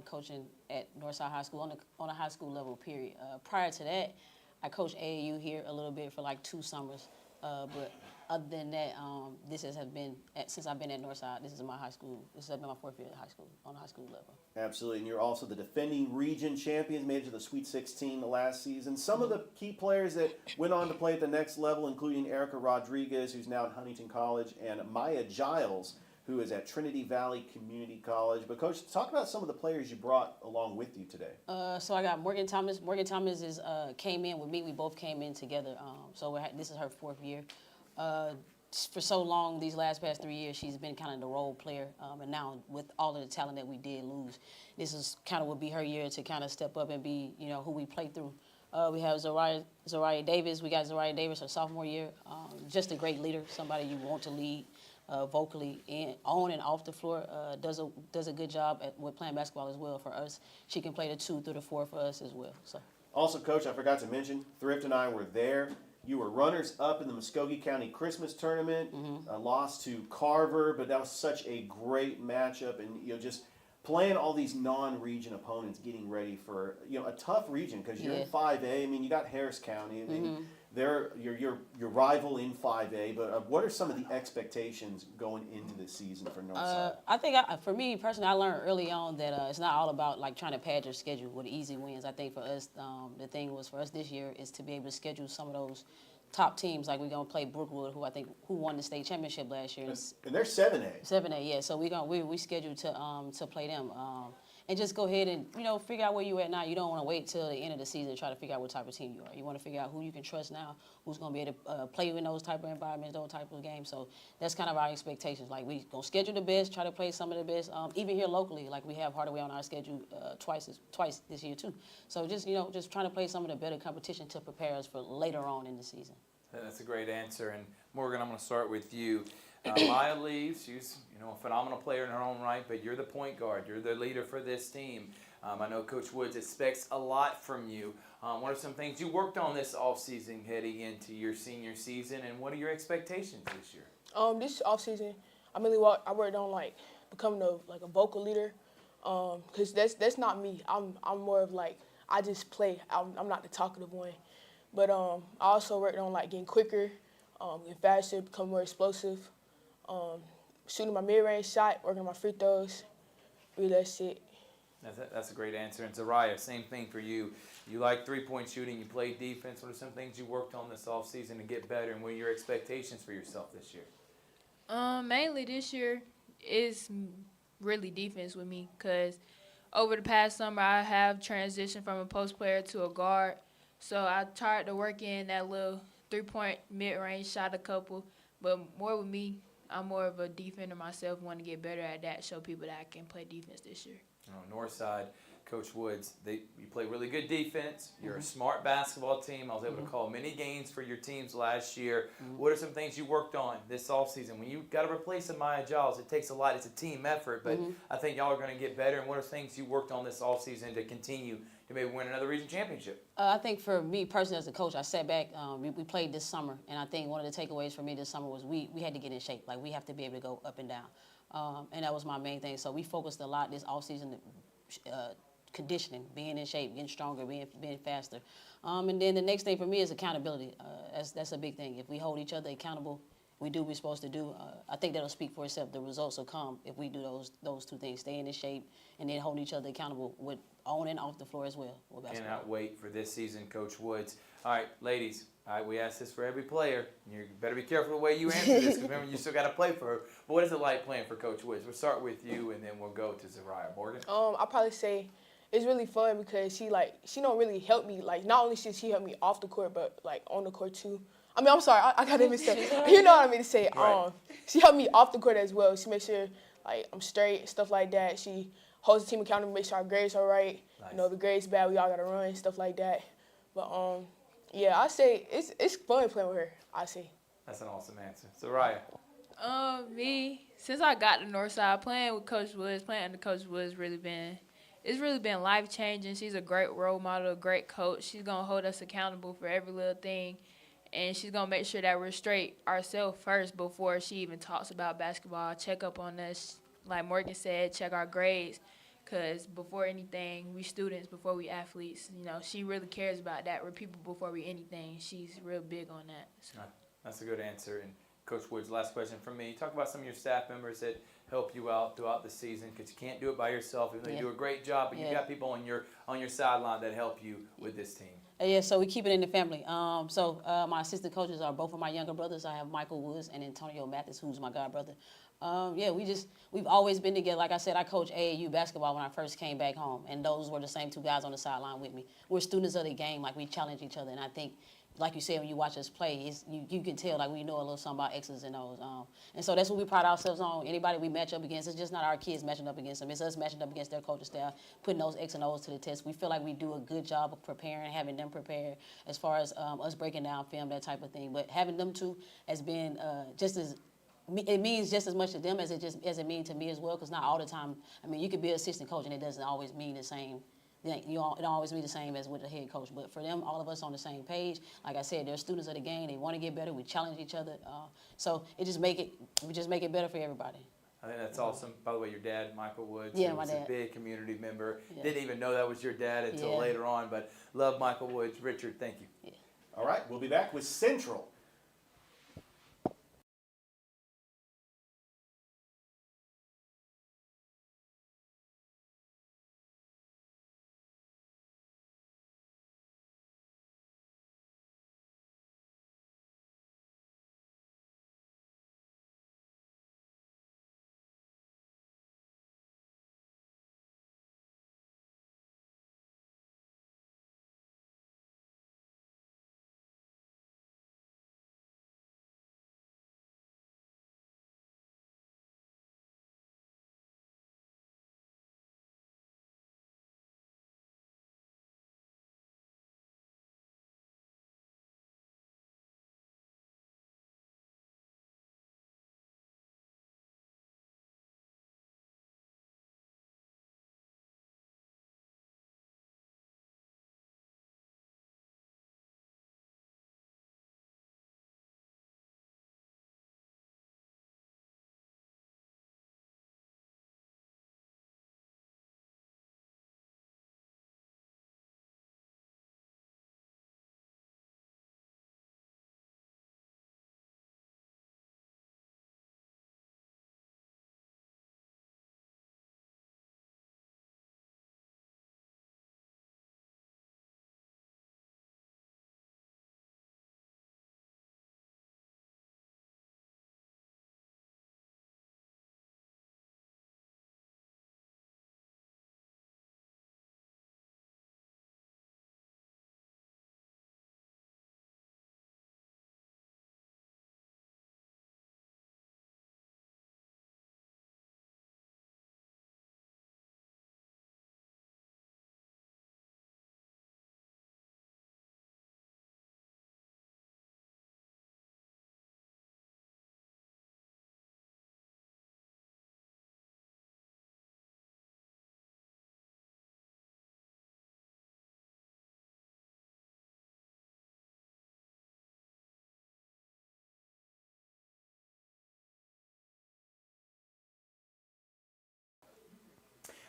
coaching at Northside High School on a high school level. Period. Prior to that, I coached AAU here a little bit for like 2 summers. But other than that, since I've been at Northside. This is my high school. This has been my 4th year at high school on a high school level. Absolutely, and you're also the defending region champions, made it to the Sweet 16 the last season. Some of the key players that went on to play at the next level, including Erica Rodriguez, who's now at Huntington College, and Maya Giles, who is at Trinity Valley Community College. But Coach, talk about some of the players you brought along with you today. So I got Morgan Thomas. Morgan Thomas came in with me. We both came in together. This is her 4th year. For so long, these past 3 years, she's been kind of the role player. And now with all of the talent that we did lose, this is kind of would be her year to kind of step up and be, who we play through. We have Zariah Davis. We got Zariah Davis her sophomore year. Just a great leader, somebody you want to lead. Vocally and on and off the floor, does a good job with playing basketball as well for us. She can play the 2 through the 4 for us as well. So. Also, Coach, I forgot to mention, Thrift and I were there. You were runners up in the Muskogee County Christmas Tournament, lost to Carver, but that was such a great matchup, and just playing all these non-region opponents, getting ready for a tough region because you're in 5A. I mean, you got Harris County. I mean, they're your rival in 5A. But what are some of the expectations going into this season for Northside? I think for me personally, I learned early on that it's not all about like trying to pad your schedule with easy wins. I think for us, the thing was for us this year is to be able to schedule some of those top teams, like we're gonna play Brookwood, who won the state championship last year. And they're 7A. 7A, yeah. So we scheduled to play them, and just go ahead and figure out where you're at now. You don't want to wait till the end of the season to try to figure out what type of team you are. You want to figure out who you can trust now, who's gonna be able to play in those type of environments, those type of games. So that's kind of our expectations. Like we gonna schedule the best, try to play some of the best. Even here locally, like we have Hardaway on our schedule twice this year too. So just trying to play some of the better competition to prepare us for later on in the season. That's a great answer. And Morgan, I'm going to start with you. Maya leaves. She's a phenomenal player in her own right, but you're the point guard. You're the leader for this team. I know Coach Woods expects a lot from you. What are some things you worked on this offseason heading into your senior season, and what are your expectations this year? This offseason, I worked on like becoming a vocal leader, cause that's not me. I'm more of like I just play. I'm not the talkative one, but I also worked on like getting quicker, getting faster, becoming more explosive, shooting my mid-range shot, working on my free throws. Really, that's it. That's a great answer. And Zariah, same thing for you. You like three-point shooting. You play defense. What are some things you worked on this offseason to get better, and what are your expectations for yourself this year? Mainly this year is really defense with me, because over the past summer I have transitioned from a post player to a guard. So I tried to work in that little three-point mid-range shot a couple, but more with me, I'm more of a defender myself, want to get better at that, show people that I can play defense this year. Northside, Coach Woods, you play really good defense. You're a smart basketball team. I was able to call many games for your teams last year. What are some things you worked on this offseason? When you got to replace Amaya Giles, it takes a lot. It's a team effort, but I think y'all are going to get better. And what are things you worked on this offseason to continue to maybe win another region championship? I think for me personally as a coach, I sat back. We played this summer, and I think one of the takeaways for me this summer was we had to get in shape. Like, we have to be able to go up and down, and that was my main thing. So we focused a lot this offseason, conditioning, being in shape, getting stronger, being faster. And then the next thing for me is accountability. That's a big thing. If we hold each other accountable, we do what we're supposed to do. I think that'll speak for itself. The results will come if we do those two things, staying in shape and then holding each other accountable with on and off the floor as well. Cannot wait for this season, Coach Woods. All right, ladies, we ask this for every player. You better be careful the way you answer this, because remember, you still got to play for her. But what is it like playing for Coach Woods? We'll start with you, and then we'll go to Zariah. Morgan? I'll probably say it's really fun because she don't really help me. Like, not only should she help me off the court, but like on the court too. I mean, I'm sorry, I gotta even say, you know what I mean to say. Right. She helped me off the court as well. She makes sure like I'm straight, stuff like that. She holds the team accountable, makes sure our grades are right. Nice. You know, if the grades bad, we all gotta run, stuff like that. But yeah, I say it's fun playing with her. I say. That's an awesome answer. Zariah? Me, since I got to Northside, playing with Coach Woods, playing under Coach Woods, it's really been life-changing. She's a great role model, a great coach. She's going to hold us accountable for every little thing, and she's going to make sure that we're straight ourselves first before she even talks about basketball, check up on us, like Morgan said, check our grades, because before anything, we students, before we athletes, she really cares about that. We're people before we anything. She's real big on that. So. That's a good answer. And Coach Woods, last question from me. Talk about some of your staff members that help you out throughout the season, because you can't do it by yourself. Even though you do a great job, but you got people on your sideline that help you with this team. Yeah, so we keep it in the family. My assistant coaches are both of my younger brothers. I have Michael Woods and Antonio Mathis, who's my god brother. We've always been together. Like I said, I coached AAU basketball when I first came back home, and those were the same two guys on the sideline with me. We're students of the game. Like, we challenge each other, and I think, like you said, when you watch us play, you can tell, like, we know a little something about X's and O's. And so that's what we pride ourselves on. Anybody we match up against, it's just not our kids matching up against them. It's us matching up against their coaching staff, putting those X and O's to the test. We feel like we do a good job of preparing, having them prepare as far as us breaking down film, that type of thing. But having them two has been it means just as much to them as it means to me as well, because not all the time, I mean, you could be an assistant coach and it doesn't always mean the same. It don't always mean the same as with the head coach. But for them, all of us on the same page, like I said, they're students of the game. They want to get better. We challenge each other. So we just make it better for everybody. I think that's awesome. By the way, your dad, Michael Woods, yeah, was a big community member. Yeah. Didn't even know that was your dad until later on, but love Michael Woods. Richard, thank you. Yeah. All right, we'll be back with Central.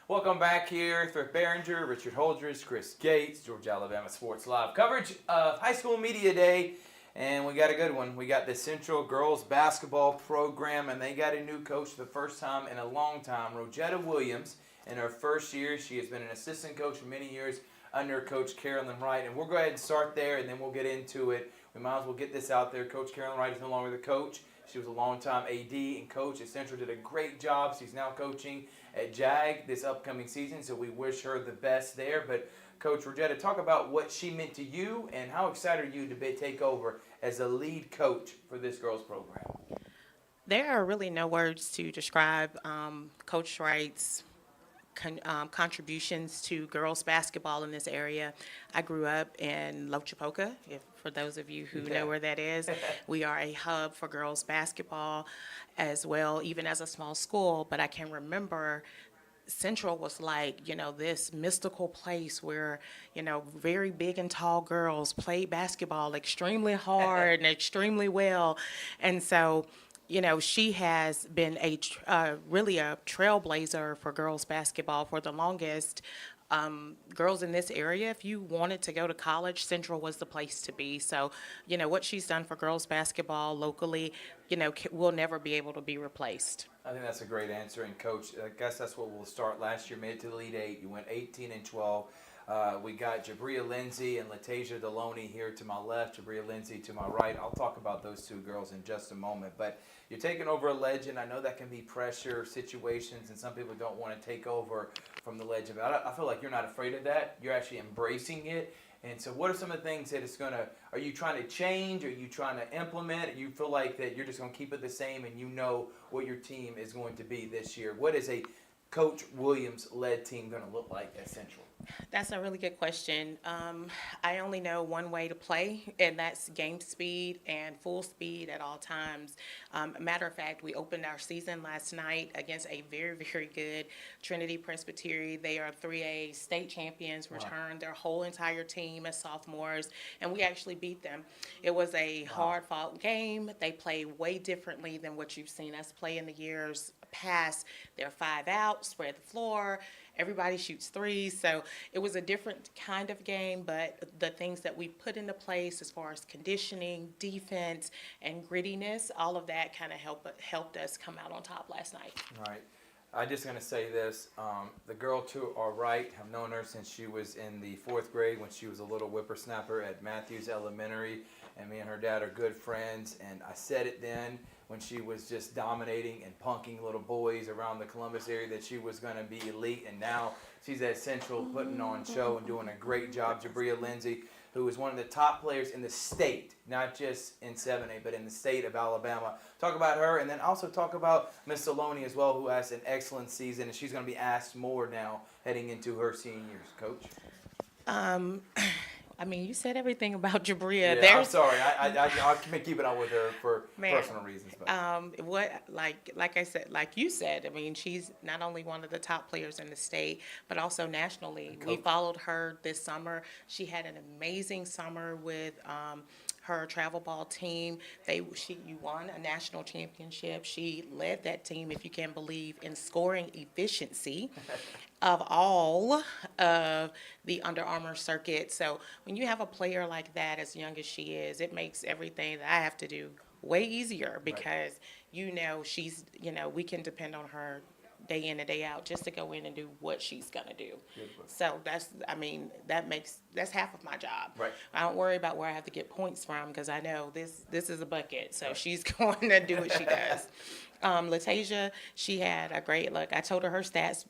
Welcome back here, Thrift Barringer, Richard Holdrige, Chris Gates, Georgia Alabama Sports Live coverage of High School Media Day. And we got a good one. We got the Central Girls Basketball Program, and they got a new coach for the first time in a long time, Rosetta Williams. In her first year, she has been an assistant coach for many years under Coach Carolyn Wright. And we'll go ahead and start there, and then we'll get into it. We might as well get this out there. Coach Carolyn Wright is no longer the coach. She was a longtime AD and coach at Central, did a great job. She's now coaching at JAG this upcoming season, so we wish her the best there. But Coach Rosetta, talk about what she meant to you and how excited are you to take over as a lead coach for this girls program? There are really no words to describe Coach Wright's contributions to girls basketball in this area. I grew up in Lochapoka, for those of you who know where that is. We are a hub for girls basketball as well, even as a small school, but I can remember Central was like, this mystical place where, very big and tall girls played basketball extremely hard and extremely well. And so, she has been really a trailblazer for girls basketball for the longest. Girls in this area, if you wanted to go to college, Central was the place to be. So, what she's done for girls basketball locally, will never be able to be replaced. I think that's a great answer. And Coach, I guess that's what we'll start. Last year, made it to the Elite Eight. You went 18-12. We got Jabria Lindsay and Latasia Deloney here to my left, Jabria Lindsay to my right. I'll talk about those two girls in just a moment. But you're taking over a legend. I know that can be pressure situations, and some people don't want to take over from the legend. But I feel like you're not afraid of that. You're actually embracing it. And so what are some of the things that are you trying to change? Are you trying to implement? You feel like that you're just going to keep it the same and you know what your team is going to be this year? What is a Coach Williams-led team going to look like at Central? That's a really good question. I only know one way to play, and that's game speed and full speed at all times. Matter of fact, we opened our season last night against a very, very good Trinity Presbytery. They are 3A state champions, returned their whole entire team as sophomores, and we actually beat them. It was a hard-fought game. They play way differently than what you've seen us play in the years past. They're 5 out, spread the floor. Everybody shoots threes, so it was a different kind of game, but the things that we put into place as far as conditioning, defense, and grittiness, all of that kind of helped us come out on top last night. All right. I'm just going to say this. The girl to our right, have known her since she was in the 4th grade when she was a little whippersnapper at Matthews Elementary, and me and her dad are good friends, and I said it then when she was just dominating and punking little boys around the Columbus area that she was going to be elite, and now she's at Central putting on show and doing a great job. Jabria Lindsay, who is one of the top players in the state, not just in 7A, but in the state of Alabama. Talk about her, and then also talk about Miss Deloney as well, who has an excellent season, and she's going to be asked more now heading into her senior years. Coach? I mean, you said everything about Jabria. Yeah, I'm sorry. I can't keep it on with her for personal reasons. But. Like I said, like you said, I mean, she's not only one of the top players in the state, but also nationally. We followed her this summer. She had an amazing summer with her travel ball team. You won a national championship. She led that team, if you can believe, in scoring efficiency of all of the Under Armour circuit. So when you have a player like that, as young as she is, it makes everything that I have to do way easier because she's, we can depend on her day in and day out just to go in and do what she's gonna do. So that's half of my job. Right. I don't worry about where I have to get points from because I know this is a bucket. So she's going to do what she does. Latasia, she had a great look. I told her stats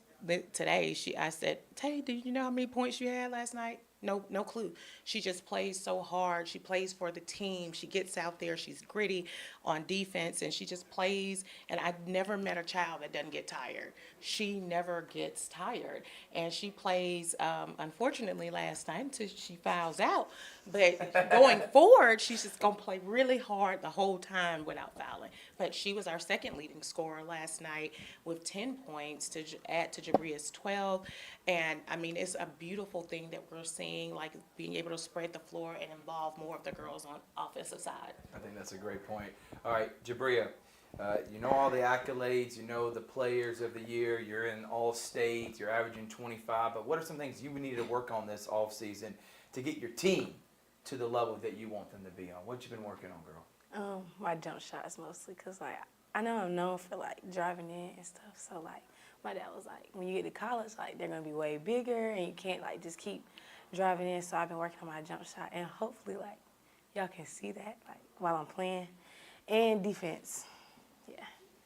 today. I said, "Tay, do you know how many points you had last night?" No clue. She just plays so hard. She plays for the team. She gets out there. She's gritty on defense, and she just plays. And I've never met a child that doesn't get tired. She never gets tired. And she plays, unfortunately, last night until she fouls out. But going forward, she's just going to play really hard the whole time without fouling. But she was our second leading scorer last night with 10 points to add to Jabria's 12. And, I mean, it's a beautiful thing that we're seeing, like being able to spread the floor and involve more of the girls on offensive side. I think that's a great point. All right, Jabria, You know all the accolades, you know the players of the year, you're in all state, you're averaging 25, but what are some things you needed to work on this offseason to get your team to the level that you want them to be on? What you been working on, girl? My jump shots mostly, cause like I know I'm known for like driving in and stuff. So like my dad was like, when you get to college, like they're gonna be way bigger, and you can't like just keep driving in. So I've been working on my jump shot, and hopefully like y'all can see that like while I'm playing, and defense. Yeah.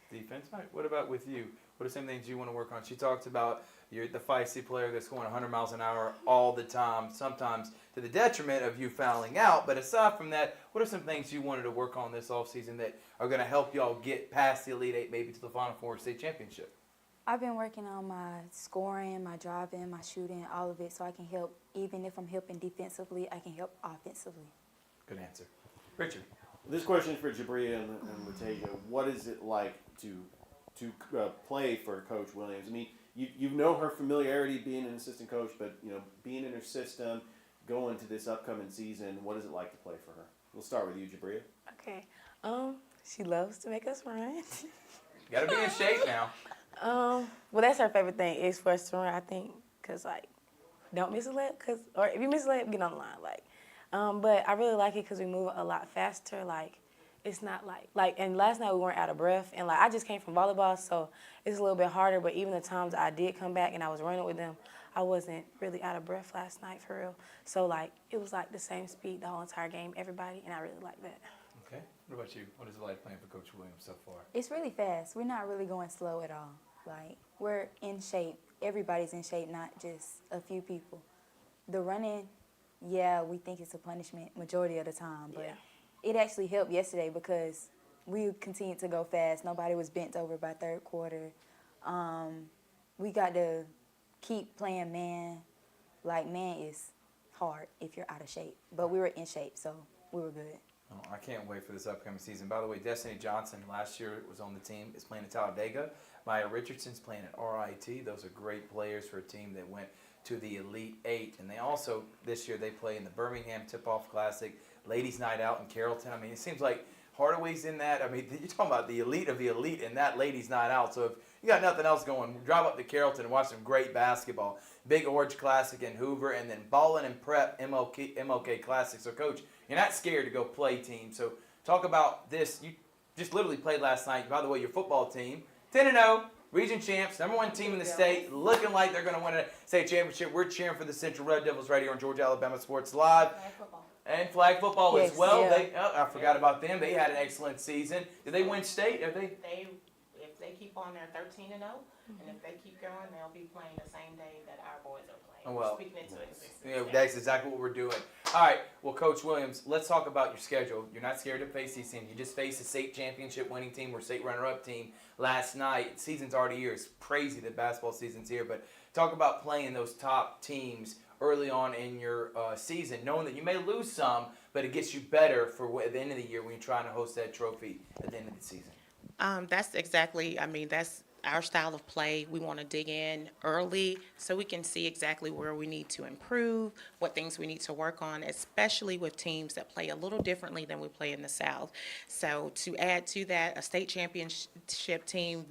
Defense, Mike. What about with you? What are some things you want to work on? She talked about you're the feisty player that's going 100 miles an hour all the time, sometimes to the detriment of you fouling out. But aside from that, what are some things you wanted to work on this offseason that are going to help y'all get past the Elite Eight, maybe to the Final Four state championship? I've been working on my scoring, my driving, my shooting, all of it, so I can help. Even if I'm helping defensively, I can help offensively. Good answer. Richard. This question is for Jabria and Latanya. What is it like to play for Coach Williams? I mean, you know her familiarity being an assistant coach, but being in her system, going to this upcoming season, what is it like to play for her? We'll start with you, Jabria. Okay. She loves to make us run. Got to be in shape now. Well, that's her favorite thing is for us to run. I think, cause like, don't miss a lap, or if you miss a lap, get on the line, like. But I really like it because we move a lot faster. Like, it's not like, and last night we weren't out of breath. And, like, I just came from volleyball, so it's a little bit harder. But even the times I did come back and I was running with them, I wasn't really out of breath last night, for real. So, like, it was, like, the same speed the whole entire game, everybody, and I really like that. Okay. What about you? What is it like playing for Coach Williams so far? It's really fast. We're not really going slow at all. Like, we're in shape. Everybody's in shape, not just a few people. The running, yeah, we think it's a punishment majority of the time, but it actually helped yesterday because we continued to go fast. Nobody was bent over by third quarter. We got to keep playing man. Like, man is hard if you're out of shape, but we were in shape, so we were good. Oh, I can't wait for this upcoming season. By the way, Destiny Johnson last year was on the team, is playing at Talladega. Maya Richardson's playing at RIT. Those are great players for a team that went to the Elite Eight. And they also, this year, they play in the Birmingham Tip-Off Classic, Ladies Night Out in Carrollton. I mean, it seems like Hardaway's in that. I mean, you're talking about the elite of the elite in that Ladies Night Out. So if you got nothing else going, drive up to Carrollton and watch some great basketball. Big Orange Classic in Hoover, and then Ballin' and Prep MLK Classic. So, Coach, you're not scared to go play team. So talk about this. You just literally played last night. By the way, your football team, 10-0. Region champs, #1 team in the state, looking like they're going to win a state championship. We're cheering for the Central Red Devils right here on Georgia Alabama Sports Live. And flag football as well. Yeah. I forgot about them. They had an excellent season. Did they win state? Are they? If they keep on their 13-0, and if they keep going, they'll be playing the same day that our boys are playing. Well, Speaking into existence. Yeah, that's exactly what we're doing. All right, well, Coach Williams, let's talk about your schedule. You're not scared to face these teams. You just faced a state championship winning team or state runner-up team last night. Season's already here. It's crazy that basketball season's here, but talk about playing those top teams early on in your season, knowing that you may lose some, but it gets you better for at the end of the year when you're trying to host that trophy at the end of the season. That's exactly, that's our style of play. We want to dig in early so we can see exactly where we need to improve, what things we need to work on, especially with teams that play a little differently than we play in the South. So to add to that, a state championship team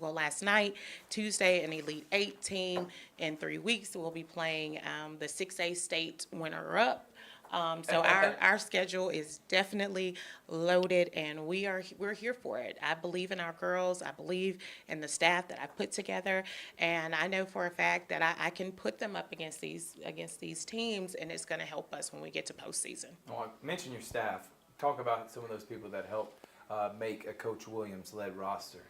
last night, Tuesday, an Elite 8 team. In 3 weeks, we'll be playing the 6A state winner-up. So our schedule is definitely loaded, and we're here for it. I believe in our girls. I believe in the staff that I put together, and I know for a fact that I can put them up against these teams, and it's going to help us when we get to postseason. Well, mention your staff. Talk about some of those people that helped make a Coach Williams-led roster.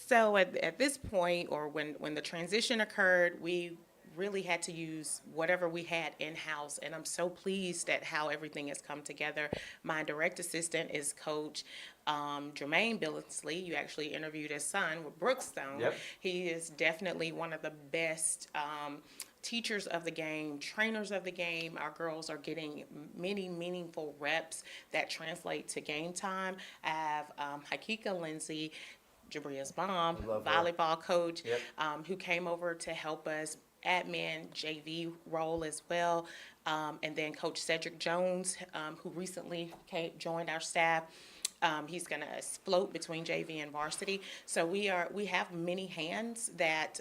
So at this point, or when the transition occurred, we really had to use whatever we had in-house, and I'm so pleased at how everything has come together. My direct assistant is Coach Jermaine Billingsley. You actually interviewed his son with Brookstone. Yep. He is definitely one of the best teachers of the game, trainers of the game. Our girls are getting many meaningful reps that translate to game time. I have Hakika Lindsay, Jabria's mom, volleyball coach, who came over to help us, admin, JV role as well, and then Coach Cedric Jones, who recently joined our staff. He's going to float between JV and varsity. So we have many hands that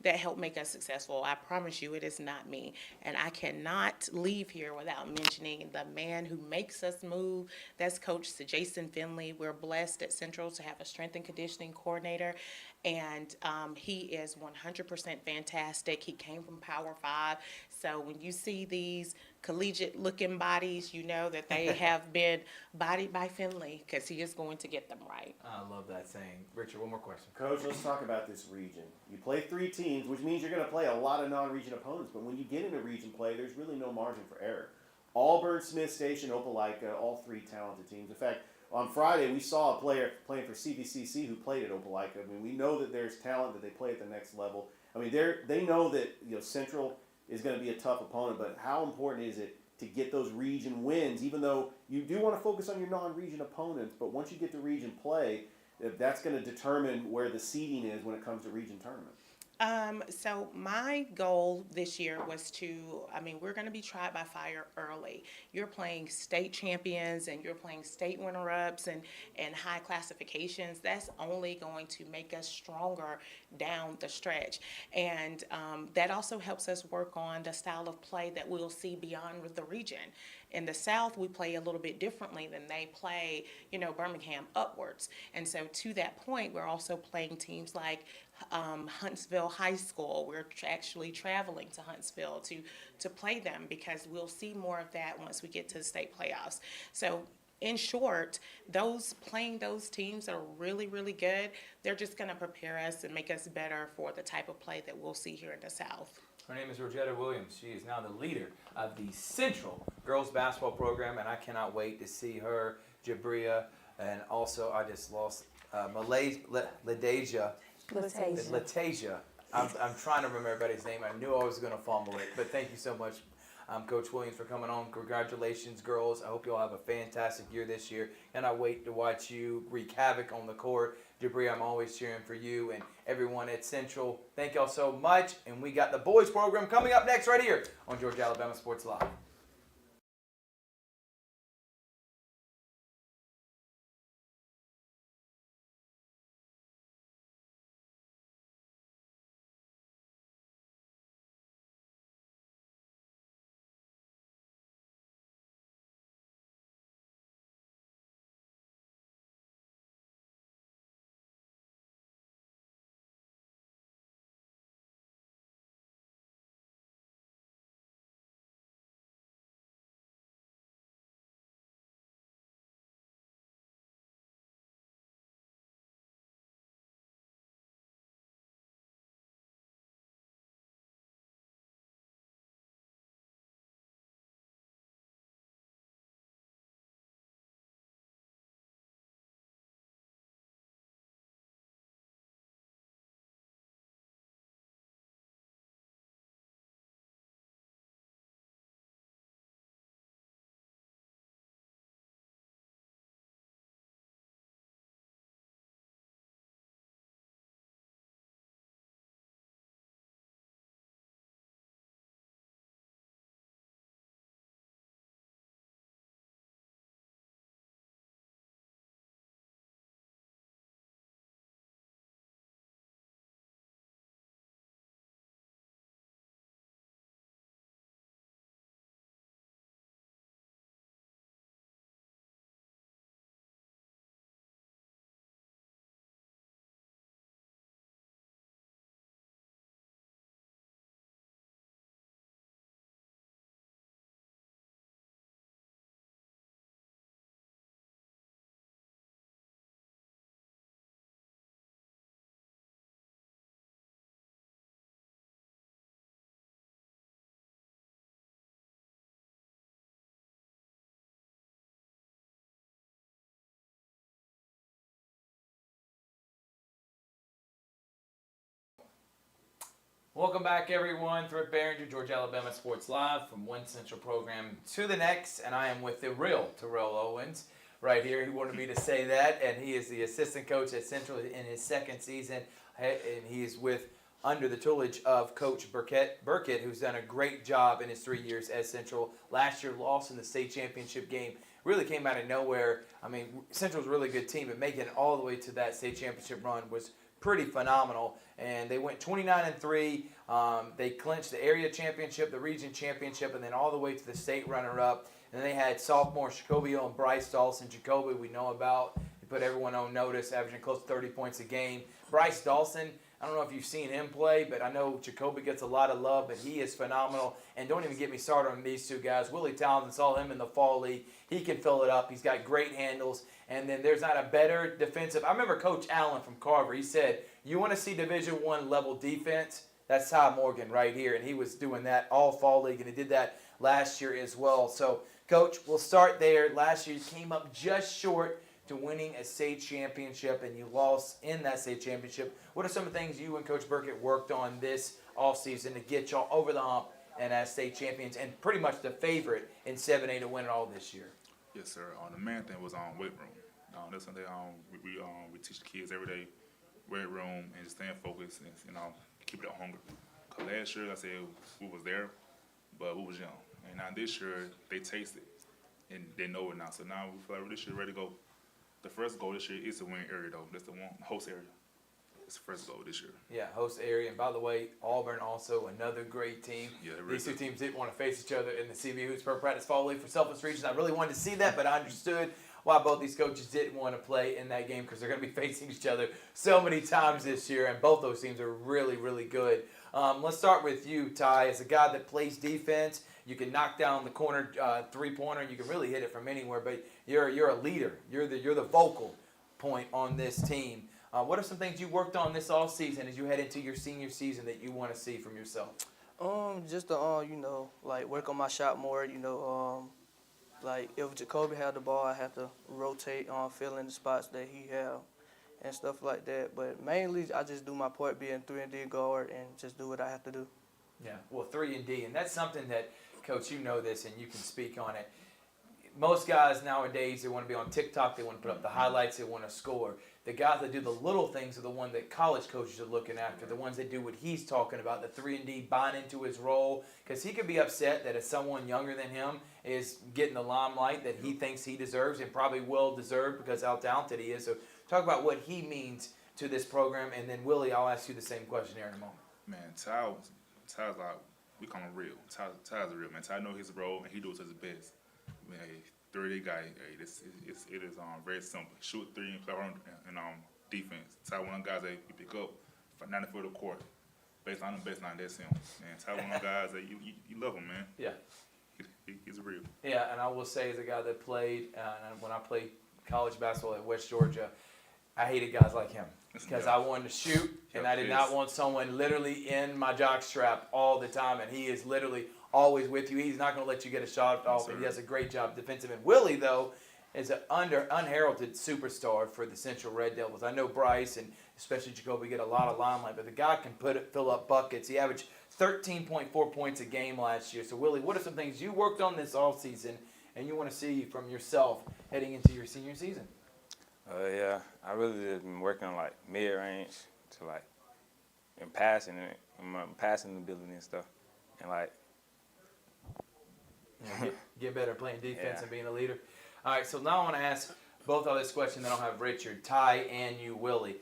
that help make us successful. I promise you, it is not me. And I cannot leave here without mentioning the man who makes us move. That's Coach Jason Finley. We're blessed at Central to have a strength and conditioning coordinator. And he is 100% fantastic. He came from Power 5. So when you see these collegiate-looking bodies, you know that they have been bodied by Finley, because he is going to get them right. I love that saying. Richard, one more question. Coach, let's talk about this region. You play 3 teams, which means you're going to play a lot of non-region opponents. But when you get into region play, there's really no margin for error. Auburn, Smith Station, Opelika, all 3 talented teams. In fact, on Friday, we saw a player playing for CVCC who played at Opelika. I mean, we know that there's talent, that they play at the next level. I mean, they know that Central is going to be a tough opponent, but how important is it to get those region wins, even though you do want to focus on your non-region opponents, but once you get to region play, that's going to determine where the seeding is when it comes to region tournament. So my goal this year was we're going to be tried by fire early. You're playing state champions and you're playing state runner-ups and high classifications. That's only going to make us stronger down the stretch. And that also helps us work on the style of play that we'll see beyond the region. In the South, we play a little bit differently than they play, Birmingham upwards. And so to that point, we're also playing teams like Huntsville High School. We're actually traveling to Huntsville to play them, because we'll see more of that once we get to the state playoffs. So in short, playing those teams that are really, really good, they're just going to prepare us and make us better for the type of play that we'll see here in the South. Her name is Rosetta Williams. She is now the leader of the Central girls basketball program, and I cannot wait to see her, Jabria, and also I just lost Latasia. I'm trying to remember everybody's name. I knew I was going to fumble it, but thank you so much, Coach Williams, for coming on. Congratulations, girls. I hope you all have a fantastic year this year, and I wait to watch you wreak havoc on the court. Jabri, I'm always cheering for you and everyone at Central. Thank y'all so much, and we got the boys program coming up next right here on Georgia Alabama Sports Live. Welcome back, everyone. Thrift, Barringer, Georgia Alabama Sports Live, from one Central program to the next, and I am with the real Terrell Owens right here. He wanted me to say that, and he is the assistant coach at Central in his second season, and he is with under the tutelage of Coach Burkett, who's done a great job in his 3 years at Central. Last year, lost in the state championship game. Really came out of nowhere. I mean, Central's a really good team, but making it all the way to that state championship run was pretty phenomenal. And they went 29-3. They clinched the area championship, the region championship, and then all the way to the state runner-up. And then they had sophomore Jacobio and Bryce Dawson. Jacoby we know about. He put everyone on notice, averaging close to 30 points a game. Bryce Dawson, I don't know if you've seen him play, but I know Jacoby gets a lot of love, but he is phenomenal. And don't even get me started on these two guys. Willie Townsend, saw him in the fall league. He can fill it up. He's got great handles. And then there's not a better defensive. I remember Coach Allen from Carver. He said, you want to see Division I level defense? That's Ty Morgan right here. And he was doing that all fall league, and he did that last year as well. So, Coach, we'll start there. Last year you came up just short to winning a state championship, and you lost in that state championship. What are some of the things you and Coach Burkett worked on this offseason to get y'all over the hump and as state champions and pretty much the favorite in 7A to win it all this year? Yes, sir. The main thing was weight room. That's something we teach the kids every day, weight room, and just staying focused and keep that hunger. Cause last year, like I said, we was there, but we was young. And now this year, they taste it, and they know it now. So now we feel like this year ready to go. The first goal this year is to win area, though. That's the one, host area. It's the first goal this year. Yeah, host area. And by the way, Auburn also another great team. Yeah, really these two good. teams didn't want to face each other in the CB Hoops per practice fall league for selfish reasons. I really wanted to see that, but I understood why both these coaches didn't want to play in that game because they're going to be facing each other so many times this year, and both those teams are really, really good. Let's start with you, Ty. As a guy that plays defense, you can knock down the corner three-pointer, and you can really hit it from anywhere, but you're a leader. You're the vocal point on this team. What are some things you worked on this offseason as you head into your senior season that you want to see from yourself? Just to, like work on my shot more, like if Jacoby had the ball, I have to rotate on filling the spots that he have and stuff like that. But mainly, I just do my part being 3-and-D guard and just do what I have to do. Yeah, well, 3-and-D, and that's something that, Coach, you know this and you can speak on it. Most guys nowadays, they want to be on TikTok, they want to put up the highlights, they want to score. The guys that do the little things are the ones that college coaches are looking after, the ones that do what he's talking about, the 3-and-D, buying into his role, because he could be upset that if someone younger than him is getting the limelight that he thinks he deserves and probably will deserve because how talented he is. So talk about what he means to this program, and then Willie, I'll ask you the same question here in a moment. Man, Ty's like, we call him real. Ty's a real man. Ty knows his role, and he does his best. Man, hey, 30 guy, hey, it is very simple. Shoot 3 and play around in defense. Ty one of the guys that you pick up for 90 foot of the court. Baseline and baseline, that's him. And Ty one of the guys that you love him, man. Yeah. He's real. Yeah, and I will say as a guy that played, when I played college basketball at West Georgia, I hated guys like him because I wanted to shoot, and I did not want someone literally in my jock strap all the time, and he is literally always with you. He's not going to let you get a shot off, and he does a great job defensive. And Willie, though, is an unheralded superstar for the Central Red Devils. I know Bryce and especially Jacoby get a lot of limelight, but the guy can fill up buckets. He averaged 13.4 points a game last year. So, Willie, what are some things you worked on this offseason and you want to see from yourself heading into your senior season? Yeah, I really just been working on like mid-range to like in passing and my passing ability and stuff, and like get better playing defense and being a leader. All right, so now I want to ask both of this question. Then I'll have Richard, Ty, and you, Willie.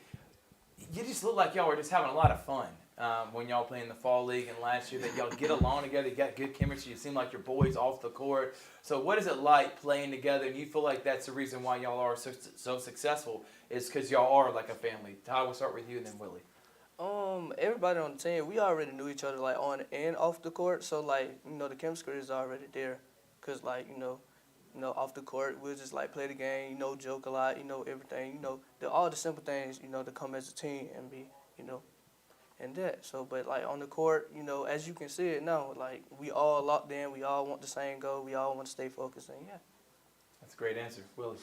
You just look like y'all were just having a lot of fun when y'all played in the fall league and last year. That y'all get along together, you got good chemistry. You seem like your boys off the court. So what is it like playing together? And you feel like that's the reason why y'all are so successful is because y'all are like a family. Ty, we'll start with you and then Willie. Everybody on the team, we already knew each other like on and off the court. So like, the chemistry is already there. Cause like, off the court, we'll just like play the game, joke a lot, everything, all the simple things, to come as a team and be, and that. So, but like on the court, as you can see it now, like we all locked in, we all want the same goal, we all want to stay focused, and yeah. That's a great answer, Willie.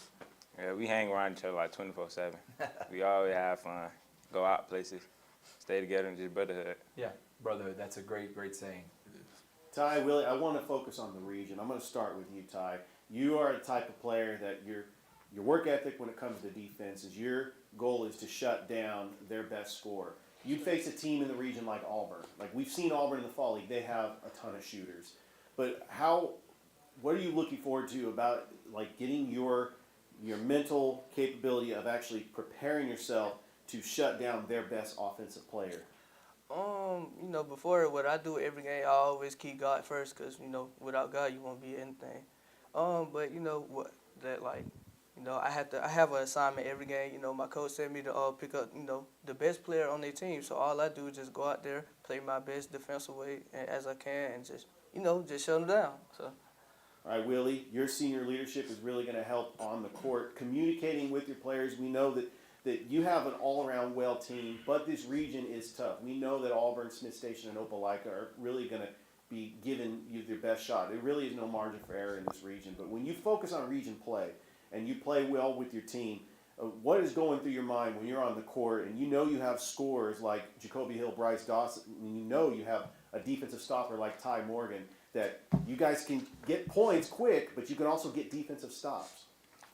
Yeah, we hang around each other like 24/7. We always have fun, go out places, stay together, and just brotherhood. Yeah, brotherhood. That's a great, great saying. Ty, Willie, I want to focus on the region. I'm going to start with you, Ty. You are a type of player that your work ethic when it comes to defense is your goal is to shut down their best scorer. you'd face a team in the region like Auburn. Like we've seen Auburn in the fall league, they have a ton of shooters. But what are you looking forward to about like getting your mental capability of actually preparing yourself to shut down their best offensive player? You know, before what I do every game, I always keep God first, cause you know, without God, you won't be anything. But you know what? That like, you know, I have an assignment every game. You know, my coach sent me to pick up, you know, the best player on their team. So all I do is just go out there, play my best defensive way as I can, and just, you know, just shut them down. So. All right, Willie, your senior leadership is really going to help on the court, communicating with your players. We know that you have an all-around well team, but this region is tough. We know that Auburn, Smith Station, and Opelika are really going to be giving you their best shot. There really is no margin for error in this region. But when you focus on region play and you play well with your team, what is going through your mind when you're on the court and you know you have scorers like Jacoby Hill, Bryce Dawson, and you know you have a defensive stopper like Ty Morgan, that you guys can get points quick, but you can also get defensive stops?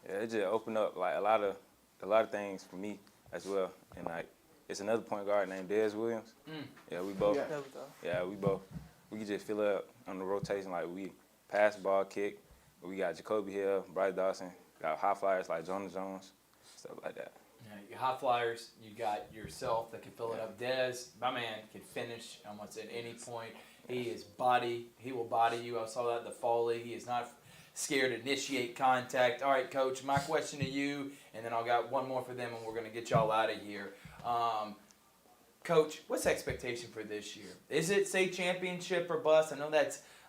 Yeah, it just opened up like a lot of things for me as well. And like it's another point guard named Dez Williams. Yeah, we both. We can just fill up on the rotation. Like we pass the ball, kick. We got Jacoby Hill, Bryce Dawson. Got high flyers like Jonah Jones, stuff like that. Yeah, you high flyers. You got yourself that can fill it up. Dez, my man, can finish almost at any point. He will body you. I saw that in the fall league. He is not scared to initiate contact. All right, Coach, my question to you, and then I'll got one more for them, and we're going to get y'all out of here. Coach, what's the expectation for this year? Is it state championship or bust? I know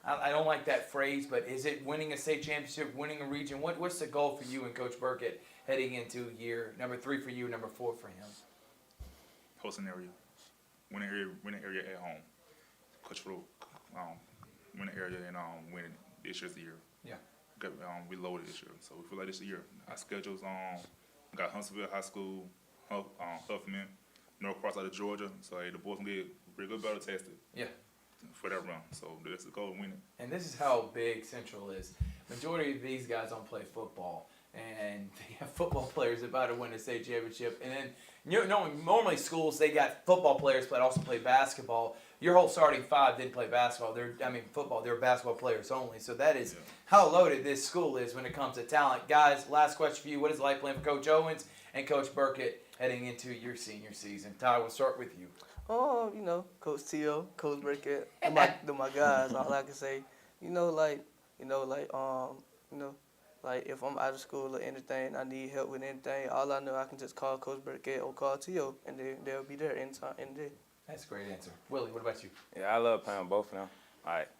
I don't like that phrase, but is it winning a state championship, winning a region? What's the goal for you and Coach Burkett heading into year number 3 for you, number 4 for him? Hosting area, winning area at home. Coach Flo, winning area and winning this year's the year. Yeah. We loaded this year, so we feel like this year. Our schedule's got Huntsville High School, Huffman, North Cross out of Georgia. So hey, the boys gonna get pretty good battle tested. Yeah. For that run, so that's the goal, win it. And this is how big Central is. Majority of these guys don't play football, and they have football players about to win a state championship. And then normally schools they got football players, but also play basketball. Your whole starting 5 didn't play basketball. Football. They're basketball players only. So that is how loaded this school is when it comes to talent. Guys, last question for you: what is the life plan for Coach Owens and Coach Burkett heading into your senior season? Ty, we'll start with you. You know, Coach T.O., Coach Burkett, they're my guys. All I can say, like if I'm out of school or anything, I need help with anything, all I know I can just call Coach Burkett or call T.O., and they'll be there anytime, any day. That's a great answer. Willie, what about you? Yeah, I love playing both of them. Like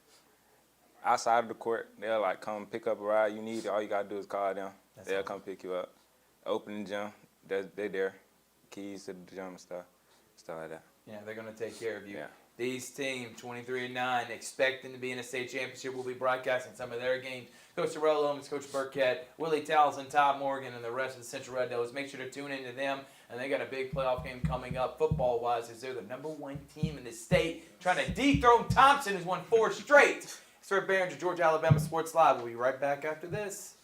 outside of the court, they'll like come pick up a ride you need. All you gotta do is call them. They'll come pick you up. Open the gym, they're there. Keys to the gym and stuff like that. Yeah, they're going to take care of you. Yeah. These teams, 23-9, expecting to be in a state championship, will be broadcasting some of their games. Coach Terrell Owens, Coach Burkett, Willie Townsend, Todd Morgan, and the rest of the Central Red Devils. Make sure to tune into them. And they got a big playoff game coming up football-wise as they're the number 1 team in the state, trying to dethrone Thompson, who's won 4 straight. Sir Barringer, Georgia, Alabama Sports Live. We'll be right back after this.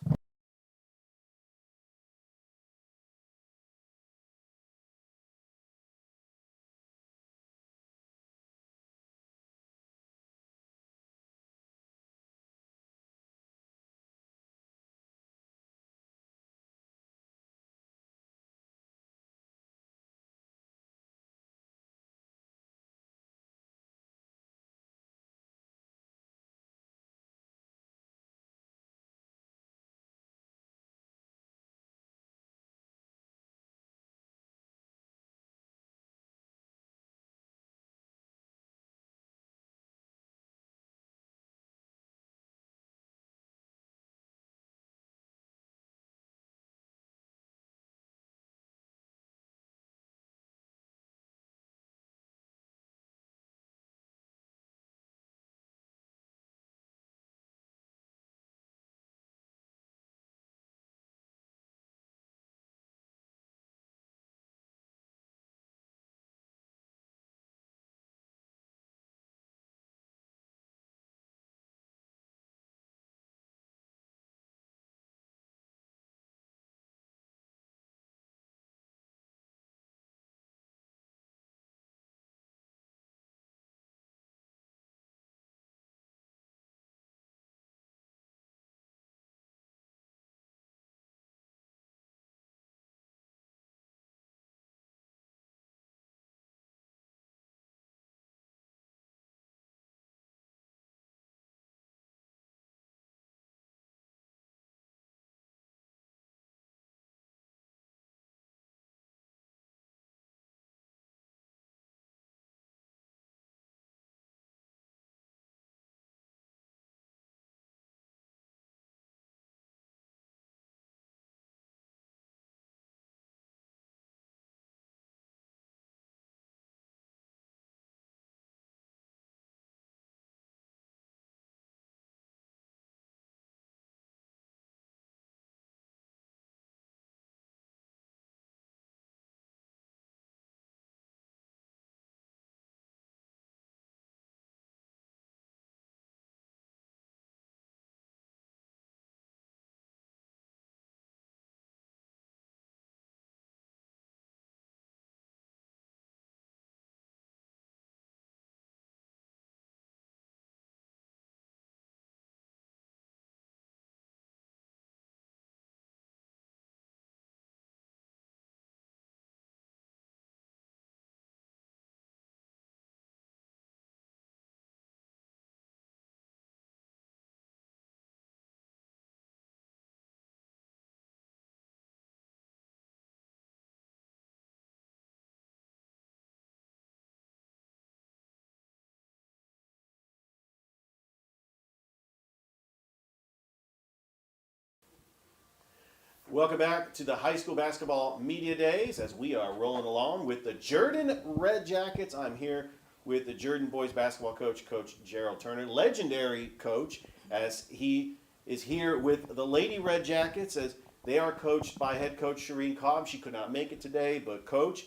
Welcome back to the high school basketball media days as we are rolling along with the Jordan Red Jackets. I'm here with the Jordan boys basketball coach, Coach Gerald Turner, legendary coach, as he is here with the Lady Red Jackets as they are coached by head coach Shireen Cobb. She could not make it today, but coach,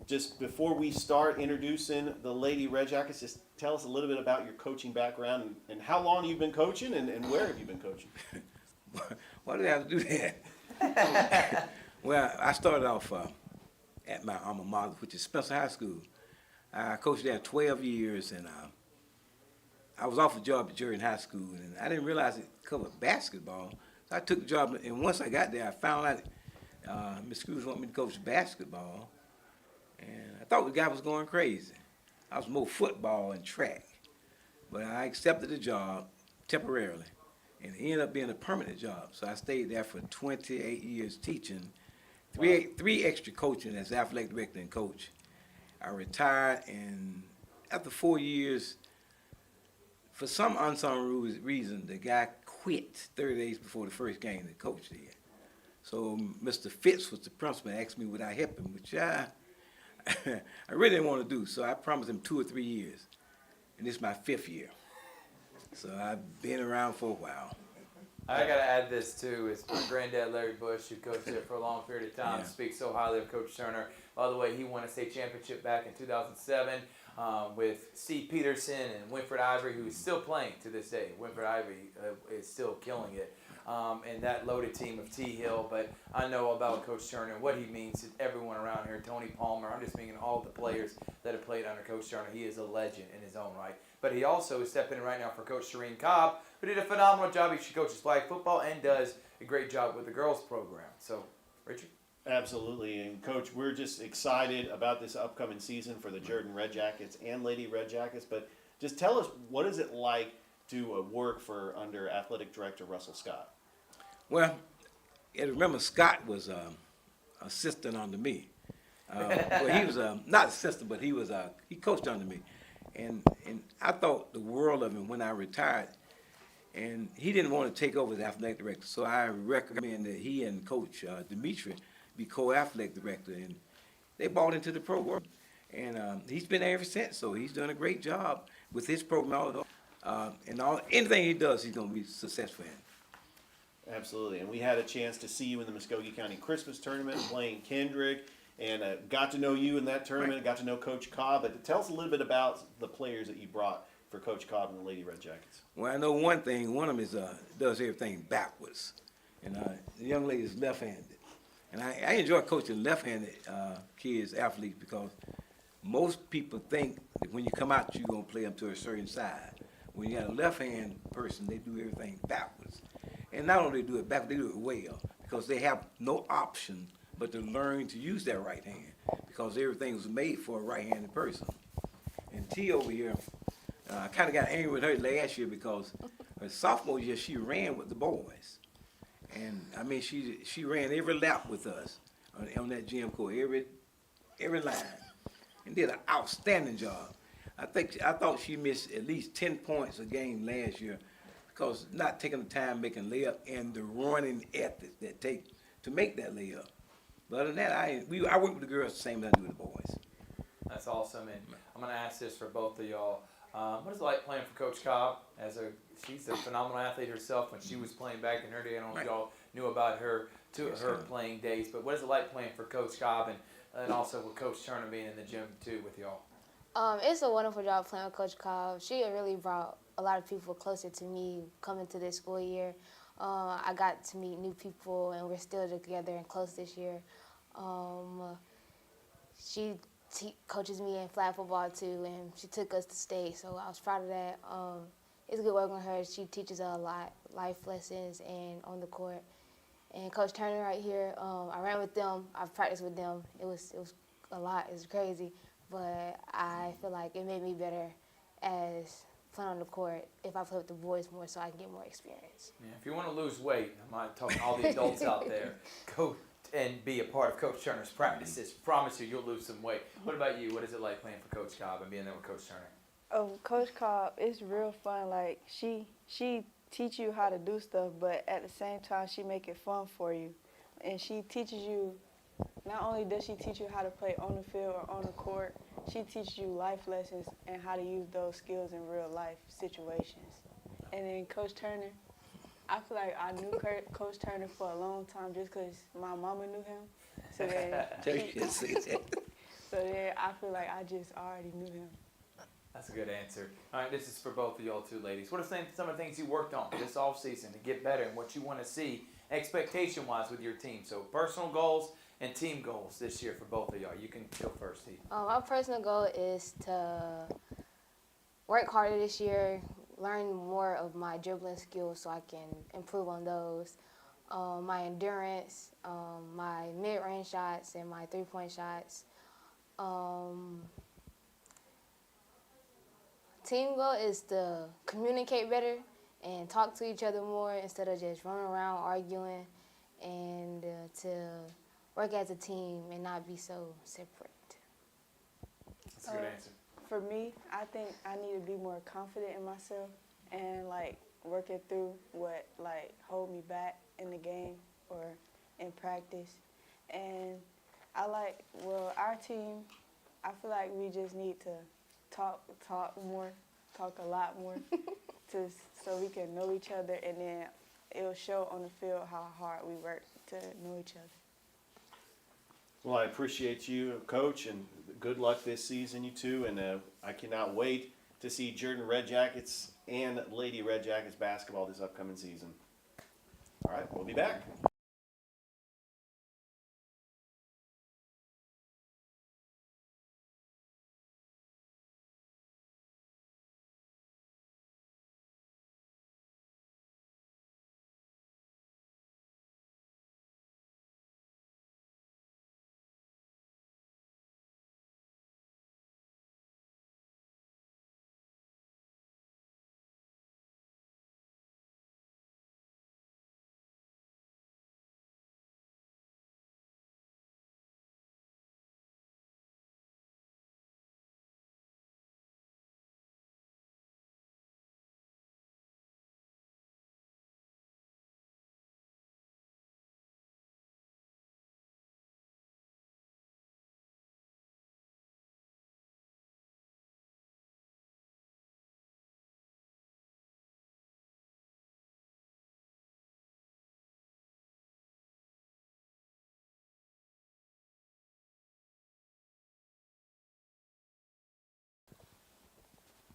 just before we start introducing the Lady Red Jackets, just tell us a little bit about your coaching background and how long you've been coaching and where have you been coaching? Why do I have to do that? Well, I started off at my alma mater, which is Spencer High School. I coached there 12 years, and I was offered a job at Jordan High School, and I didn't realize it covered basketball. So I took the job, and once I got there, I found out Miss Cruz wanted me to coach basketball, and I thought the guy was going crazy. I was more football and track, but I accepted the job temporarily. And it ended up being a permanent job. So I stayed there for 28 years teaching, three extra coaching as athletic director and coach. I retired, and after 4 years, for some unsung reason, the guy quit 30 days before the first game the coach did. So Mr. Fitz was the principal and asked me would I help him, which I really didn't want to do. So I promised him 2 or 3 years. And this is my 5th year. So I've been around for a while. I got to add this too. It's my granddad Larry Bush, who coached there for a long period of time, speaks so highly of Coach Turner. By the way, he won a state championship back in 2007 with Steve Peterson and Winfred Ivory, who is still playing to this day. Winfred Ivory is still killing it. And that loaded team of T. Hill. But I know about Coach Turner and what he means to everyone around here. Tony Palmer, I'm just meaning all the players that have played under Coach Turner. He is a legend in his own right. But he also is stepping in right now for Coach Shireen Cobb, who did a phenomenal job. She coaches flag football and does a great job with the girls program. So, Richard? Absolutely. And, Coach, we're just excited about this upcoming season for the Jordan Red Jackets and Lady Red Jackets. But just tell us, what is it like to work for under Athletic Director Russell Scott? Well, I remember Scott was assistant under me. Well, he was not assistant, but he coached under me. And I thought the world of him when I retired. And he didn't want to take over as athletic director, so I recommend that he and Coach Dimitri be co-athletic director. And they bought into the program. And he's been there ever since, so he's done a great job with his program. Anything he does, he's going to be successful in. Absolutely. And we had a chance to see you in the Muskogee County Christmas Tournament playing Kendrick. And got to know you in that tournament, got to know Coach Cobb. But tell us a little bit about the players that you brought for Coach Cobb and the Lady Red Jackets. Well, I know one thing. One of them does everything backwards. And the young lady is left-handed. And I enjoy coaching left-handed kids, athletes, because most people think that when you come out, you're going to play them to a certain side. When you got a left-hand person, they do everything backwards. And not only do it backwards, they do it well, because they have no option but to learn to use that right hand, because everything was made for a right-handed person. And T over here, I kind of got angry with her last year because her sophomore year she ran with the boys, and I mean she ran every lap with us on that gym court, every line, and did an outstanding job. I thought she missed at least 10 points a game last year because not taking the time making layup and the running ethic that take to make that layup. But other than that, I work with the girls the same as I do with the boys. That's awesome. And I'm going to ask this for both of y'all. What is it like playing for Coach Cobb? She's a phenomenal athlete herself when she was playing back in her day. I don't know if y'all knew about her playing days, but what is it like playing for Coach Cobb and also with Coach Turner being in the gym too with y'all? It's a wonderful job playing with Coach Cobb. She really brought a lot of people closer to me coming to this school year. I got to meet new people, and we're still together and close this year. She coaches me in flag football too, and she took us to state, so I was proud of that. It's good working with her. She teaches us a lot, life lessons and on the court. And Coach Turner right here, I ran with them. I've practiced with them. It was a lot. It was crazy, but I feel like it made me better as playing on the court if I play with the boys more, so I can get more experience. Yeah, if you want to lose weight, I'm not talking to all the adults out there, go and be a part of Coach Turner's practices. Promise you'll lose some weight. What about you? What is it like playing for Coach Cobb and being there with Coach Turner? Coach Cobb, it's real fun. Like she teach you how to do stuff, but at the same time she make it fun for you. and she teaches you. Not only does she teach you how to play on the field or on the court, she teaches you life lessons and how to use those skills in real life situations. And then Coach Turner, I feel like I knew Coach Turner for a long time just because my mama knew him. So then I feel like I just already knew him. That's a good answer. All right, this is for both of y'all two ladies. What are some of the things you worked on this offseason to get better and what you want to see expectation-wise with your team? So personal goals and team goals this year for both of y'all. You can go first, T. My personal goal is to work harder this year, learn more of my dribbling skills so I can improve on those. My endurance, my mid-range shots, and my three-point shots. Team goal is to communicate better and talk to each other more instead of just running around arguing, and to work as a team and not be so separate. That's a good answer. For me, I think I need to be more confident in myself and like working through what like hold me back in the game or in practice. And our team, I feel like we just need to talk a lot more so we can know each other, and then it'll show on the field how hard we work to know each other. Well, I appreciate you, Coach, and good luck this season, you two. And I cannot wait to see Jordan Red Jackets and Lady Red Jackets basketball this upcoming season. All right, we'll be back.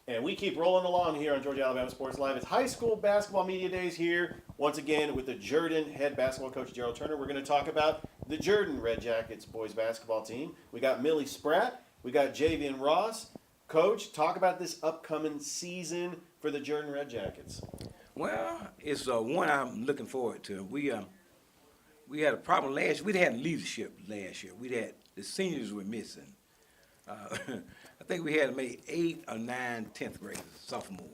And we keep rolling along here on Georgia Alabama Sports Live. It's high school basketball media days here, once again with the Jordan head basketball coach Gerald Turner. We're going to talk about the Jordan Red Jackets boys basketball team. We got Millie Spratt, we got Javian Ross. Coach, talk about this upcoming season for the Jordan Red Jackets. Well, it's one I'm looking forward to. We had a problem last year. We had leadership last year. The seniors were missing. I think we had maybe 8 or 9 10th graders, sophomores.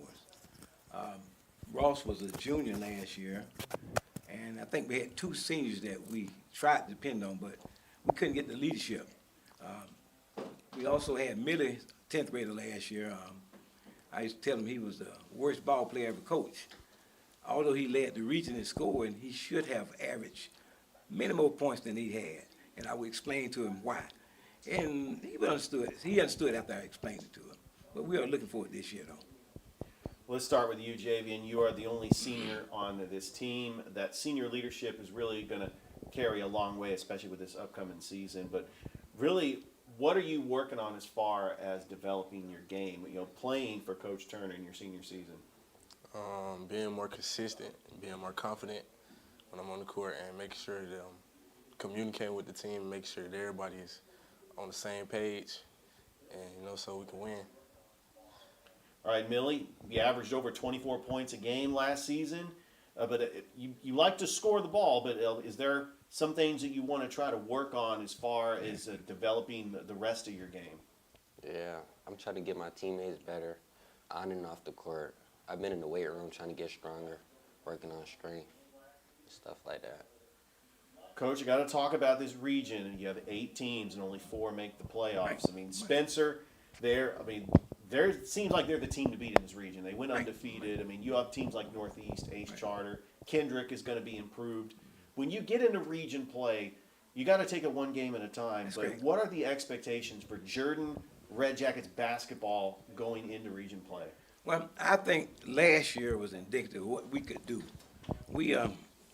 Ross was a junior last year, and I think we had 2 seniors that we tried to depend on, but we couldn't get the leadership. We also had Millie, 10th grader last year. I used to tell him he was the worst ball player ever coached. Although he led the region in scoring, he should have averaged many more points than he had, and I would explain to him why. And he understood after I explained it to him. But we are looking forward to this year, though. Let's start with you, Javian. You are the only senior on this team. That senior leadership is really going to carry a long way, especially with this upcoming season. But really, what are you working on as far as developing your game, playing for Coach Turner in your senior season? Being more consistent and being more confident when I'm on the court, and making sure that I'm communicating with the team and make sure that everybody's on the same page, and so we can win. All right, Millie, you averaged over 24 points a game last season, but you like to score the ball, but is there some things that you want to try to work on as far as developing the rest of your game? Yeah, I'm trying to get my teammates better on and off the court. I've been in the weight room trying to get stronger, working on strength, stuff like that. Coach, you got to talk about this region. You have 8 teams and only 4 make the playoffs. I mean, Spencer, it seems like they're the team to beat in this region. They went undefeated. I mean, you have teams like Northeast, Ace Charter. Kendrick is going to be improved. when you get into region play, you got to take it one game at a time. That's but great. what are the expectations for Jordan Red Jackets basketball going into region play? Well, I think last year was indicative of what we could do.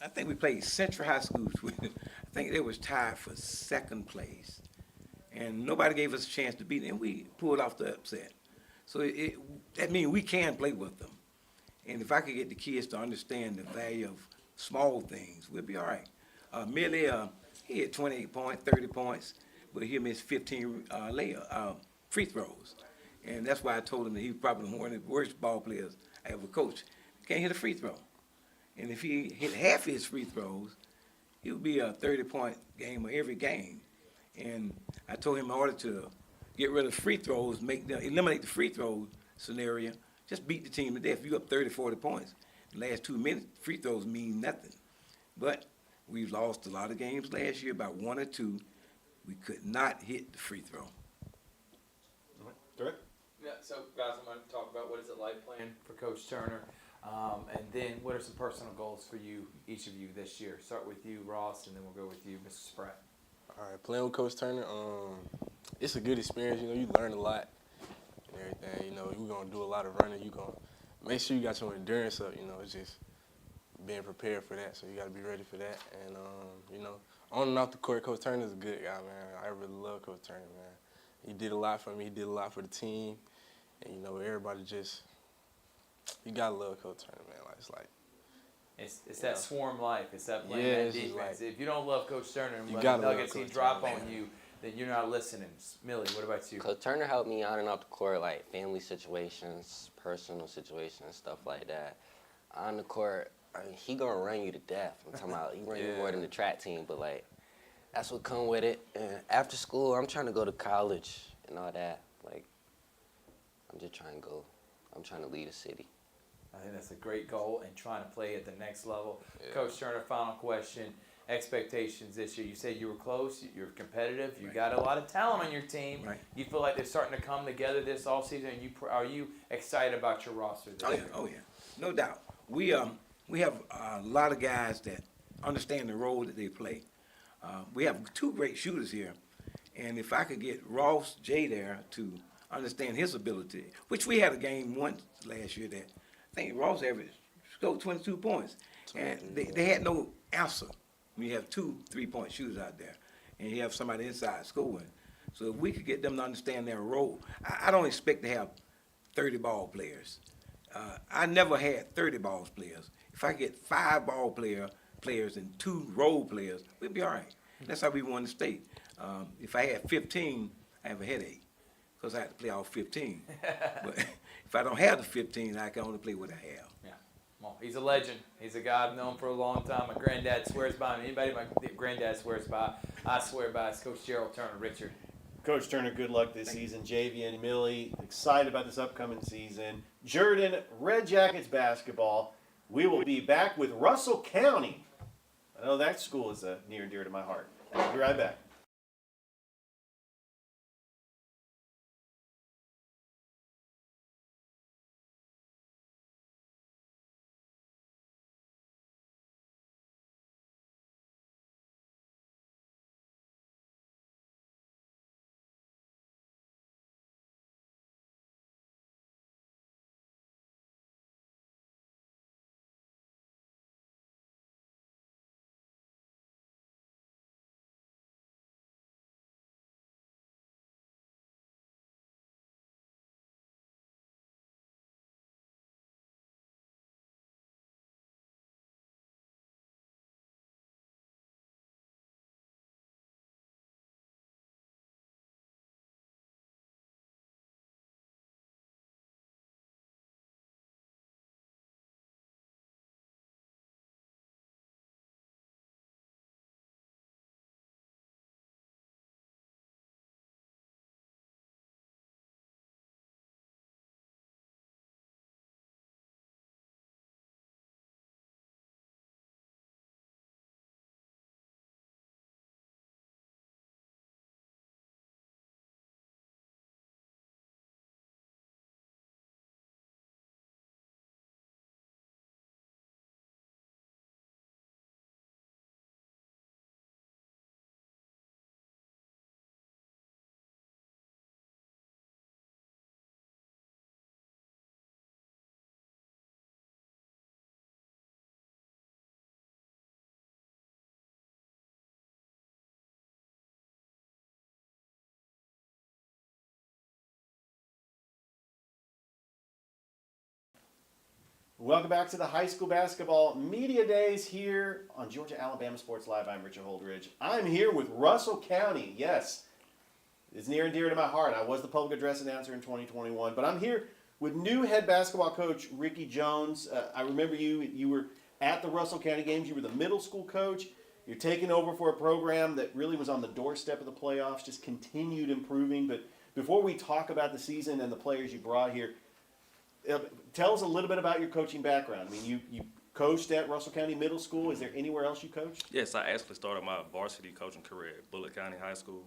I think we played Central High Schools. I think they was tied for second place, and nobody gave us a chance to beat them. And we pulled off the upset. So that means we can play with them. And if I could get the kids to understand the value of small things, we'll be all right. Millie, he had 28 points, 30 points, but he missed 15 free throws. And that's why I told him that he was probably one of the worst ball players I ever coached. Can't hit a free throw. And if he hit half his free throws, he would be a 30-point gamer every game. And I told him in order to get rid of free throws, eliminate the free throw scenario, just beat the team to death. If you up 30, 40 points, the last 2 minutes, free throws mean nothing. But we've lost a lot of games last year, about 1 or 2. We could not hit the free throw. Direct? Yeah, so guys, I'm going to talk about what is it like playing for Coach Turner, and then what are some personal goals for you, each of you, this year? Start with you, Ross, and then we'll go with you, Mr. Spratt. All right, playing with Coach Turner, it's a good experience. You know, you learn a lot and everything. You know, you're going to do a lot of running. You're going to make sure you got your endurance up. You know, it's just being prepared for that. So you got to be ready for that. And, you know, on and off the court, Coach Turner's a good guy, man. I really love Coach Turner, man. He did a lot for me. He did a lot for the team. And, you know, everybody just, you got to love Coach Turner, man. Like, it's like, It's that swarm life. It's that playing Yeah, that it's just defense. like- if you don't love Coach Turner and You let gotta the love Nuggets team Coach drop Turner, on man. you, then you're not listening. Millie, what about you? Coach Turner helped me on and off the court, like family situations, personal situations, stuff like that. On the court, I mean, he gonna run you to death. I'm talking about he run you more than the track team, but like that's what come with it. And after school, I'm trying to go to college and all that. Like I'm just trying to go. I'm trying to lead a city. I think that's a great goal and trying to play at the next level. Coach Turner, final question. Expectations this year. You said you were close, you're competitive, you got a lot of talent on your team. Right. You feel like they're starting to come together this offseason, and are you excited about your roster this year? Oh yeah, no doubt. We have a lot of guys that understand the role that they play. We have 2 great shooters here, and if I could get Ross J there to understand his ability, which we had a game once last year that I think Ross averaged scored 22 points, and they had no answer. We have 2 3-point shooters out there, and you have somebody inside scoring. So if we could get them to understand their role, I don't expect to have 30 ball players. I never had 30 ball players. If I get 5 ball players and 2 role players, we'll be all right. That's how we won the state. If I had 15, I have a headache because I have to play all 15. But if I don't have the 15, I can only play what I have. Yeah. Well, he's a legend. He's a guy I've known for a long time. My granddad swears by him. Anybody my granddad swears by, I swear by. It's Coach Gerald Turner. Richard. Coach Turner, good luck this season. JV and Millie, excited about this upcoming season. Jordan, Red Jackets basketball. We will be back with Russell County. I know that school is near and dear to my heart. We'll be right back. Welcome back to the High School Basketball Media Days here on Georgia Alabama Sports Live. I'm Richard Holdrige. I'm here with Russell County. Yes, it's near and dear to my heart. I was the public address announcer in 2021, but I'm here with new head basketball coach Ricky Jones. I remember you were at the Russell County games. You were the middle school coach. You're taking over for a program that really was on the doorstep of the playoffs, just continued improving. But before we talk about the season and the players you brought here, tell us a little bit about your coaching background. I mean, you coached at Russell County Middle School. Is there anywhere else you coached? Yes, I actually started my varsity coaching career at Bullitt County High School.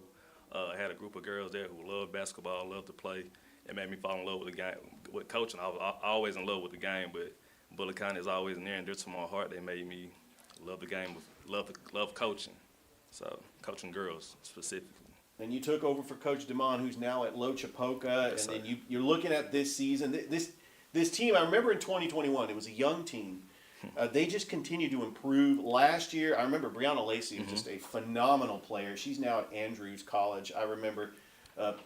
I had a group of girls there who loved basketball, loved to play. It made me fall in love with the game, with coaching. I was always in love with the game, but Bullitt County is always near and dear to my heart. They made me love the game, love coaching. So coaching girls specifically. And you took over for Coach DeMond, who's now at Lochapoka, Yes, and then you're looking at this season. This team, I remember in 2021, it was a young team. They just continue to improve. Last year, I remember Brianna Lacey was just a phenomenal player. She's now at Andrews College. I remember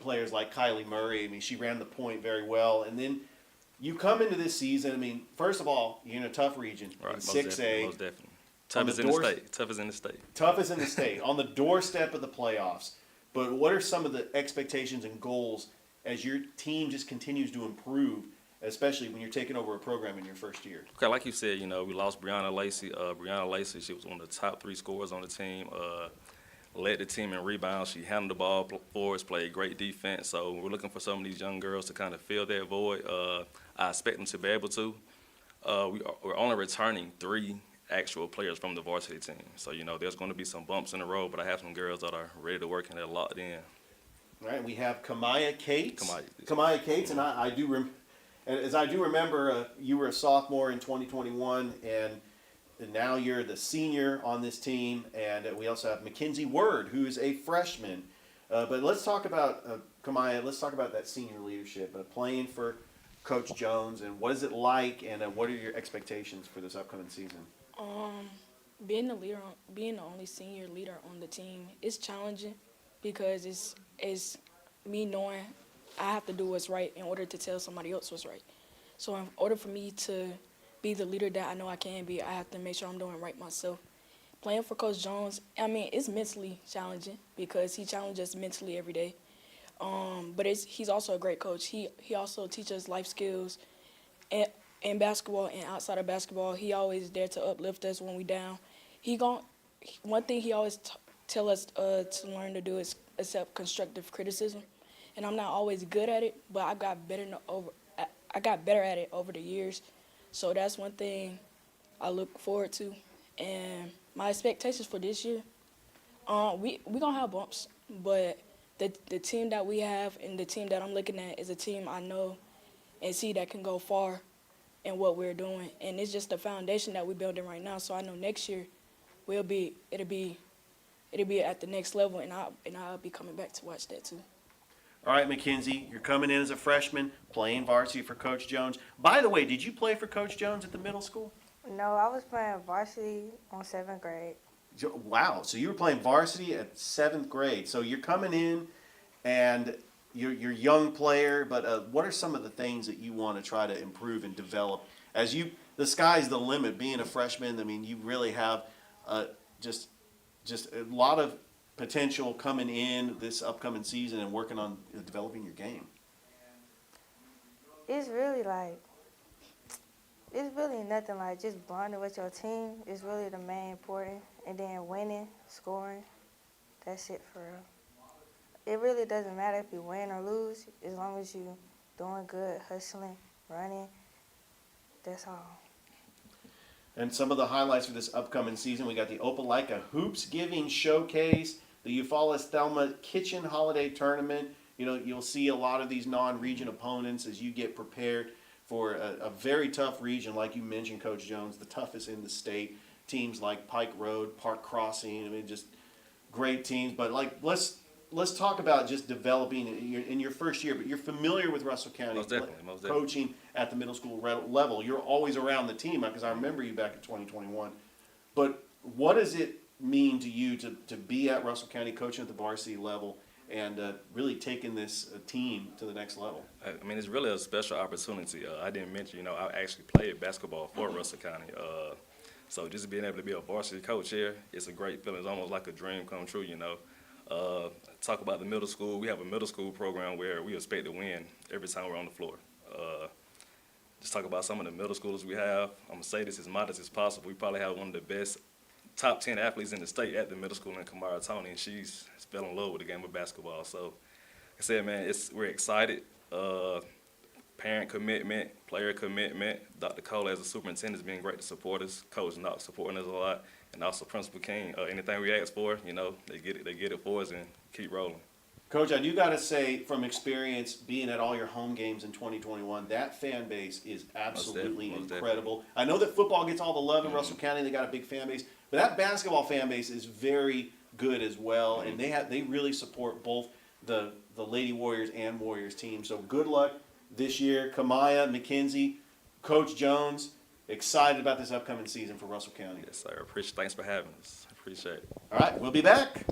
players like Kylie Murray. I mean, she ran the point very well. And then you come into this season, I mean, first of all, you're in a tough region, Right, in most 6A. definitely, most definitely. Tough as in the state. Tough as in the state. Tough as in the state, on the doorstep of the playoffs. But what are some of the expectations and goals as your team just continues to improve, especially when you're taking over a program in your first year? Okay, like you said, we lost Brianna Lacey. Brianna Lacey, she was one of the top 3 scorers on the team. Led the team in rebounds. She handled the ball for us, played great defense. So we're looking for some of these young girls to kind of fill that void. I expect them to be able to. We're only returning 3 actual players from the varsity team. So, there's going to be some bumps in the road, but I have some girls that are ready to work and they're locked in. All right, we have Kamaya Cates. Kamaya Cates, and I do as I do remember, you were a sophomore in 2021, and now you're the senior on this team. And we also have Mackenzie Word, who is a freshman. But let's talk about Kamaya. Let's talk about that senior leadership, playing for Coach Jones, and what is it like, and what are your expectations for this upcoming season? Being the only senior leader on the team is challenging because it's me knowing I have to do what's right in order to tell somebody else what's right. So in order for me to be the leader that I know I can be, I have to make sure I'm doing right myself. Playing for Coach Jones, it's mentally challenging because he challenges us mentally every day. But he's also a great coach. He also teaches life skills in basketball and outside of basketball. He always there to uplift us when we down. One thing he always tell us to learn to do is accept constructive criticism. And I'm not always good at it, but I got better at it over the years. So that's one thing I look forward to. And my expectations for this year, we gonna have bumps, but the team that we have and the team that I'm looking at is a team I know and see that can go far in what we're doing. And it's just the foundation that we're building right now. So I know next year it'll be at the next level, and I'll be coming back to watch that too. All right, Mackenzie, you're coming in as a freshman, playing varsity for Coach Jones. By the way, did you play for Coach Jones at the middle school? No, I was playing varsity on 7th grade. Wow, so you were playing varsity at 7th grade. So you're coming in, and you're a young player, but what are some of the things that you want to try to improve and develop? The sky's the limit, being a freshman. I mean, you really have just a lot of potential coming in this upcoming season and working on developing your game. It's really nothing like just bonding with your team is really the main important. And then winning, scoring, that's it for real. It really doesn't matter if you win or lose, as long as you doing good, hustling, running, that's all. And some of the highlights for this upcoming season, we got the Opelika Hoops Giving Showcase, the Eufaula Thelma Kitchen Holiday Tournament. You'll see a lot of these non-region opponents as you get prepared for a very tough region, like you mentioned, Coach Jones, the toughest in the state. Teams like Pike Road, Park Crossing, just great teams. But let's talk about just developing in your first year. But you're familiar with Russell County, Most definitely. Coaching at the middle school level. You're always around the team because I remember you back in 2021. But what does it mean to you to be at Russell County coaching at the varsity level and really taking this team to the next level. I mean, it's really a special opportunity. I didn't mention, I actually played basketball for Russell County. So just being able to be a varsity coach here, it's a great feeling. It's almost like a dream come true, Talk about the middle school. We have a middle school program where we expect to win every time we're on the floor. Just talk about some of the middle schoolers we have. I'm going to say this as modest as possible. We probably have one of the best top 10 athletes in the state at the middle school in Kamara Tony, and she's fell in love with the game of basketball. So, like I said, man, we're excited. Parent commitment, player commitment. Dr. Cole as a superintendent has been great to support us. Coach Knox supporting us a lot, and also Principal King. Anything we ask for, they get it for us and keep rolling. Coach, I do got to say, from experience being at all your home games in 2021, that fan base is absolutely incredible. I know that football gets all the love in Russell County. They got a big fan base. But that basketball fan base is very good as well, and they really support both the Lady Warriors and Warriors teams. So good luck this year. Kamaya, McKenzie, Coach Jones, excited about this upcoming season for Russell County. Yes, sir. Thanks for having us. Appreciate it. All right, we'll be back.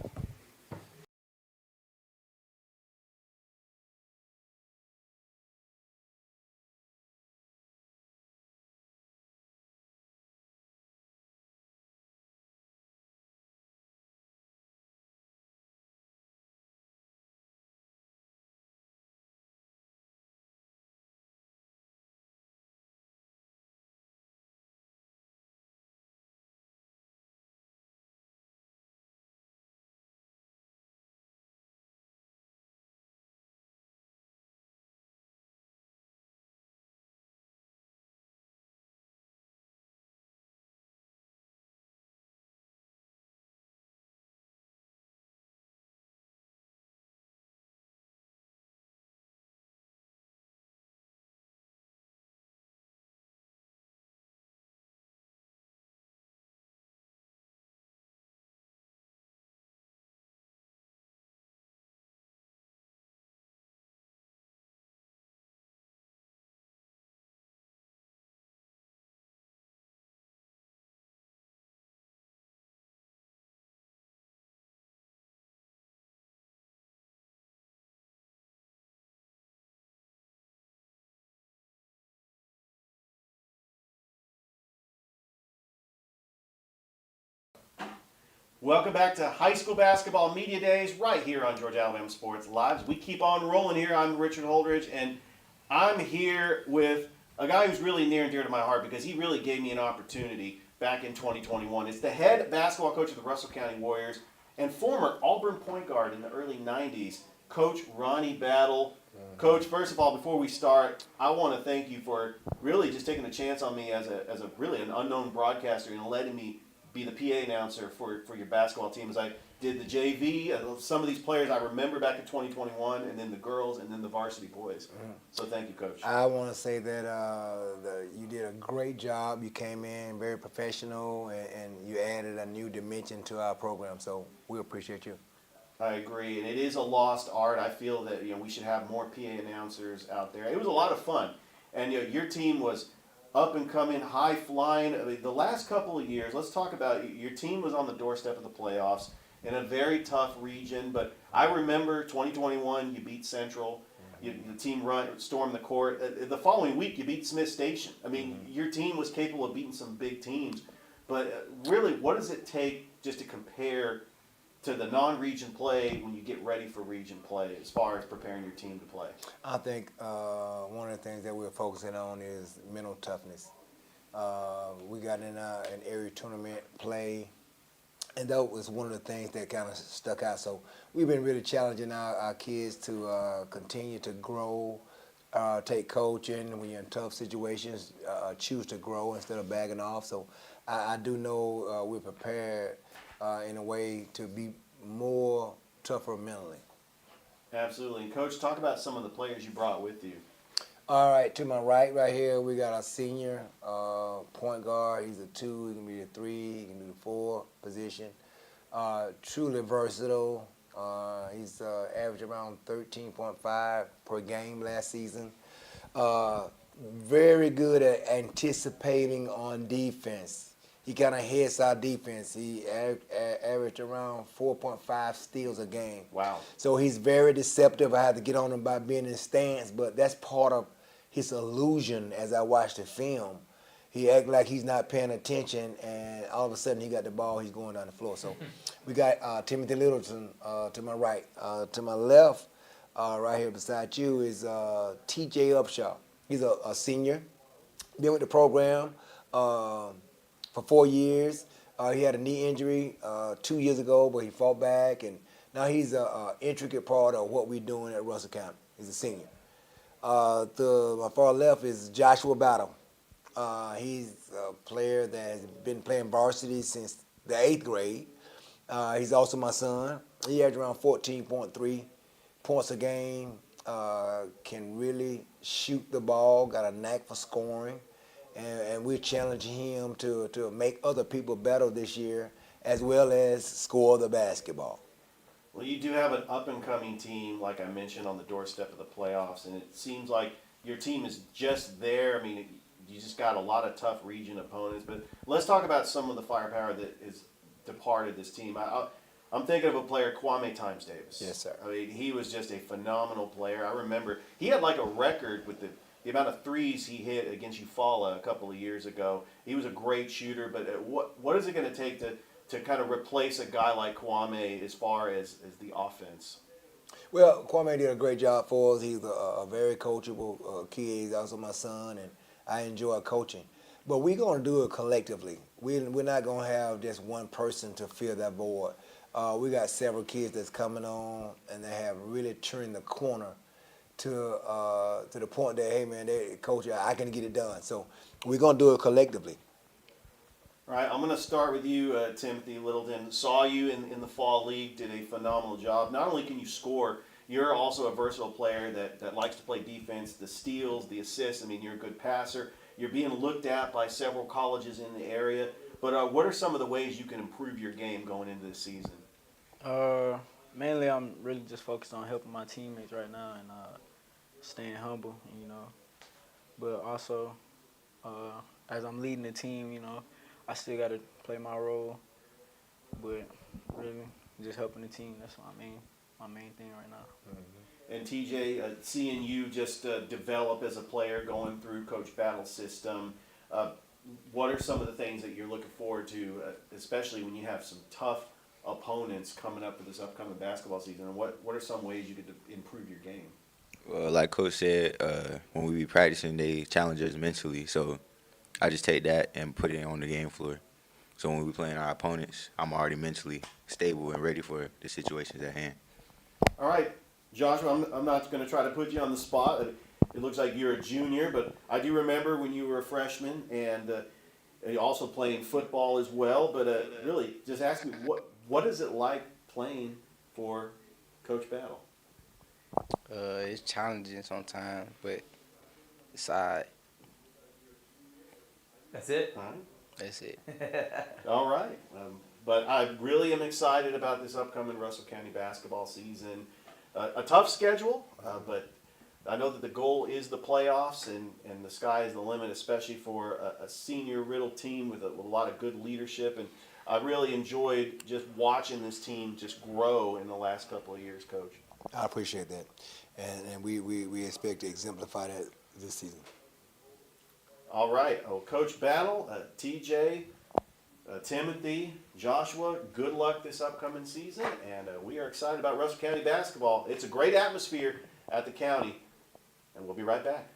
Welcome back to High School Basketball Media Days right here on Georgia Alabama Sports Live. We keep on rolling here. I'm Richard Holdrige, and I'm here with a guy who's really near and dear to my heart because he really gave me an opportunity back in 2021. It's the head basketball coach of the Russell County Warriors and former Auburn point guard in the early 90s, Coach Ronnie Battle. Coach, first of all, before we start, I want to thank you for really just taking a chance on me as a really an unknown broadcaster and letting me be the PA announcer for your basketball team. As I did the JV, some of these players I remember back in 2021, and then the girls, and then the varsity boys. So thank you, Coach. I want to say that you did a great job. You came in very professional, and you added a new dimension to our program. So we appreciate you. I agree, and it is a lost art. I feel that we should have more PA announcers out there. It was a lot of fun, and your team was up and coming, high flying. I mean, the last couple of years, let's talk about your team was on the doorstep of the playoffs in a very tough region. But I remember 2021, you beat Central. The team stormed the court. The following week, you beat Smith Station. I mean, your team was capable of beating some big teams. But really, what does it take just to compare to the non-region play when you get ready for region play as far as preparing your team to play? I think one of the things that we're focusing on is mental toughness. We got in an area tournament play, and that was one of the things that kind of stuck out. So we've been really challenging our kids to continue to grow, take coaching when you're in tough situations, choose to grow instead of bagging off. So I do know we're prepared in a way to be more tougher mentally. Absolutely. And Coach, talk about some of the players you brought with you. All right, to my right here, we got our senior point guard. He's a 2, he can be a 3, he can do the 4 position. Truly versatile. He's averaged around 13.5 per game last season. Very good at anticipating on defense. He kind of heads our defense. He averaged around 4.5 steals a game. Wow. So he's very deceptive. I had to get on him by being in stance, but that's part of his illusion as I watched the film. He act like he's not paying attention, and all of a sudden he got the ball, he's going down the floor. So we got Timothy Littleton to my right. To my left, right here beside you, is TJ Upshaw. He's a senior, been with the program for 4 years. He had a knee injury 2 years ago, but he fought back, and now he's an intricate part of what we're doing at Russell County. He's a senior. To my far left is Joshua Battle. He's a player that has been playing varsity since the 8th grade. He's also my son. He averaged around 14.3 points a game, can really shoot the ball, got a knack for scoring, and we're challenging him to make other people better this year, as well as score the basketball. Well, you do have an up-and-coming team, like I mentioned, on the doorstep of the playoffs, and it seems like your team is just there. I mean, you just got a lot of tough region opponents. But let's talk about some of the firepower that has departed this team. I'm thinking of a player, Kwame Times Davis. Yes, sir. I mean, he was just a phenomenal player. I remember he had like a record with the amount of threes he hit against Eufaula a couple of years ago. He was a great shooter, but what is it going to take to kind of replace a guy like Kwame as far as the offense? Well, Kwame did a great job for us. He's a very coachable kid. He's also my son, and I enjoy coaching. But we're going to do it collectively. We're not going to have just one person to fill that void. We got several kids that's coming on, and they have really turned the corner to the point that, hey, man, coach, I can get it done. So we're going to do it collectively. All right, I'm going to start with you, Timothy Littleton. Saw you in the fall league, did a phenomenal job. Not only can you score, you're also a versatile player that likes to play defense, the steals, the assists. I mean, you're a good passer. You're being looked at by several colleges in the area. But what are some of the ways you can improve your game going into this season? Mainly, I'm really just focused on helping my teammates right now and staying humble, But also, as I'm leading the team, I still got to play my role, but really just helping the team. That's my main thing right now. Mm-hmm. And TJ, seeing you just develop as a player going through Coach Battle's system, what are some of the things that you're looking forward to, especially when you have some tough opponents coming up for this upcoming basketball season? And what are some ways you could improve your game? Well, like Coach said, when we be practicing, they challenge us mentally. So I just take that and put it on the game floor. So when we playing our opponents, I'm already mentally stable and ready for the situations at hand. All right, Joshua, I'm not going to try to put you on the spot. It looks like you're a junior, but I do remember when you were a freshman and also playing football as well. But really, just ask me, what is it like playing for Coach Battle? It's challenging sometimes, but it's all right. That's it? All right. That's it. All right. But I really am excited about this upcoming Russell County basketball season. A tough schedule, but I know that the goal is the playoffs, and the sky is the limit, especially for a senior riddled team with a lot of good leadership. And I really enjoyed just watching this team just grow in the last couple of years, Coach. I appreciate that. And we expect to exemplify that this season. All right. Oh, Coach Battle, TJ, Timothy, Joshua, good luck this upcoming season. And we are excited about Russell County basketball. It's a great atmosphere at the county. And we'll be right back.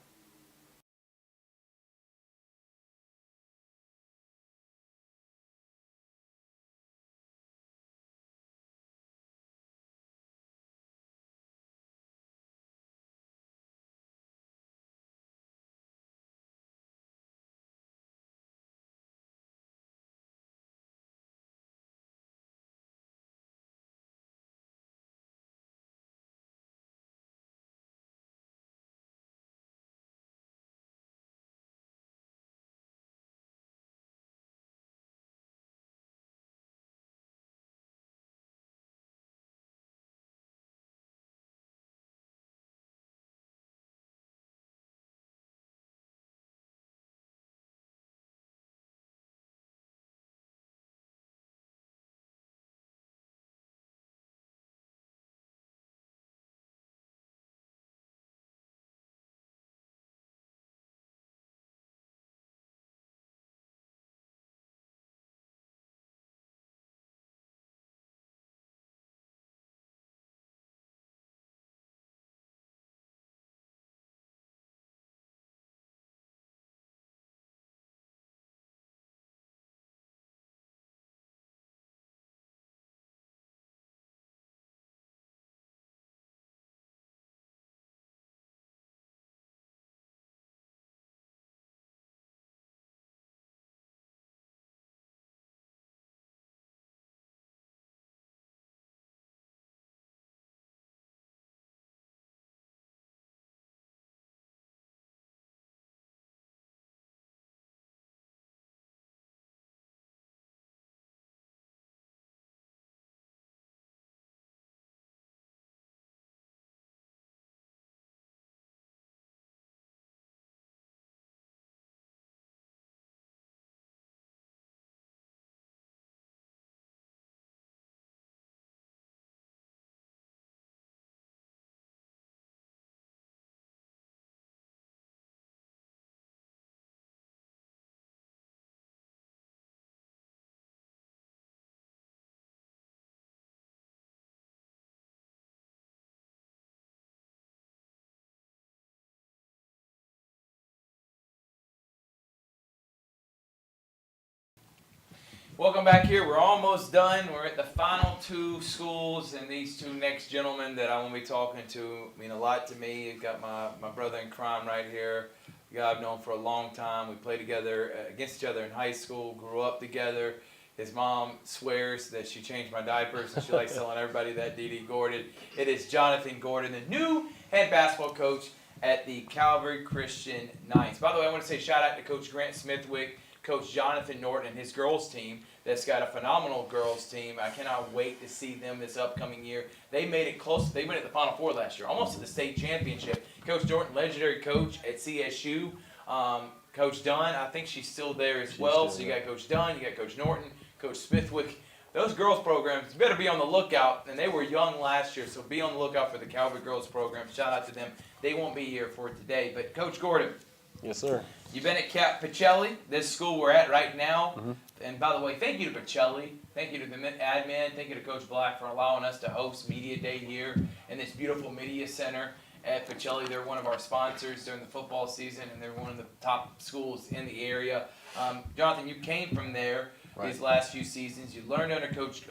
Welcome back here. We're almost done. We're at the final two schools, and these two next gentlemen that I want to be talking to mean a lot to me. You've got my brother in crime right here, a guy I've known for a long time. We played together against each other in high school, grew up together. His mom swears that she changed my diapers, and she likes telling everybody that, Dee Gordon. It is Jonathan Gordon, the new head basketball coach at the Calvary Christian Knights. By the way, I want to say shout out to Coach Grant Smithwick, Coach Jonathan Norton, and his girls team that's got a phenomenal girls team. I cannot wait to see them this upcoming year. They made it close. They went at the Final Four last year, almost to the state championship. Coach Norton, legendary coach at CSU. Coach Dunn, I think she's still there as well. So you got Coach Dunn, you got Coach Norton, Coach Smithwick. Those girls programs, you better be on the lookout. And they were young last year, so be on the lookout for the Calvary girls program. Shout out to them. They won't be here for today. But Coach Gordon. Yes, sir. You've been at Pacelli, this school we're at right now. And by the way, thank you to Pacelli. Thank you to the admin. Thank you to Coach Black for allowing us to host Media Day here in this beautiful media center at Pacelli. They're one of our sponsors during the football season, and they're one of the top schools in the area. Jonathan, you came from there these last few seasons. You learned under Coach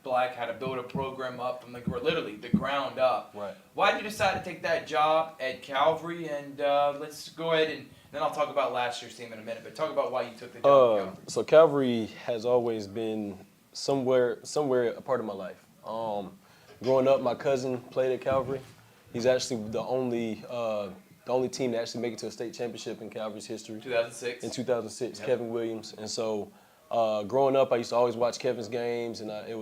Black how to build a program up from literally the ground up. Right. Why did you decide to take that job at Calvary? And let's go ahead and then I'll talk about last year's team in a minute. But talk about why you took the job at Calvary. So Calvary has always been somewhere a part of my life. Growing up, my cousin played at Calvary. He's actually the only team to actually make it to a state championship in Calvary's history. 2006. In 2006, Yep. Kevin Williams. And so growing up, I used to always watch Kevin's games, and I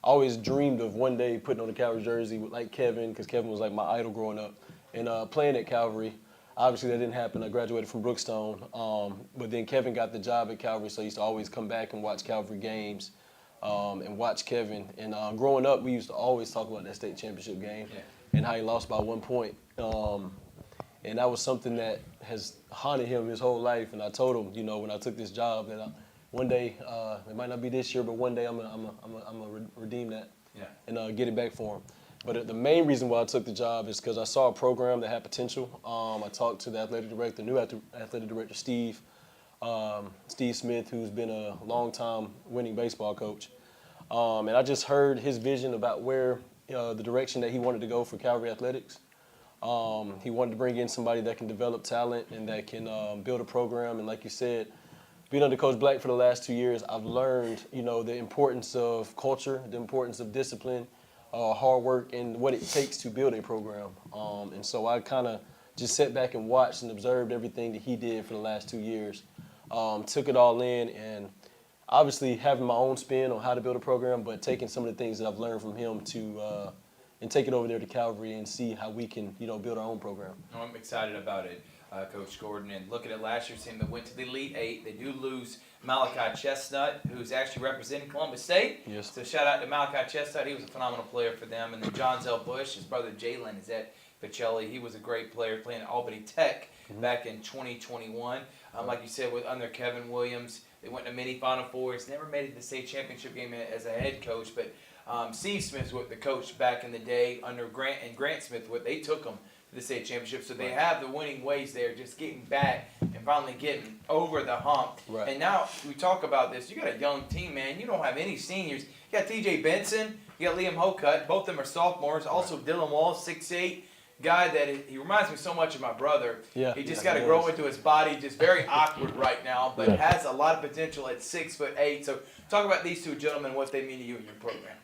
always dreamed of one day putting on a Calvary jersey like Kevin, because Kevin was like my idol growing up. And playing at Calvary, obviously that didn't happen. I graduated from Brookstone, but then Kevin got the job at Calvary, so I used to always come back and watch Calvary games and watch Kevin. And growing up, we used to always talk about that state championship game and how he lost by 1 point. And that was something that has haunted him his whole life. And I told him, when I took this job, that one day, it might not be this year, but one day I'm gonna redeem that and get it back for him. But the main reason why I took the job is because I saw a program that had potential. I talked to the new athletic director, Steve Smith, who's been a long-time winning baseball coach. And I just heard his vision about where the direction that he wanted to go for Calvary Athletics. He wanted to bring in somebody that can develop talent and that can build a program. And like you said, being under Coach Black for the last 2 years, I've learned, the importance of culture, the importance of discipline, hard work, and what it takes to build a program. And so I kind of just sat back and watched and observed everything that he did for the last 2 years. Took it all in, and obviously having my own spin on how to build a program, but taking some of the things that I've learned from him and take it over there to Calvary and see how we can, build our own program. I'm excited about it, Coach Gordon. And looking at last year's team that went to the Elite Eight, they do lose Malachi Chestnut, who's actually representing Columbus State. Yes. So shout out to Malachi Chestnut. He was a phenomenal player for them. And then John Zell Bush, his brother Jalen, is at Pacelli. He was a great player playing at Albany Tech back in 2021. Like you said, under Kevin Williams, they went to many Final Fours. Never made it to the state championship game as a head coach, but Steve Smith was the coach back in the day under Grant Smith. They took them to the state championship, so they have the winning ways there, just getting back and finally getting over the hump. Right. And now we talk about this. You got a young team, man. You don't have any seniors. You got T.J. Benson. You got Liam Hocutt. Both of them are sophomores. Also Dylan Wall, 6'8", guy that he reminds me so much of my brother. Yeah. He just got to grow into his body. Just very awkward right now, but has a lot of potential at 6'8". So talk about these two gentlemen, what they mean to you in your program.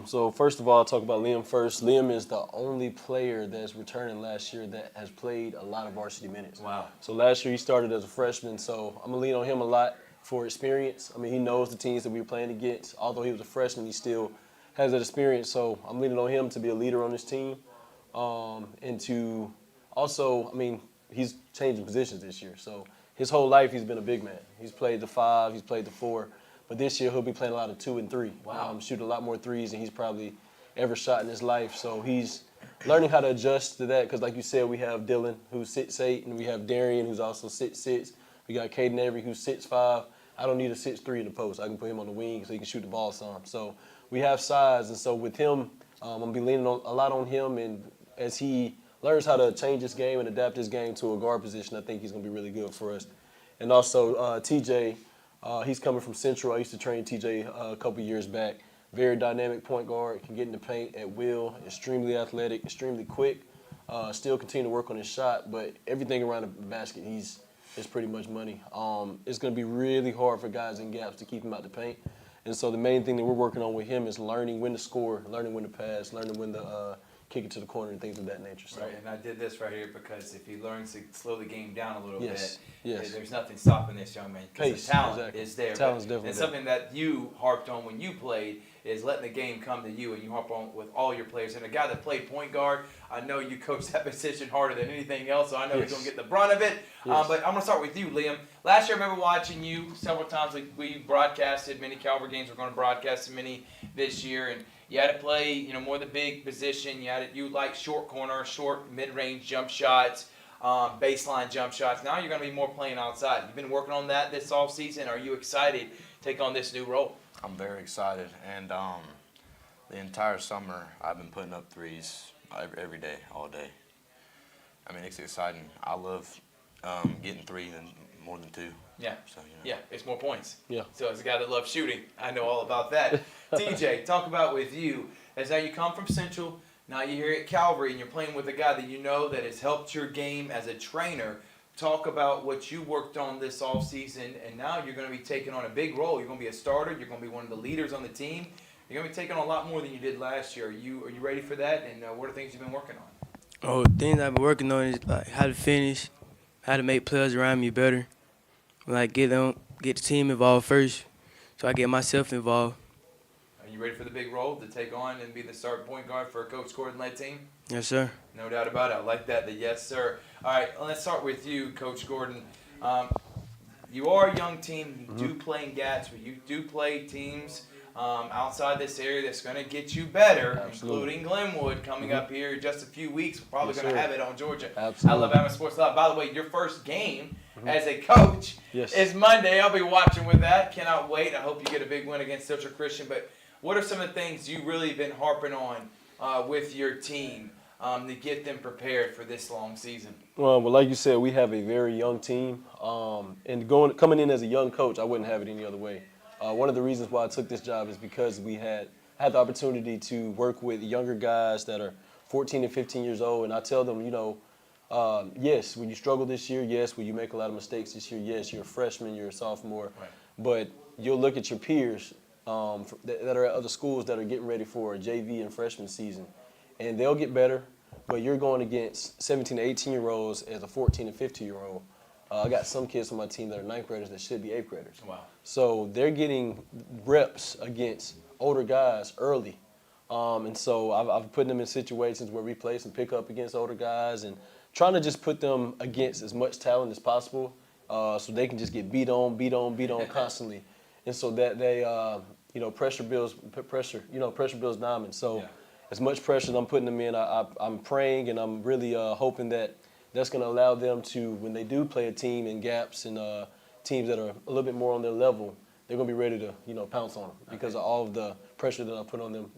So first of all, I'll talk about Liam first. Liam is the only player that's returning last year that has played a lot of varsity minutes. Wow. So last year he started as a freshman, so I'm going to lean on him a lot for experience. I mean, he knows the teams that we were playing against. Although he was a freshman, he still has that experience. So I'm leaning on him to be a leader on this team. And to also, I mean, he's changing positions this year. So his whole life he's been a big man. He's played the 5, he's played the 4. But this year he'll be playing a lot of 2 and 3. Wow. Shooting a lot more threes than he's probably ever shot in his life. So he's learning how to adjust to that because, like you said, we have Dylan, who's 6'8", and we have Darian, who's also 6'6". We got Caden Avery, who's 6'5". I don't need a 6'3" in the post. I can put him on the wing so he can shoot the ball some. So we have size, and so with him, I'm going to be leaning a lot on him. And as he learns how to change his game and adapt his game to a guard position, I think he's going to be really good for us. And also TJ, He's coming from Central. I used to train TJ a couple years back. Very dynamic point guard, can get in the paint at will, extremely athletic, extremely quick. Still continue to work on his shot, but everything around the basket, is pretty much money. It's going to be really hard for guys in gaps to keep him out the paint. And so the main thing that we're working on with him is learning when to score, learning when to pass, learning when to kick it to the corner and things of that nature. So. Right, and I did this right here because if he learns to slow the game down a little Yes, bit, yes. There's nothing stopping this young man because Pace, the talent exactly. is there. Talent's But- definitely and there. something that you harped on when you played is letting the game come to you, and you harp on with all your players. And a guy that played point guard, I know you coach that position harder than anything else, so I know Yes. he's going to get the brunt of it. Yes. But I'm going to start with you, Liam. Last year, I remember watching you several times. We broadcasted many Carver games. We're going to broadcast many this year, and you had to play, more of the big position. You like short corner, short mid-range jump shots, baseline jump shots. Now you're going to be more playing outside. You've been working on that this offseason. Are you excited to take on this new role? I'm very excited, and the entire summer I've been putting up threes every day, all day. I mean, it's exciting. I love getting three and more than two. Yeah. So, Yeah, it's more points. Yeah. So as a guy that loves shooting, I know all about that. TJ, talk about with you, as now you come from Central, now you're here at Calvary, and you're playing with a guy that you know that has helped your game as a trainer. Talk about what you worked on this offseason, and now you're going to be taking on a big role. You're going to be a starter. You're going to be one of the leaders on the team. You're going to be taking on a lot more than you did last year. Are you ready for that, and what are things you've been working on? Oh, things I've been working on is like how to finish, how to make players around me better, like get the team involved first, so I get myself involved. Are you ready for the big role to take on and be the starting point guard for a Coach Gordon-led team? Yes, sir. No doubt about it. I like that. The yes, sir. All right, let's start with you, Coach Gordon. You are a young team. You do play in GATS, but you do play teams outside this area that's going to get you better, Absolutely. including Glenwood coming up here in just a few weeks. We're probably Yes, going to sir. have it on Georgia. Absolutely. Alabama Sports Live. By the way, your first game as a coach Yes. is Monday. I'll be watching with that. Cannot wait. I hope you get a big win against Central Christian. But what are some of the things you really been harping on with your team to get them prepared for this long season? Well, like you said, we have a very young team, and coming in as a young coach, I wouldn't have it any other way. One of the reasons why I took this job is because we had the opportunity to work with younger guys that are 14 and 15 years old, and I tell them, yes, when you struggle this year, yes, when you make a lot of mistakes this year, yes, you're a freshman, you're a sophomore, Right. but you'll look at your peers that are at other schools that are getting ready for a JV and freshman season, and they'll get better, but you're going against 17 to 18-year-olds as a 14 and 15-year-old. I got some kids on my team that are ninth graders that should be eighth graders. Wow. So they're getting reps against older guys early. And so I've put them in situations where we play some pickup against older guys and trying to just put them against as much talent as possible so they can just get beat on constantly. And so that they, pressure builds diamonds. So as much pressure as I'm putting them in, I'm praying and I'm really hoping that that's going to allow them to, when they do play a team in gaps and teams that are a little bit more on their level, they're going to be ready to, pounce on them because of all of the pressure that I put on them,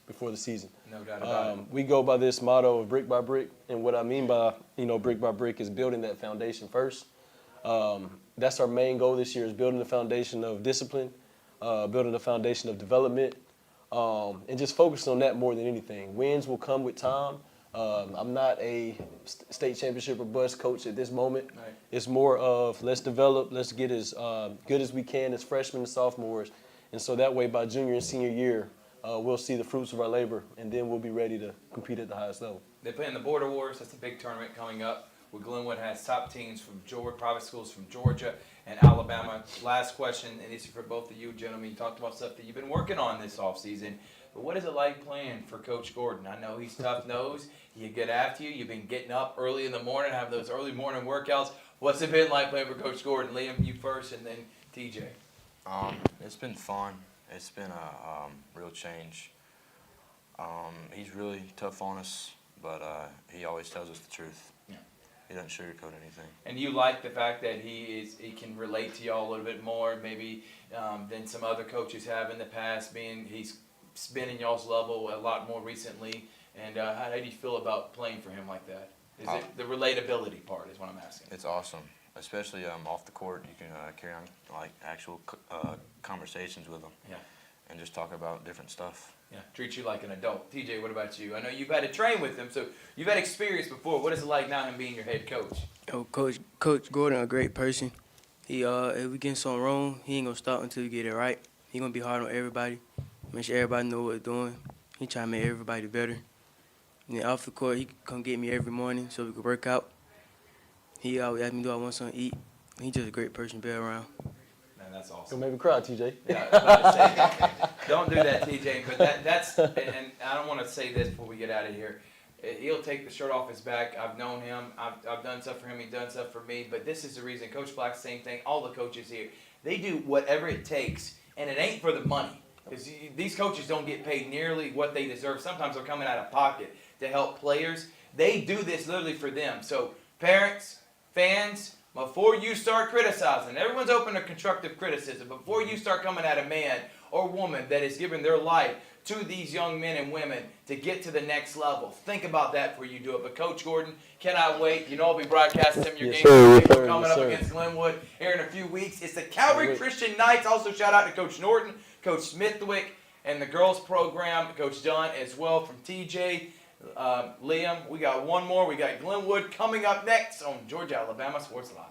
before the season. No doubt about it. We go by this motto of brick by brick, and what I mean by, brick by brick is building that foundation first. That's our main goal this year is building the foundation of discipline, building the foundation of development, and just focusing on that more than anything. Wins will come with time. I'm not a state championship or bust coach at this moment. Right. It's more of let's develop, let's get as good as we can as freshmen and sophomores. And so that way by junior and senior year, we'll see the fruits of our labor, and then we'll be ready to compete at the highest level. They play in the Border Wars. That's a big tournament coming up where Glenwood has top teams from Georgia, private schools from Georgia and Alabama. Last question, and this is for both of you gentlemen. You talked about stuff that you've been working on this offseason. But what is it like playing for Coach Gordon? I know he's tough-nosed. He get after you. You've been getting up early in the morning, have those early morning workouts. What's it been like playing for Coach Gordon? Liam, you first, and then TJ. It's been fun. It's been a real change. He's really tough on us, but he always tells us the truth. Yeah. He doesn't sugarcoat anything. And you like the fact that he can relate to y'all a little bit more, maybe than some other coaches have in the past. He's been in y'all's level a lot more recently. And how do you feel about playing for him like that? Is it the relatability part? Is what I'm asking. It's awesome. especially off the court, you can carry on like actual conversations with them. Yeah. And just talk about different stuff. Yeah, treat you like an adult. TJ, what about you? I know you've had to train with him, so you've had experience before. What is it like now him being your head coach? Oh, Coach Gordon, a great person. He if we get something wrong, he ain't gonna stop until we get it right. He gonna be hard on everybody, make sure everybody know what they're doing. He try to make everybody better. And then off the court, he come get me every morning so we could work out. He always ask me, do I want something to eat? He just a great person to be around. Man, that's awesome. Don't make me cry, TJ. Yeah, I was about to say, don't do that, TJ. But that's and I don't want to say this before we get out of here. He'll take the shirt off his back. I've known him. I've done stuff for him. He's done stuff for me. But this is the reason. Coach Black, same thing. All the coaches here, they do whatever it takes, and it ain't for the money. Because these coaches don't get paid nearly what they deserve. Sometimes they're coming out of pocket to help players. They do this literally for them. So parents, fans, before you start criticizing, everyone's open to constructive criticism. Before you start coming at a man or woman that is giving their life to these young men and women to get to the next level, think about that before you do it. But Coach Gordon, cannot wait. You know I'll be broadcasting some of your games coming up against Glenwood here in a few weeks. It's the Calvary Christian Knights. Also shout out to Coach Norton, Coach Smithwick, and the girls program, Coach Dunn as well from TJ. Liam, we got one more. We got Glenwood coming up next on Georgia, Alabama Sports Live.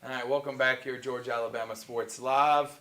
All right, welcome back here, Georgia, Alabama Sports Live.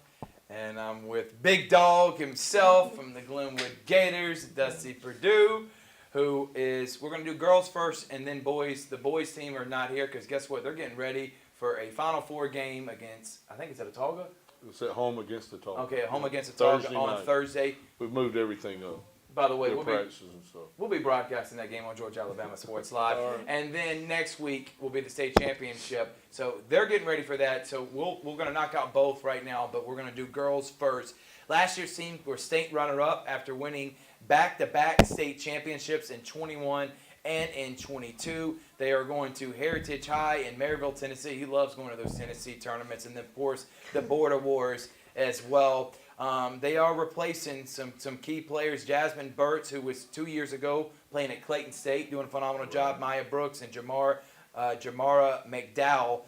And I'm with Big Dog himself from the Glenwood Gators, Dusty Perdue, who is, we're going to do girls first and then boys. The boys team are not here because guess what? They're getting ready for a Final Four game against, I think it's at Autauga? It's at home against Autauga. Okay, at home against Autauga on Thursday. We've moved everything up. By the way, we'll be broadcasting that game on Georgia, Alabama Sports Live. Right. And then next week will be the state championship. So they're getting ready for that. So we're going to knock out both right now, but we're going to do girls first. Last year's team were state runner-up after winning back-to-back state championships in 21 and in 22. They are going to Heritage High in Maryville, Tennessee. He loves going to those Tennessee tournaments. And then, of course, the Border Wars as well. They are replacing some key players. Jasmine Burtz, who was 2 years ago playing at Clayton State, doing a phenomenal job. Maya Brooks and Jamara McDowell.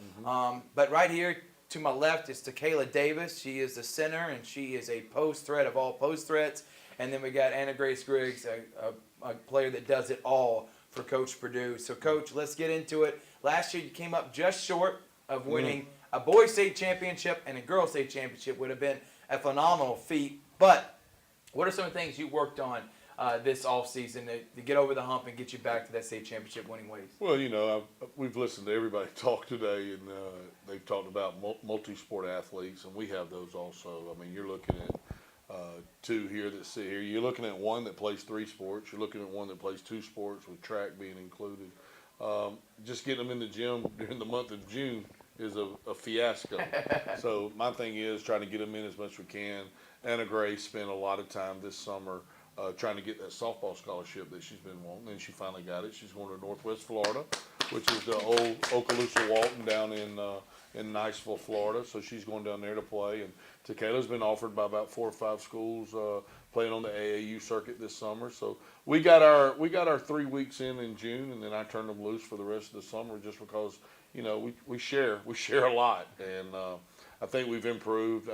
But right here to my left is Takayla Davis. She is the center, and she is a post threat of all post threats. And then we got Anna Grace Griggs, a player that does it all for Coach Purdue. So, Coach, let's get into it. Last year you came up just short of winning a boys' state championship, and a girls' state championship would have been a phenomenal feat. But what are some of the things you worked on this offseason to get over the hump and get you back to that state championship winning ways? Well, we've listened to everybody talk today, and they've talked about multi-sport athletes, and we have those also. I mean, you're looking at two here that sit here. You're looking at one that plays 3 sports. You're looking at one that plays 2 sports, with track being included. Just getting them in the gym during the month of June is a fiasco. So my thing is trying to get them in as much as we can. Anna Grace spent a lot of time this summer trying to get that softball scholarship that she's been wanting, and she finally got it. She's going to Northwest Florida, which is the old Okaloosa Walton down in Niceville, Florida. So she's going down there to play. And Takayla's been offered by about 4 or 5 schools playing on the AAU circuit this summer. So we got our 3 weeks in June, and then I turned them loose for the rest of the summer just because we share a lot, and I think we've improved.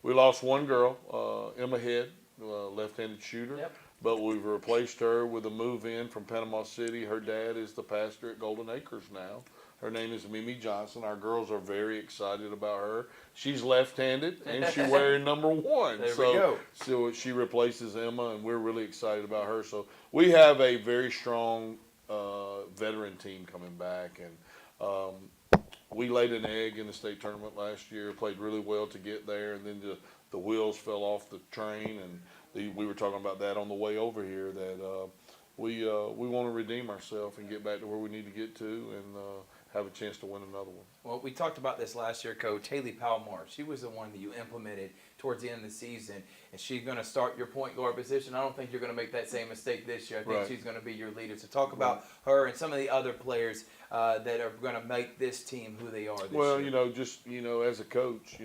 We lost one girl, Emma Head, left-handed shooter. Yep. But we've replaced her with a move-in from Panama City. Her dad is the pastor at Golden Acres now. Her name is Mimi Johnson. Our girls are very excited about her. She's left-handed, and she's wearing number 1. There we go. So she replaces Emma, and we're really excited about her. So we have a very strong veteran team coming back, and we laid an egg in the state tournament last year, played really well to get there, and then the wheels fell off the train, and we were talking about that on the way over here, that we want to redeem ourselves and get back to where we need to get to, and have a chance to win another one. Well, we talked about this last year, Coach. Haley Palmore, she was the one that you implemented towards the end of the season, and she's going to start your point guard position. I don't think you're going to make that same mistake this year. I think she's going to be your leader. So talk about her and some of the other players that are going to make this team who they are this year. Well, as a coach,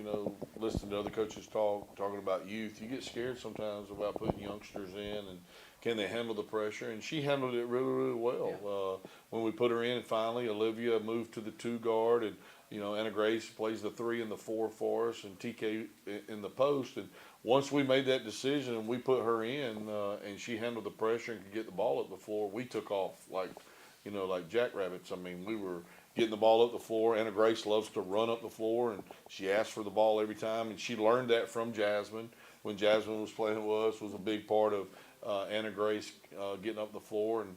listening to other coaches talking about youth, you get scared sometimes about putting youngsters in, and can they handle the pressure? And she handled it really, really well. Yeah. When we put her in, finally, Olivia moved to the 2 guard, and Anna Grace plays the 3 and the 4 for us, and TK in the post. And once we made that decision and we put her in, and she handled the pressure and could get the ball up the floor, we took off like jackrabbits. I mean, we were getting the ball up the floor. Anna Grace loves to run up the floor, and she asks for the ball every time. And she learned that from Jasmine. When Jasmine was playing with us, was a big part of Anna Grace getting up the floor, and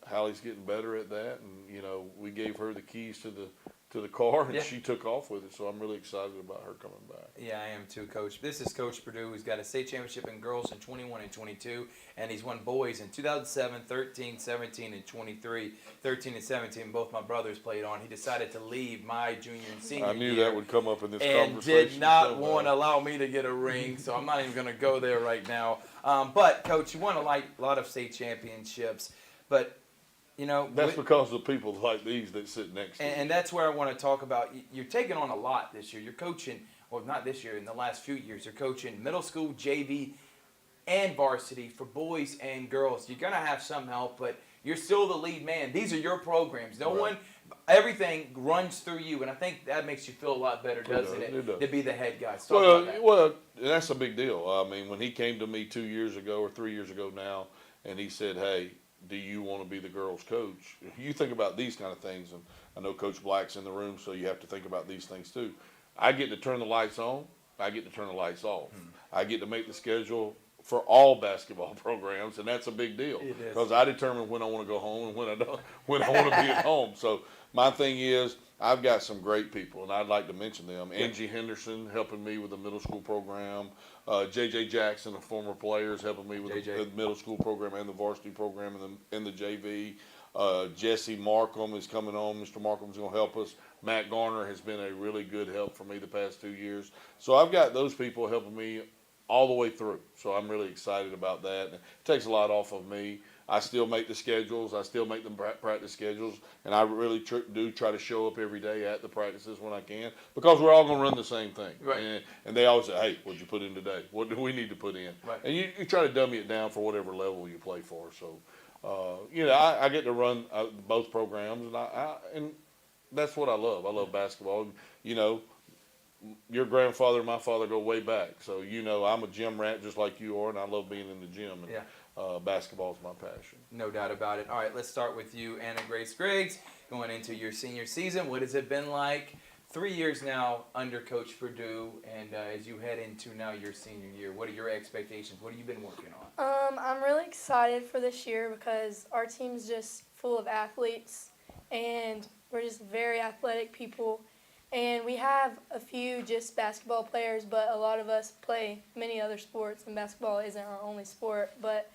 Hallie's getting better at that. And we gave her the keys to the car, and she took off with it. So I'm really excited about her coming back. Yeah, I am too, Coach. This is Coach Purdue, who's got a state championship in girls in 21 and 22, and he's won boys in 2007, 13, 17, and 23. 13 and 17, both my brothers played on. He decided to leave my junior and senior I knew year that would come up in this and conversation. did not want to allow me to get a ring, so I'm not even going to go there right now. But, Coach, you won a lot of state championships, but that's because of people like these that sit next to you. And that's where I want to talk about. You're taking on a lot this year. You're coaching, well, not this year, in the last few years, you're coaching middle school, JV, and varsity for boys and girls. You're going to have some help, but you're still the lead man. These are your programs. Everything runs through you, and I think that makes you feel a lot better, doesn't it? To be the head guy. Well, that's a big deal. I mean, when he came to me 2 years ago or 3 years ago now, and he said, hey, do you want to be the girls' coach? You think about these kind of things, and I know Coach Black's in the room, so you have to think about these things too. I get to turn the lights on. I get to turn the lights off. I get to make the schedule for all basketball programs, and that's a big deal because I determine when I want to go home and when I want to be at home. So my thing is, I've got some great people, and I'd like to mention them. Angie Henderson helping me with the middle school program. J.J. Jackson, a former player, is helping me with the middle school program and the varsity program and the JV. Jesse Markham is coming on. Mr. Markham is going to help us. Matt Garner has been a really good help for me the past 2 years. So I've got those people helping me all the way through. So I'm really excited about that. It takes a lot off of me. I still make the schedules. I still make the practice schedules, and I really do try to show up every day at the practices when I can, because we're all going to run the same thing. Right. And they always say, hey, what'd you put in today? What do we need to put in? Right. And you try to dummy it down for whatever level you play for. So, I get to run both programs, and that's what I love. I love basketball. Your grandfather and my father go way back, so I'm a gym rat just like you are, and I love being in the gym. And basketball is my passion. No doubt about it. All right, let's start with you, Anna Grace Griggs, going into your senior season. What has it been like? 3 years now under Coach Perdue, and as you head into now your senior year, what are your expectations? What have you been working on? I'm really excited for this year because our team's just full of athletes, and we're just very athletic people. And we have a few just basketball players, but a lot of us play many other sports, and basketball isn't our only sport. But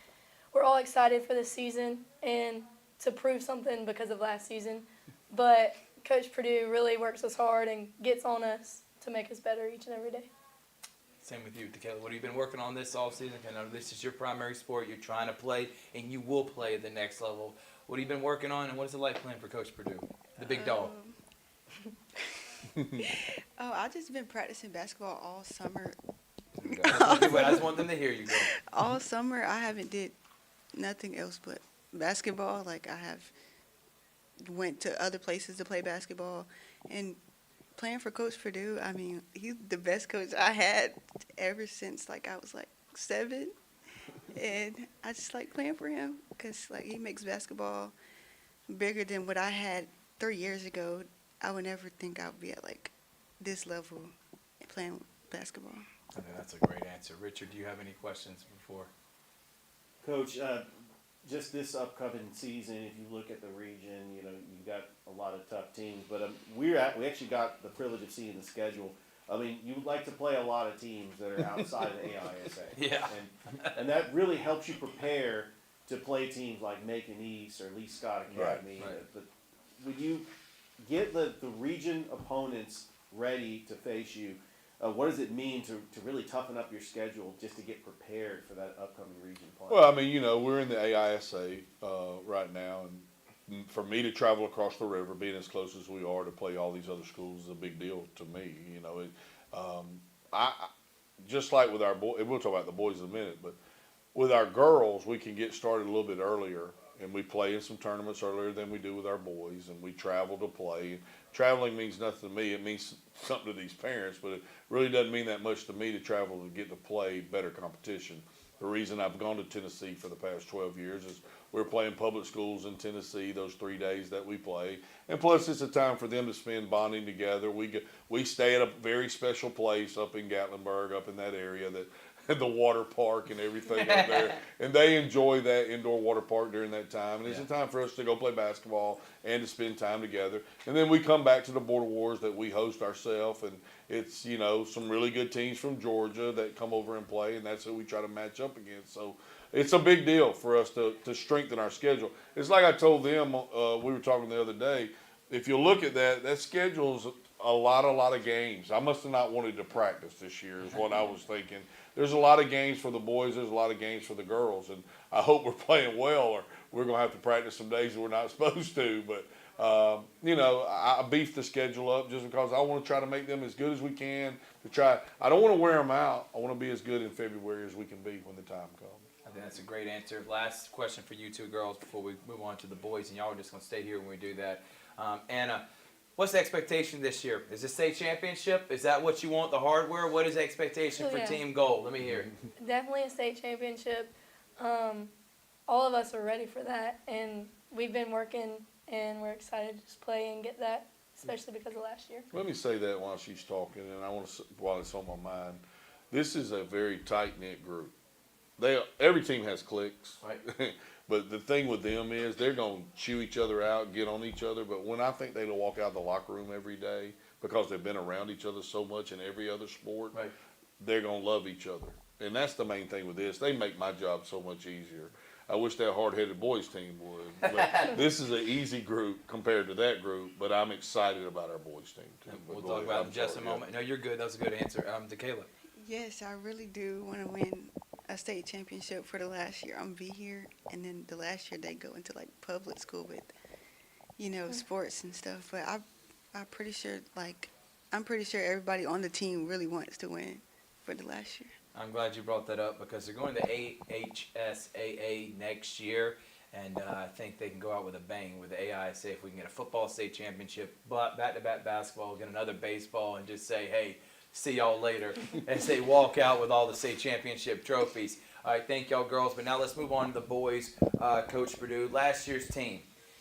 we're all excited for this season and to prove something because of last season. But Coach Perdue really works us hard and gets on us to make us better each and every day. Same with you, Takayla. What have you been working on this offseason? I know this is your primary sport. You're trying to play, and you will play at the next level. What have you been working on, and what is it like playing for Coach Perdue, the big dog? I've just been practicing basketball all summer. I just want them to hear you go. All summer, I haven't did nothing else but basketball. Like, I have went to other places to play basketball, and playing for Coach Perdue, I mean, he's the best coach I had ever since, like, I was, like, 7. And I just like playing for him because, like, he makes basketball bigger than what I had 3 years ago. I would never think I would be at, like, this level playing basketball. I think that's a great answer. Richard, do you have any questions before? Coach, just this upcoming season, if you look at the region, you've got a lot of tough teams, but we actually got the privilege of seeing the schedule. I mean, you would like to play a lot of teams that are outside of the AISA. Yeah. And that really helps you prepare to play teams like Macon East or Lee Scott Academy. Right. But would you get the region opponents ready to face you? What does it mean to really toughen up your schedule just to get prepared for that upcoming region play? Well, I mean, we're in the AISA right now, and for me to travel across the river, being as close as we are to play all these other schools is a big deal to me. I just like with our boys, we'll talk about the boys in a minute, but with our girls, we can get started a little bit earlier, and we play in some tournaments earlier than we do with our boys, and we travel to play. Traveling means nothing to me. It means something to these parents, but it really doesn't mean that much to me to travel to get to play better competition. The reason I've gone to Tennessee for the past 12 years is we're playing public schools in Tennessee those 3 days that we play. And plus it's a time for them to spend bonding together. We stay at a very special place up in Gatlinburg, up in that area, that the water park and everything up there. And they enjoy that indoor water park during that time. And it's a time for us to go play basketball and to spend time together. And then we come back to the Border Wars that we host ourselves. And it's, some really good teams from Georgia that come over and play. And that's who we try to match up against. So it's a big deal for us to strengthen our schedule. It's like I told them, we were talking the other day, if you look at that schedule's a lot of games. I must have not wanted to practice this year is what I was thinking. There's a lot of games for the boys. There's a lot of games for the girls. And I hope we're playing well, or we're going to have to practice some days that we're not supposed to. But, I beef the schedule up just because I want to try to make them as good as we can. I don't want to wear them out. I want to be as good in February as we can be when the time comes. I think that's a great answer. Last question for you two girls before we move on to the boys, and y'all are just going to stay here when we do that. Anna, what's the expectation this year? Is it state championship? Is that what you want, the hardware? What is the expectation for team goal? Let me hear it. Definitely a state championship. All of us are ready for that, and we've been working, and we're excited to just play and get that, especially because of last year. Let me say that while she's talking, and I want to, while it's on my mind, this is a very tight-knit group. Every team has cliques, right? But the thing with them is they're going to chew each other out, get on each other. But when I think they walk out of the locker room every day because they've been around each other so much in every other sport, right, they're going to love each other. And that's the main thing with this. They make my job so much easier. I wish that hard-headed boys team would. But this is an easy group compared to that group, but I'm excited about our boys team too. We'll talk about it in just a moment. No, you're good. That was a good answer. Takayla. Yes, I really do want to win a state championship for the last year. I'm be here, and then the last year they go into like public school with, sports and stuff. But I'm pretty sure everybody on the team really wants to win for the last year. I'm glad you brought that up because they're going to HSAA next year, and I think they can go out with a bang with the AISA if we can get a football state championship, but back-to-back basketball, get another baseball, and just say, hey, see y'all later, as they walk out with all the state championship trophies. All right, thank y'all girls, but now let's move on to the boys. Coach Purdue, last year's team,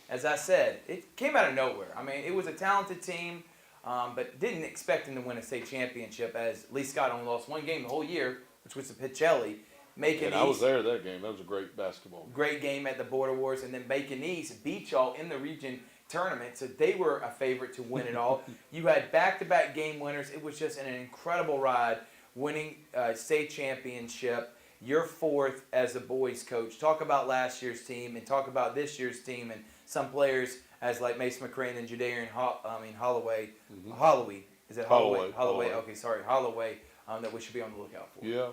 as I said, it came out of nowhere. I mean, it was a talented team. But didn't expect him to win a state championship, as Lee Scott only lost one game the whole year, which was the Pacelli. Macon And I was there that game. That was a great basketball. Great game at the Border Wars, and then Macon East beat y'all in the region tournament, so they were a favorite to win it all. You had back-to-back game winners. It was just an incredible ride, winning state championship. You're fourth as a boys coach. Talk about last year's team and talk about this year's team and some players as like Mason McCrane and Jadarian Holloway. Holloway. Is it Holloway? Holloway. Okay, sorry. Holloway, that we should be on the lookout for. Yeah,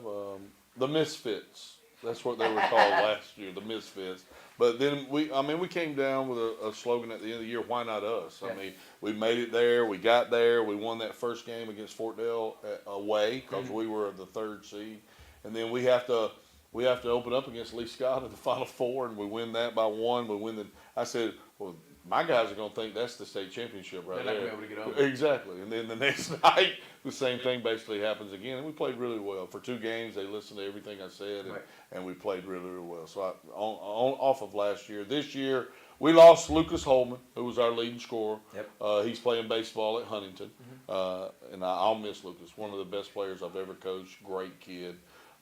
the Misfits. That's what they were called last year, the Misfits. But then we came down with a slogan at the end of the year, why not us? Yeah. I mean, we made it there, we got there, we won that first game against Fort Dale away because we were the third seed. And then we have to open up against Lee Scott in the Final Four, and we win that by one. I said, well, my guys are going to think that's the state championship right there. They're not going to be able to get over it. Exactly. And then the next night, the same thing basically happens again. And we played really well. For 2 games, they listened to everything I said, and we played really, really well. So off of last year. This year, we lost Lucas Holman, who was our leading scorer. Yep. He's playing baseball at Huntington. And I'll miss Lucas. One of the best players I've ever coached. Great kid.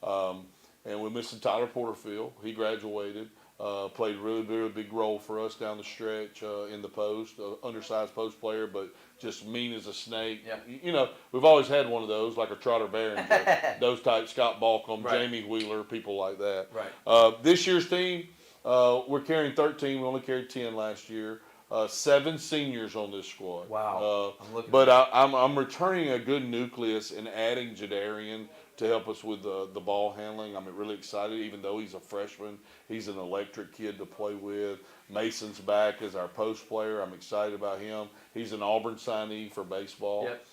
And we're missing Tyler Porterfield. He graduated. Played a really, really big role for us down the stretch in the post. Undersized post player, but just mean as a snake. Yep. We've always had one of those, like a Trotter Barringer. Those types, Scott Balcom, Right. Jamie Wheeler, people like that. Right. This year's team, we're carrying 13. We only carried 10 last year. 7 seniors on this squad. Wow. I'm returning a good nucleus and adding Jadarian to help us with the ball handling. I'm really excited, even though he's a freshman. He's an electric kid to play with. Mason's back as our post player. I'm excited about him. He's an Auburn signee for baseball, Yep.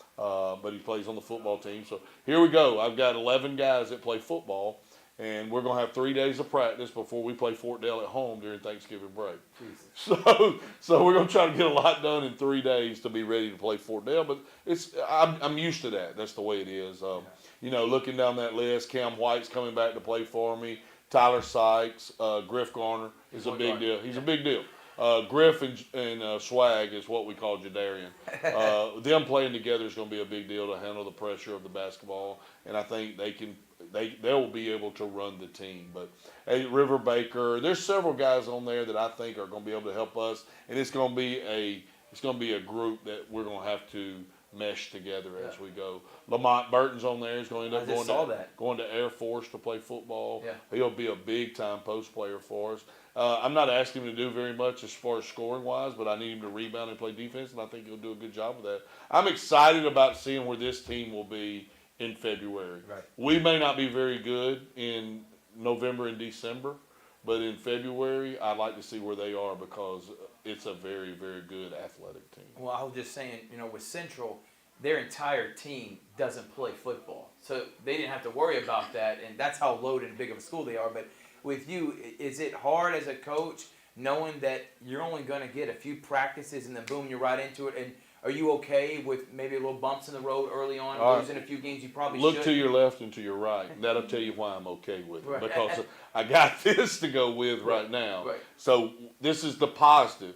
But he plays on the football team. So here we go. I've got 11 guys that play football, and we're going to have 3 days of practice before we play Fort Dale at home during Thanksgiving break. So we're going to try to get a lot done in 3 days to be ready to play Fort Dale. But I'm used to that. That's the way it is. Looking down that list, Cam White's coming back to play for me. Tyler Sykes, Griff Garner is a big deal. He's a big deal. Griff and Swag is what we call Jadarian. Them playing together is going to be a big deal to handle the pressure of the basketball, and I think they'll be able to run the team. But hey, River Baker, there's several guys on there that I think are going to be able to help us, and it's going to be a group that we're going to have to mesh together as we go. Lamont Burton's on there. He's going to end up going to Air Force to play football. Yeah. He'll be a big-time post player for us. I'm not asking him to do very much as far as scoring-wise, but I need him to rebound and play defense, and I think he'll do a good job of that. I'm excited about seeing where this team will be in February. Right. We may not be very good in November and December, but in February, I'd like to see where they are because it's a very, very good athletic team. Well, I was just saying, with Central, their entire team doesn't play football. So they didn't have to worry about that, and that's how loaded and big of a school they are. But with you, is it hard as a coach knowing that you're only going to get a few practices and then boom, you're right into it? And are you okay with maybe a little bumps in the road early on, losing a few games you probably should? Look to your left and to your right, and that'll tell you why I'm okay with it. Right. Because I got this to go with right now. Right. So this is the positive.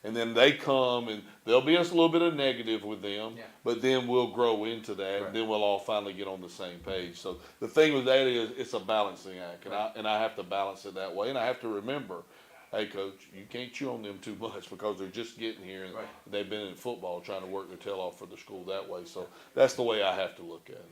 And then they come, and there'll be a little bit of negative with them, but then we'll grow into that, and then we'll all finally get on the same page. So the thing with that is it's a balancing act, and I have to balance it that way. And I have to remember, hey, Coach, you can't chew on them too much because they're just getting here, and they've been in football trying to work their tail off for the school that way. So that's the way I have to look at it.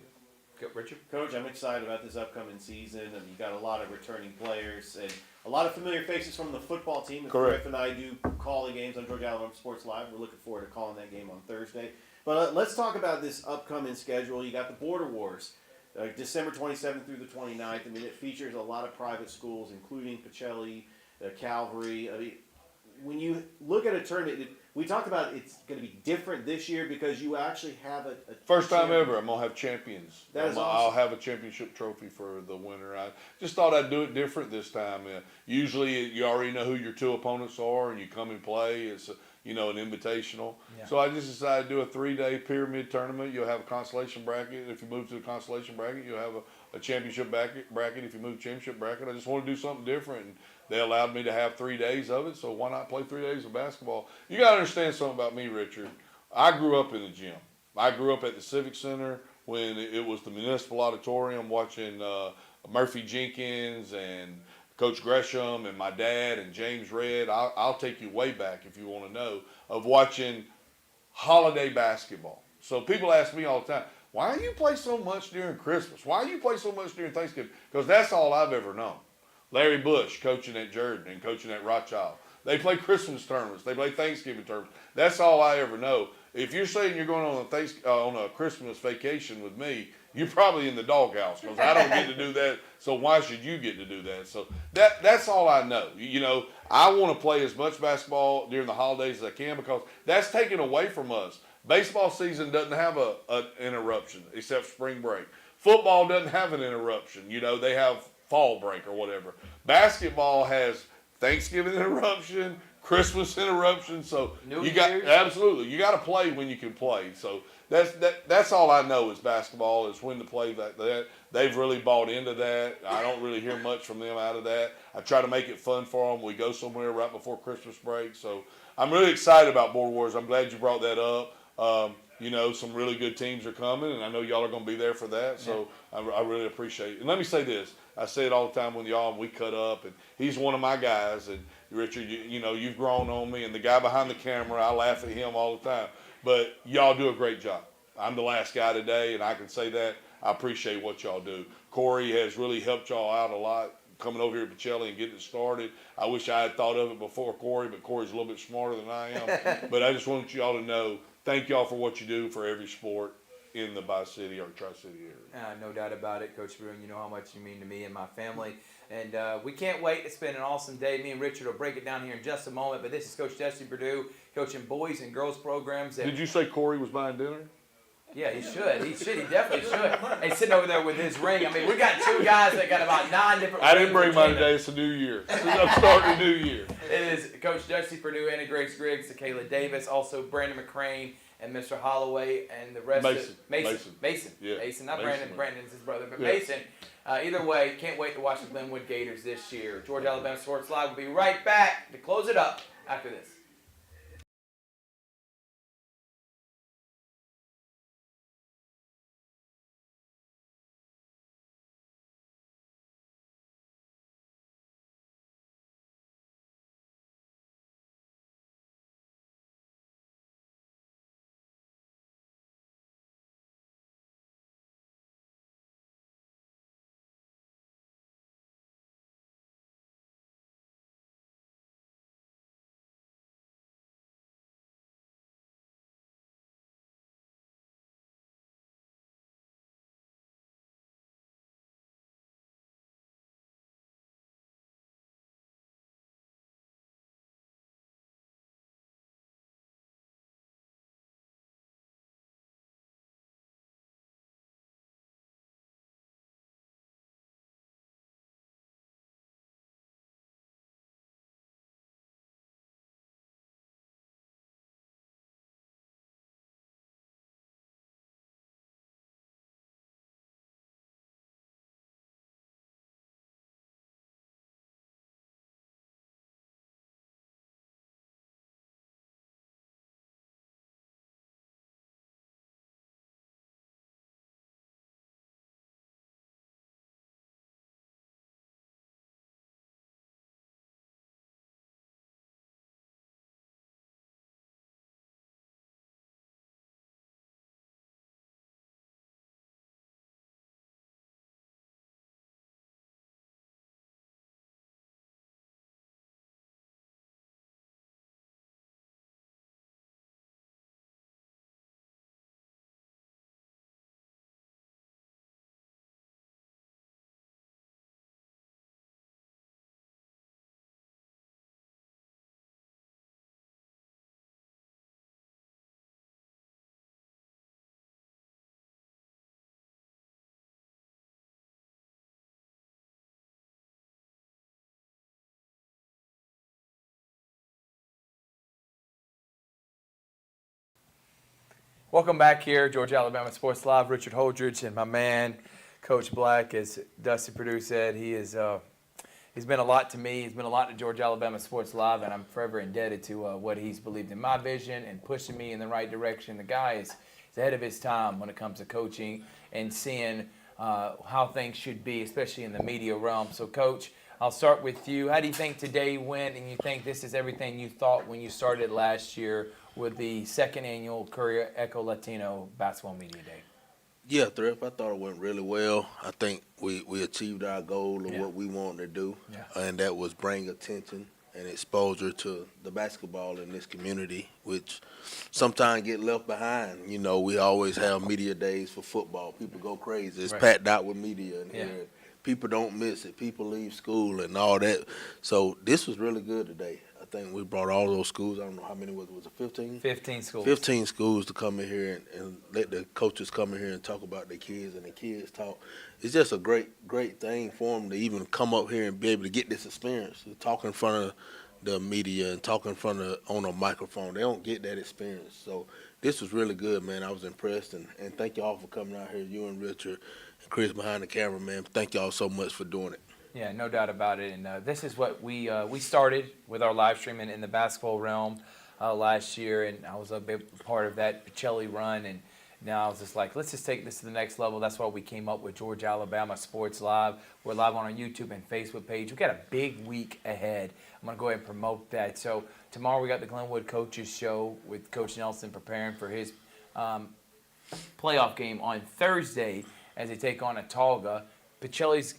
Richard? Coach, I'm excited about this upcoming season, and you've got a lot of returning players and a lot of familiar faces from the football team. Correct. Griff and I do call the games on Georgia Alabama Sports Live. We're looking forward to calling that game on Thursday. But let's talk about this upcoming schedule. You got the Border Wars. December 27th through the 29th. I mean, it features a lot of private schools, including Pacelli, Calvary. I mean, when you look at a tournament, we talked about it's going to be different this year because you actually have a First time champion. ever, I'm gonna have champions. That is I'll awesome. have a championship trophy for the winner. I just thought I'd do it different this time. Usually, you already know who your two opponents are, and you come and play. It's an invitational. Yeah. So I just decided to do a 3-day pyramid tournament. You'll have a consolation bracket. If you move to the consolation bracket, you'll have a championship bracket. If you move to championship bracket, I just want to do something different. And they allowed me to have 3 days of it, so why not play 3 days of basketball? You got to understand something about me, Richard. I grew up in the gym. I grew up at the Civic Center when it was the Municipal Auditorium, watching Murphy Jenkins and Coach Gresham and my dad and James Redd. I'll take you way back if you want to know, of watching holiday basketball. So people ask me all the time, why do you play so much during Christmas? Why do you play so much during Thanksgiving? Because that's all I've ever known. Larry Bush coaching at Jordan and coaching at Rothschild. They play Christmas tournaments. They play Thanksgiving tournaments. That's all I ever know. If you're saying you're going on a Christmas vacation with me, you're probably in the doghouse because I don't get to do that. So why should you get to do that? So that's all I know. I want to play as much basketball during the holidays as I can because that's taken away from us. Baseball season doesn't have an interruption except spring break. Football doesn't have an interruption. They have fall break or whatever. Basketball has Thanksgiving interruption, Christmas interruption. So absolutely, you got to play when you can play. So that's all I know is basketball is when to play that. They've really bought into that. I don't really hear much from them out of that. I try to make it fun for them. We go somewhere right before Christmas break. So I'm really excited about Board Wars. I'm glad you brought that up. Some really good teams are coming, and I know y'all are going to be there for that. So I really appreciate it. And let me say this. I say it all the time when y'all, we cut up, and he's one of my guys. And Richard, you've grown on me, and the guy behind the camera, I laugh at him all the time. But y'all do a great job. I'm the last guy today, and I can say that. I appreciate what y'all do. Corey has really helped y'all out a lot coming over here to Pacelli and getting it started. I wish I had thought of it before Corey, but Corey's a little bit smarter than I am. But I just want y'all to know, thank y'all for what you do for every sport in the Bi-City or Tri-City area. No doubt about it, Coach Bruin. You know how much you mean to me and my family. And we can't wait. It's been an awesome day. Me and Richard will break it down here in just a moment. But this is Coach Jesse Purdue, coaching boys and girls programs. Did you say Corey was buying dinner? Yeah, he should. He definitely should. Hey, sitting over there with his ring. I mean, we got two guys that got about 9 different I didn't bring rings mine between them. today. It's a new year. I'm starting a new year. It is Coach Jesse Purdue, Anna Grace Griggs, Kayla Davis, also Brandon McCrane, and Mr. Holloway, and the rest Mason. of Mason. Yeah. Mason, not Mason. Brandon. Brandon's his brother, but Yeah. Mason. Either way, can't wait to watch the Glenwood Gators this year. Georgia Alabama Sports Live will be right back to close it up after this. Welcome back here, Georgia Alabama Sports Live. Richard Holdrige and my man, Coach Black, as Dusty Perdue said, he is he's been a lot to me. He's been a lot to Georgia Alabama Sports Live, and I'm forever indebted to what he's believed in my vision and pushing me in the right direction. The guy is ahead of his time when it comes to coaching and seeing how things should be, especially in the media realm. So, Coach, I'll start with you. How do you think today went, and you think this is everything you thought when you started last year with the second annual Courier Echo Latino Basketball Media Day? Yeah, Thrift, I thought it went really well. I think we achieved our goal of what we wanted to do, and that was bring attention and exposure to the basketball in this community, which sometimes get left behind. You know, we always have media days for football. People go crazy. It's packed out with media in here. People don't miss it. People leave school and all that. So this was really good today. I think we brought all those schools. I don't know how many was it 15? 15 schools. 15 schools to come in here and let the coaches come in here and talk about their kids and the kids talk. It's just a great thing for them to even come up here and be able to get this experience, to talk in front of the media and talk in front of on a microphone. They don't get that experience. So this was really good, man. I was impressed, and thank y'all for coming out here, you and Richard and Chris behind the camera, man. Thank y'all so much for doing it. Yeah, no doubt about it. And this is what we started with our live streaming in the basketball realm last year, and I was a big part of that Pacelli run. And now I was just like, let's just take this to the next level. That's why we came up with Georgia Alabama Sports Live. We're live on our YouTube and Facebook page. We've got a big week ahead. I'm going to go ahead and promote that. So tomorrow we got the Glenwood Coaches Show with Coach Nelson preparing for his playoff game on Thursday as they take on Autauga. Pacelli's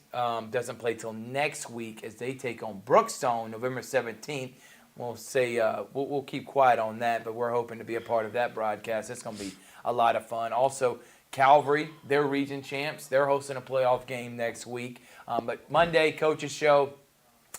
doesn't play till next week as they take on Brookstone November 17th. We'll say we'll keep quiet on that, but we're hoping to be a part of that broadcast. It's going to be a lot of fun. Also, Calvary, they're region champs. They're hosting a playoff game next week. But Monday, Coaches Show,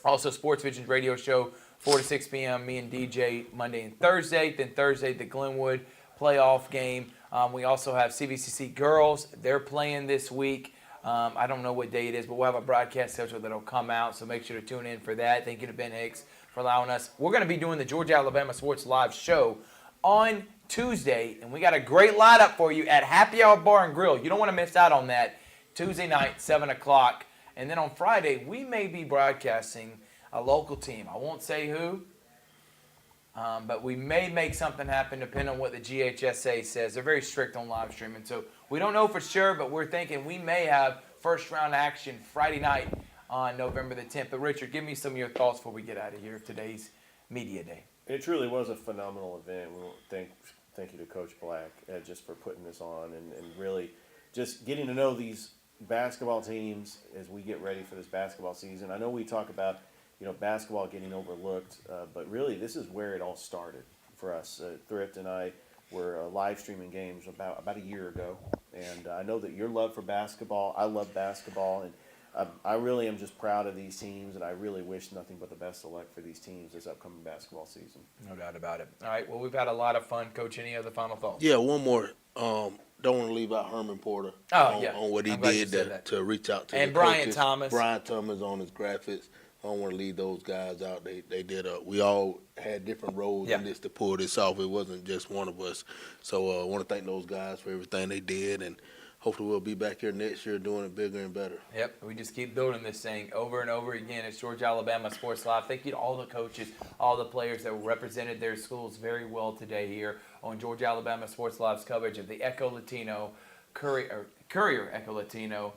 also Sports Vision Radio Show, 4 to 6 p.m., me and DJ Monday and Thursday. Then Thursday, the Glenwood playoff game. We also have CVCC Girls. They're playing this week. I don't know what day it is, but we'll have a broadcast schedule that'll come out, so make sure to tune in for that. Thank you to Ben Hicks for allowing us. We're going to be doing the Georgia Alabama Sports Live show on Tuesday, and we got a great lineup for you at Happy Hour Bar and Grill. You don't want to miss out on that. Tuesday night, 7 o'clock. And then on Friday, we may be broadcasting a local team. I won't say who, but we may make something happen depending on what the GHSA says. They're very strict on live streaming, so we don't know for sure, but we're thinking we may have first-round action Friday night on November the 10th. But, Richard, give me some of your thoughts before we get out of here of today's Media Day. It truly was a phenomenal event. We thank you to Coach Black just for putting this on and really just getting to know these basketball teams as we get ready for this basketball season. I know we talk about basketball getting overlooked, but really this is where it all started for us. Thrift and I were live streaming games about a year ago, and I know that your love for basketball, I love basketball, and I really am just proud of these teams, and I really wish nothing but the best of luck for these teams this upcoming basketball season. No doubt about it. All right, well, we've had a lot of fun. Coach, any other final thoughts? Yeah, one more. Don't want to leave out Herman Porter on what he did to reach out to and the Brian coaches. Thomas. Brian Thomas on his graphics. I don't want to leave those guys out. They did we all had different roles in this to pull this off. It wasn't just one of us. So I want to thank those guys for everything they did, and hopefully we'll be back here next year doing it bigger and better. Yep, we just keep building this thing over and over again. It's Georgia Alabama Sports Live. Thank you to all the coaches, all the players that represented their schools very well today here on Georgia Alabama Sports Live's coverage of the Echo Latino, Courier Echo Latino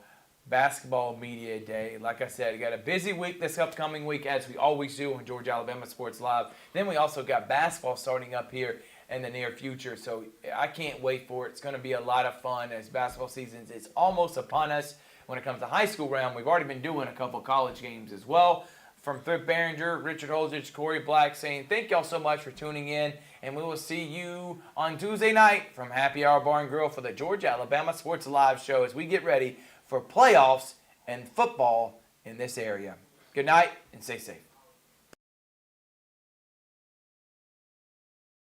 Basketball Media Day. Like I said, we got a busy week this upcoming week, as we always do on Georgia Alabama Sports Live. Then we also got basketball starting up here in the near future, so I can't wait for it. It's going to be a lot of fun as basketball season is almost upon us. When it comes to high school round, we've already been doing a couple college games as well. From Thrift Barringer, Richard Holdrige, Corey Black saying thank y'all so much for tuning in, and we will see you on Tuesday night from Happy Hour Bar and Grill for the Georgia Alabama Sports Live show as we get ready for playoffs and football in this area. Good night and stay safe.